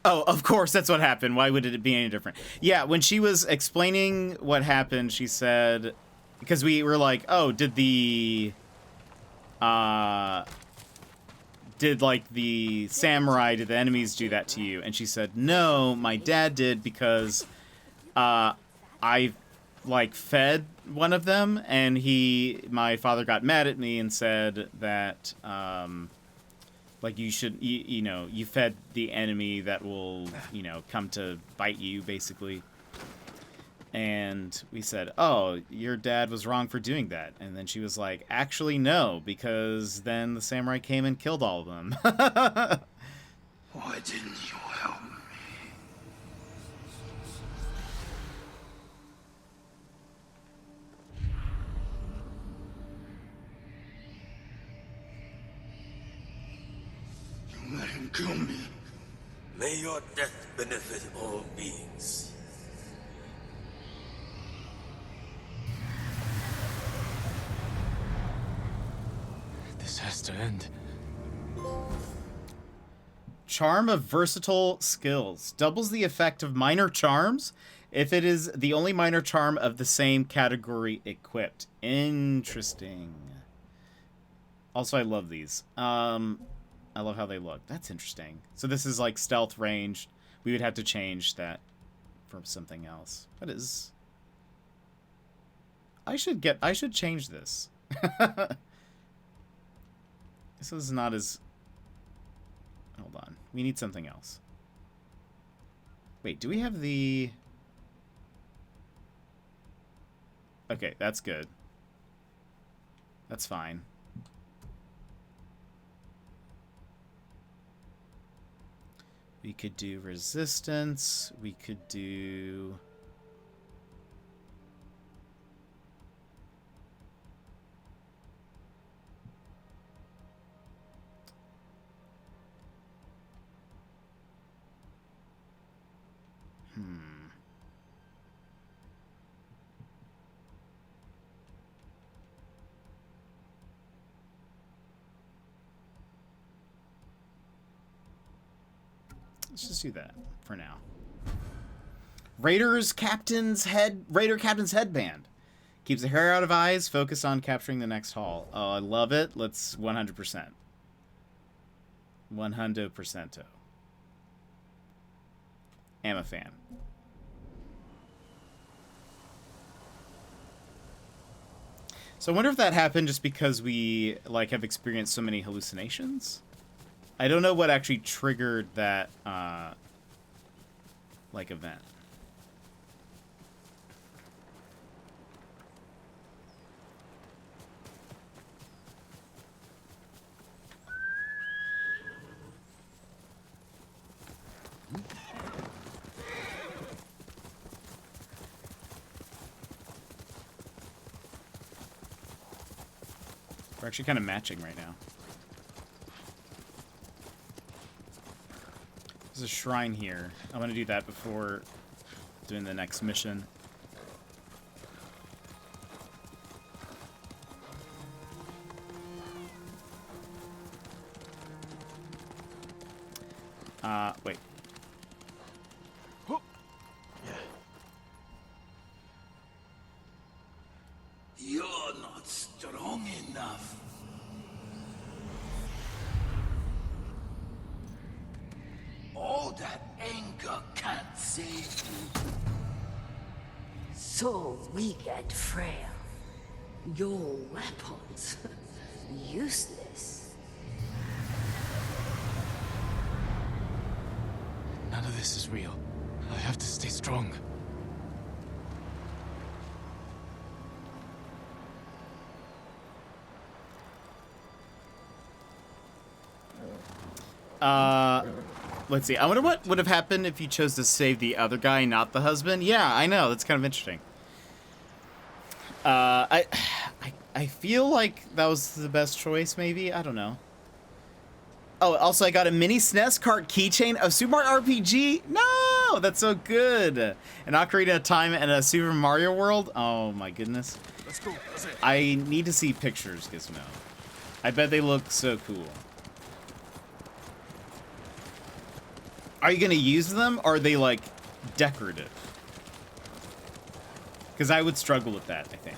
Oh, of course, that's what happened. Why would it be any different? Yeah, when she was explaining what happened, she said, because we were like, oh, did the samurai, did the enemies do that to you? And she said, no, my dad did because I like fed one of them, and my father got mad at me and said that like you should, you know, you fed the enemy that will, you know, come to bite you, basically. And we said, oh, your dad was wrong for doing that. And then she was like, actually, no, because then the samurai came and killed all of them. Why didn't you help me? You let him kill me. May your death benefit all beings. This has to end. Charm of versatile skills. Doubles the effect of minor charms if it is the only minor charm of the same category equipped. Interesting. Also, I love these. I love how they look. That's interesting. So this is like stealth ranged. We would have to change that from something else. What is... I should change this. This is not as... Hold on. We need something else. Wait, do we have the... Okay, that's good. That's fine. We could do resistance. We could do... Let's just do that for now. Raider Captain's headband. Keeps the hair out of eyes, focus on capturing the next haul. Oh, I love it. Let's 100%. 100%. Am a fan. So I wonder if that happened just because we like have experienced so many hallucinations. I don't know what actually triggered that like event. We're actually kind of matching right now. There's a shrine here. I want to do that before doing the next mission. Wait. You're not strong enough. All that anger can't save you. So weak and frail. Your weapons, useless. None of this is real. I have to stay strong. Let's see. I wonder what would have happened if you chose to save the other guy, not the husband. Yeah, I know. That's kind of interesting. I feel like that was the best choice, maybe. I don't know. Oh, also, I got a mini SNES cart keychain of Super Mario RPG. No, that's so good. An Ocarina of Time and a Super Mario World. Oh my goodness. Let's go. That's it. I need to see pictures, Gizmo. I bet they look so cool. Are you gonna use them, or are they like decorative? Because I would struggle with that, I think.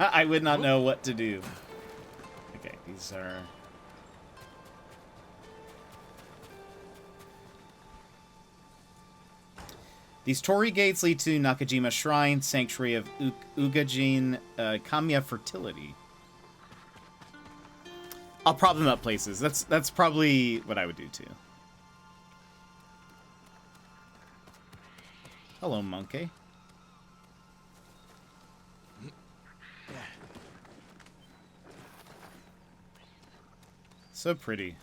I would not know what to do. Okay, these are... These torii gates lead to Nakajima Shrine, Sanctuary of Ugajin Kamiya Fertility. I'll prop them up places. That's probably what I would do too. Hello, monkey. So pretty.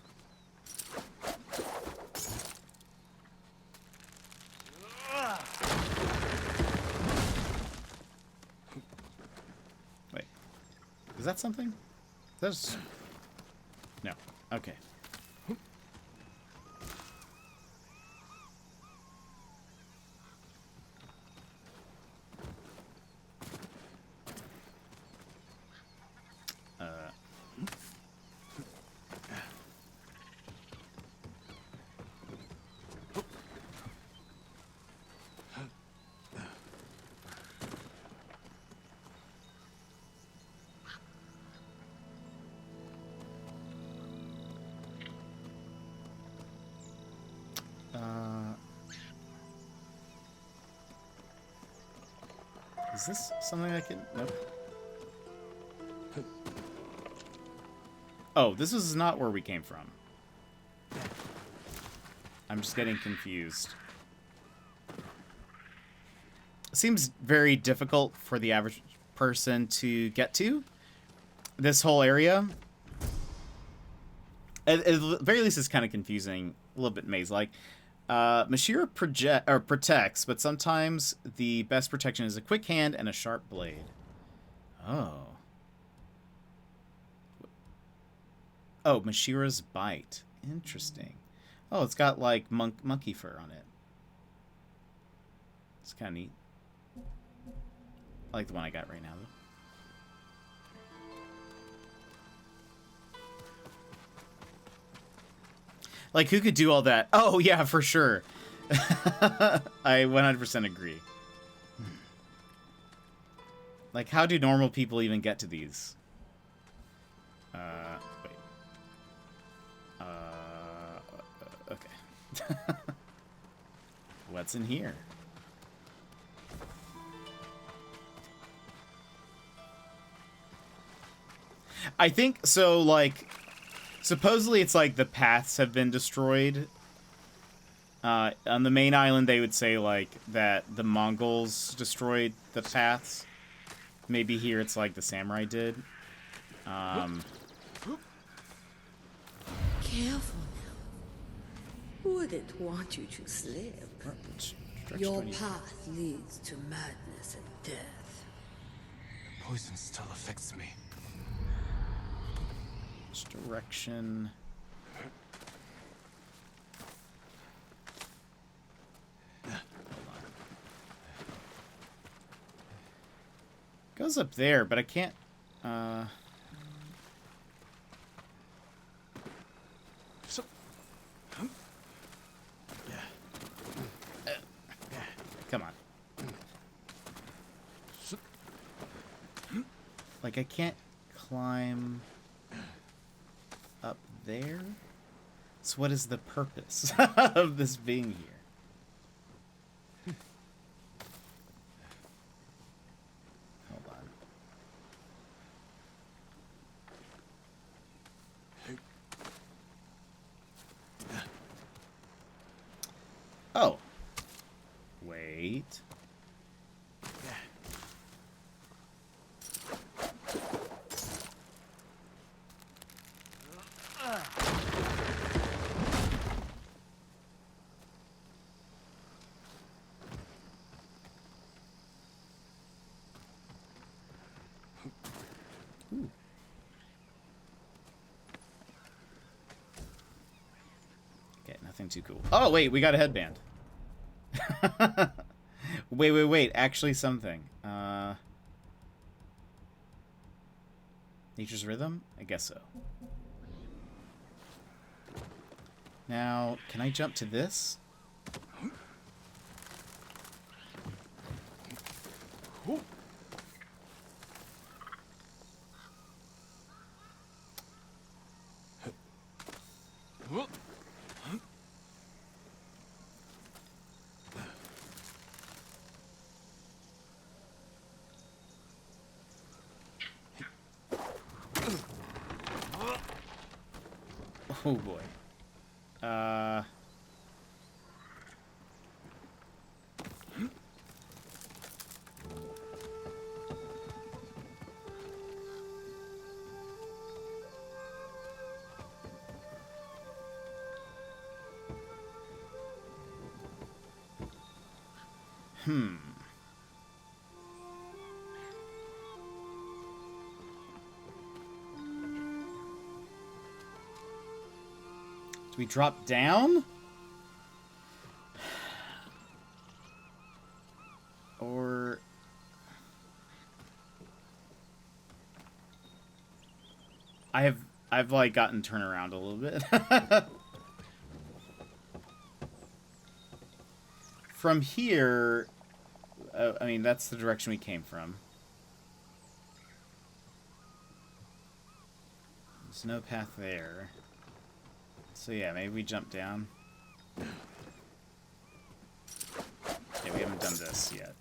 Wait. Is that something? That's... No. Okay. Is this something I can... Nope. Oh, this is not where we came from. I'm just getting confused. It seems very difficult for the average person to get to. This whole area. At the very least, it's kind of confusing. A little bit maze-like. Mashira protects, but sometimes the best protection is a quick hand and a sharp blade. Oh. Oh, Mashira's bite. Interesting. Oh, it's got like monkey fur on it. It's kind of neat. I like the one I got right now, though. Like, who could do all that? Oh, yeah, for sure. I 100% agree. Like, how do normal people even get to these? Wait. Okay. What's in here? I think, so, like... Supposedly, it's like the paths have been destroyed. On the main island, they would say, like, that the Mongols destroyed the paths. Maybe here it's like the samurai did. Careful now. Wouldn't want you to slip. Your path leads to madness and death. The poison still affects me. Which direction? was up there, but I can't... Come on. Like, I can't climb up there? So what is the purpose of this being here? Hold on. Oh. Wait. Ooh. Okay, nothing too cool. Oh, wait, we got a headband. Wait. Actually, something. Nature's Rhythm? I guess so. Now, can I jump to this? Oh boy. Do we drop down? Or... I've like gotten turned around a little bit. From here, I mean, that's the direction we came from. There's no path there. So yeah, maybe we jump down. Yeah, we haven't done this yet.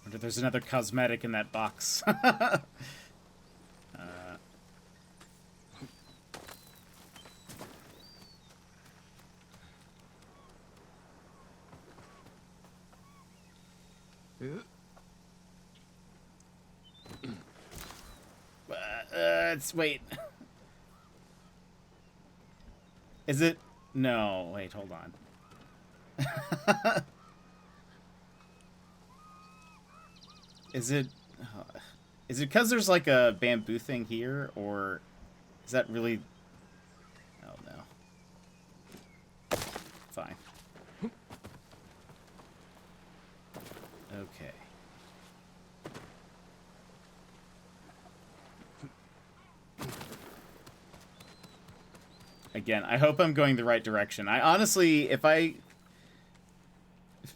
Wonder if there's another cosmetic in that box. Let's wait. Is it? No, wait, hold on. Is it because there's like a bamboo thing here, or is that really... Oh no. Fine. Okay. Again, I hope I'm going the right direction. I honestly,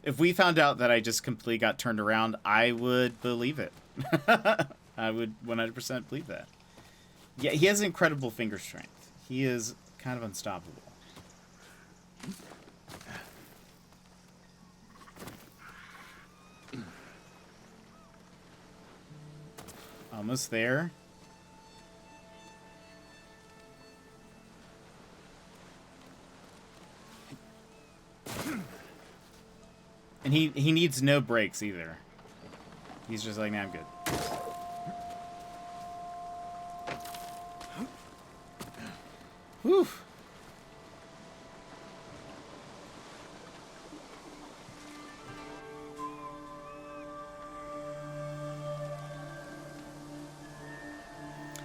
if we found out that I just completely got turned around, I would believe it. I would 100% believe that. Yeah, he has incredible finger strength. He is kind of unstoppable. Almost there. And he needs no breaks either. He's just like, nah, I'm good. Whew.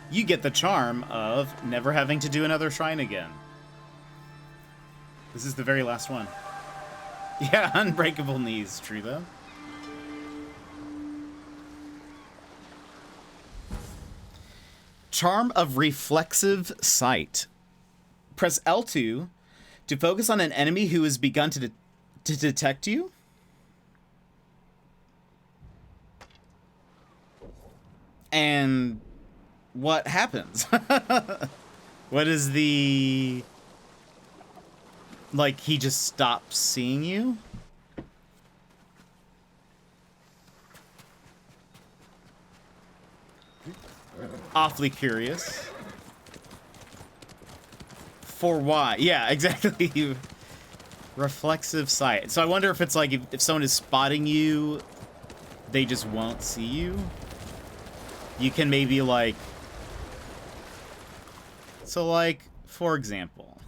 You get the charm of never having to do another shrine again. This is the very last one. Yeah, unbreakable knees, true though. Charm of reflexive sight. Press L2 to focus on an enemy who has begun to detect you. And what happens? What is the... Like, he just stops seeing you? Awfully curious. For why? Yeah, exactly. Reflexive sight. So I wonder if it's like, if someone is spotting you, they just won't see you. You can maybe like... So like, for example...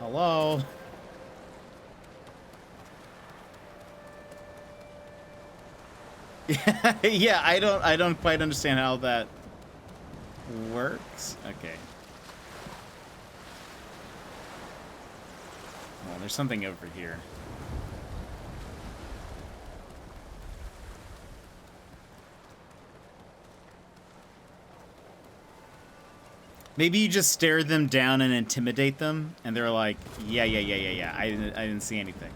Hello? Yeah, I don't quite understand how that works. Okay. Well, there's something over here. Maybe you just stare them down and intimidate them, and they're like, yeah. I didn't see anything.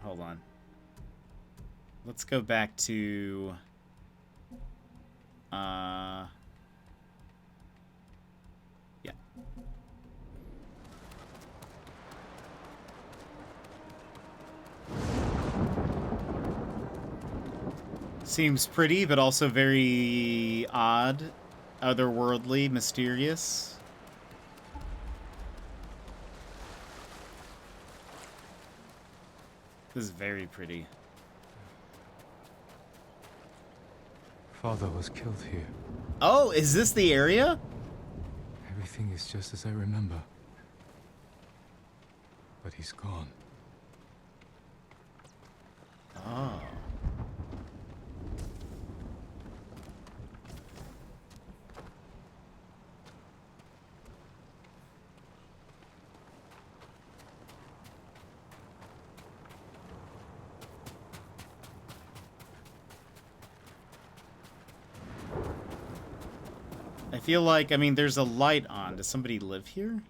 Hold on. Let's go back to... Yeah. Seems pretty, but also very odd, otherworldly, mysterious. This is very pretty. Father was killed here. Oh, is this the area? Everything is just as I remember. But he's gone. Oh. I feel like, I mean, there's a light on. Does somebody live here?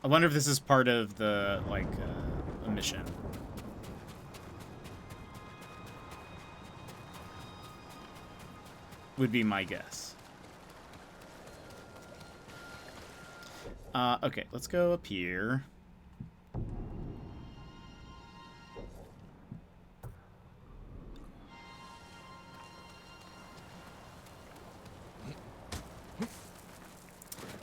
I wonder if this is part of the, like, a mission. Would be my guess. Okay, let's go up here.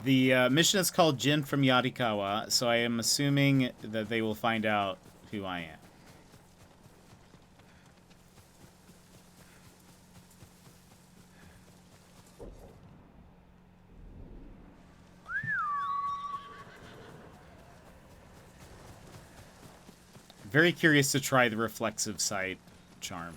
The mission is called Jin from Yarikawa, so I am assuming that they will find out who I am. Very curious to try the reflexive sight charm.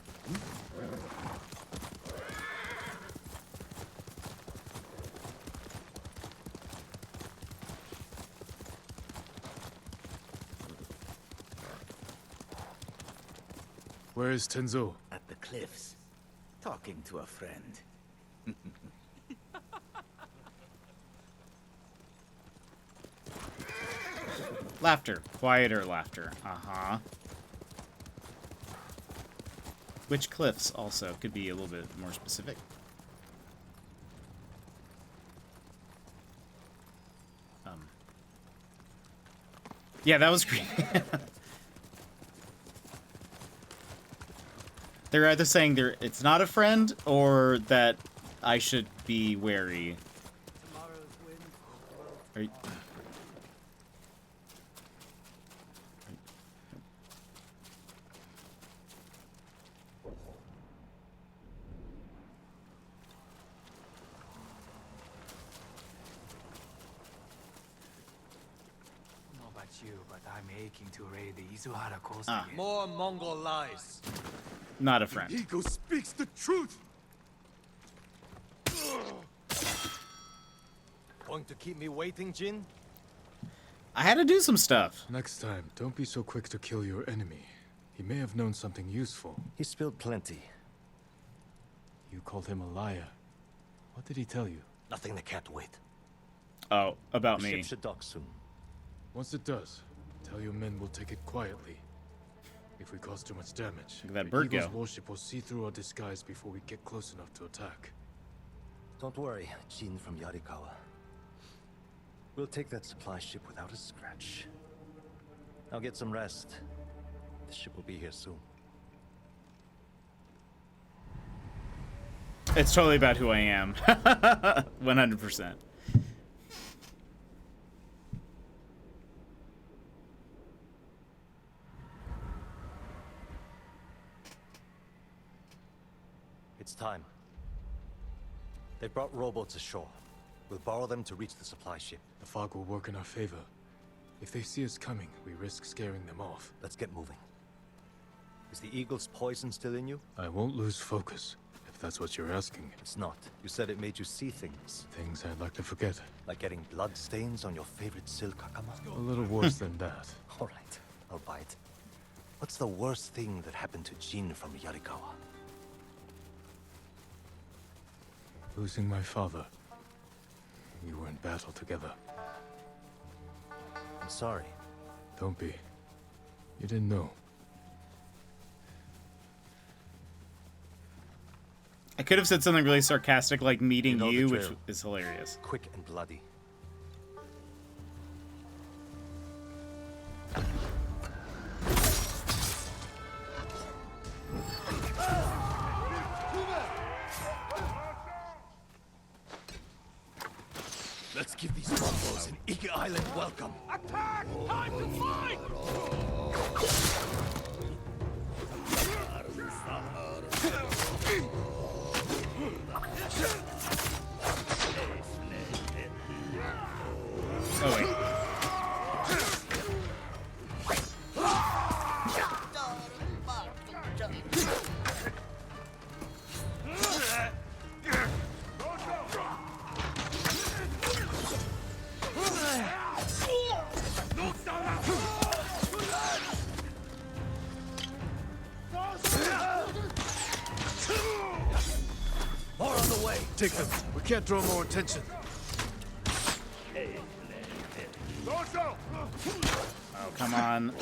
Where is Tenzo? At the cliffs, talking to a friend. Laughter. Quieter laughter. Uh-huh. Which cliffs also could be a little bit more specific. Yeah, that was creepy. They're either saying it's not a friend or that I should be wary. Are you... You, but I'm aching to raid the Izuhara coast Ah. again. More Mongol lies. Not a friend. The eagle speaks the truth. Going to keep me waiting, Jin? I had to do some stuff. Next time, don't be so quick to kill your enemy. He may have known something useful. He spilled plenty. You called him a liar. What did he tell you? Nothing that can't wait. Oh, about The me. ship should dock soon. Once it does, tell your men we'll take it quietly. If we cause too much damage, Look at that the bird Eagle's go. warship will see through our disguise before we get close enough to attack. Don't worry, Jin from Yarikawa. We'll take that supply ship without a scratch. Now get some rest. The ship will be here soon. It's totally about who I am. 100%. It's time. They've brought rowboats ashore. We'll borrow them to reach the supply ship. The fog will work in our favor. If they see us coming, we risk scaring them off. Let's get moving. Is the eagle's poison still in you? I won't lose focus, if that's what you're asking. It's not. You said it made you see things. Things I'd like to forget. Like getting blood stains on your favorite silk hakama? A little worse than that. All right, I'll buy it. What's the worst thing that happened to Jin from Yarikawa? Losing my father. We were in battle together. I'm sorry. Don't be. You didn't know. I could have said something really sarcastic like meeting You know the you, which drill. is hilarious. Quick and bloody. Let's give these Mongols an Ike Island welcome. Attack! Time to fight! Oh, wait. More on the way. Take them. We can't draw more attention. Oh, come on.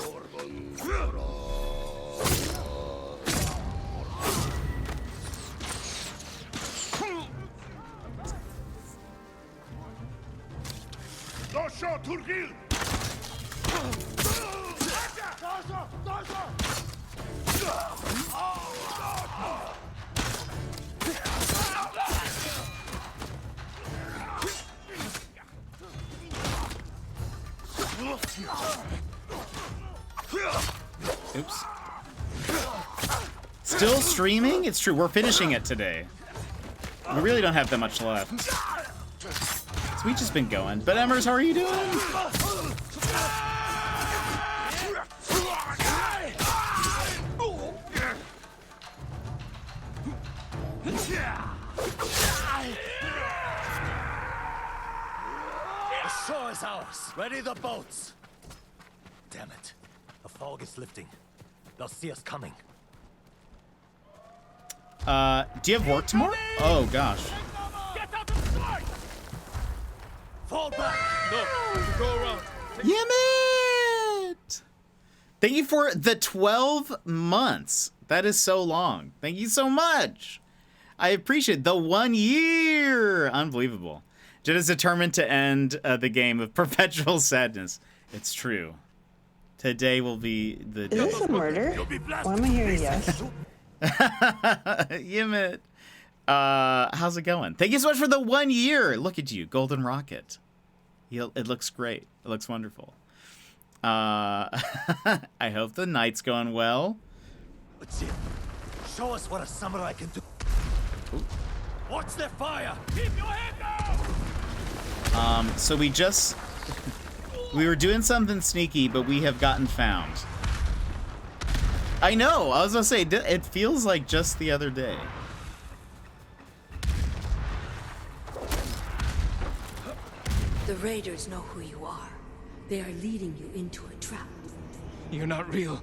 Dosho Turgil! Oops. Still streaming? It's true. We're finishing it today. We really don't have that much left. So we've just been going. But Emmers, how are you doing? The shore is ours. Ready the boats. Damn it. The fog is lifting. They'll see us coming. Do you have work tomorrow? Oh, gosh. Fall back! No, go around. Damn it! Thank you for the 12 months. That is so long. Thank you so much. I appreciate the 1 year. Unbelievable. Jen is determined to end the game with perpetual sadness. It's true. Today will be the day. Is this a murder? Why am I hearing yes? Yimit. How's it going? Thank you so much for the 1 year. Look at you, Golden Rocket. It looks great. It looks wonderful. I hope the night's going well. Let's see. Show us what a samurai can do. Ooh. Watch their fire. Keep your head down. So we were doing something sneaky, but we have gotten found. I know. I was gonna say it feels like just the other day. The raiders know who you are. They are leading you into a trap. You're not real.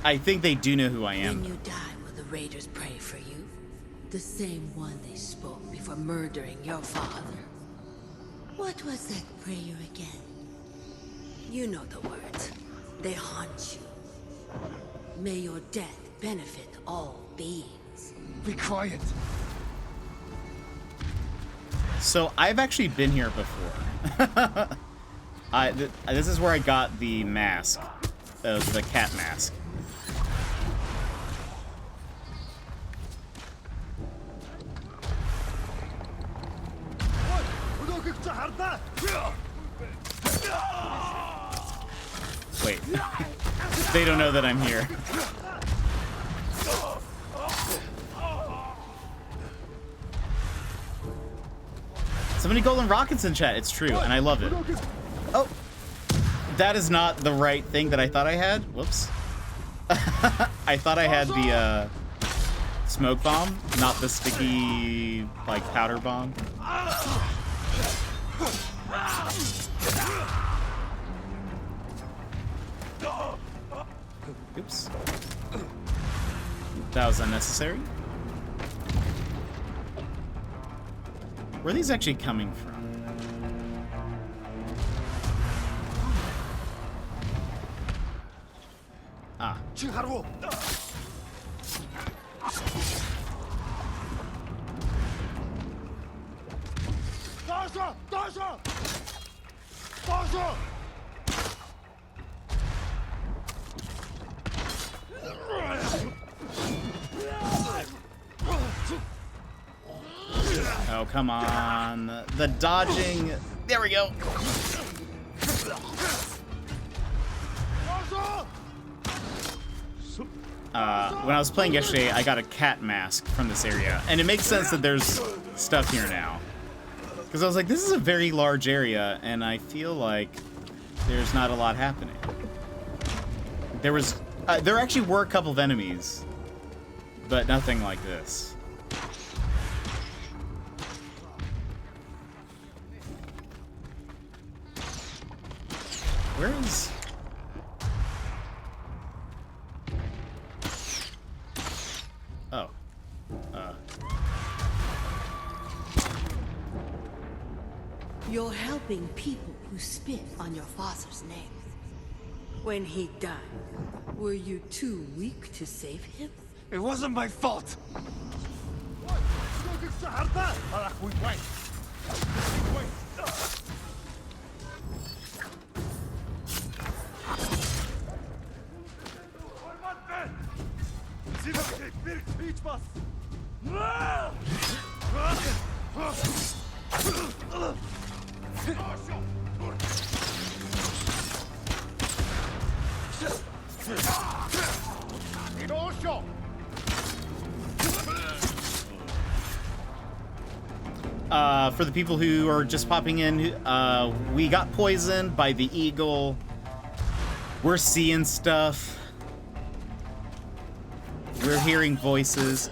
I think they do know who I am. When you die, will the raiders pray for you? The same one they spoke before murdering your father. What was that prayer again? You know the words. They haunt you. May your death benefit all beings. Be quiet. So I've actually been here before. This is where I got the mask, the cat mask. Wait, they don't know that I'm here. So many golden rockets in chat. It's true, and I love it. Oh, that is not the right thing that I thought I had. Whoops. I thought I had the smoke bomb, not the sticky like powder bomb. Oops. That was unnecessary. Where are these actually coming from? Ah. Oh, come on. The dodging. There we go. When I was playing yesterday, I got a cat mask from this area. And it makes sense that there's stuff here now. Because I was like, this is a very large area, and I feel like there's not a lot happening. There actually were a couple of enemies, but nothing like this. Where is... Oh. You're helping people who spit on your father's name. When he died, were you too weak to save him? It wasn't my fault. For the people who are just popping in, we got poisoned by the eagle. We're seeing stuff. We're hearing voices.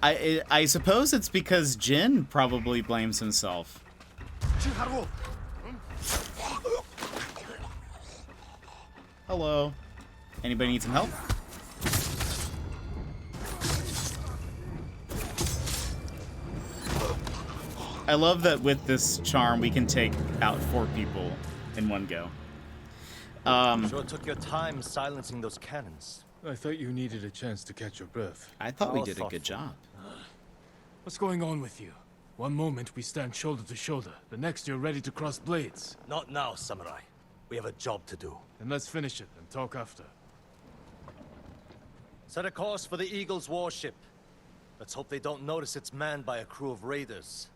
I suppose it's because Jin probably blames himself. Hello. Anybody need some help? I love that with this charm we can take out 4 people in one go. Sure took your time silencing those cannons. I thought you needed a chance to catch your breath. I thought we did a good job. What's going on with you? One moment we stand shoulder to shoulder, the next you're ready to cross blades. Not now, samurai. We have a job to do. Then let's finish it and talk after. Set a course for the Eagle's warship. Let's hope they don't notice it's manned by a crew of raiders.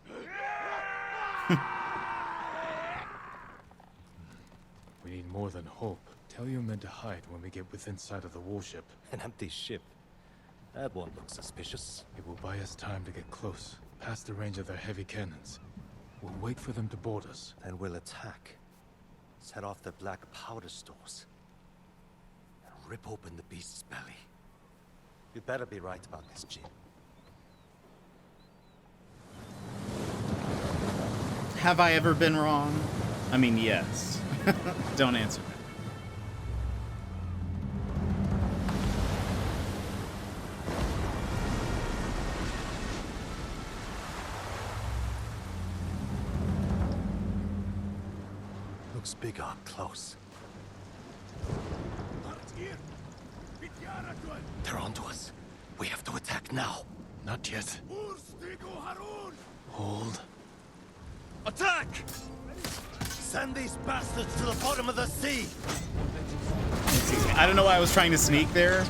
We need more than hope. Tell your men to hide when we get within sight of the warship. An empty ship. That won't look suspicious. It will buy us time to get close, past the range of their heavy cannons. We'll wait for them to board us. Then we'll attack. Set off their black powder stores. And rip open the beast's belly. You better be right about this, Jin. Have I ever been wrong? I mean, yes. Don't answer that. Looks bigger up close. They're onto us. We have to attack now. Not yet. Hold. Attack! Send these bastards to the bottom of the sea! I don't know why I was trying to sneak there.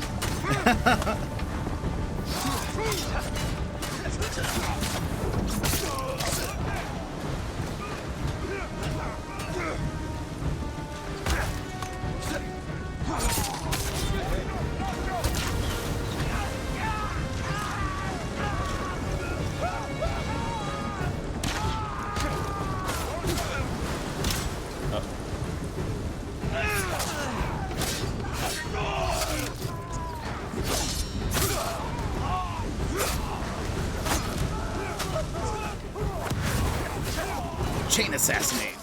Chain assassinate.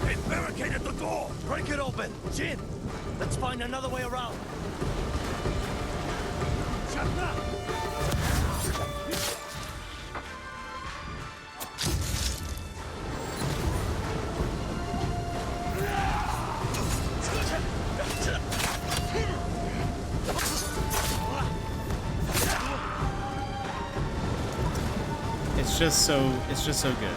They barricaded the door! Break it open! Jin! Let's find another way around! It's just so good.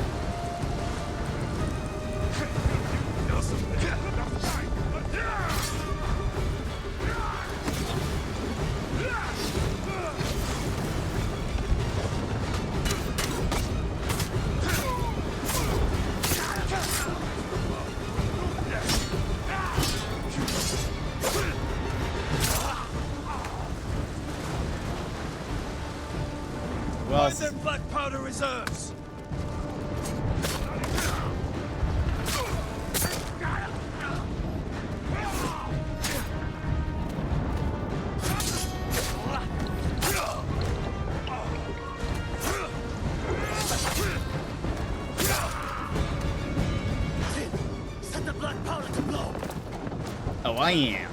Well, Find their black powder reserves! Set the black powder to blow! Oh, I am.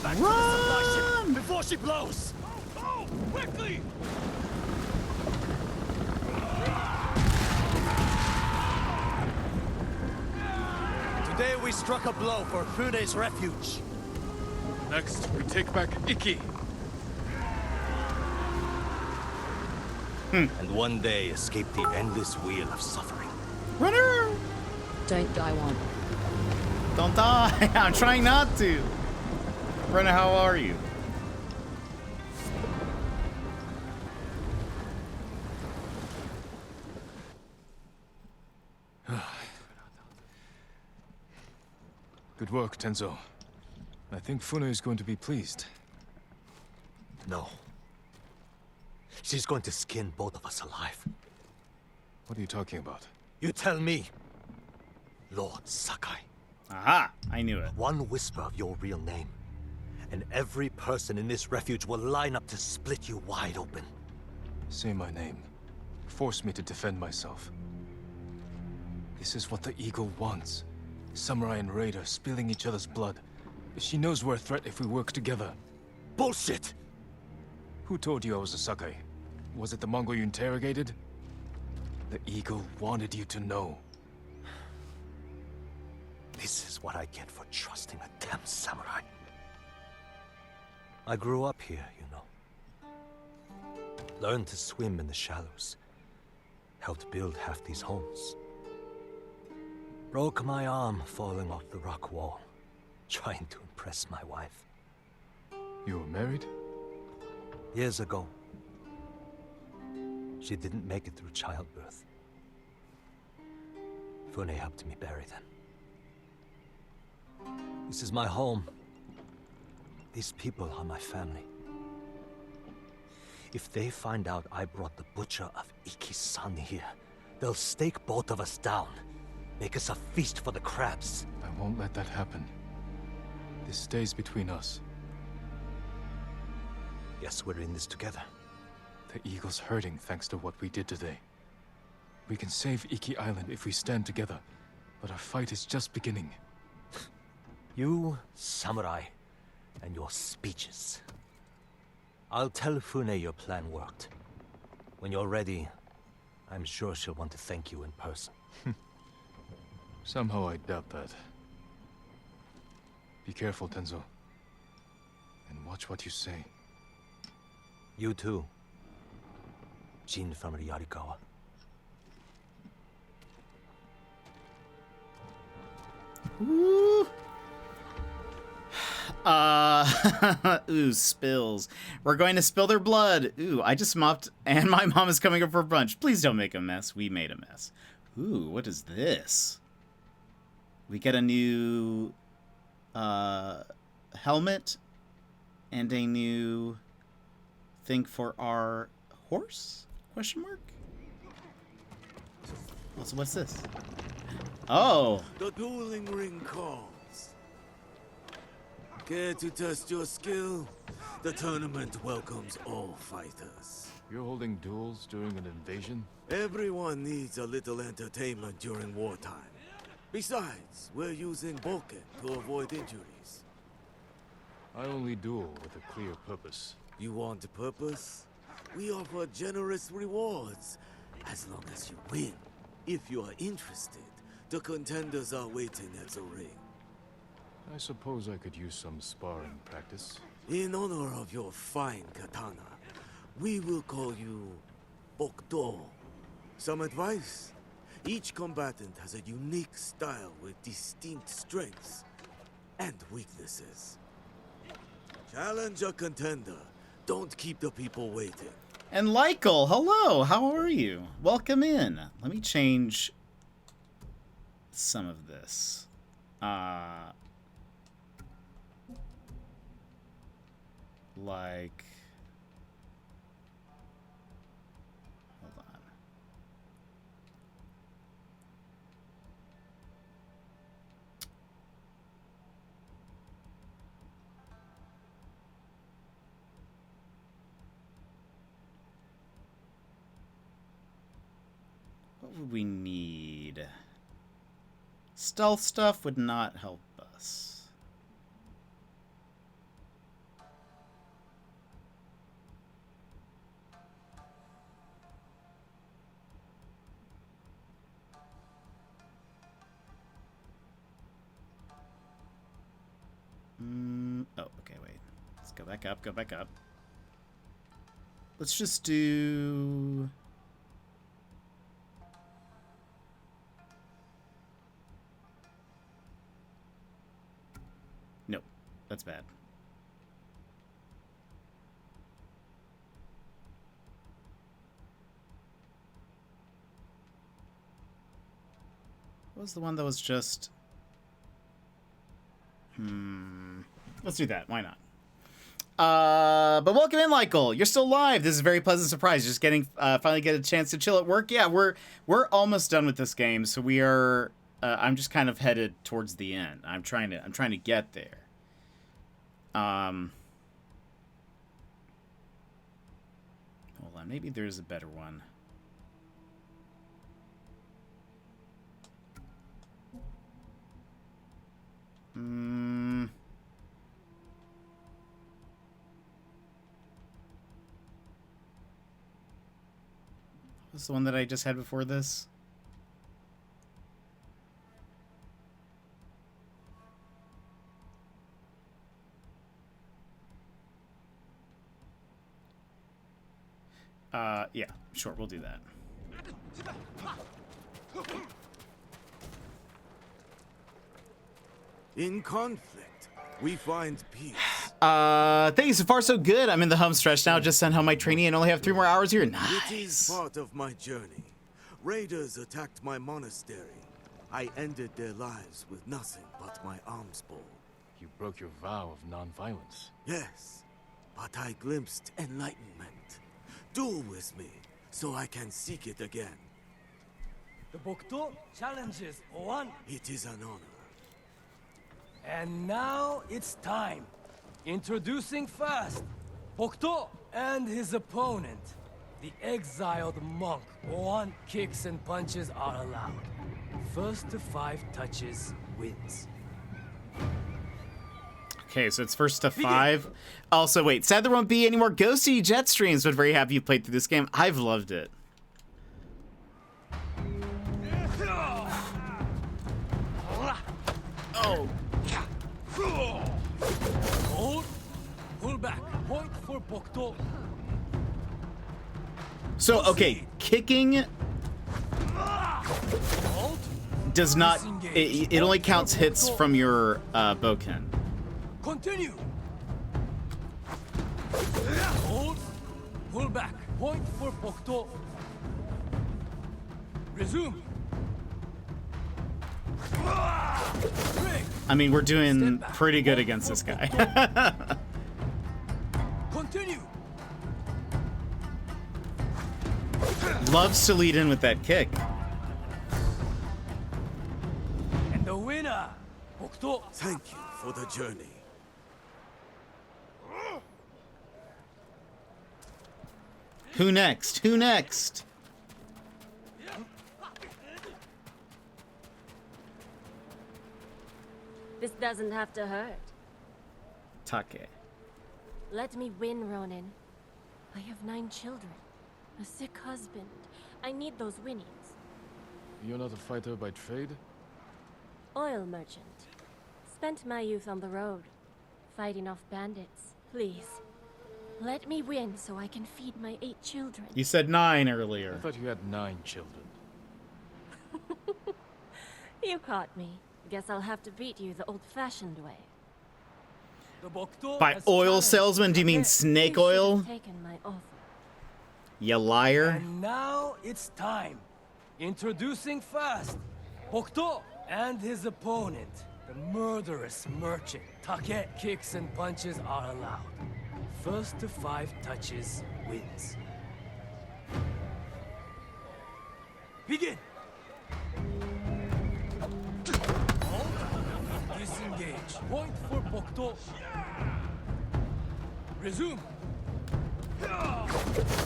Back to the supply ship before she blows! Oh, quickly! Today we struck a blow for Fune's refuge. Next, we take back Ikki. And one day escape the endless wheel of suffering. Runner! Don't die one. Don't die. I'm trying not to. Brenna, how are you? Good work, Tenzo. I think Fune is going to be pleased. No. She's going to skin both of us alive. What are you talking about? You tell me, Lord Sakai. Aha! I knew it. One whisper of your real name, and every person in this refuge will line up to split you wide open. Say my name. Force me to defend myself. This is what the Eagle wants. Samurai and Raider spilling each other's blood. She knows we're a threat if we work together. Bullshit! Who told you I was a Sakai? Was it the Mongol you interrogated? The Eagle wanted you to know. This is what I get for trusting a damn samurai. I grew up here, you know. Learned to swim in the shallows. Helped build half these homes. Broke my arm falling off the rock wall, trying to impress my wife. You were married? Years ago. She didn't make it through childbirth. Fune helped me bury them. This is my home. These people are my family. If they find out I brought the butcher of Iki's son here, they'll stake both of us down. Make us a feast for the crabs. I won't let that happen. This stays between us. Yes, we're in this together. The Eagle's hurting thanks to what we did today. We can save Iki Island if we stand together, but our fight is just beginning. You, samurai, and your speeches. I'll tell Fune your plan worked. When you're ready, I'm sure she'll want to thank you in person. Somehow I doubt that. Be careful, Tenzo. And watch what you say. You too. Jin from Yarikawa. Ooh. Ooh, spills. We're going to spill their blood. Ooh, I just mopped, and my mom is coming up for brunch. Please don't make a mess. We made a mess. Ooh, what is this? We get a new helmet and a new thing for our horse? Question mark? What's this? Oh. The dueling ring calls. Care to test your skill? The tournament welcomes all fighters. You're holding duels during an invasion? Everyone needs a little entertainment during wartime. Besides, we're using Boken to avoid injuries. I only duel with a clear purpose. You want a purpose? We offer generous rewards, as long as you win. If you are interested, the contenders are waiting at the ring. I suppose I could use some sparring practice. In honor of your fine katana, we will call you Bokdo. Some advice? Each combatant has a unique style with distinct strengths and weaknesses. Challenge a contender. Don't keep the people waiting. And Lykel, hello, how are you? Welcome in. Let me change some of this. Like, hold on. What would we need? Stealth stuff would not help us. Oh, okay, wait. Let's go back up, go back up. Let's just do... Nope, that's bad. What was the one that was just... Let's do that. Why not? But welcome in, Lykel. You're still live. This is a very pleasant surprise. Just getting finally get a chance to chill at work. Yeah, we're almost done with this game, so we are. I'm just kind of headed towards the end. I'm trying to get there. Hold on. Maybe there's a better one. What's the one that I just had before this? Yeah, sure, we'll do that. In conflict, we find peace. Thank you. So far, so good. I'm in the home stretch now. Just sent home my trainee and only have 3 more hours here. It Nice. is part of my journey. Raiders attacked my monastery. I ended their lives with nothing but my alms bowl. You broke your vow of non-violence. Yes, but I glimpsed enlightenment. Duel with me, so I can seek it again. The Bokto challenges one. It is an honor. And now it's time. Introducing first, Bokto and his opponent. The exiled monk. 1 kicks and punches are allowed. First to 5 touches wins. Okay, so it's first to 5. Also, wait, sad there won't be any more Ghosty Jet streams, but very happy you played through this game. I've loved it. Oh. Hold. Pull back. Point for Bokto. So, okay, kicking does not... It only counts hits from your Boken. Continue. Hold. Pull back. Point for Bokto. Resume. I mean, we're doing pretty good against this guy. Continue. Loves to lead in with that kick. And the winner, Bokto. Thank you for the journey. Who next? Who next? This doesn't have to hurt. Take. Let me win, Ronin. I have 9 children. A sick husband. I need those winnings. You're not a fighter by trade? Oil merchant. Spent my youth on the road, fighting off bandits. Please, let me win so I can feed my 8 children. You said 9 earlier. I thought you had 9 children. You caught me. Guess I'll have to beat you the old-fashioned way. By oil salesman, do you mean snake oil? Taken my offer. You liar. And now it's time. Introducing first, Bokto and his opponent, the murderous merchant. Take. Kicks and punches are allowed. First to 5 touches wins. Begin. Disengage. Point for Bokto. Resume.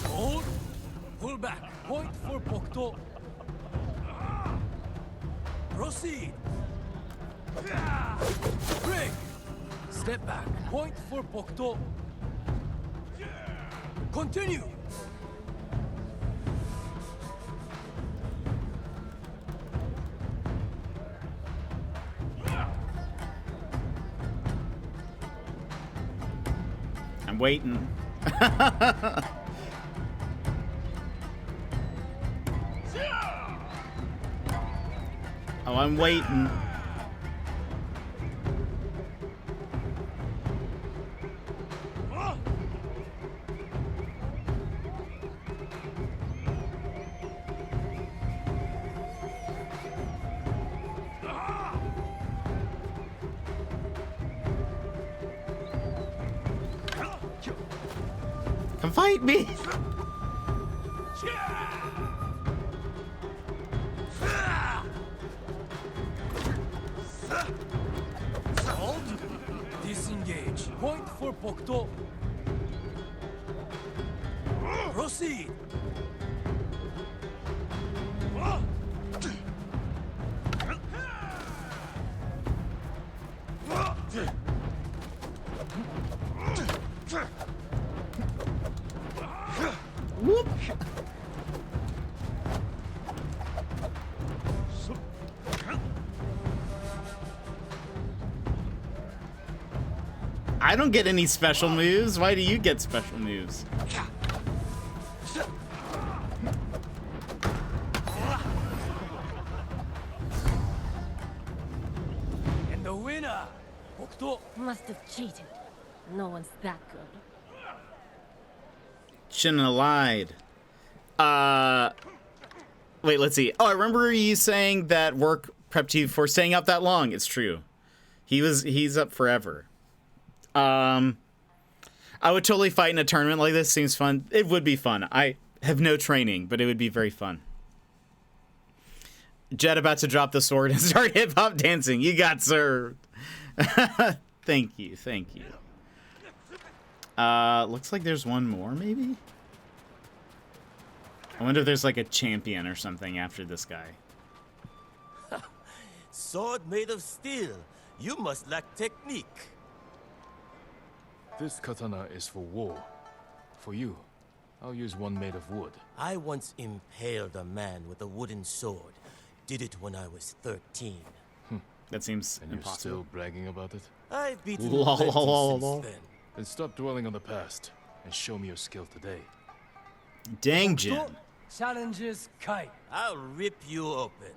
Hold. Pull back. Point for Bokto. Proceed. Break. Step back. Point for Bokto. Continue. I'm waiting. Oh, I'm waiting. Come fight me! Hold. Disengage. Point for Bokto. Proceed. Whoop. I don't get any special moves. Why do you get special moves? And the winner, Hokuto. Must have cheated. No one's that good. Shouldn't have lied. Wait, let's see. Oh, I remember you saying that work prepped you for staying up that long. It's true. He's up forever. I would totally fight in a tournament like this. Seems fun. It would be fun. I have no training, but it would be very fun. Jet about to drop the sword and start hip-hop dancing. You got served. Thank you. Looks like there's one more, maybe? I wonder if there's like a champion or something after this guy. Sword made of steel. You must lack technique. This katana is for war. For you, I'll use one made of wood. I once impaled a man with a wooden sword. Did it when I was 13. That seems and impossible. You're still bragging about it? I've beaten plenty since then. Then stop dwelling on the past and show me your skill today. Dang, Jin. Challenges Kai. I'll rip you open.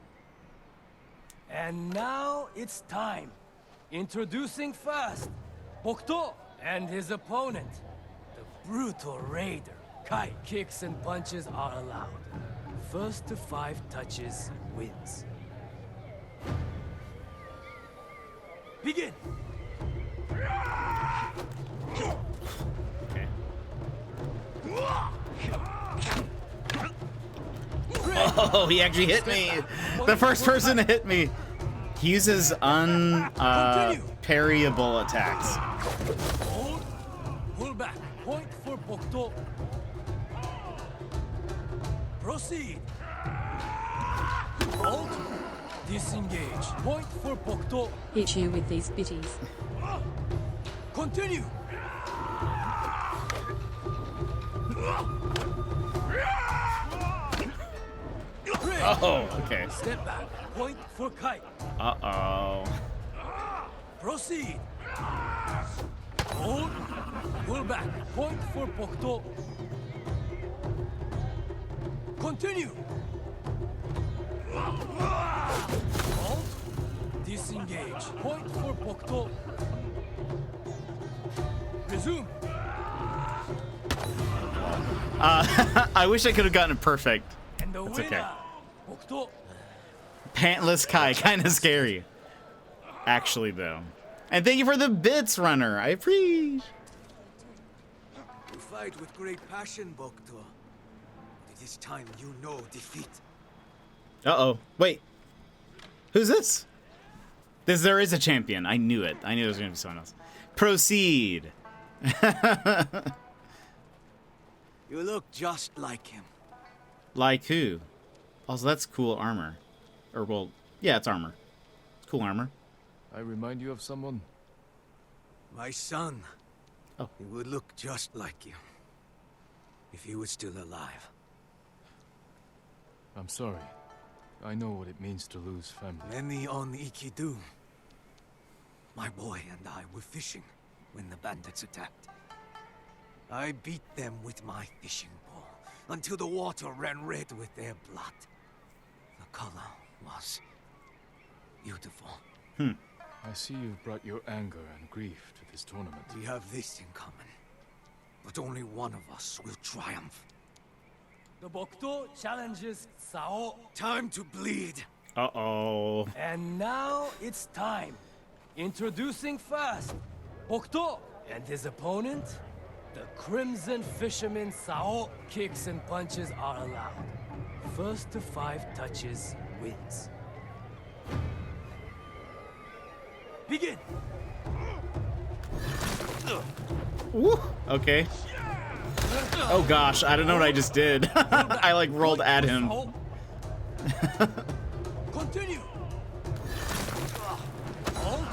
And now it's time. Introducing first, Hokuto and his opponent, the brutal raider. Kai. Kicks and punches are allowed. First to 5 touches wins. Begin! Okay. Oh, he actually hit me. The first person to hit me. He uses parryable attacks. Hold. Pull back. Point for Hokuto. Proceed. Hold. Disengage. Point for Hokuto. Hit you with these bitties. Continue. Oh, okay. Step back. Point for Kai. Uh-oh. Proceed. Hold. Pull back. Point for Hokuto. Continue. Hold. Disengage. Point for Hokuto. Resume. I wish I could have gotten it perfect. And the That's winner, okay. Hokuto. Pantless Kai, kind of scary. Actually, though. And thank you for the bits, runner. I appreciate. You fight with great passion, Hokuto. It is time you know defeat. Uh-oh. Wait. Who's this? There is a champion. I knew it. I knew there was going to be someone else. Proceed. You look just like him. Like who? Also, that's cool armor. Or, well, yeah, it's armor. Cool armor. I remind you of someone? My son. Oh. He would look just like you. If he was still alive. I'm sorry. I know what it means to lose family. Many on Iki do. My boy and I were fishing when the bandits attacked. I beat them with my fishing pole until the water ran red with their blood. The color was beautiful. I see you've brought your anger and grief to this tournament. We have this in common. But only one of us will triumph. The Hokuto challenges Sao. Time to bleed. Uh-oh. And now it's time. Introducing first, Hokuto and his opponent, the Crimson Fisherman Sao. Kicks and punches are allowed. First to 5 touches wins. Begin. Woo. Okay. Oh gosh, I don't know what I just did. I like rolled at him. Continue. Hold.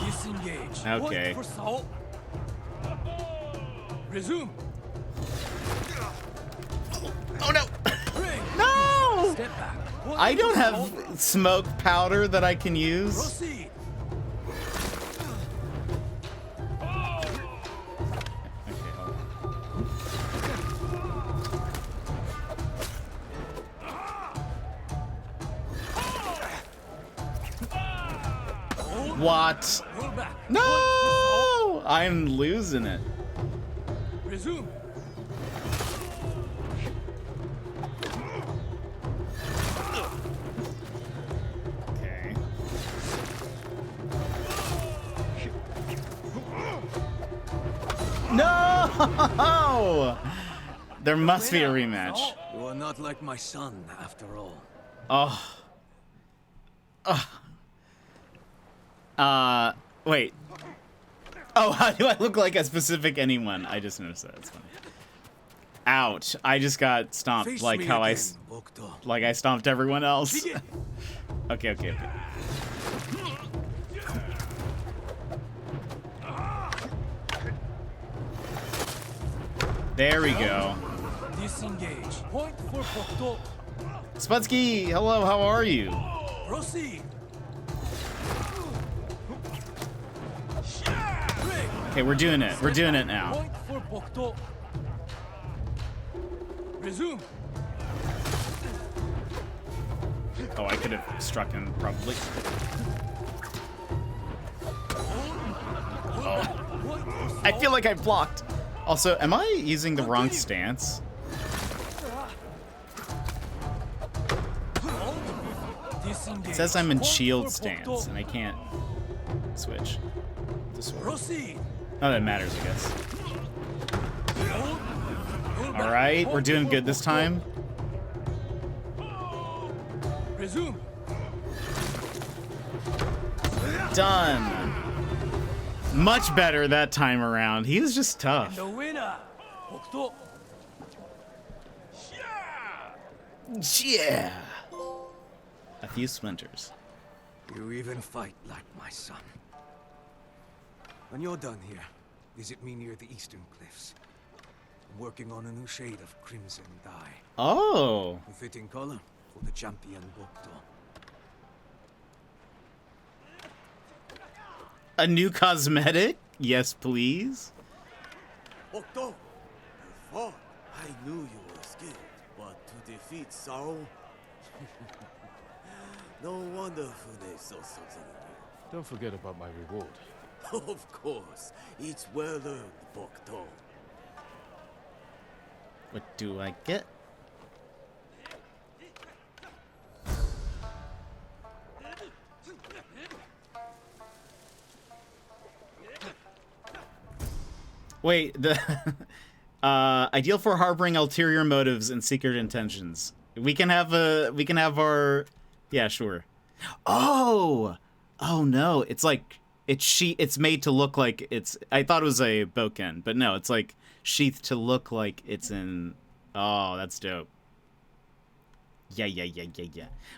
Disengage. Okay. Point for Sao. Resume. Oh no! No! Step back. I don't have smoke powder that I can use. Proceed. What? No! I'm losing it. Resume. Okay. No! There must be a rematch. You are not like my son, after all. Oh. Wait. Oh, how do I look like a specific anyone? I just noticed that. It's funny. Ouch. I just got stomped Face like me how again, like I stomped everyone else. Okay. There we go. Disengage. Point for Pokto. Spudsky, hello, how are you? Proceed. Okay, we're doing it. We're doing it now. Point for Pokto. Resume. Oh, I could have struck him, probably. Oh. I feel like I blocked. Also, am I using the wrong stance? It says I'm in shield stance, and I can't switch to sword. Oh, that matters, I guess. Alright, we're doing good this time. Resume. Done. Much better that time around. He was just tough. The winner, Pokto. Yeah. A few splinters. You even fight like my son. When you're done here, visit me near the eastern cliffs. I'm working on a new shade of crimson dye. Oh. A fitting color for the champion Bokto. A new cosmetic? Yes, please. Bokto, you fought. I knew you were skilled, but to defeat Sorrow? No wonder Fune is so certain of Don't forget about my reward. you. Of course, it's well earned, Bokto. What do I get? Wait, the ideal for harboring ulterior motives and secret intentions. We can have our, yeah, sure. Oh no, it's like it's made to look like it's. I thought it was a boken, but no, it's like sheathed to look like it's in. Oh, that's dope. Yeah.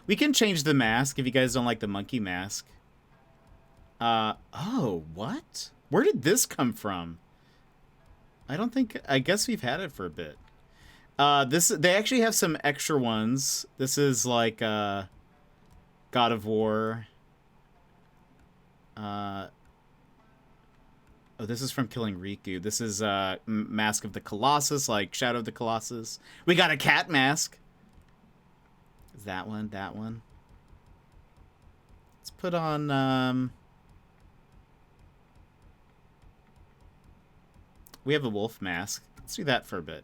We can change the mask if you guys don't like the monkey mask. Oh, what? Where did this come from? I guess we've had it for a bit. They actually have some extra ones. This is like, God of War. Oh, this is from Killing Riku. This is, Mask of the Colossus, like Shadow of the Colossus. We got a cat mask. That one. Let's put on, we have a wolf mask. Let's do that for a bit.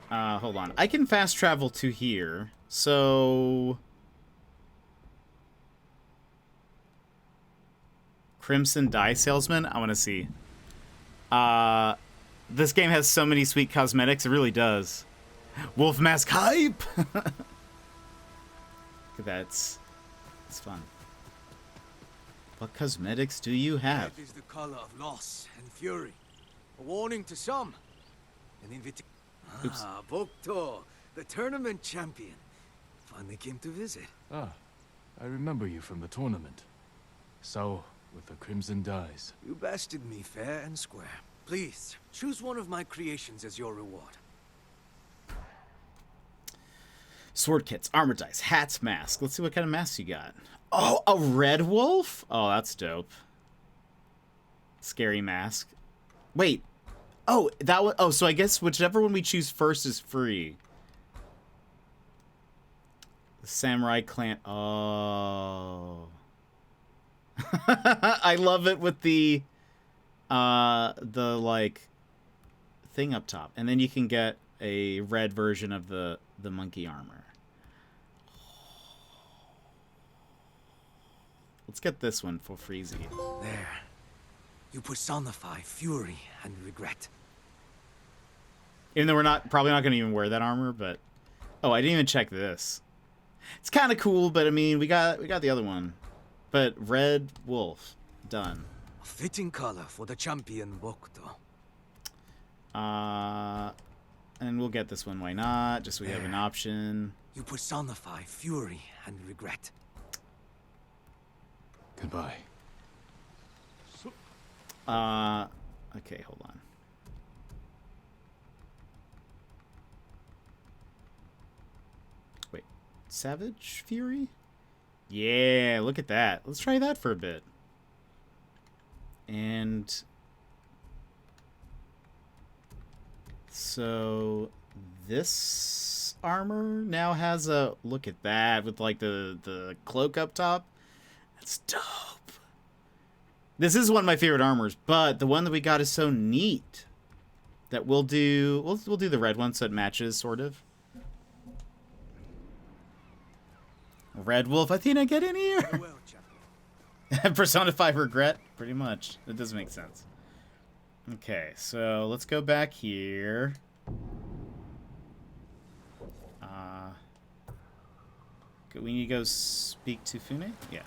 Hold on. I can fast travel to here. So... Crimson Dye Salesman? I want to see. This game has so many sweet cosmetics. It really does. Wolf mask hype! Look at that. It's fun. What cosmetics do you have? Red is the color of loss and fury. A warning to some. An invitation. Ah, Bokto, the tournament champion. Finally came to visit. Ah, I remember you from the tournament. So, with the crimson dyes. You bested me fair and square. Please, choose one of my creations as your reward. Sword kits, armor dice, hats, mask. Let's see what kind of masks you got. Oh, a red wolf? Oh, that's dope. Scary mask. Wait. Oh, that one. Oh, so I guess whichever one we choose first is free. The samurai clan. Oh. I love it with the like thing up top, and then you can get a red version of the monkey armor. Let's get this one for Freezy. There. You personify fury and regret. Even though we're probably not going to even wear that armor, but oh, I didn't even check this. It's kind of cool, but I mean, we got the other one. But red wolf, done. A fitting color for the champion Bokuto. And we'll get this one. Why not? Just so we have an option. You personify fury and regret. Goodbye. Okay, hold on. Wait, Savage Fury? Yeah, look at that. Let's try that for a bit. And so this armor now has a look at that with like the cloak up top. That's dope. This is one of my favorite armors, but the one that we got is so neat that we'll do the red one so it matches sort of. Red Wolf, Athena, get in here. Personify regret, pretty much. That does make sense. Okay, so let's go back here. We need to go speak to Fune? Yeah.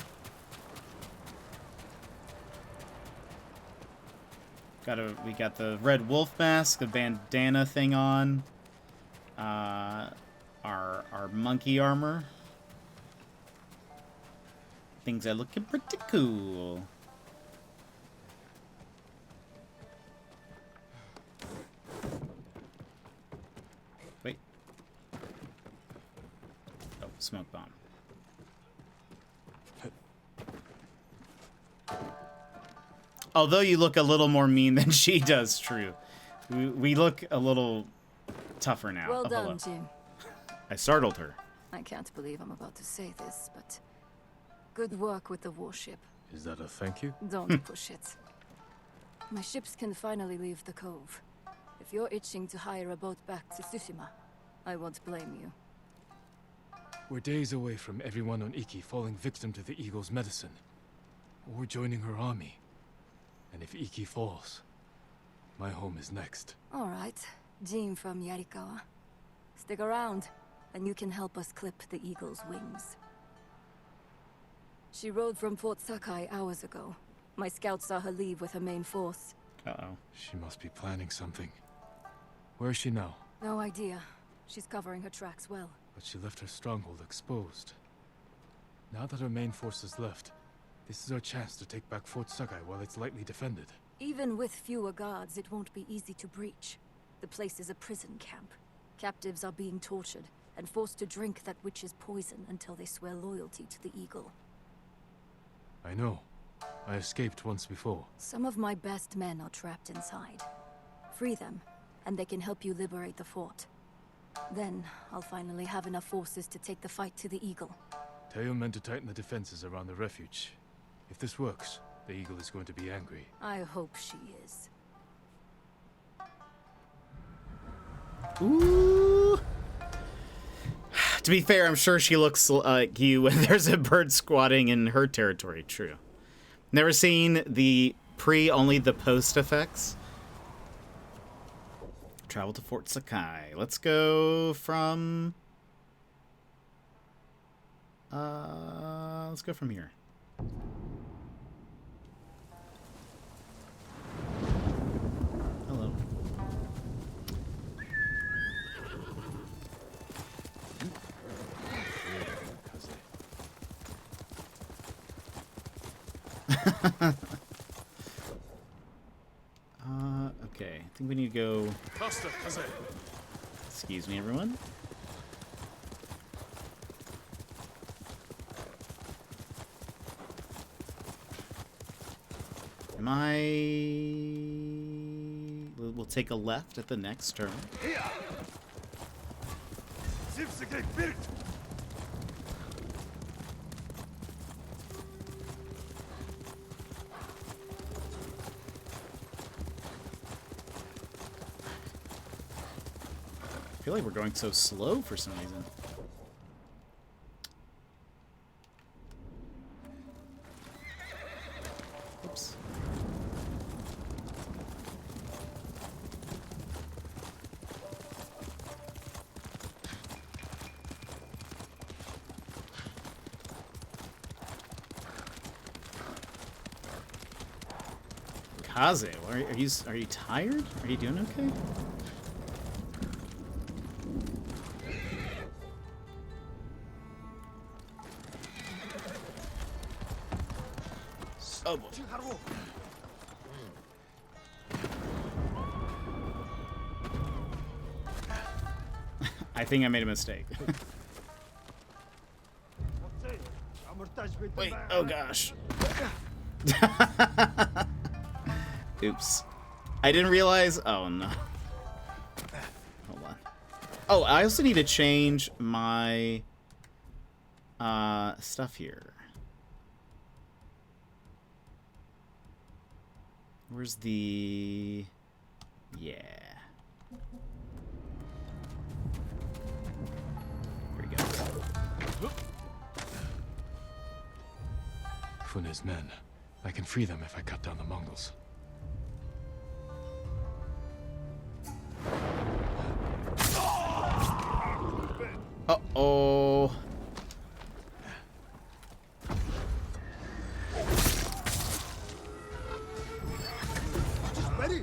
We got the red wolf mask, the bandana thing on. Our monkey armor. Things are looking pretty cool. Wait. Oh, smoke bomb. Although you look a little more mean than she does, true. We look a little tougher now. Well done, hello. Jim. I startled her. I can't believe I'm about to say this, but good work with the warship. Is that a thank you? Don't push it. My ships can finally leave the cove. If you're itching to hire a boat back to Tsushima, I won't blame you. We're days away from everyone on Iki falling victim to the Eagle's medicine. Or joining her army. And if Iki falls, my home is next. All right, Jean from Yarikawa. Stick around, and you can help us clip the Eagle's wings. She rode from Fort Sakai hours ago. My scouts saw her leave with her main force. Uh-oh. She must be planning something. Where is she now? No idea. She's covering her tracks well. But she left her stronghold exposed. Now that her main force is left, this is our chance to take back Fort Sakai while it's lightly defended. Even with fewer guards, it won't be easy to breach. The place is a prison camp. Captives are being tortured and forced to drink that witch's poison until they swear loyalty to the Eagle. I know. I escaped once before. Some of my best men are trapped inside. Free them, and they can help you liberate the fort. Then, I'll finally have enough forces to take the fight to the Eagle. Tell your men to tighten the defenses around the refuge. If this works, the Eagle is going to be angry. I hope she is. Ooh. To be fair, I'm sure she looks like you when there's a bird squatting in her territory. True. Never seen the only the post effects. Travel to Fort Sakai. Let's go from... let's go from here. Hello. Okay. I think we need to go... Excuse me, everyone. Am I... We'll take a left at the next turn. feel like we're going so slow for some reason. Oops. Kaze, are you tired? Are you doing okay? Oh boy. I think I made a mistake. Wait, oh gosh. Oops. I didn't realize. Oh no. Hold on. Oh, I also need to change my stuff here. Where's the... Yeah. Here we go. Fune's men. I can free them if I cut down the Mongols. Uh-oh. Ready?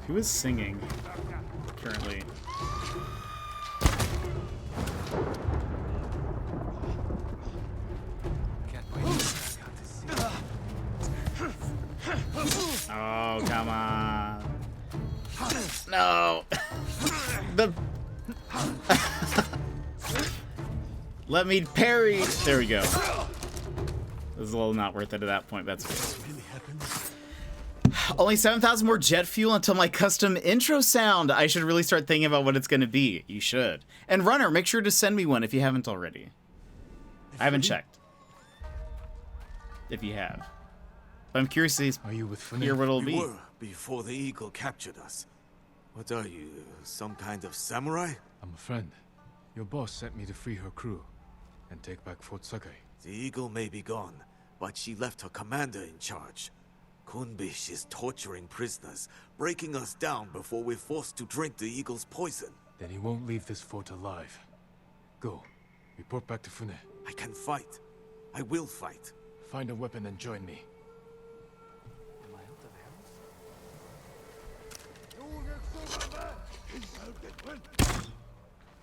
Who is singing currently? Oh, come on. No. The let me parry. There we go. It was a little not worth it at that point. That's okay. Only 7,000 more jet fuel until my custom intro sound. I should really start thinking about what it's going to be. You should. And Runner, make sure to send me one if you haven't already. I haven't checked. If you have. But I'm curious to hear what it'll be. We were before the eagle captured us. What are you, some kind of samurai? I'm a friend. Your boss sent me to free her crew and take back Fort Sakai. The eagle may be gone, but she left her commander in charge. Kunbish is torturing prisoners, breaking us down before we're forced to drink the eagle's poison. Then he won't leave this fort alive. Go. Report back to Fune. I can fight. I will fight. Find a weapon and join me.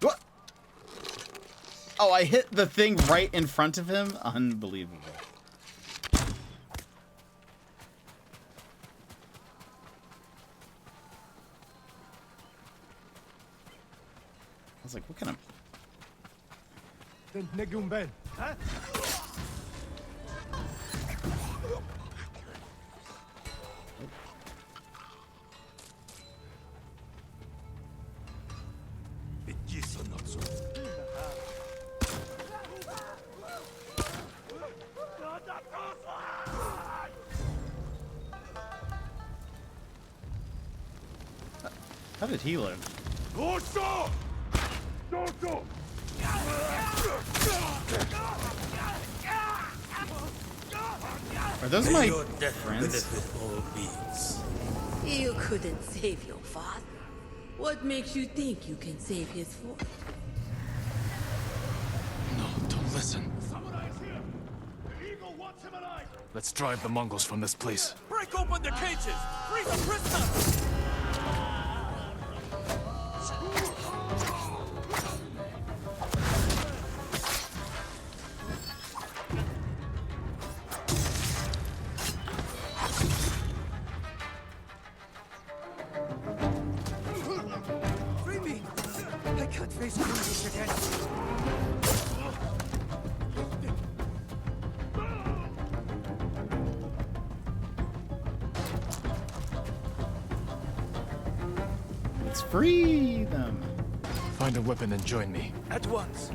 What? Oh, I hit the thing right in front of him? Unbelievable. I was like, what kind of... How did he live? Are those my friends? You couldn't save your father. What makes you think you can save his fort? No, don't listen. Let's drive the Mongols from this place. Break open the cages! Free the prisoners! Free me! I can't face Kunbish again. Let's free them. Find a weapon and join me. At once.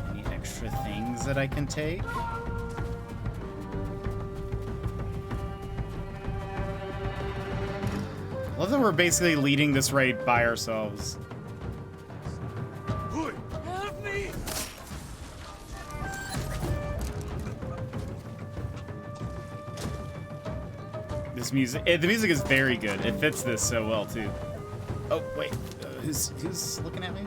Any extra things that I can take? I love that we're basically leading this raid by ourselves. Help me! This music, the music is very good. It fits this so well too. Oh wait, who's looking at me?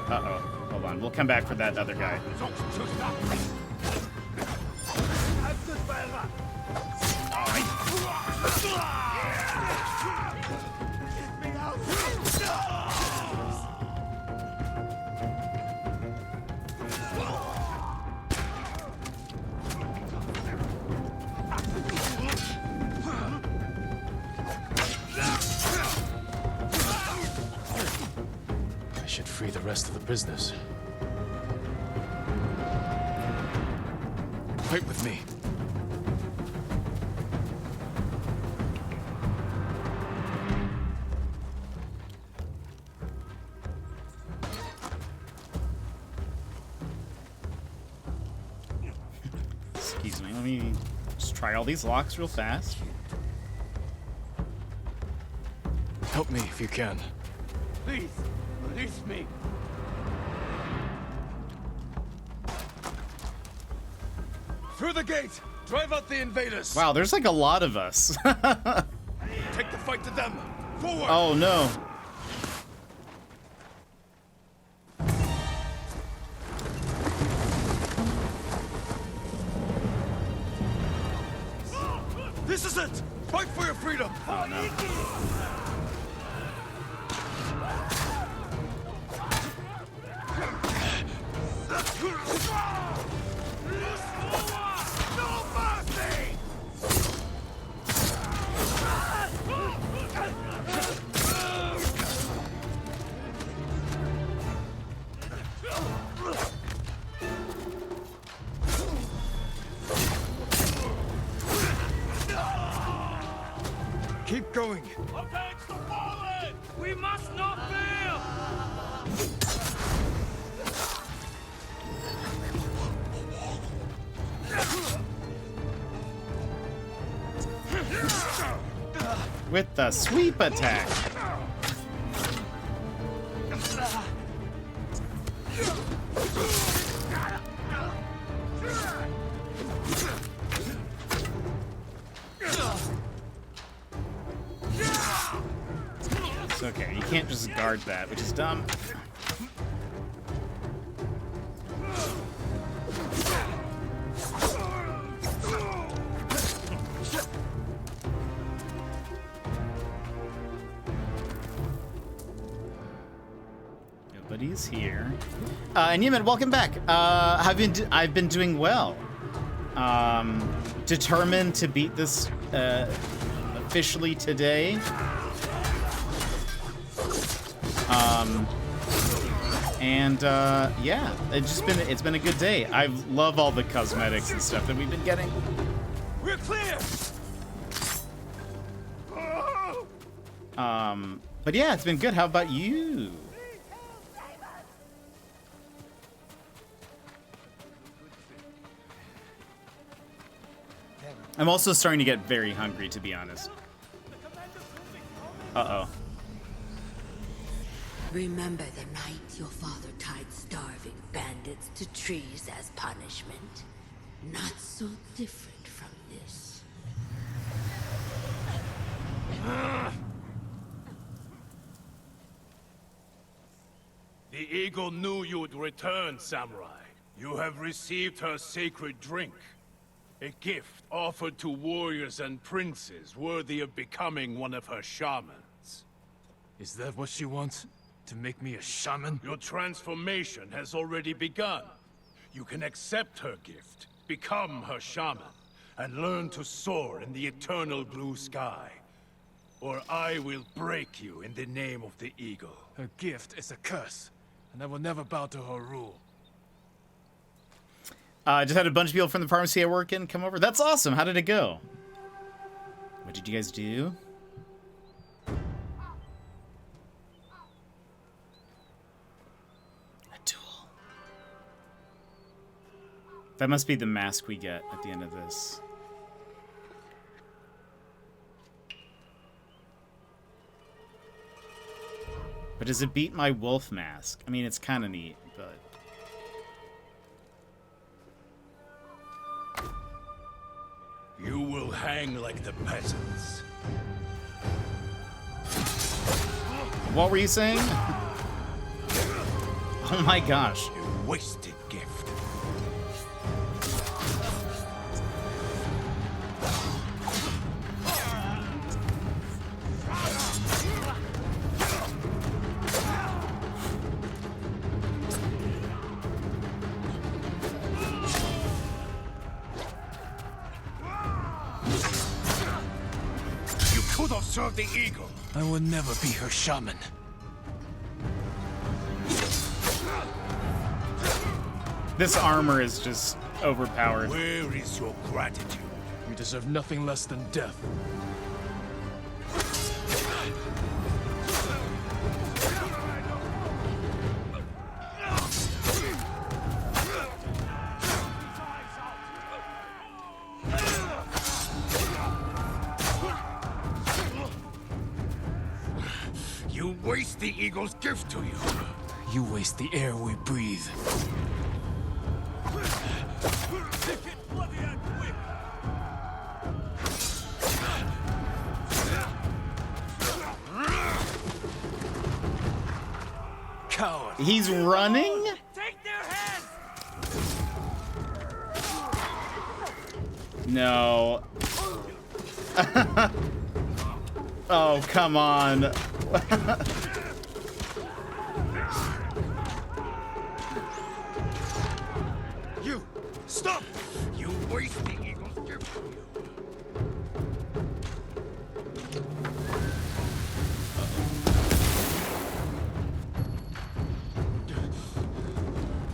Uh-oh. Hold on. We'll come back for that other guy. I should free the rest of the prisoners. Fight with me. Excuse me, let me just try all these locks real fast. Help me if you can. Please, release me. Through the gate! Drive out the invaders! Wow, there's like a lot of us. Take the fight to them! Forward! Oh no. This is it! Fight for your freedom! Oh no. Keep going! Avenge the fallen! We must not fail! With the sweep attack. It's okay, you can't just guard that, which is dumb. Nobody's here. And Yemen, welcome back. I've been doing well. Determined to beat this officially today. Yeah, it's been a good day. I love all the cosmetics and stuff that we've been getting. We're clear. But yeah, it's been good. How about you? I'm also starting to get very hungry, to be honest. Uh-oh. Remember the night your father tied starving bandits to trees as punishment? Not so different from this. The eagle knew you'd return, Samurai. You have received her sacred drink. A gift offered to warriors and princes worthy of becoming one of her shamans. Is that what she wants? To make me a shaman? Your transformation has already begun. You can accept her gift, become her shaman, and learn to soar in the eternal blue sky. Or I will break you in the name of the eagle. Her gift is a curse, and I will never bow to her rule. Just had a bunch of people from the pharmacy I work in come over. That's awesome. How did it go? What did you guys do? A duel. That must be the mask we get at the end of this. But does it beat my wolf mask? I mean, it's kind of neat, but... You will hang like the peasants. What were you saying? Oh my gosh. You wasted gift. You could have served the eagle. I will never be her shaman. This armor is just overpowered. Where is your gratitude? You deserve nothing less than death. You waste the eagle's gift to you. You waste the air we breathe. Coward. He's running? Take their heads! No. Oh, come on. You stop! You waste the eagle's gift to you.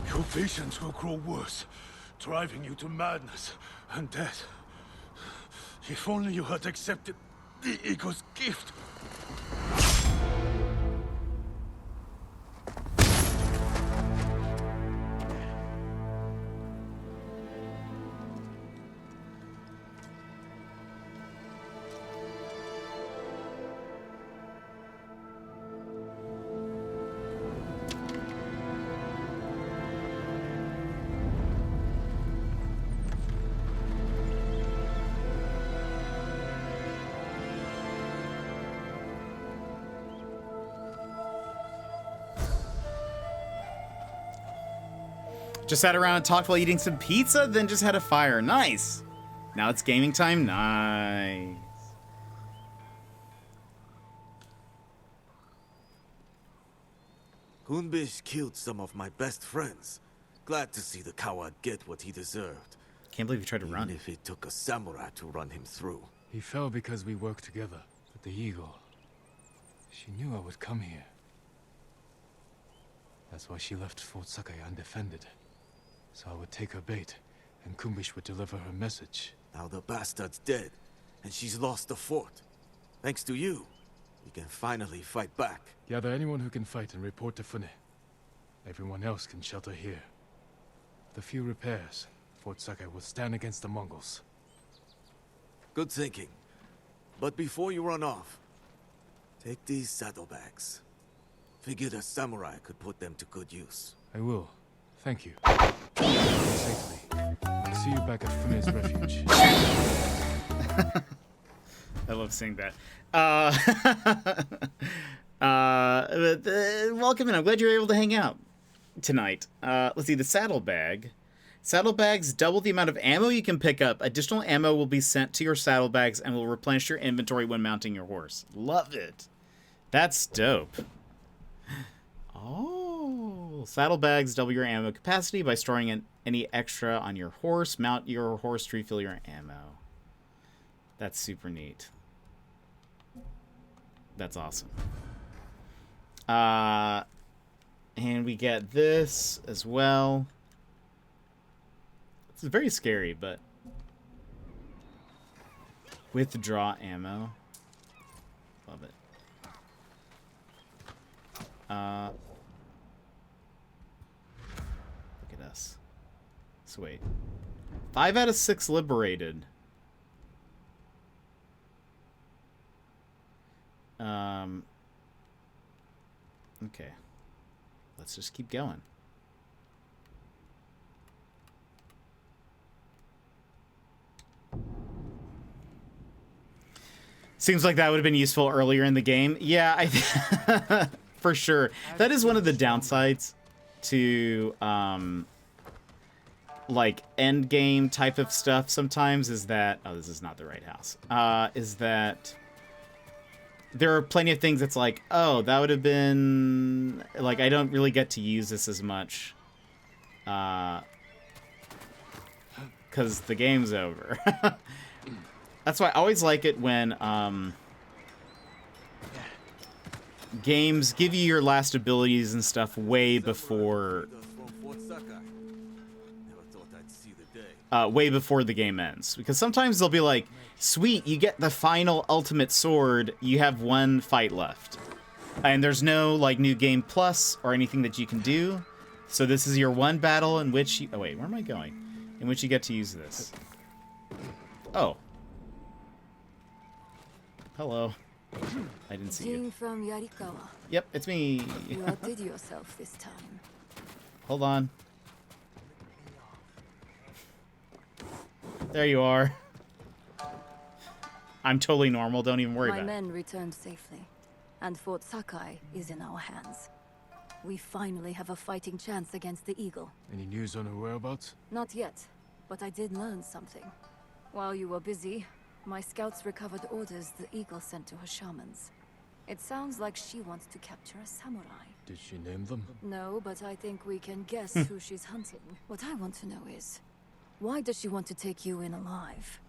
Your visions will grow worse, driving you to madness and death. If only you had accepted the eagle's gift. Just sat around and talked while eating some pizza, then just had a fire. Nice. Now it's gaming time. Nice. Hunbish killed some of my best friends. Glad to see the coward get what he deserved. Can't believe he tried to run. Even if it took a samurai to run him through. He fell because we worked together. But the eagle, she knew I would come here. That's why she left Fort Sakai undefended. So I would take her bait, and Kumbish would deliver her message. Now the bastard's dead, and she's lost the fort. Thanks to you, we can finally fight back. Gather anyone who can fight and report to Fune. Everyone else can shelter here. With a few repairs, Fort Sakai will stand against the Mongols. Good thinking. But before you run off, take these saddlebags. Figured a samurai could put them to good use. I will. Thank you. Safely. I'll see you back at Fune's refuge. I love seeing that. Welcome in. I'm glad you're able to hang out tonight. Let's see, the saddlebag. Saddlebags double the amount of ammo you can pick up. Additional ammo will be sent to your saddlebags and will replenish your inventory when mounting your horse. Love it. That's dope. Oh, saddlebags double your ammo capacity by storing any extra on your horse. Mount your horse to refill your ammo. That's super neat. That's awesome. And we get this as well. It's very scary, but... Withdraw ammo. Love it. Look at us. Sweet. 5 out of 6 liberated. Okay. Let's just keep going. Seems like that would have been useful earlier in the game. Yeah, for sure. That is one of the downsides to like end game type of stuff sometimes, is that this is not the right house. Is that there are plenty of things that's like, oh, that would have been like, I don't really get to use this as much because the game's over. That's why I always like it when games give you your last abilities and stuff way before the game ends. Because sometimes they'll be like, sweet, you get the final ultimate sword, you have 1 fight left. And there's no like new game plus or anything that you can do. So this is your 1 battle in which you... Oh wait, where am I going? In which you get to use this. Oh. Hello. I didn't see you. From Yarikawa. Yep, it's me. You outdid yourself this time. Hold on. There you are. I'm totally normal. Don't even worry My about it. men returned safely, and Fort Sakai is in our hands. We finally have a fighting chance against the Eagle. Any news on her whereabouts? Not yet, but I did learn something. While you were busy, my scouts recovered orders the Eagle sent to her shamans. It sounds like she wants to capture a samurai. Did she name them? No, but I think we can guess who she's hunting. What I want to know is, why does she want to take you in alive?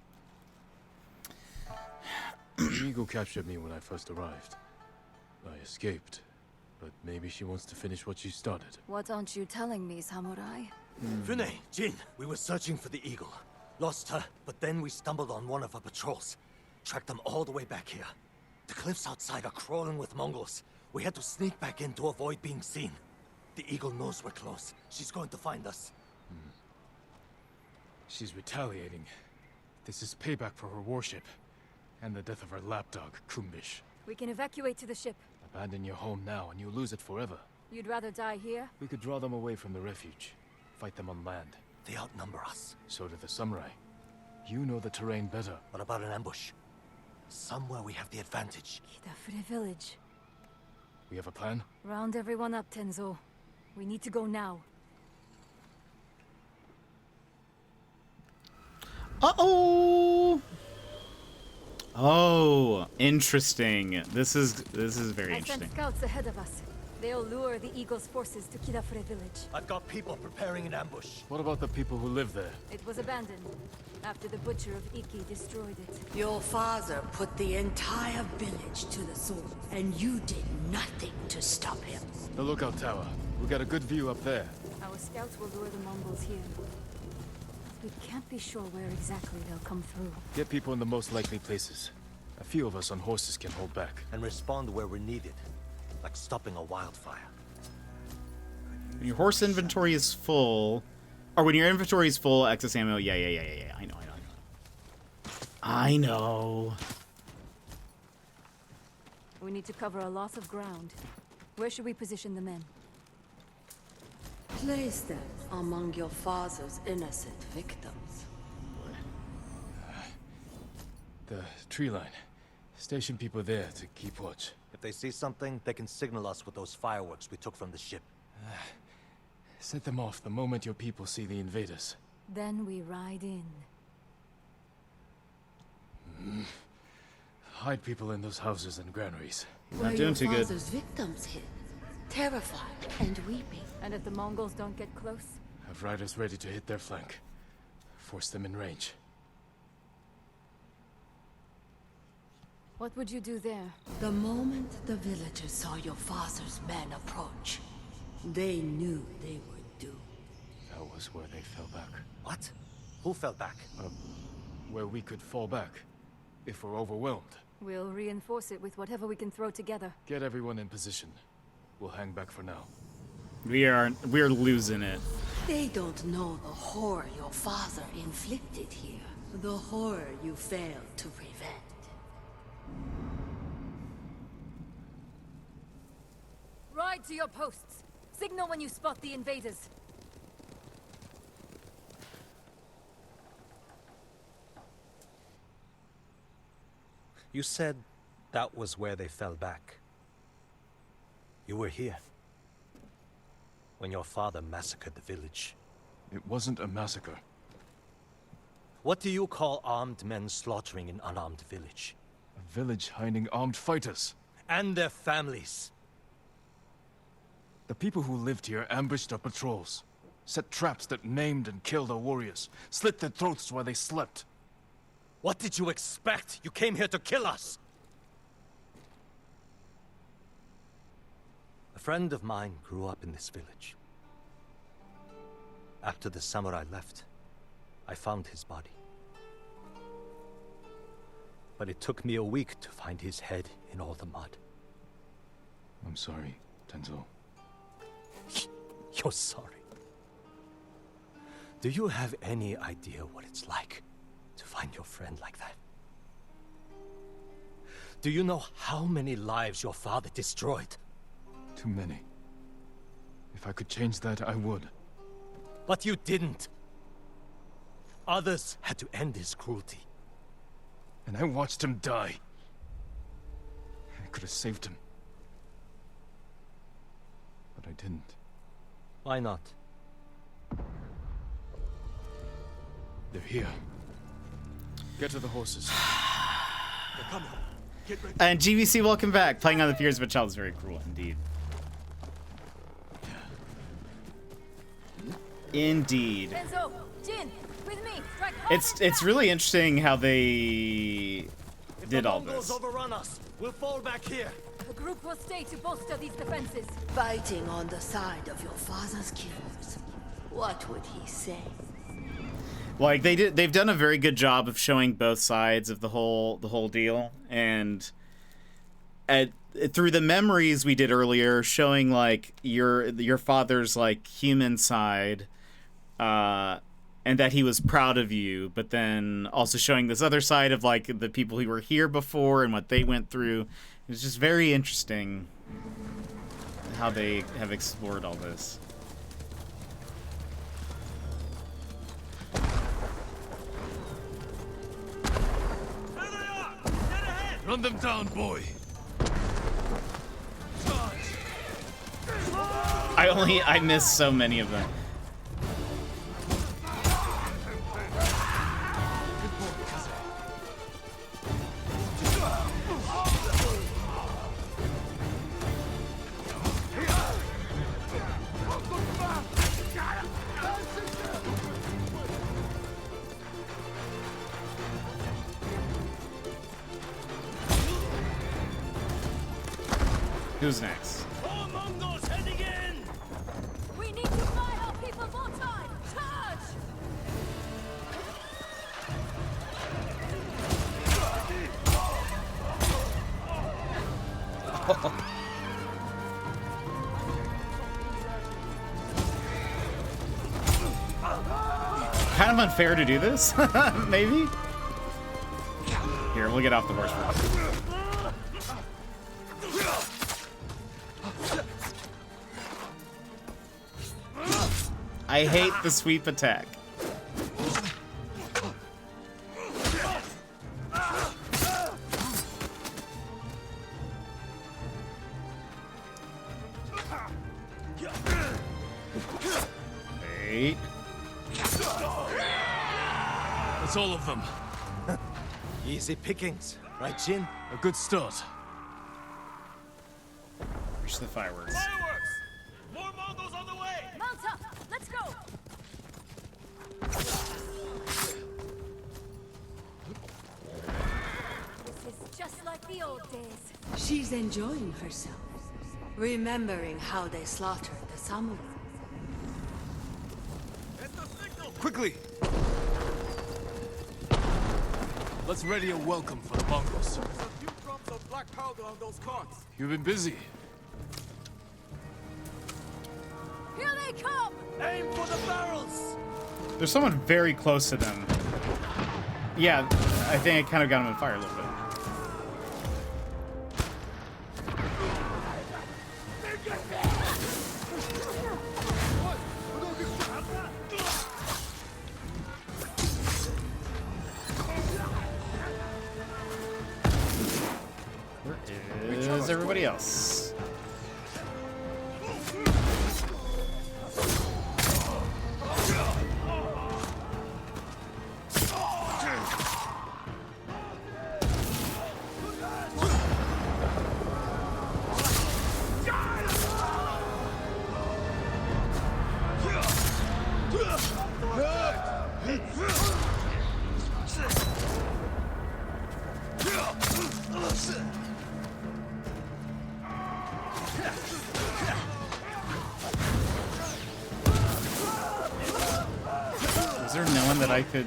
The Eagle captured me when I first arrived. I escaped, but maybe she wants to finish what she started. What aren't you telling me, samurai? Fune, Jin, we were searching for the Eagle. Lost her, but then we stumbled on one of her patrols. Tracked them all the way back here. The cliffs outside are crawling with Mongols. We had to sneak back in to avoid being seen. The Eagle knows we're close. She's going to find us. She's retaliating. This is payback for her warship. And the death of her lapdog, Kumbish. We can evacuate to the ship. Abandon your home now and you'll lose it forever. You'd rather die here? We could draw them away from the refuge. Fight them on land. They outnumber us. So do the samurai. You know the terrain better. What about an ambush? Somewhere we have the advantage. Kidafure village. We have a plan? Round everyone up, Tenzo. We need to go now. Uh-oh! Oh, interesting. This is very interesting. I sent scouts ahead of us. They'll lure the Eagle's forces to Kidafure village. I've got people preparing an ambush. What about the people who live there? It was abandoned after the Butcher of Iki destroyed it. Your father put the entire village to the sword, and you did nothing to stop him. The lookout tower. We got a good view up there. Our scouts will lure the Mongols here. We can't be sure where exactly they'll come through. Get people in the most likely places. A few of us on horses can hold back. And respond where we're needed. Like stopping a wildfire. When your horse inventory is full, or when your inventory is full, excess ammo. Yeah. I know. We need to cover a lot of ground. Where should we position the men? Place them among your father's innocent victims. The tree line. Station people there to keep watch. If they see something, they can signal us with those fireworks we took from the ship. Set them off the moment your people see the invaders. Then we ride in. Hide people in those houses and granaries. Not doing too good. Your father's victims hid, terrified and weeping. And if the Mongols don't get close? Have riders ready to hit their flank. Force them in range. What would you do there? The moment the villagers saw your father's men approach, They knew they were doomed. That was where they fell back. What? Who fell back? Where we could fall back, if we're overwhelmed. We'll reinforce it with whatever we can throw together. Get everyone in position. We'll hang back for now. We're losing it. They don't know the horror your father inflicted here. The horror you failed to prevent. Ride to your posts. Signal when you spot the invaders. You said that was where they fell back. You were here when your father massacred the village. It wasn't a massacre. What do you call armed men slaughtering an unarmed village? A village hiding armed fighters. And their families. The people who lived here ambushed our patrols, set traps that maimed and killed our warriors, slit their throats while they slept. What did you expect? You came here to kill us! A friend of mine grew up in this village. After the samurai left, I found his body. But it took me a week to find his head in all the mud. I'm sorry, Tenzo. You're sorry. Do you have any idea what it's like to find your friend like that? Do you know how many lives your father destroyed? Too many. If I could change that, I would. But you didn't. Others had to end his cruelty. And I watched him die. I could have saved him. But I didn't. Why not? They're here. Get to the horses. They're coming. Get ready. And GBC, welcome back. Playing on the fears of a child is very cruel indeed. Indeed. Tenzo, Jin, with me. Strike hard. It's really interesting how they did all this. Overrun us. We'll fall back here. The group will stay to bolster these defenses. Fighting on the side of your father's killers. What would he say? Like they've done a very good job of showing both sides of the whole deal, and through the memories we did earlier, showing like your father's like human side, and that he was proud of you, but then also showing this other side of like the people who were here before and what they went through. It's just very interesting how they have explored all this. Run them down, boy. I miss so many of them. Who's next? More Mongols heading in! We need to buy our people more time! Charge! Kind of unfair to do this, maybe? Here, we'll get off the horse first. I hate the sweep attack. Wait. That's all of them. Easy pickings, right, Jin? A good start. Reach the fireworks. Fireworks! More Mongols on the way! Mount up! Let's go! This is just like the old days. She's enjoying herself. remembering how they slaughtered the samurai. Quickly! Let's ready a welcome for the Mongols. There's a few drops of black powder on those carts. You've been busy. Here they come! Aim for the barrels! There's someone very close to them. Yeah, I think I kind of got him on fire a little bit. Where is everybody else? Is there no one that I could...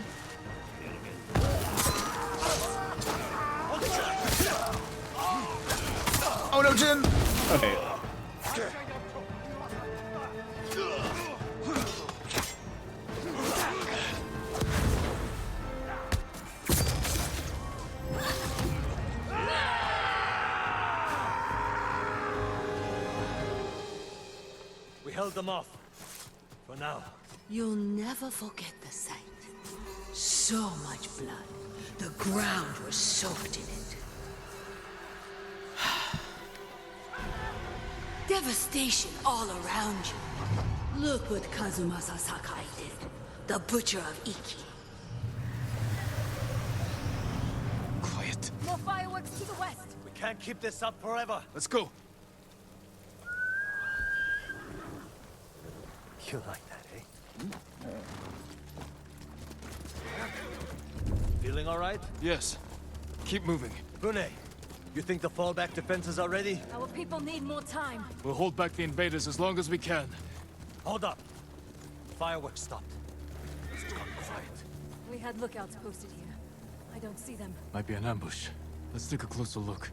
Oh no, Jin! Okay. We held them off. For now. You'll never forget the sight. So much blood. The ground was soaked in it. Devastation all around you. Look what Kazumasa Sakai did. The Butcher of Iki. Quiet. More fireworks to the west. We can't keep this up forever. Let's go. You like that, eh? Feeling all right? Yes. Keep moving. Fune, you think the fallback defenses are ready? Our people need more time. We'll hold back the invaders as long as we can. Hold up. Fireworks stopped. It's gone quiet. We had lookouts posted here. I don't see them. Might be an ambush. Let's take a closer look.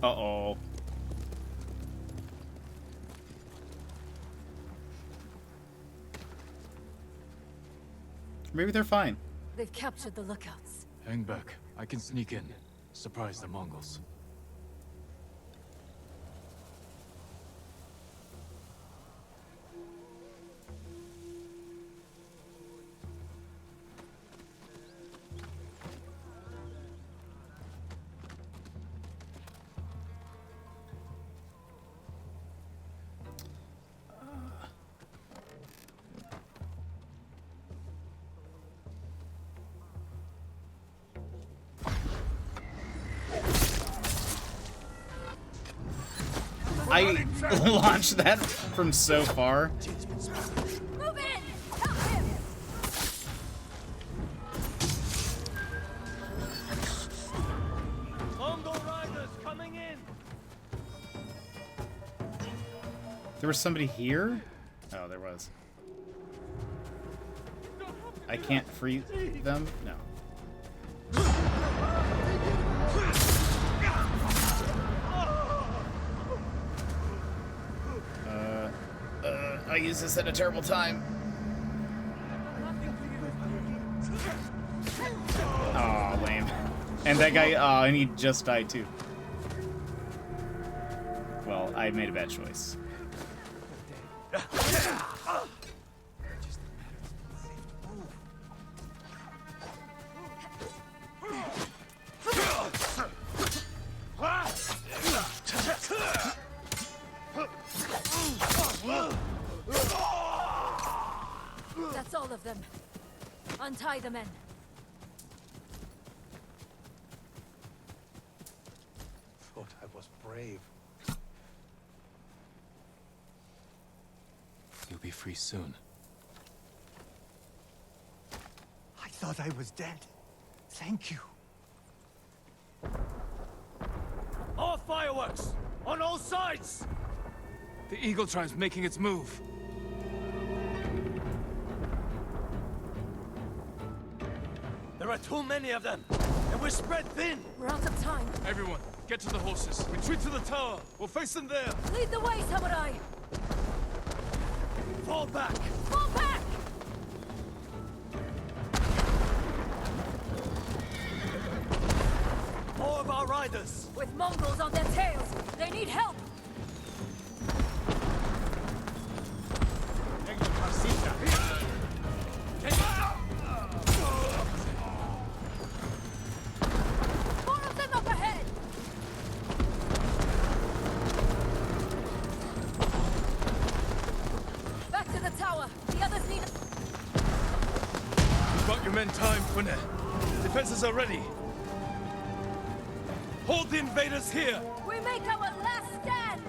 Uh-oh. Maybe they're fine. They've captured the lookouts. Hang back. I can sneak in. Surprise the Mongols. I launched that from so far. Move in! Help him! Mongol riders coming in! There was somebody here? Oh, there was. I can't free them? No. I used this at a terrible time. Aw, lame. And that guy, and he just died too. Well, I made a bad choice. That's all of them. Untie the men. Thought I was brave. You'll be free soon. I thought I was dead. Thank you. More fireworks! On all sides! The Eagle Tribe's making its move. There are too many of them, and we're spread thin. We're out of time. Everyone, get to the horses. Retreat to the tower. We'll face them there. Lead the way, Samurai! Fall back! Fall back! More of our riders! With Mongols on their tails, they need help! More of them up ahead! Back to the tower. The others need... You've got your men timed, Fune. Defenses are ready. Hold the invaders here! We make our last stand!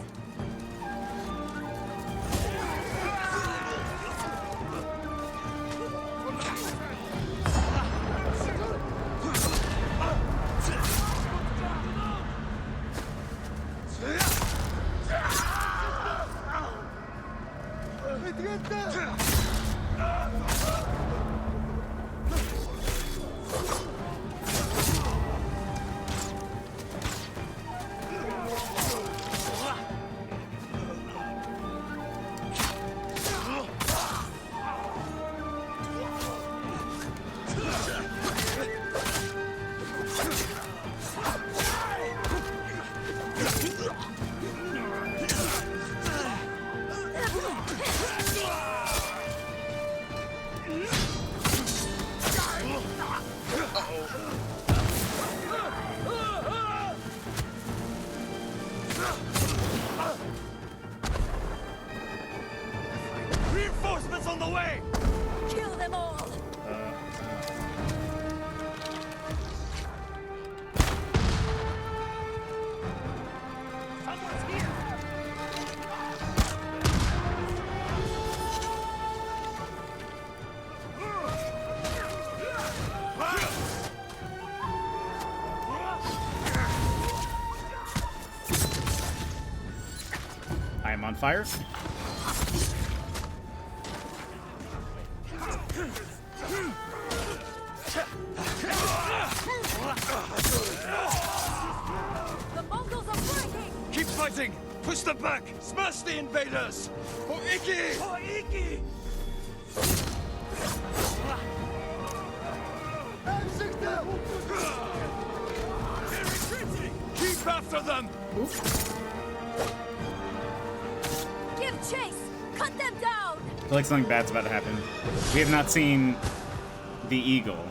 Reinforcements on the way! Kill them all! Someone's here! I am on fire. The Mongols are breaking! Keep fighting! Push them back! Smash the invaders! For Iki! For Iki! Keep after them! Give chase! Cut them down! I feel like something bad's about to happen. We have not seen the eagle.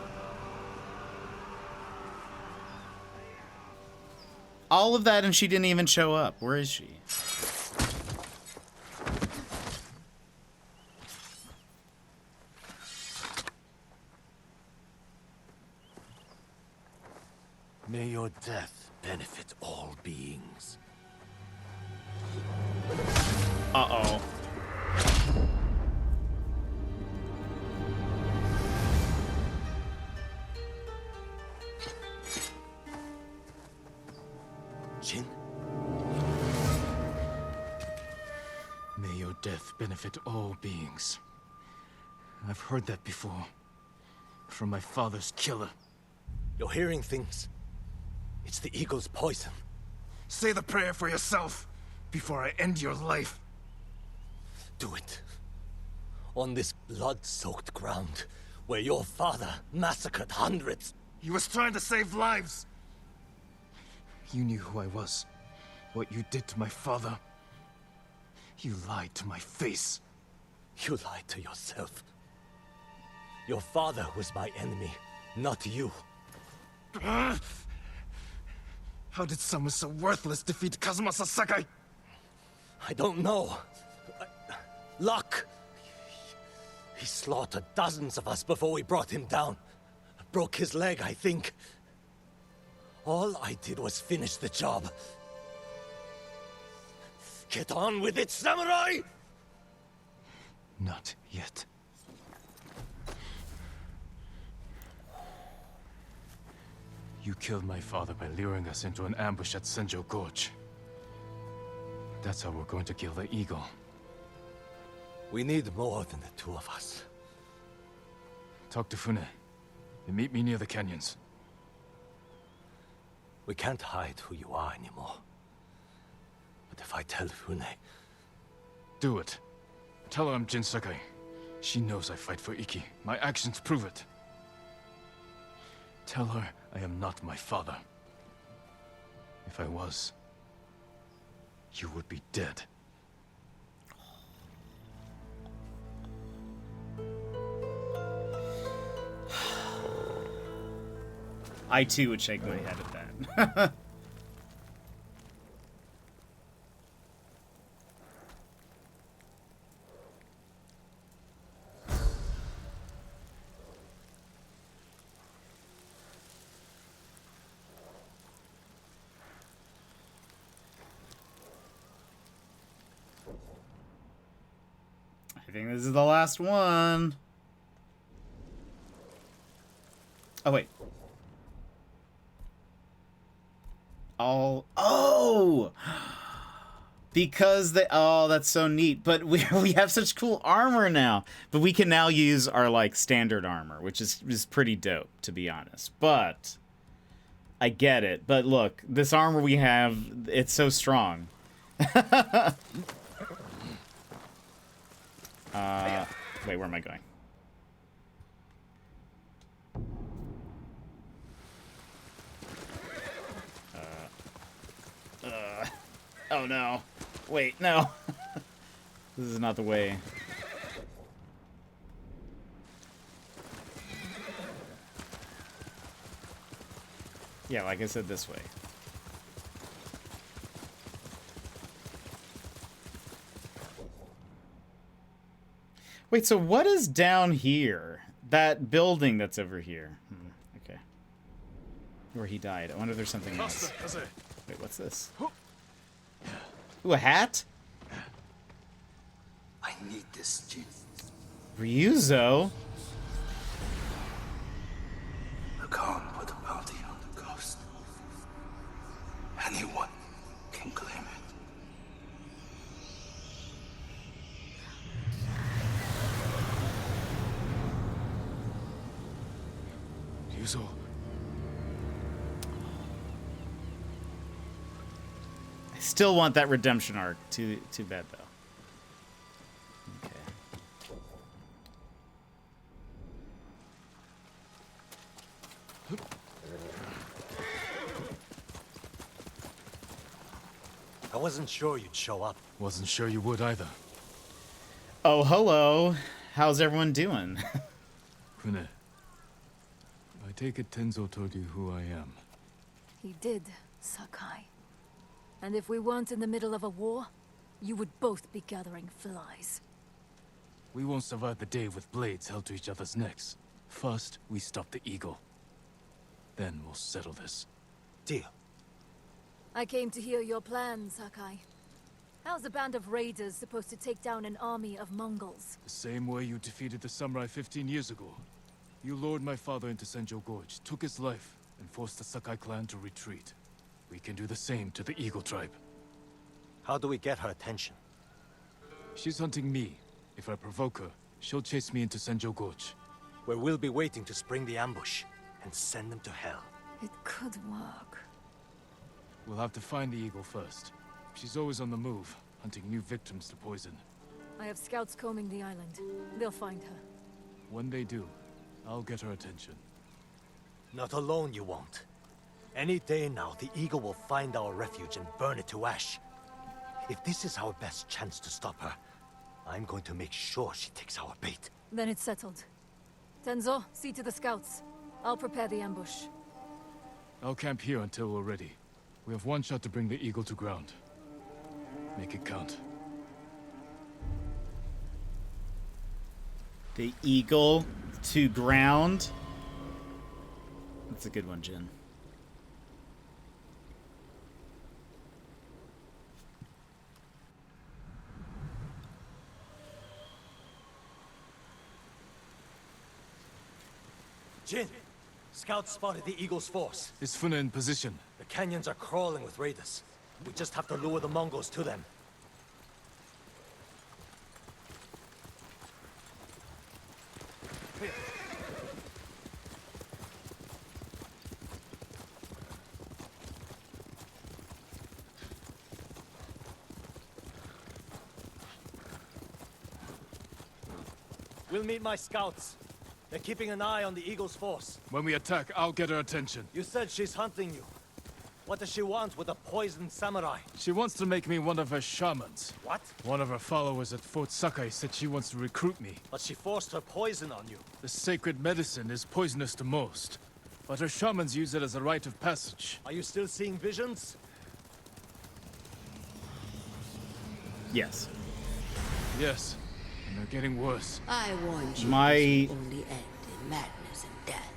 All of that and she didn't even show up. Where is she? May your death benefit all beings. Uh-oh. Jin? May your death benefit all beings. I've heard that before. From my father's killer. You're hearing things. It's the eagle's poison. Say the prayer for yourself before I end your life. Do it. On this blood-soaked ground, where your father massacred hundreds. He was trying to save lives. You knew who I was. What you did to my father. You lied to my face. You lied to yourself. Your father was my enemy, not you. How did someone so worthless defeat Kazuma Sasaki? I don't know. Luck! He slaughtered dozens of us before we brought him down. Broke his leg, I think. All I did was finish the job. Get on with it, samurai! Not yet. You killed my father by luring us into an ambush at Senjo Gorge. That's how we're going to kill the eagle. We need more than the two of us. Talk to Fune. And meet me near the canyons. We can't hide who you are anymore. But if I tell Fune... Do it. Tell her I'm Jin Sakai. She knows I fight for Iki. My actions prove it. Tell her I am not my father. If I was, you would be dead. I too would shake my head at that. I think this is the last one. Oh, wait. Oh! Because they... Oh, that's so neat. But we have such cool armor now. But we can now use our, like, standard armor, which is pretty dope, to be honest. But... I get it. But look, this armor we have, it's so strong. Wait, where am I going? Oh no. Wait, no. This is not the way. Yeah, like I said, this way. Wait, so what is down here? That building that's over here. Okay. Where he died. I wonder if there's something else. Wait, what's this? Ooh, a hat? I need this, Jin. Ryuzo? The Khan put a bounty on the ghost. Anyone can claim it. Ryuzo. I still want that redemption arc. Too bad though. Okay. I wasn't sure you'd show up. Wasn't sure you would either. Oh, hello. How's everyone doing? Fune. I take it Tenzo told you who I am. He did, Sakai. And if we weren't in the middle of a war, you would both be gathering flies. We won't survive the day with blades held to each other's necks. First, we stop the eagle. Then we'll settle this. Deal. I came to hear your plan, Sakai. How's a band of raiders supposed to take down an army of Mongols? The same way you defeated the samurai 15 years ago. You lured my father into Senjo Gorge, took his life, and forced the Sakai clan to retreat. We can do the same to the Eagle tribe. How do we get her attention? She's hunting me. If I provoke her, she'll chase me into Senjo Gorge. Where we'll be waiting to spring the ambush and send them to hell. It could work. We'll have to find the Eagle first. She's always on the move, hunting new victims to poison. I have scouts combing the island. They'll find her. When they do, I'll get her attention. Not alone you won't. Any day now, the Eagle will find our refuge and burn it to ash. If this is our best chance to stop her, I'm going to make sure she takes our bait. Then it's settled. Tenzo, see to the scouts. I'll prepare the ambush. I'll camp here until we're ready. We have one shot to bring the Eagle to ground. Make it count. The Eagle to ground? That's a good one, Jin. Jin! Scouts spotted the Eagle's force. Is Fune in position? The canyons are crawling with raiders. We just have to lure the Mongols to them. We'll meet my scouts. They're keeping an eye on the Eagle's force. When we attack, I'll get her attention. You said she's hunting you. What does she want with a poisoned samurai? She wants to make me one of her shamans. What? One of her followers at Fort Sakai said she wants to recruit me. But she forced her poison on you. The sacred medicine is poisonous to most, but her shamans use it as a rite of passage. Are you still seeing visions? Yes. Yes, and they're getting worse. I warned you. My- This will only end in madness and death.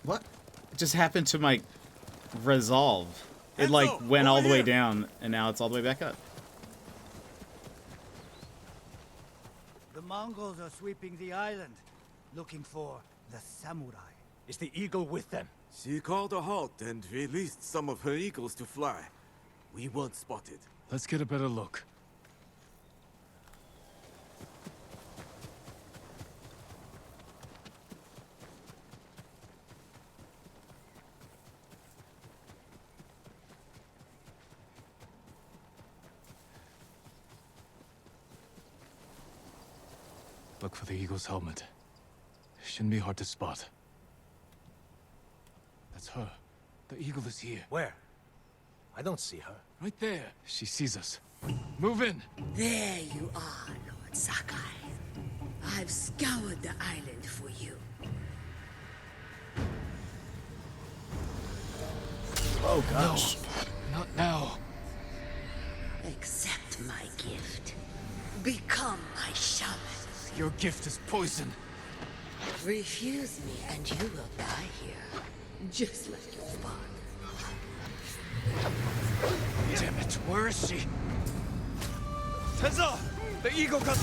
What just happened to my resolve? It like went all the way down, and now it's all the way back up. The Mongols are sweeping the island, looking for the samurai. Is the eagle with them? She called a halt and released some of her eagles to fly. We weren't spotted. Let's get a better look. Look for the eagle's helmet. Shouldn't be hard to spot. That's her. The eagle is here. Where? I don't see her. Right there. She sees us. Move in. There you are, Lord Sakai. I've scoured the island for you. Oh gosh. No, not now. Accept my gift. Become my shaman. Your gift is poison. Refuse me and you will die here. Just like your father. Damn it, where is she? Tenzo! The eagle got...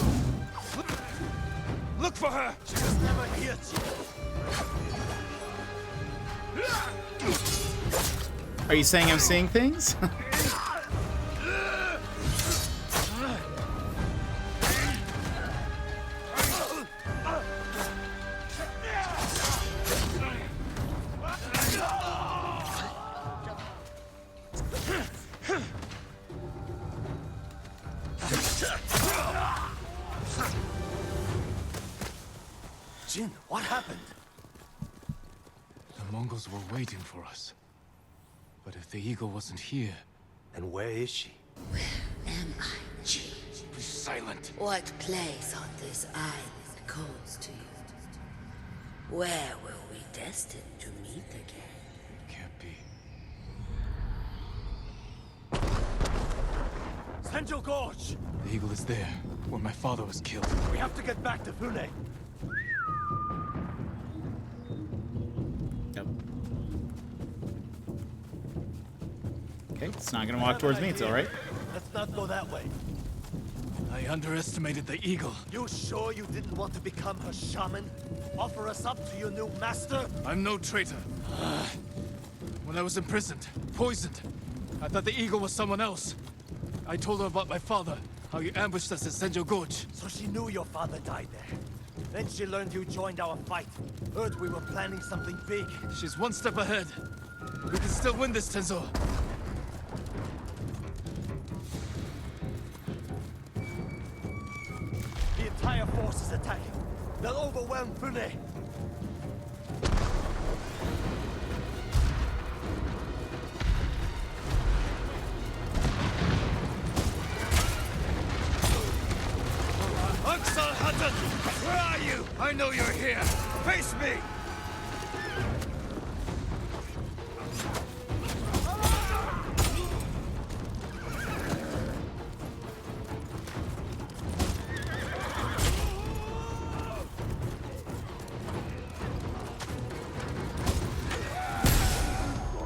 Look for her! She was never here, Are you saying I'm seeing things? Jin, what happened? The Mongols were waiting for us. But if the eagle wasn't here... Then where is she? Where am I, Jin? Be silent. What place on this island calls to you? Where were we destined to meet again? Can't be. Senjo Gorge! The eagle is there, where my father was killed. We have to get back to Fune. Yep. Okay, it's not gonna walk towards me, it's alright. Let's not go that way. I underestimated the eagle. You sure you didn't want to become her shaman? Offer us up to your new master? I'm no traitor. When I was imprisoned, poisoned, I thought the eagle was someone else. I told her about my father, how you ambushed us at Senjo Gorge. So she knew your father died there. Then she learned you joined our fight. Heard we were planning something big. She's one step ahead. We can still win this, Tenzo. The entire force is attacking. They'll overwhelm Fune. Aksal Hutton! Where are you? I know you're here. Face me!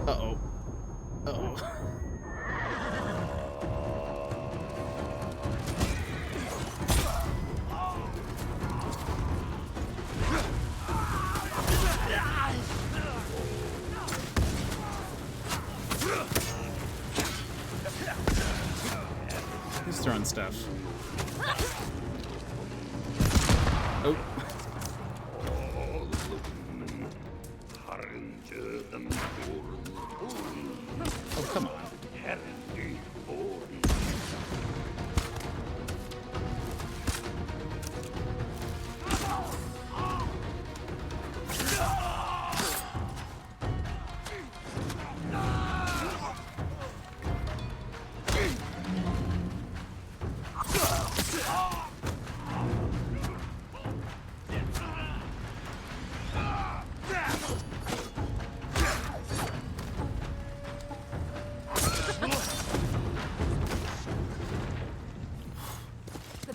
Uh-oh. Uh-oh. He's throwing stuff. Oh. Oh, come on.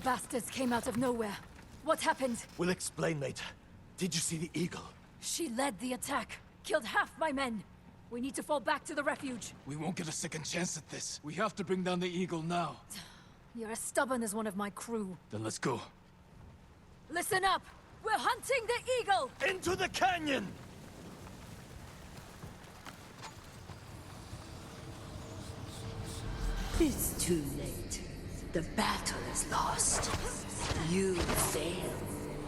bastards came out of nowhere. What happened? We'll explain later. Did you see the eagle? She led the attack. Killed half my men. We need to fall back to the refuge. We won't get a second chance at this. We have to bring down the eagle now. You're as stubborn as one of my crew. Then let's go. Listen up! We're hunting the eagle! Into the canyon! It's too late. The battle is lost. You fail,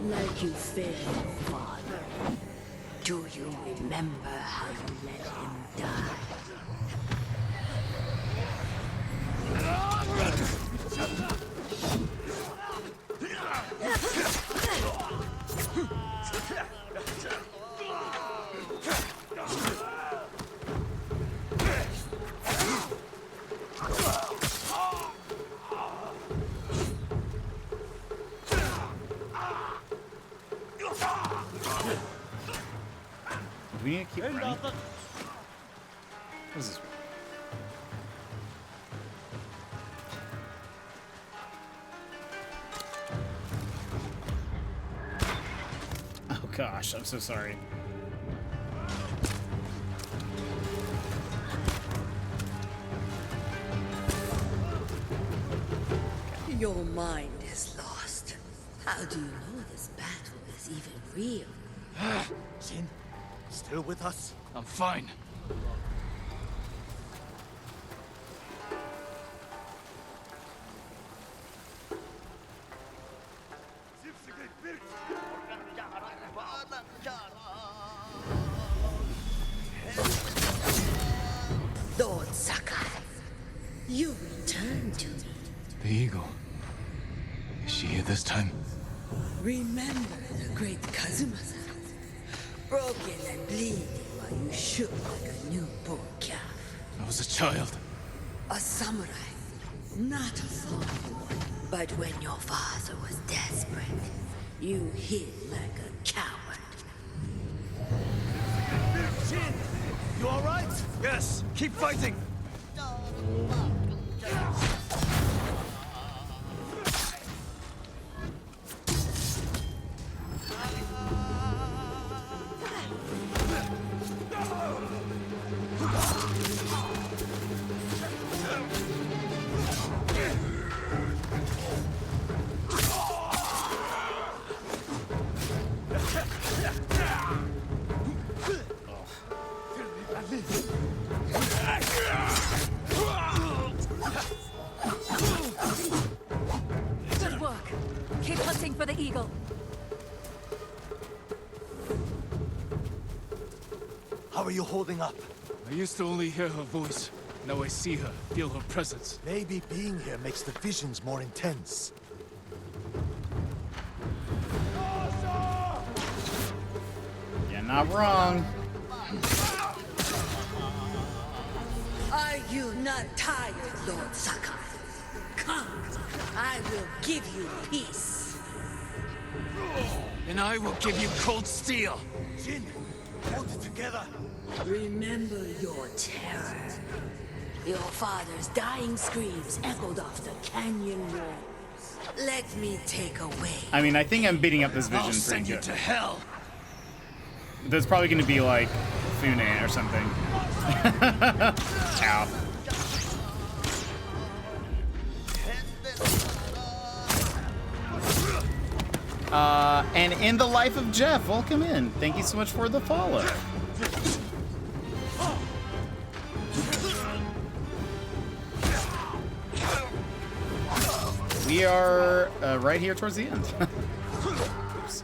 like you failed your father. Do you remember how you let him die? Do we need to keep running? What is this? Oh gosh, I'm so sorry. Your mind is lost. How do you know this battle is even real? Jin, still with us? I'm fine. Lord Sakai, you returned to me. The eagle. Is she here this time? Remember the great Kazuma-san? Broken and bleeding while you shook like a newborn calf. I was a child. A samurai, not a fallen one. But when your father was desperate, you hid like a coward. Jin, you all right? Yes, keep fighting. Good work. Keep hunting for the eagle. How are you holding up? I used to only hear her voice. Now I see her, feel her presence. Maybe being here makes the visions more intense. You're not wrong. Are you not tired, Lord Sakai? Come, I will give you peace. And I will give you cold steel. Jin, hold it together. Remember your terror. Your father's dying screams echoed off the canyon walls. Let me take away. I mean, I think I'm beating up this vision I'll pretty send you good. to hell. There's probably going to be like Fune or something. Ow. And in the life of Jeff, welcome in. Thank you so much for the follow. We are right here towards the end. Oops.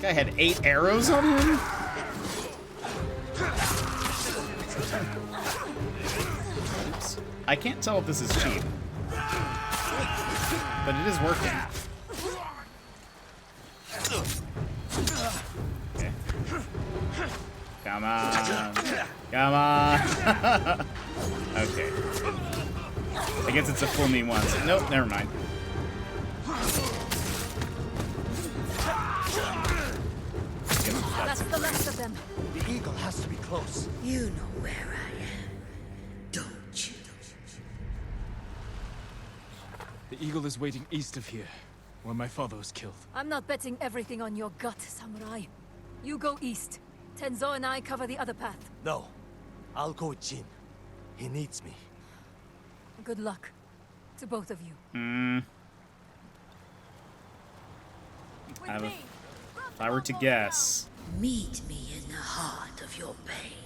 Guy had 8 arrows on him? Oops. I can't tell if this is cheap. But it is working. Okay. Come on. Come on. Okay. I guess it's a fool me once. Nope, never mind. That's the last of them. The eagle. eagle has to be close. You know where I am, don't you? The eagle is waiting east of here, where my father was killed. I'm not betting everything on your gut, Samurai. You go east. Tenzo and I cover the other path. No. I'll go with Jin. He needs me. Good luck. To both of you. If I were to guess... Meet me in the heart of your pain.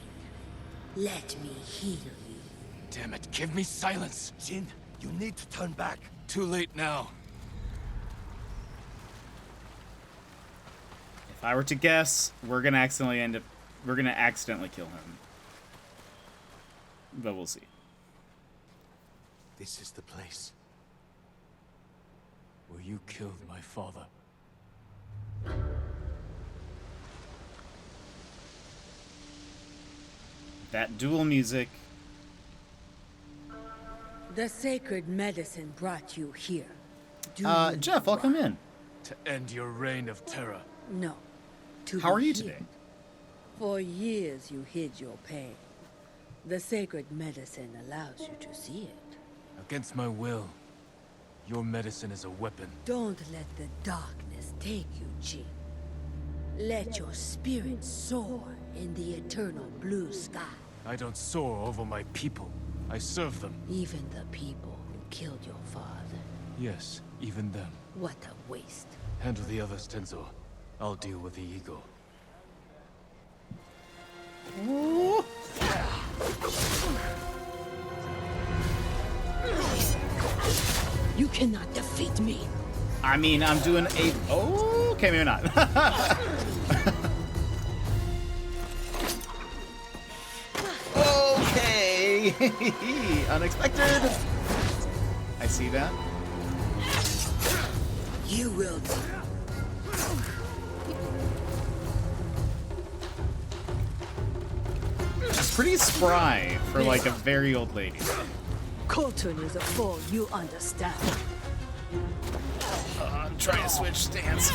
Let me heal you. Damn it, give me silence! Jin, you need to turn back. Too late now. If I were to guess, we're gonna accidentally kill him. But we'll see. This is the place. Where you killed my father. That dual music. The sacred medicine brought you here. Jeff, I'll come in. To end your reign of terror. No. How are you today? For years you hid your pain. The sacred medicine allows you to see it. Against my will. Your medicine is a weapon. Don't let the darkness take you, Jin. Let your spirit soar in the eternal blue sky. I don't soar over my people. I serve them. Even the people who killed your father. Yes, even them. What a waste. Handle the others, Tenzo. I'll deal with the eagle. You cannot defeat me. I mean, I'm doing a... Oh, okay, maybe not. Okay. Unexpected. I see that. You will. She's pretty spry for like a very old lady. Colton is a fool, you understand. I'm trying to switch stance.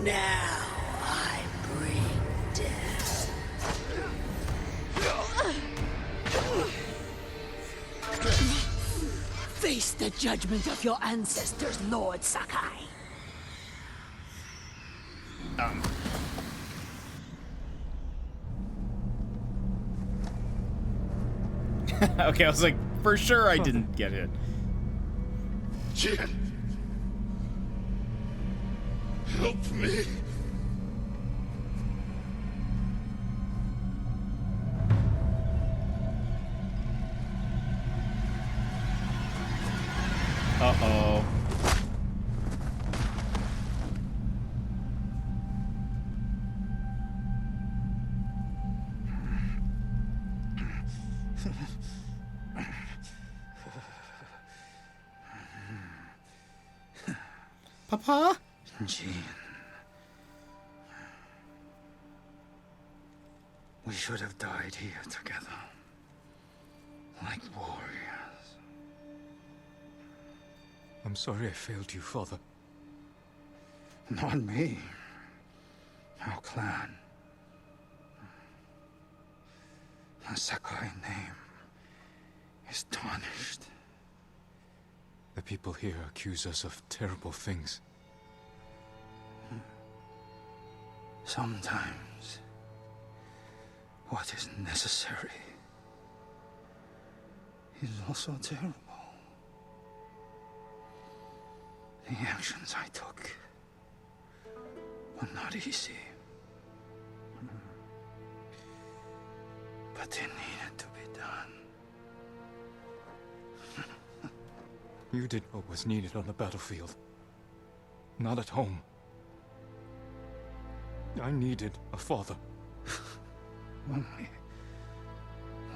Now I bring death. Face the judgment of your ancestors, Lord Sakai. Okay, I was like, for sure I didn't get hit. Jin! Help me! Uh-oh. Papa? Jin. We should have died here together. Like warriors. I'm sorry I failed you, Father. Not me. Our clan. The Sakai name is tarnished. The people here accuse us of terrible things. Sometimes, what is necessary is also terrible. The actions I took were not easy. But they needed to be done. You did what was needed on the battlefield. Not at home. I needed a father. When we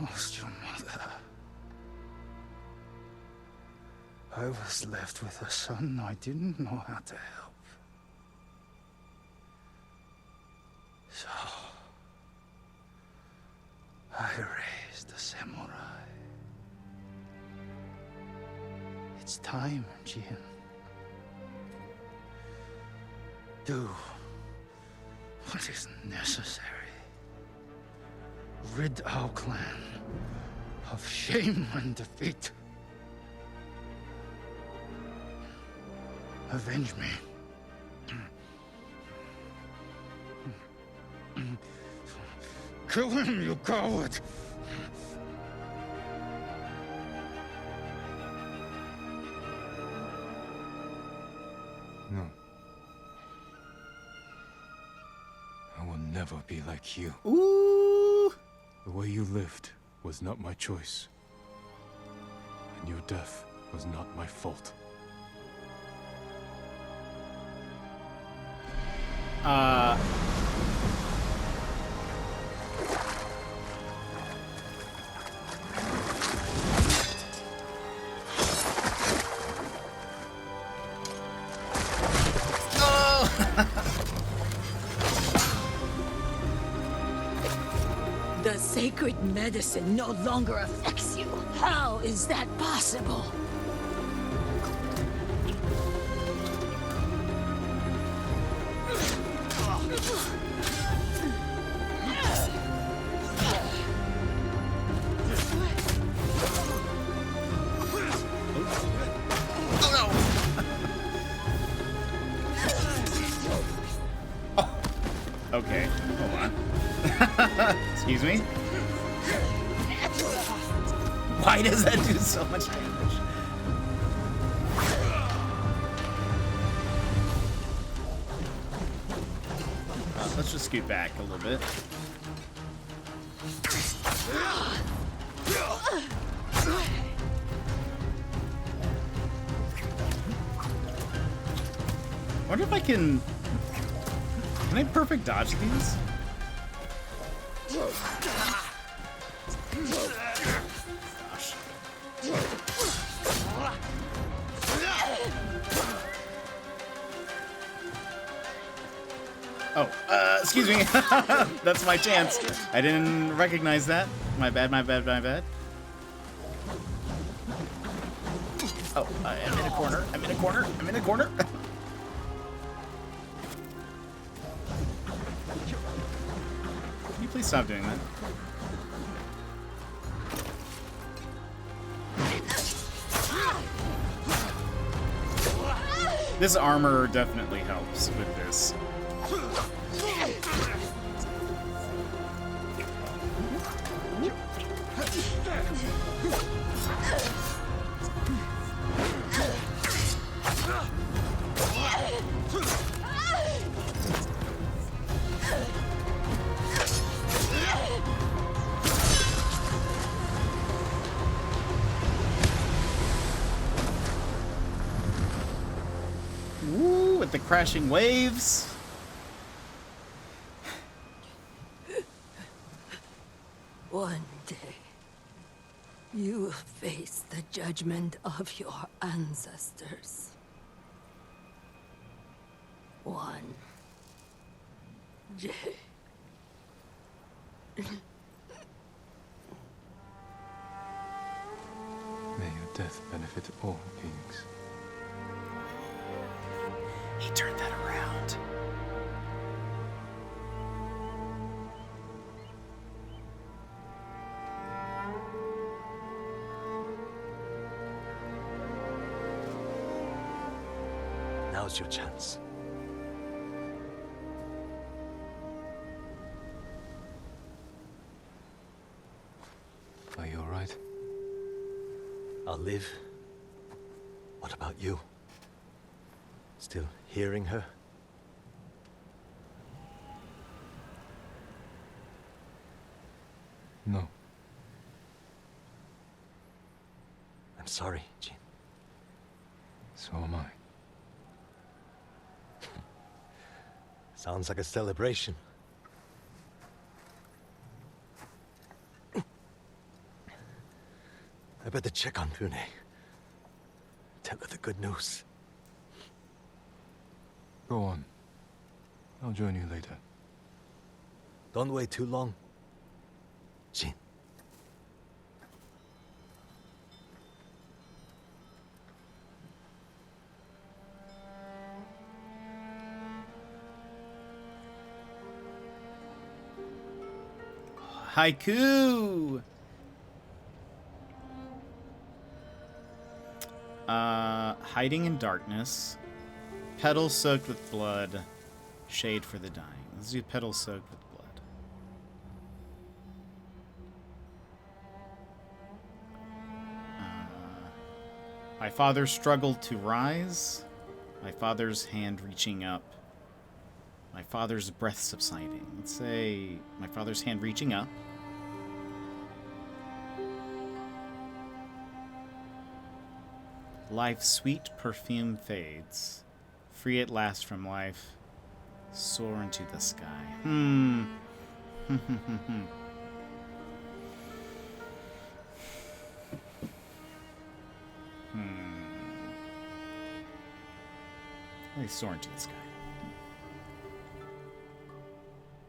lost your mother, I was left with a son I didn't know how to help. So, I raised a samurai. It's time, Jin. Do what is necessary. Rid our clan of shame and defeat. Avenge me. Kill him, you coward! No. I will never be like you. Ooh! The way you lived was not my choice. And your death was not my fault. The sacred medicine no longer affects you. How is that possible? Okay, hold on. Excuse me? Why does that do so much damage? Let's just scoot back a little bit. I wonder if I can I perfect dodge these? Gosh. Oh, excuse me. That's my chance. I didn't recognize that. My bad, my bad, my bad. Oh, I'm in a corner. I'm in a corner. I'm in a corner. Can you please stop doing that? This armor definitely helps with this. Woo, with the crashing waves. One day, you will face the judgment of your ancestors. One day. May your death benefit all beings. He turned that around. Now's your chance. Are you all right? I'll live. What about you? Still hearing her? No. I'm sorry, Jin. So am I. Sounds like a celebration. I better check on Fune. Tell her the good news. Go on. I'll join you later. Don't wait too long. Jin. Haiku! Hiding in darkness. Petals soaked with blood. Shade for the dying. Let's do petals soaked with blood. My father struggled to rise. My father's hand reaching up. My father's breath subsiding. Let's say my father's hand reaching up. Life's sweet perfume fades. Free at last from life. Soar into the sky. They soar into the sky.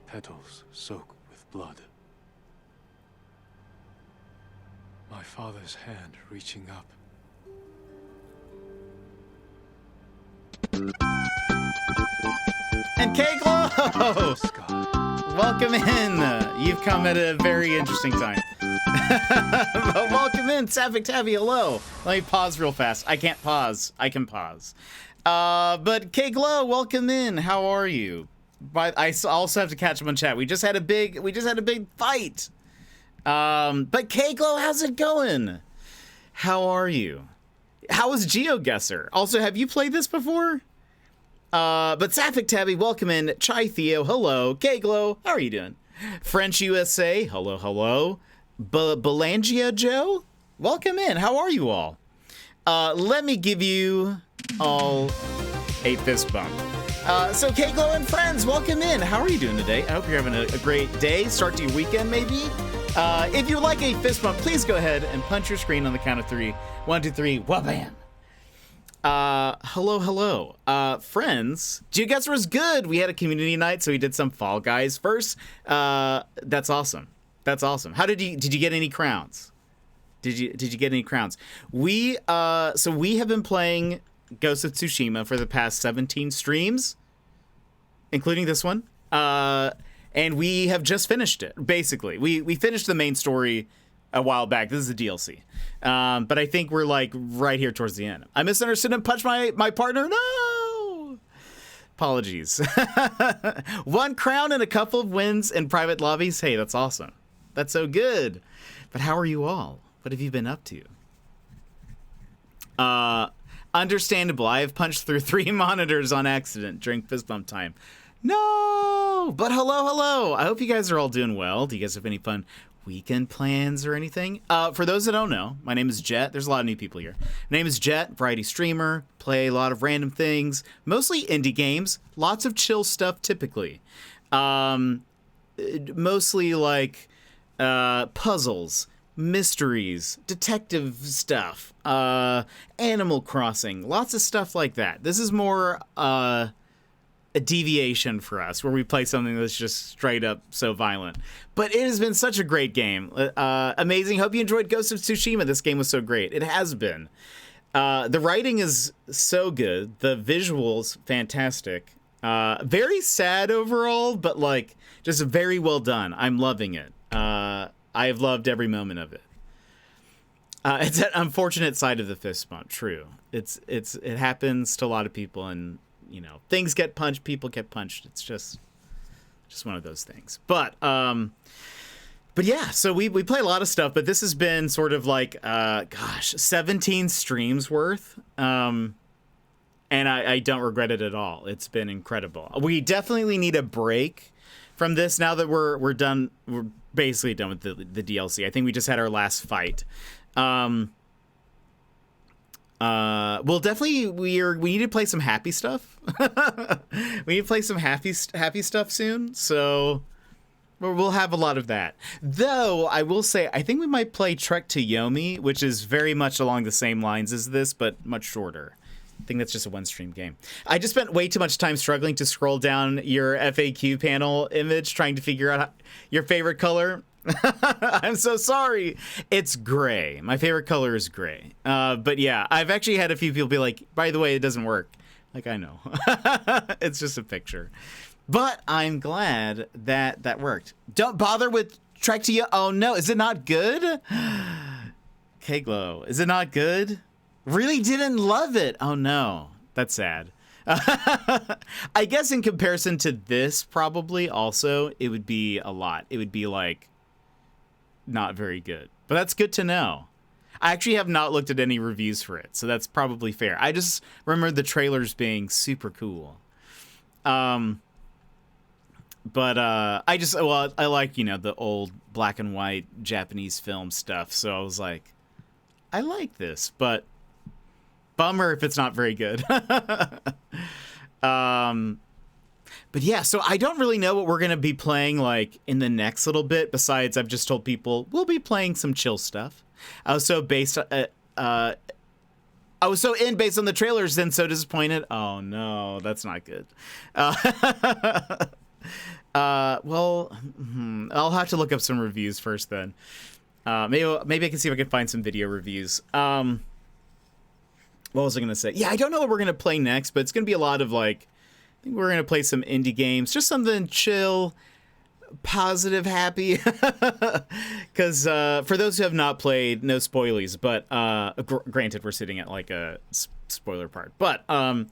Petals soak with blood. My father's hand reaching up. And K-Glow! Welcome in. You've come at a very interesting time. But welcome in, Sapphic Tabby, hello. Let me pause real fast. I can't pause. I can pause. But K-Glow, welcome in. How are you? But I also have to catch up on chat. We just had a big fight. But K-Glow, how's it going? How are you? How was GeoGuessr? Also, have you played this before? But Sapphic Tabby, welcome in. Chai Theo, hello. K-Glow, how are you doing? French USA, hello, hello. Belangia Joe, welcome in. How are you all? Let me give you all a fist bump. So K-Glow and friends, welcome in. How are you doing today? I hope you're having a great day. Start to your weekend, maybe. If you would like a fist bump, please go ahead and punch your screen on the count of 3. 1, 2, 3, wha-bam. Hello. Friends, GeoGuessr was good. We had a community night, so we did some Fall Guys first. That's awesome. How did you get any crowns? Did you get any crowns? We have been playing Ghost of Tsushima for the past 17 streams, including this one. And we have just finished it, basically. We finished the main story a while back. This is the DLC. But I think we're like right here towards the end. I misunderstood and punched my partner. No! Apologies. 1 crown and a couple of wins in private lobbies. Hey, that's awesome. That's so good. But how are you all? What have you been up to? Understandable. I have punched through 3 monitors on accident during fist bump time. No! But hello. I hope you guys are all doing well. Do you guys have any fun weekend plans or anything? For those that don't know, my name is Jet. There's a lot of new people here. My name is Jet, variety streamer, play a lot of random things, mostly indie games, lots of chill stuff typically. Mostly like puzzles, mysteries, detective stuff, Animal Crossing, lots of stuff like that. This is more a deviation for us, where we play something that's just straight up so violent. But it has been such a great game. Amazing. Hope you enjoyed Ghost of Tsushima. This game was so great. It has been. The writing is so good. The visuals, fantastic. Very sad overall, but like just very well done. I'm loving it. I have loved every moment of it. It's an unfortunate side of the fist bump. True. It happens to a lot of people, and you know, things get punched, people get punched. It's just one of those things. But yeah, so we play a lot of stuff, but this has been sort of like 17 streams worth. And I don't regret it at all. It's been incredible. We definitely need a break from this now that we're done. We're basically done with the DLC. I think we just had our last fight. Well, definitely we need to play some happy stuff. We need to play some happy stuff soon. So we'll have a lot of that. Though I will say, I think we might play Trek to Yomi, which is very much along the same lines as this, but much shorter. I think that's just a one-stream game. I just spent way too much time struggling to scroll down your FAQ panel image, trying to figure out your favorite color. I'm so sorry. It's gray. My favorite color is gray. But yeah, I've actually had a few people be like, by the way, it doesn't work. Like, I know. It's just a picture. But I'm glad that that worked. Don't bother with Trek to You. Oh no, is it not good? K-Glow, is it not good? Really didn't love it. Oh no, that's sad. I guess in comparison to this, probably also, it would be a lot. It would be like not very good, but that's good to know. I actually have not looked at any reviews for it, so that's probably fair. I just remember the trailers being super cool. But I like, the old black and white Japanese film stuff, so I was like, I like this, but bummer if it's not very good. But yeah, so I don't really know what we're going to be playing like in the next little bit. Besides, I've just told people we'll be playing some chill stuff. I was so based on the trailers, then so disappointed. Oh no, that's not good. Well, I'll have to look up some reviews first then. Maybe I can see if I can find some video reviews. What was I going to say? Yeah, I don't know what we're going to play next, but it's going to be a lot of like, I think we're going to play some indie games, just something chill, positive, happy. Because for those who have not played, no spoilies, but granted, we're sitting at like a spoiler part. But no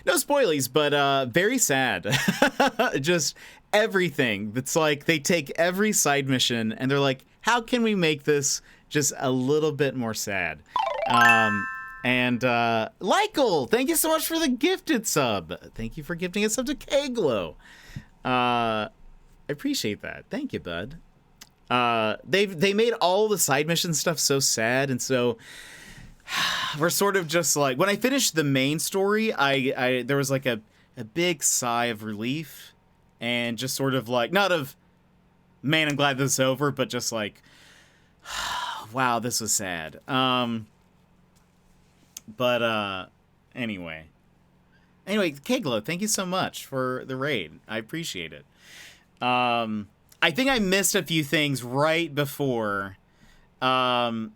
spoilies, but very sad. Just everything. It's like they take every side mission and they're like, how can we make this just a little bit more sad? And Lykel, thank you so much for the gifted sub. Thank you for gifting a sub to K-Glow. I appreciate that. Thank you, bud. They made all the side mission stuff so sad, and so we're sort of just like, when I finished the main story, I there was like a big sigh of relief, and just sort of like, not of, man, I'm glad this is over, but just like, wow, this was sad. But anyway, K-Glow, thank you so much for the raid. I appreciate it. I think I missed a few things right before. I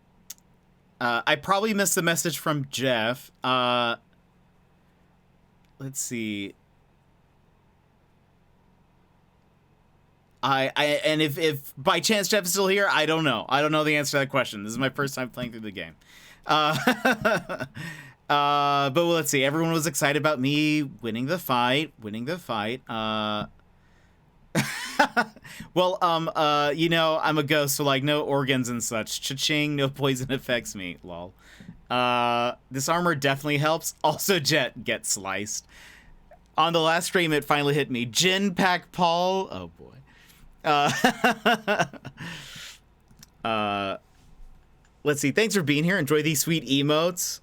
probably missed the message from Jeff. Let's see. And if by chance Jeff is still here, I don't know. I don't know the answer to that question. This is my first time playing through the game. But let's see. Everyone was excited about me winning the fight. Well, I'm a ghost, so like no organs and such. Cha-ching, no poison affects me. Lol. This armor definitely helps. Also, Jet gets sliced. On the last stream, it finally hit me. Jin Pack Paul. Oh boy. Let's see. Thanks for being here. Enjoy these sweet emotes.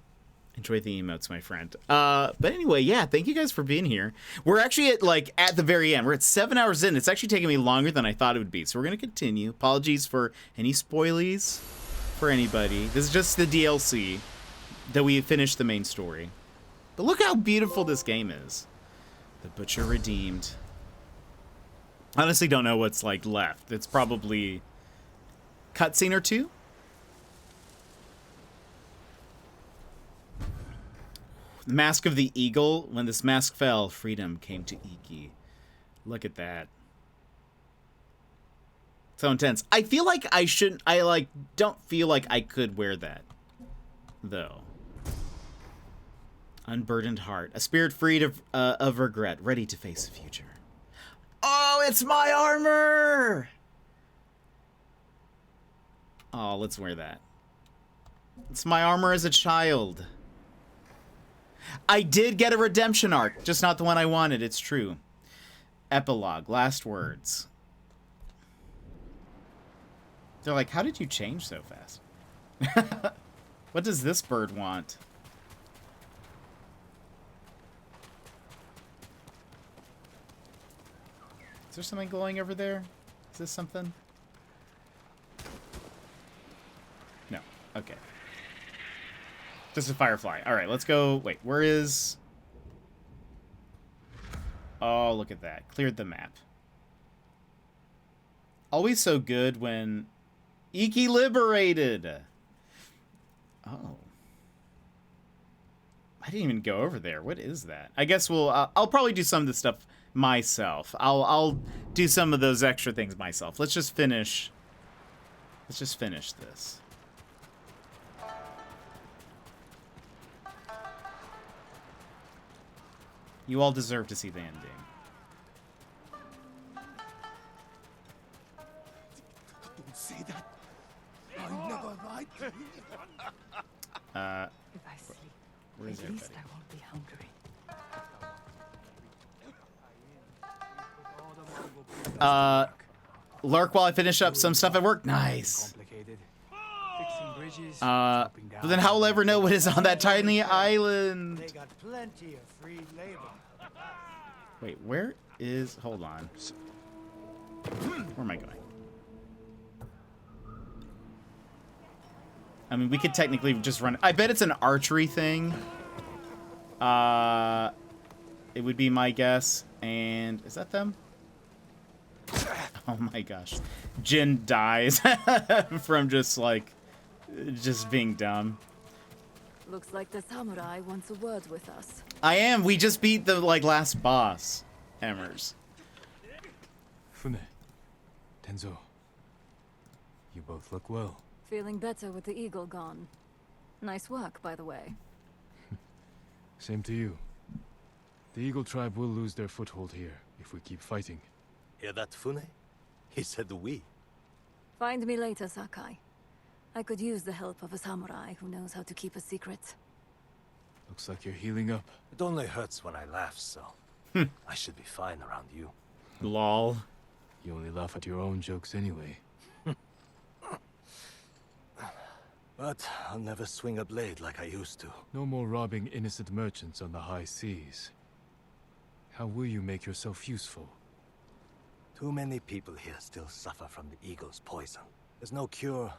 Enjoy the emotes, my friend. But anyway, yeah, thank you guys for being here. We're actually at the very end. We're at 7 hours in. It's actually taking me longer than I thought it would be. So we're going to continue. Apologies for any spoilies for anybody. This is just the DLC that we finished the main story. But look how beautiful this game is. The Butcher Redeemed. Honestly, don't know what's like left. It's probably cutscene or two. The Mask of the Eagle. When this mask fell, freedom came to Iki. Look at that. So intense. I feel like I shouldn't. I don't feel like I could wear that, though. Unburdened heart, a spirit freed of regret, ready to face the future. Oh, it's my armor! Oh, let's wear that. It's my armor as a child. I did get a redemption arc, just not the one I wanted, it's true. Epilogue, last words. They're like, how did you change so fast? What does this bird want? Is there something glowing over there? Is this something? No. Okay. Just a firefly. Alright, let's go. Wait, where is... Oh, look at that. Cleared the map. Always so good when... Iki liberated! Oh. I didn't even go over there. What is that? I guess we'll... I'll probably do some of this stuff myself. I'll do some of those extra things myself. Let's just finish... Let's just finish this. You all deserve to see the ending. Don't say that. I never lied. If I sleep, where is at least everybody? I won't be hungry. Lurk while I finish up some stuff at work. Nice. But then how will I ever know what is on that tiny island? They got plenty of free labor. Wait, where is... Hold on. Where am I going? I mean, we could technically just run... I bet it's an archery thing. It would be my guess. And... Is that them? Oh my gosh. Jin dies from just, like... Just being dumb. Looks like the samurai wants a word with us. I am. We just beat the, like, last boss. Hammers. Fune, Tenzo, you both look well. Feeling better with the eagle gone. Nice work, by the way. Same to you. The Eagle tribe will lose their foothold here if we keep fighting. Hear that, Fune? He said we. Find me later, Sakai. I could use the help of a samurai who knows how to keep a secret. Looks like you're healing up. It only hurts when I laugh, so... I should be fine around you. Lol. You only laugh at your own jokes anyway. But I'll never swing a blade like I used to. No more robbing innocent merchants on the high seas. How will you make yourself useful? Too many people here still suffer from the Eagle's poison. There's no cure,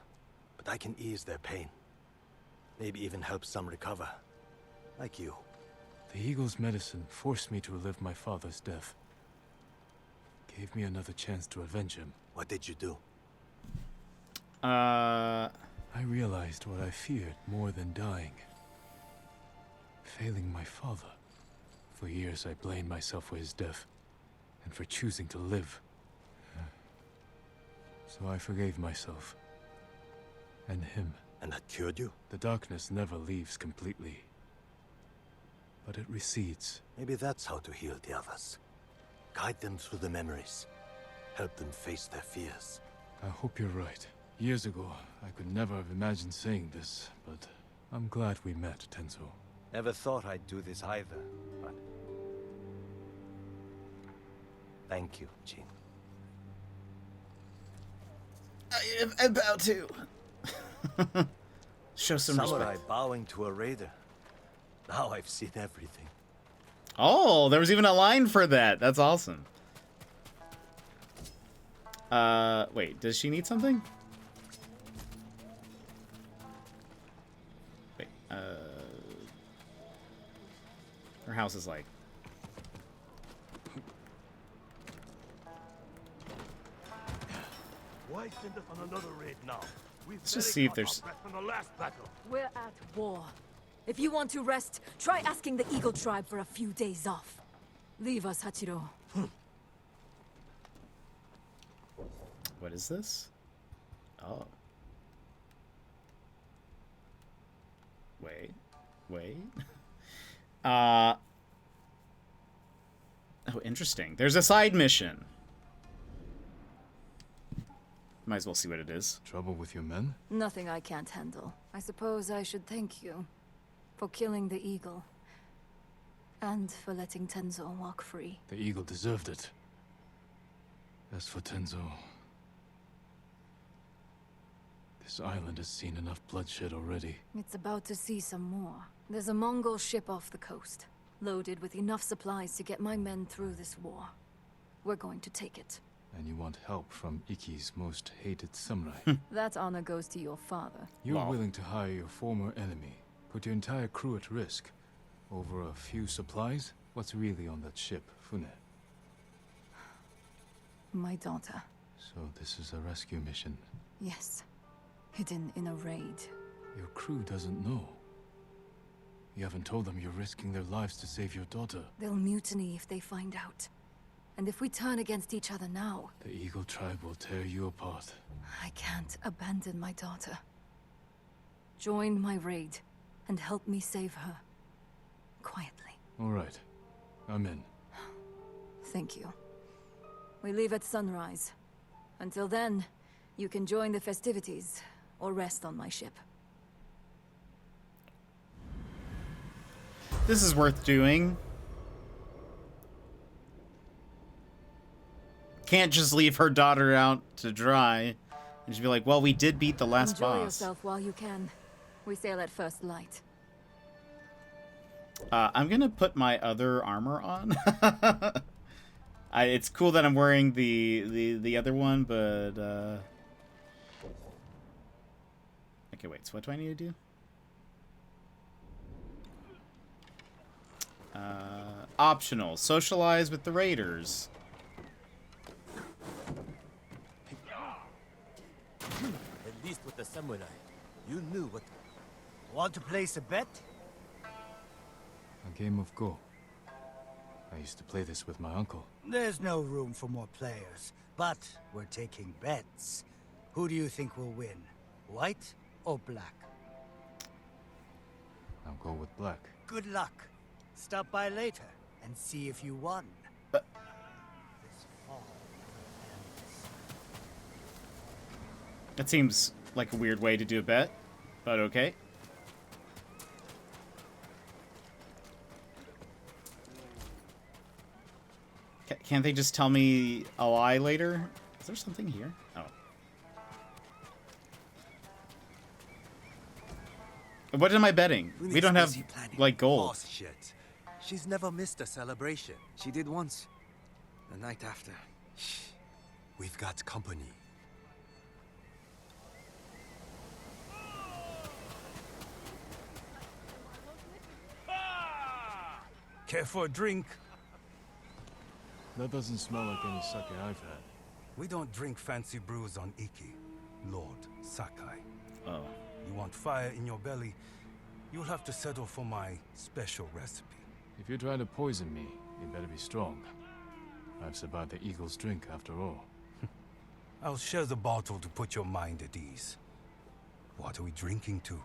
but I can ease their pain. Maybe even help some recover. Like you. The Eagle's medicine forced me to relive my father's death. Gave me another chance to avenge him. What did you do? I realized what I feared more than dying. Failing my father. For years I blamed myself for his death, and for choosing to live. So I forgave myself. And him. And that cured you? The darkness never leaves completely. But it recedes. Maybe that's how to heal the others. Guide them through the memories. Help them face their fears. I hope you're right. Years ago, I could never have imagined saying this, but I'm glad we met, Tenzo. Never thought I'd do this either, but... Thank you, Jin. I am about to. Show some Samurai respect. bowing to a raider. Now I've seen everything. Oh, there was even a line for that. That's awesome. Wait, does she need something? Wait, her house is like... Why send us on another raid now? Let's just see if there's... From the last battle. We're at war. If you want to rest, try asking the Eagle tribe for a few days off. Leave us, Hachiro. What is this? Oh. Wait. Oh, interesting. There's a side mission. Might as well see what it is. Trouble with your men? Nothing I can't handle. I suppose I should thank you for killing the Eagle. And for letting Tenzo walk free. The Eagle deserved it. As for Tenzo... This island has seen enough bloodshed already. It's about to see some more. There's a Mongol ship off the coast, loaded with enough supplies to get my men through this war. we're going to take it. And you want help from Ikki's most hated samurai. That honor goes to your father. You're willing to hire your former enemy, put your entire crew at risk, over a few supplies? What's really on that ship, Fune? My daughter. So this is a rescue mission. Yes. Hidden in a raid. Your crew doesn't know. You haven't told them you're risking their lives to save your daughter. They'll mutiny if they find out. And if we turn against each other now... The Eagle Tribe will tear you apart. I can't abandon my daughter. Join my raid, and help me save her. Quietly. All right. I'm in. Thank you. We leave at sunrise. Until then, you can join the festivities, or rest on my ship. This is worth doing. Can't just leave her daughter out to dry and just be like, well, we did beat the last Enjoy boss. yourself while you can. We sail at first light. I'm gonna put my other armor on. It's cool that I'm wearing the other one, but okay, wait. So what do I need to do? Optional. Socialize with the raiders. At least with the samurai, you knew what... Want to place a bet? A game of Go. I used to play this with my uncle. There's no room for more players, but we're taking bets. Who do you think will win? White or black? I'll go with black. Good luck. Stop by later and see if you won. That seems like a weird way to do a bet, but okay. Can't they just tell me a lie later? Is there something here? Oh. What am I betting? We don't have, like, gold. Horse shit. She's never missed a celebration. She did once. The night after. Shh. We've got company. Care for a drink? That doesn't smell like any sake I've had. We don't drink fancy brews on Iki, Lord Sakai. Oh. You want fire in your belly, you'll have to settle for my special recipe. If you try to poison me, you better be strong. I've survived the Eagle's drink after all. I'll share the bottle to put your mind at ease. What are we drinking to?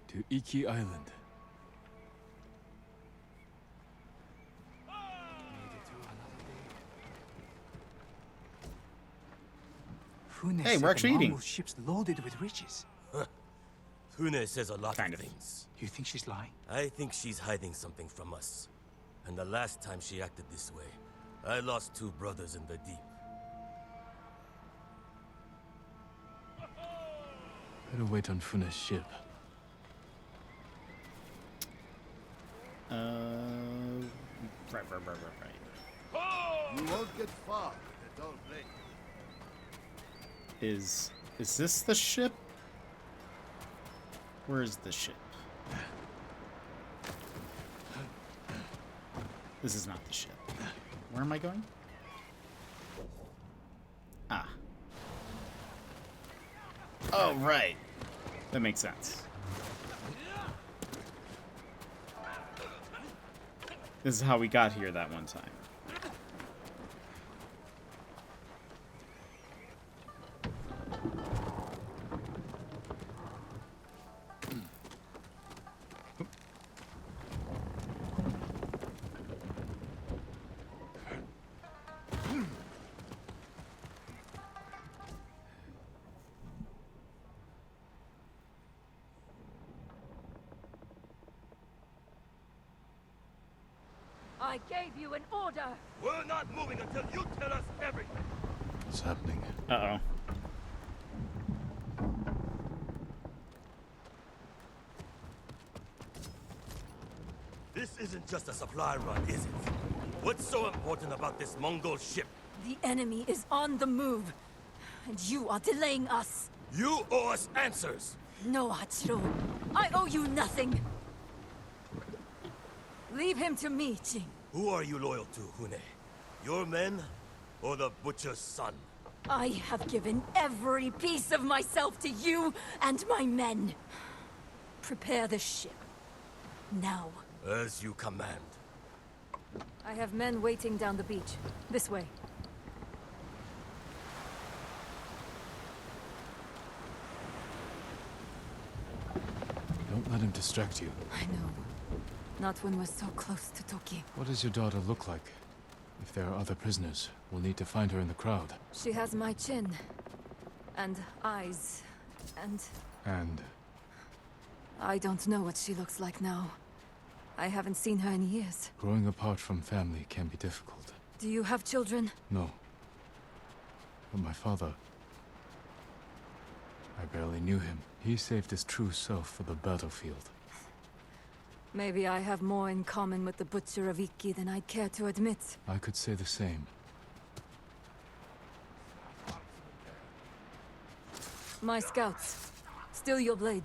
To Iki Island. Hey, we're actually eating. Ships loaded with riches. Fune says a lot Kind of of. things. You think she's lying? I think she's hiding something from us. And the last time she acted this way, I lost 2 brothers in the deep. Better wait on Fune's ship. Right. You won't get far with a dull blade. Is this the ship? Where is the ship? This is not the ship. Where am I going? Ah. Oh, right. That makes sense. This is how we got here that one time. I gave you an order! We're not moving until you tell us everything! What's happening? Uh-oh. This isn't just a supply run, is it? What's so important about this Mongol ship? The enemy is on the move, and you are delaying us. You owe us answers! No, Hachiro. I owe you nothing. Leave him to me, Jing. Who are you loyal to, Hune? Your men, or the Butcher's son? I have given every piece of myself to you and my men. Prepare the ship. Now. As you command. I have men waiting down the beach. This way. Don't let him distract you. I know. Not when we're so close to Toki. What does your daughter look like? If there are other prisoners, we'll need to find her in the crowd. She has my chin. And eyes. And... And? I don't know what she looks like now. I haven't seen her in years. Growing apart from family can be difficult. Do you have children? No. But my father... I barely knew him. He saved his true self for the battlefield. Maybe I have more in common with the Butcher of Iki than I'd care to admit. I could say the same. My scouts. Still your blade.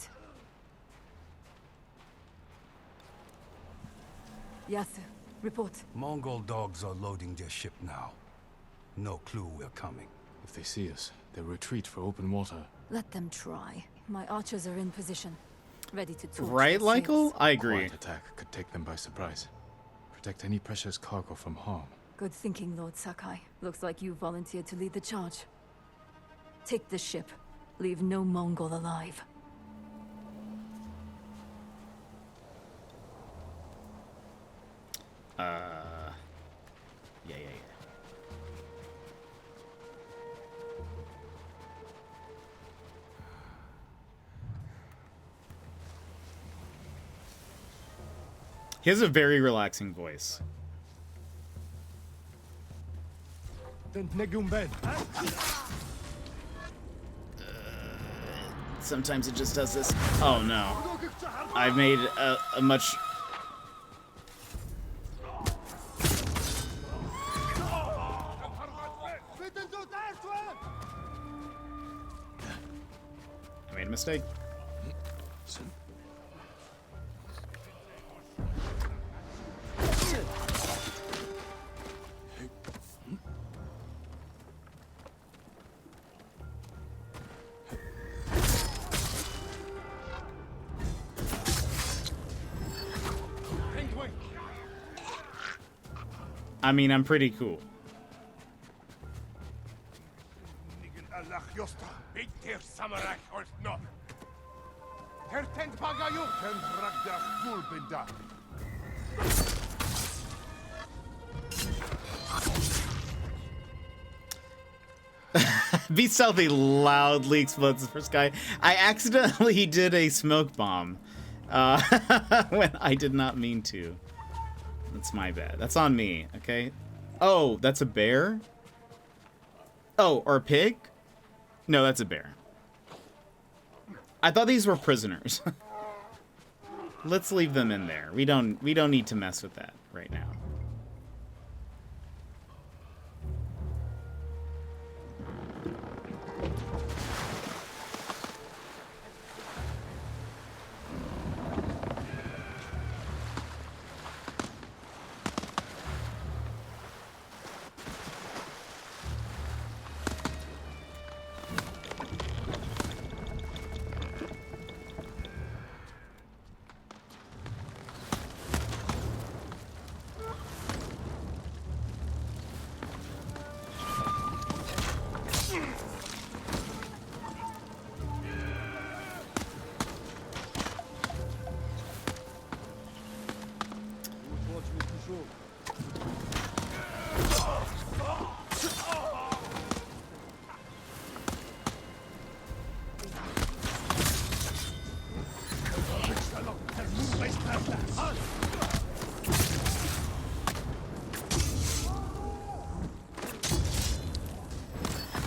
Yasu, report. Mongol dogs are loading their ship now. No clue we're coming. If they see us, they'll retreat for open water. Let them try. My archers are in position. Ready to torch. Right, Lykel? I agree. A quiet attack could take them by surprise. Protect any precious cargo from harm. Good thinking, Lord Sakai. Looks like you volunteered to lead the charge. Take the ship. Leave no Mongol alive. Yeah. He has a very relaxing voice. Sometimes it just does this. Oh no. I've made a much... I made a mistake. I mean, I'm pretty cool. Be stealthy loudly explodes the first guy. I accidentally did a smoke bomb when I did not mean to. That's my bad. That's on me, okay? Oh, that's a bear? Oh, or a pig? No, that's a bear. I thought these were prisoners. Let's leave them in there. We don't need to mess with that right now.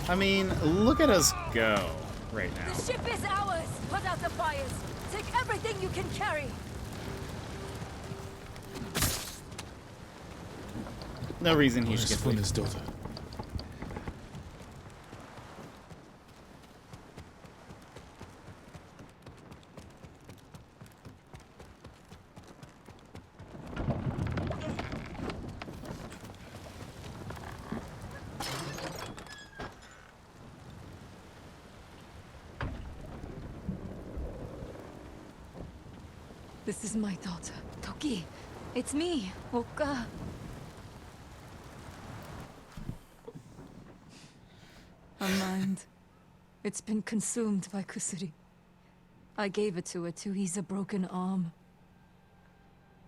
I mean, look at us go right now. The ship is ours! Put out the fires! Take everything you can carry! No reason he should Where's get Funa's daughter? This is my daughter. Toki, it's me, Oka. Her mind. It's been consumed by Kusuri. I gave it to her to ease a broken arm.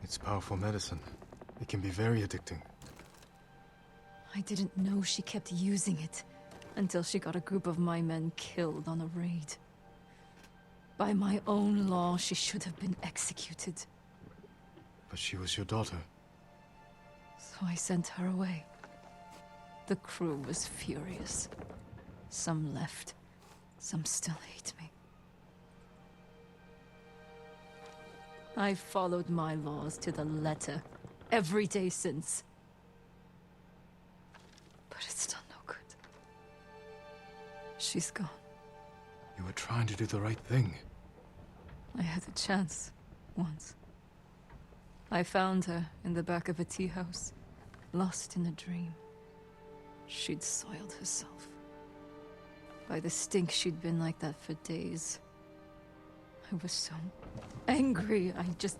It's powerful medicine. It can be very addicting. I didn't know she kept using it until she got a group of my men killed on a raid. By my own law, she should have been executed. But she was your daughter. So I sent her away. The crew was furious. Some left. Some still hate me. I followed my laws to the letter every day since. But it's done no good. She's gone. You were trying to do the right thing. I had a chance, once. I found her in the back of a tea house, lost in a dream. She'd soiled herself. By the stink, she'd been like that for days. I was so angry, I just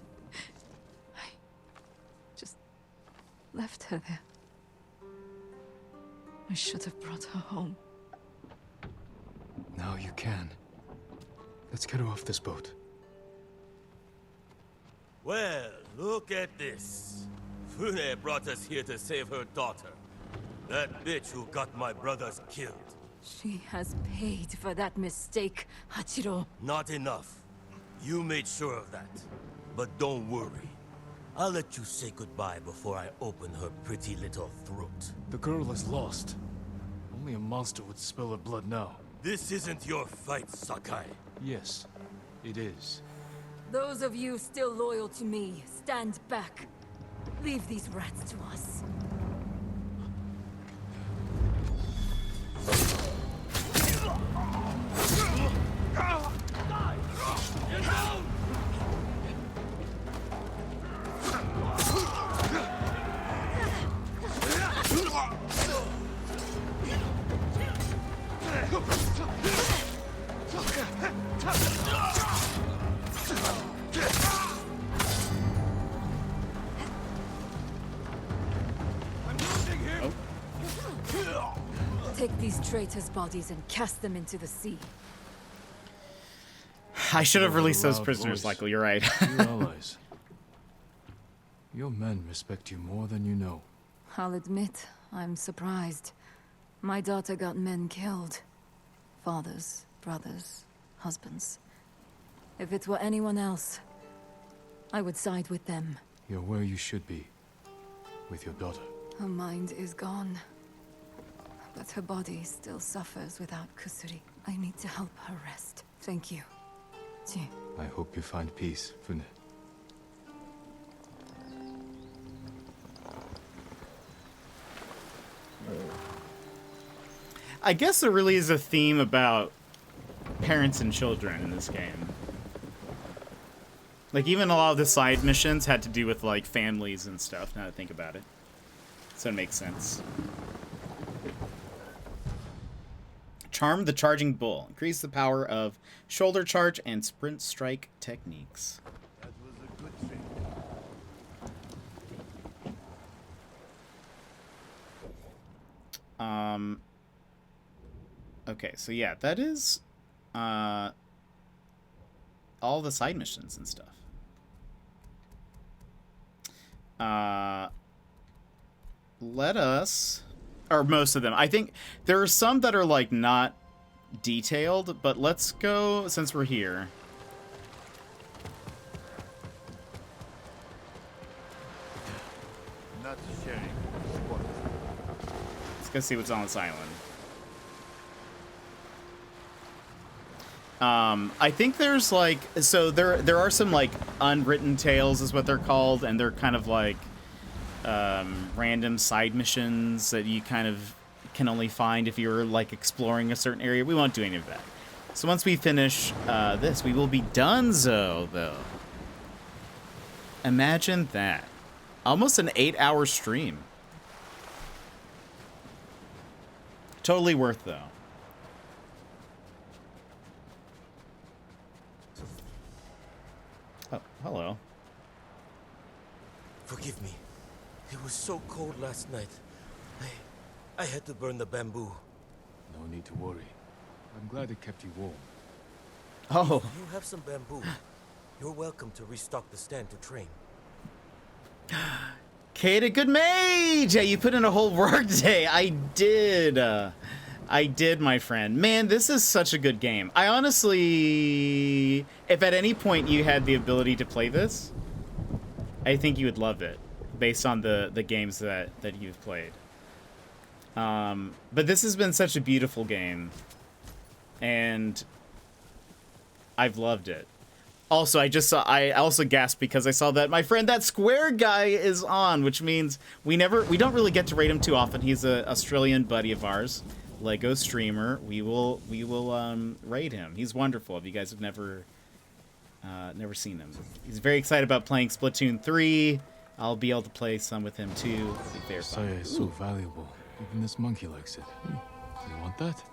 left her there. I should have brought her home. Now you can. Let's get her off this boat. Well, look at this. Fune brought us here to save her daughter. That bitch who got my brothers killed. She has paid for that mistake, Hachiro. Not enough. You made sure of that. But don't worry. I'll let you say goodbye before I open her pretty little throat. The girl is lost. Only a monster would spill her blood now. This isn't your fight, Sakai. Yes, it is. Those of you still loyal to me, stand back. Leave these rats to us. Take these traitors' bodies and cast them into the sea. I should have released those prisoners, Michael. You're right. Your allies. Your men respect you more than you know. I'll admit, I'm surprised. My daughter got men killed. Fathers, brothers, husbands. If it were anyone else, I would side with them. You're where you should be. With your daughter. Her mind is gone. But her body still suffers without Kusuri. I need to help her rest. Thank you. Ji. I hope you find peace, Fune. I guess there really is a theme about parents and children in this game. Like, even a lot of the side missions had to do with, like, families and stuff, now that I think about it. So it makes sense. Charm the Charging Bull. Increase the power of shoulder charge and sprint strike techniques. That was a good trick. Okay, so yeah, that is all the side missions and stuff. Let us, or most of them. I think there are some that are like not detailed, but let's go, since we're here. Not sharing. Let's go see what's on this island. I think there's like, so there are some like unwritten tales is what they're called, and they're kind of like random side missions that you kind of can only find if you're like exploring a certain area. We won't do any of that. So once we finish this, we will be donezo, though. Imagine that. Almost an 8-hour stream. Totally worth, though. Oh, hello. Forgive me. It was so cold last night. I had to burn the bamboo. No need to worry. I'm glad it kept you warm. Oh. If you have some bamboo, you're welcome to restock the stand to train. Kata, good mage! Yeah, you put in a whole work day. I did, my friend. Man, this is such a good game. I honestly, if at any point you had the ability to play this, I think you would love it, based on the games that you've played. But this has been such a beautiful game, and I've loved it. Also, I also gasped because I saw that my friend, that Square guy, is on, which means we don't really get to raid him too often. He's an Australian buddy of ours, Lego streamer. We will raid him. He's wonderful. If you guys have never seen him, he's very excited about playing Splatoon 3. I'll be able to play some with him too. It'll be fair fun. Saya is so valuable. Even this monkey likes it. You want that?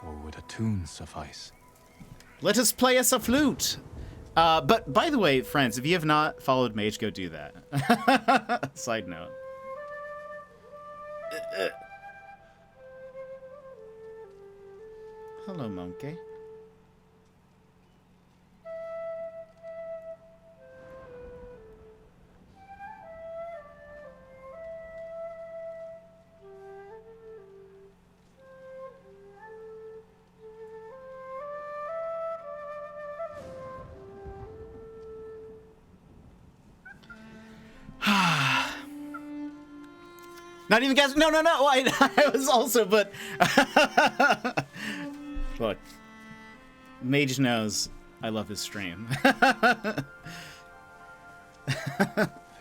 Or would a tune suffice? Let us play us a flute. But by the way, friends, if you have not followed Mage, go do that. Side note. Hello, monkey. Not even guess. No. I was also, but look, Mage knows I love his stream.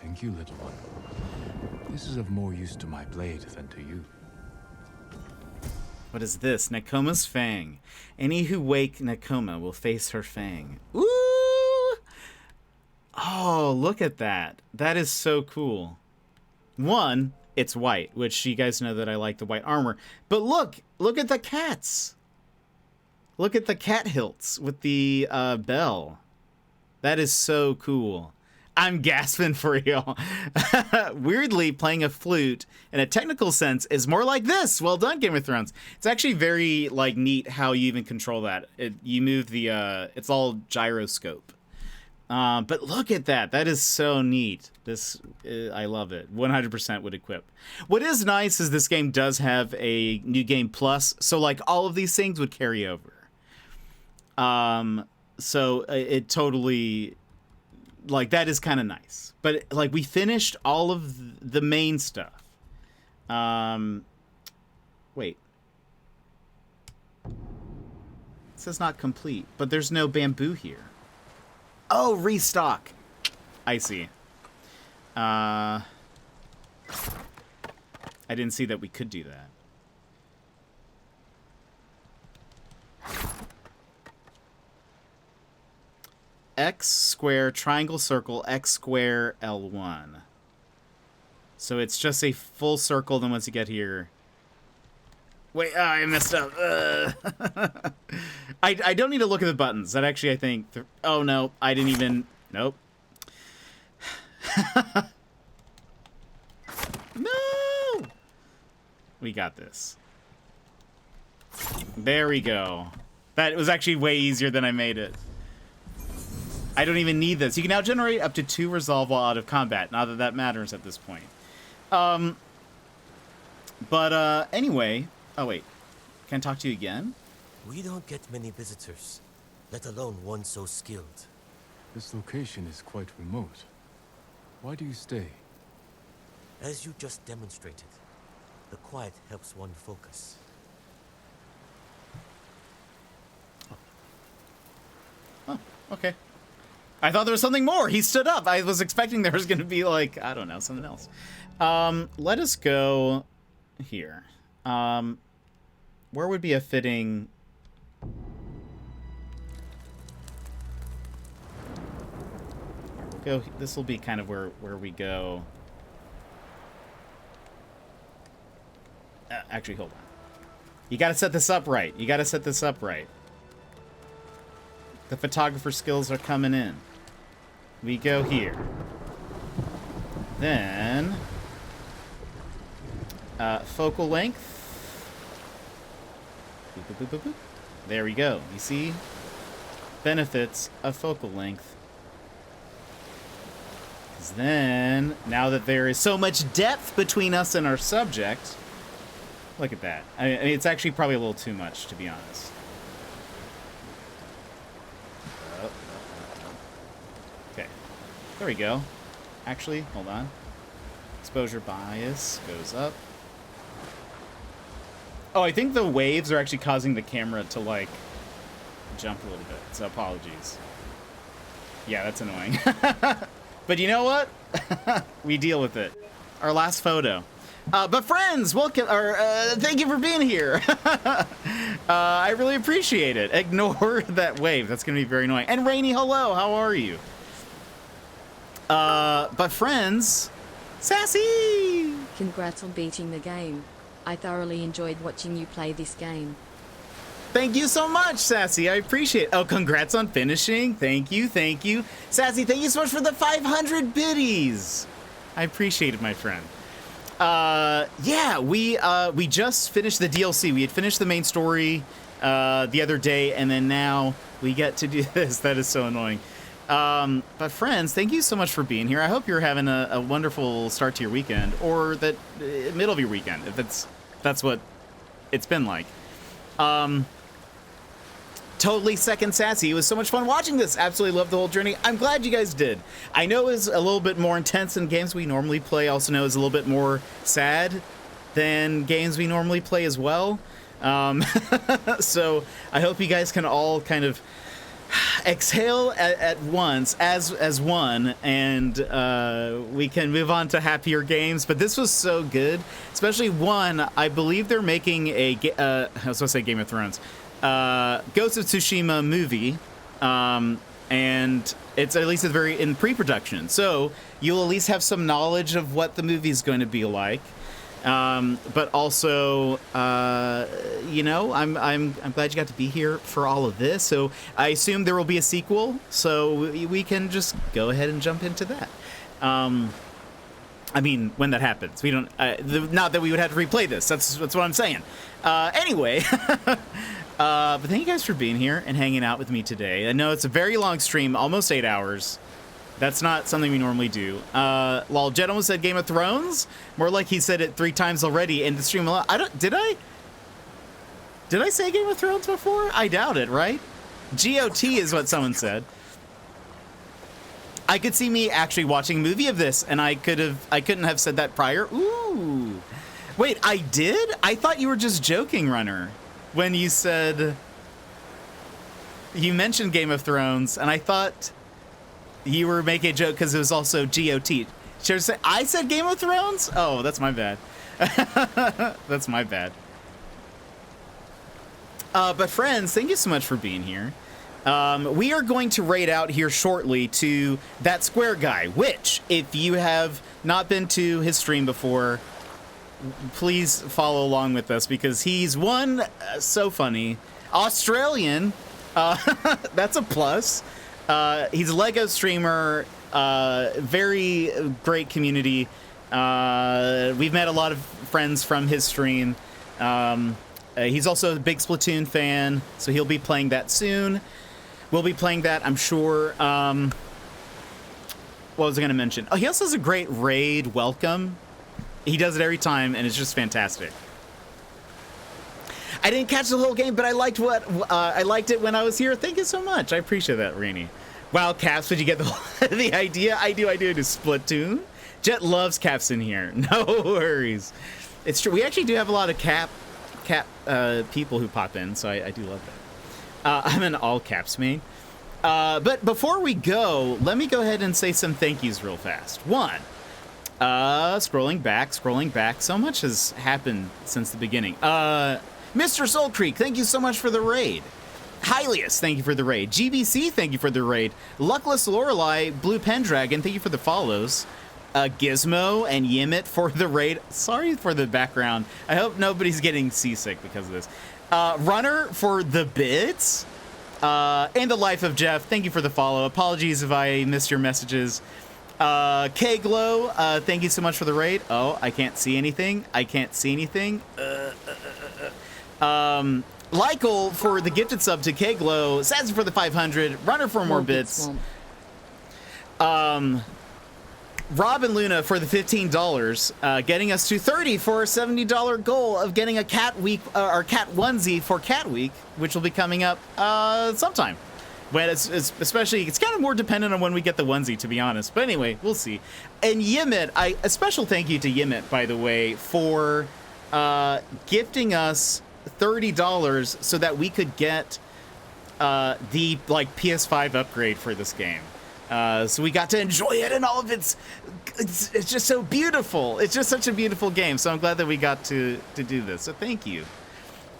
Thank you, little one. This is of more use to my blade than to you. What is this? Nakoma's Fang. Any who wake Nakoma will face her fang. Ooh! Oh, look at that. That is so cool. One, it's white, which you guys know that I like the white armor. But look at the cats. Look at the cat hilts with the bell. That is so cool. I'm gasping for y'all. Weirdly, playing a flute in a technical sense is more like this. Well done, Game of Thrones. It's actually very like neat how you even control that. You move the it's all gyroscope. But look at that. That is so neat. I love it. 100% would equip. What is nice is this game does have a new game plus, so like all of these things would carry over. So it totally, like, that is kind of nice. But like we finished all of the main stuff. Wait. It says not complete, but there's no bamboo here. Oh, restock. I see. I didn't see that we could do that. X square, triangle, circle, X square, L1. So it's just a full circle, then once you get here... Wait, I messed up. I don't need to look at the buttons. That actually, I think... Oh, no. I didn't even... Nope. No! We got this. There we go. That was actually way easier than I made it. I don't even need this. You can now generate up to 2 resolve while out of combat. Not that that matters at this point. Anyway... Oh, wait. Can I talk to you again? We don't get many visitors, let alone one so skilled. This location is quite remote. Why do you stay? As you just demonstrated, the quiet helps one focus. Oh, okay. I thought there was something more. He stood up. I was expecting there was going to be, like, I don't know, something else. Let us go here. Where would be a fitting... We'll go. This will be kind of where we go. Actually, hold on. You got to set this up right. You got to set this up right. The photographer skills are coming in. We go here. Then focal length. Boop, boop, boop, boop, boop. There we go. You see? Benefits of focal length. Because then, now that there is so much depth between us and our subject, look at that. I mean, it's actually probably a little too much, to be honest. Okay. There we go. Actually, hold on. Exposure bias goes up. Oh, I think the waves are actually causing the camera to, like, jump a little bit. So apologies. Yeah, that's annoying. But you know what? We deal with it. Our last photo. But friends, welcome, or thank you for being here. I really appreciate it. Ignore that wave. That's going to be very annoying. And Rainy, hello. How are you? But friends, Sassy! Congrats on beating the game. I thoroughly enjoyed watching you play this game. Thank you so much, Sassy. I appreciate it. Oh, congrats on finishing. Thank you, thank you. Sassy, thank you so much for the 500 biddies. I appreciate it, my friend. Yeah, we just finished the DLC. We had finished the main story the other day, and then now we get to do this. That is so annoying. But friends, thank you so much for being here. I hope you're having a wonderful start to your weekend, or that middle of your weekend, if that's what it's been like. Totally second Sassy. It was so much fun watching this. Absolutely loved the whole journey. I'm glad you guys did. I know it was a little bit more intense than games we normally play. Also know it's a little bit more sad than games we normally play as well. So I hope you guys can all kind of exhale at once as one, and we can move on to happier games. But this was so good, especially one. I believe they're making I was going to say Game of Thrones, Ghost of Tsushima movie, and it's at least in pre-production, so you'll at least have some knowledge of what the movie is going to be like. But also, you know, I'm glad you got to be here for all of this. So I assume there will be a sequel, so we can just go ahead and jump into that. I mean, when that happens, we don't. Not that we would have to replay this. That's what I'm saying. Anyway, but thank you guys for being here and hanging out with me today. I know it's a very long stream, almost 8 hours. That's not something we normally do. While Jed almost said Game of Thrones, more like he said it 3 times already in the stream. Did I say Game of Thrones before? I doubt it, right? GOT is what someone said. I could see me actually watching a movie of this, and I couldn't have said that prior. Ooh. Wait, I did? I thought you were just joking, Runner, when you said, you mentioned Game of Thrones, and I thought you were making a joke because it was also GOT. I said Game of Thrones? Oh, that's my bad. That's my bad. But friends, thank you so much for being here. We are going to raid out here shortly to that square guy, which, if you have not been to his stream before, please follow along with us, because he's so funny. Australian, that's a plus. He's a LEGO streamer, very great community. We've met a lot of friends from his stream. He's also a big Splatoon fan, so he'll be playing that soon. We'll be playing that, I'm sure. What was I going to mention? Oh, he also has a great raid welcome. He does it every time, and it's just fantastic. I didn't catch the whole game, but I liked it when I was here. Thank you so much. I appreciate that, Rainy. Wow, Caps, did you get the idea? I do Splatoon. Jet loves Caps in here. No worries. It's true. We actually do have a lot of cap people who pop in, so I do love that. I'm an all Caps main. But before we go, let me go ahead and say some thank yous real fast. One, scrolling back. So much has happened since the beginning. Mr. Soul Creek, thank you so much for the raid. Hylius, thank you for the raid. GBC, thank you for the raid. Luckless Lorelei, Blue Pendragon, thank you for the follows. Gizmo and Yimit for the raid. Sorry for the background. I hope nobody's getting seasick because of this. Runner for the bits. And the Life of Jeff, thank you for the follow. Apologies if I missed your messages. K-Glow, thank you so much for the raid. Oh, I can't see anything. Lykel for the gifted sub to K-Glow. Sassy for the 500. Runner for more bits. Rob and Luna for the $15, getting us to 30 for a $70 goal of getting a cat week or cat onesie for Cat Week, which will be coming up sometime. When it's kind of more dependent on when we get the onesie, to be honest. But anyway, we'll see. And Yimit, a special thank you to Yimit, by the way, for gifting us $30 so that we could get the PS5 upgrade for this game. So we got to enjoy it and all of it's just so beautiful. It's just such a beautiful game. So I'm glad that we got to do this. So thank you.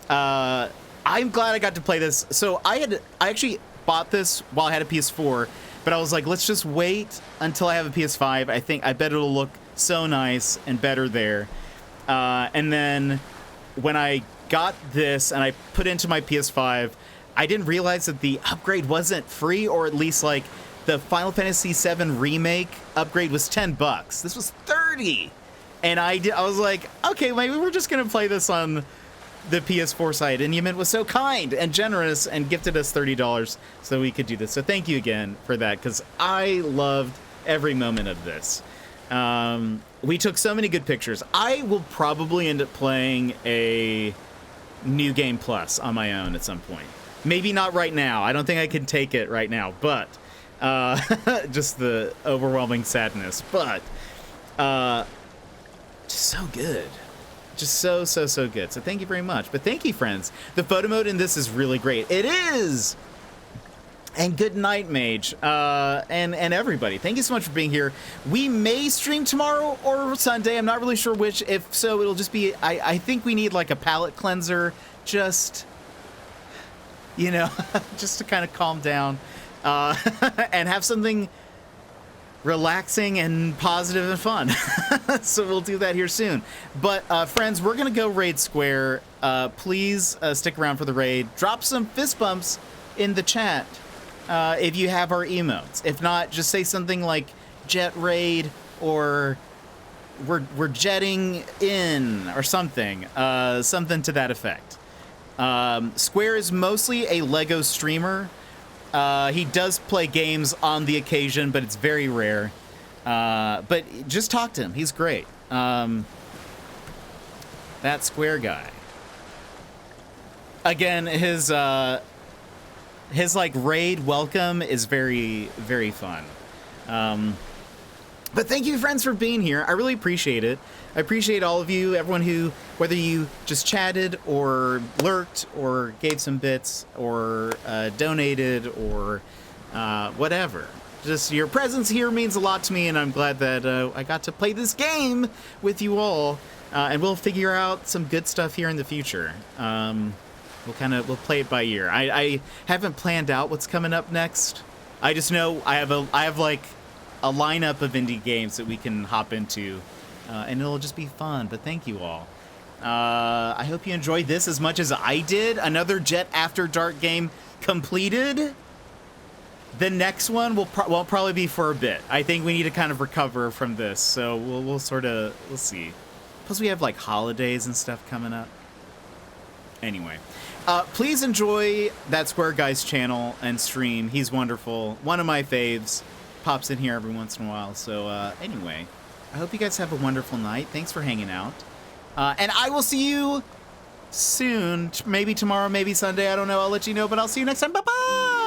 I'm glad I got to play this. So I actually bought this while I had a PS4, but I was like, let's just wait until I have a PS5. I bet it'll look so nice and better there. And then when I got this and I put it into my PS5, I didn't realize that the upgrade wasn't free, or at least the Final Fantasy VII Remake upgrade was $10. This was $30. And I was like, okay, maybe we're just going to play this on the PS4 side. And Yimit was so kind and generous and gifted us $30 so we could do this. So thank you again for that, because I loved every moment of this. We took so many good pictures. I will probably end up playing a New Game Plus on my own at some point. Maybe not right now. I don't think I can take it right now, but just the overwhelming sadness. But just so good. Just so good. So thank you very much. But thank you, friends. The photo mode in this is really great. It is! And good night, Mage. And everybody. Thank you so much for being here. We may stream tomorrow or Sunday. I'm not really sure which. If so, it'll just be... I think we need a palate cleanser. Just... just to kind of calm down. And have something relaxing and positive and fun. So we'll do that here soon. But friends, we're gonna go raid Square. Please stick around for the raid. Drop some fist bumps in the chat if you have our emotes. If not, just say something like jet raid or we're jetting in or something. Something to that effect. Square is mostly a Lego streamer. He does play games on the occasion, but it's very rare. But just talk to him. He's great. That Square guy. Again, his raid welcome is very, very fun. But thank you, friends, for being here. I really appreciate it. I appreciate all of you, everyone who, whether you just chatted or lurked or gave some bits or donated or whatever. Just your presence here means a lot to me, and I'm glad that I got to play this game with you all. And we'll figure out some good stuff here in the future. We'll play it by ear. I haven't planned out what's coming up next. I just know I have a lineup of indie games that we can hop into, and it'll just be fun. But thank you all. I hope you enjoyed this as much as I did. Another Jet After Dark game completed. The next one won't probably be for a bit. I think we need to kind of recover from this, so we'll see. Plus we have holidays and stuff coming up. Anyway, please enjoy that Square Guy's channel and stream. He's wonderful. One of my faves. Pops in here every once in a while. So anyway, I hope you guys have a wonderful night. Thanks for hanging out. And I will see you soon. Maybe tomorrow, maybe Sunday. I don't know. I'll let you know, but I'll see you next time. Bye-bye!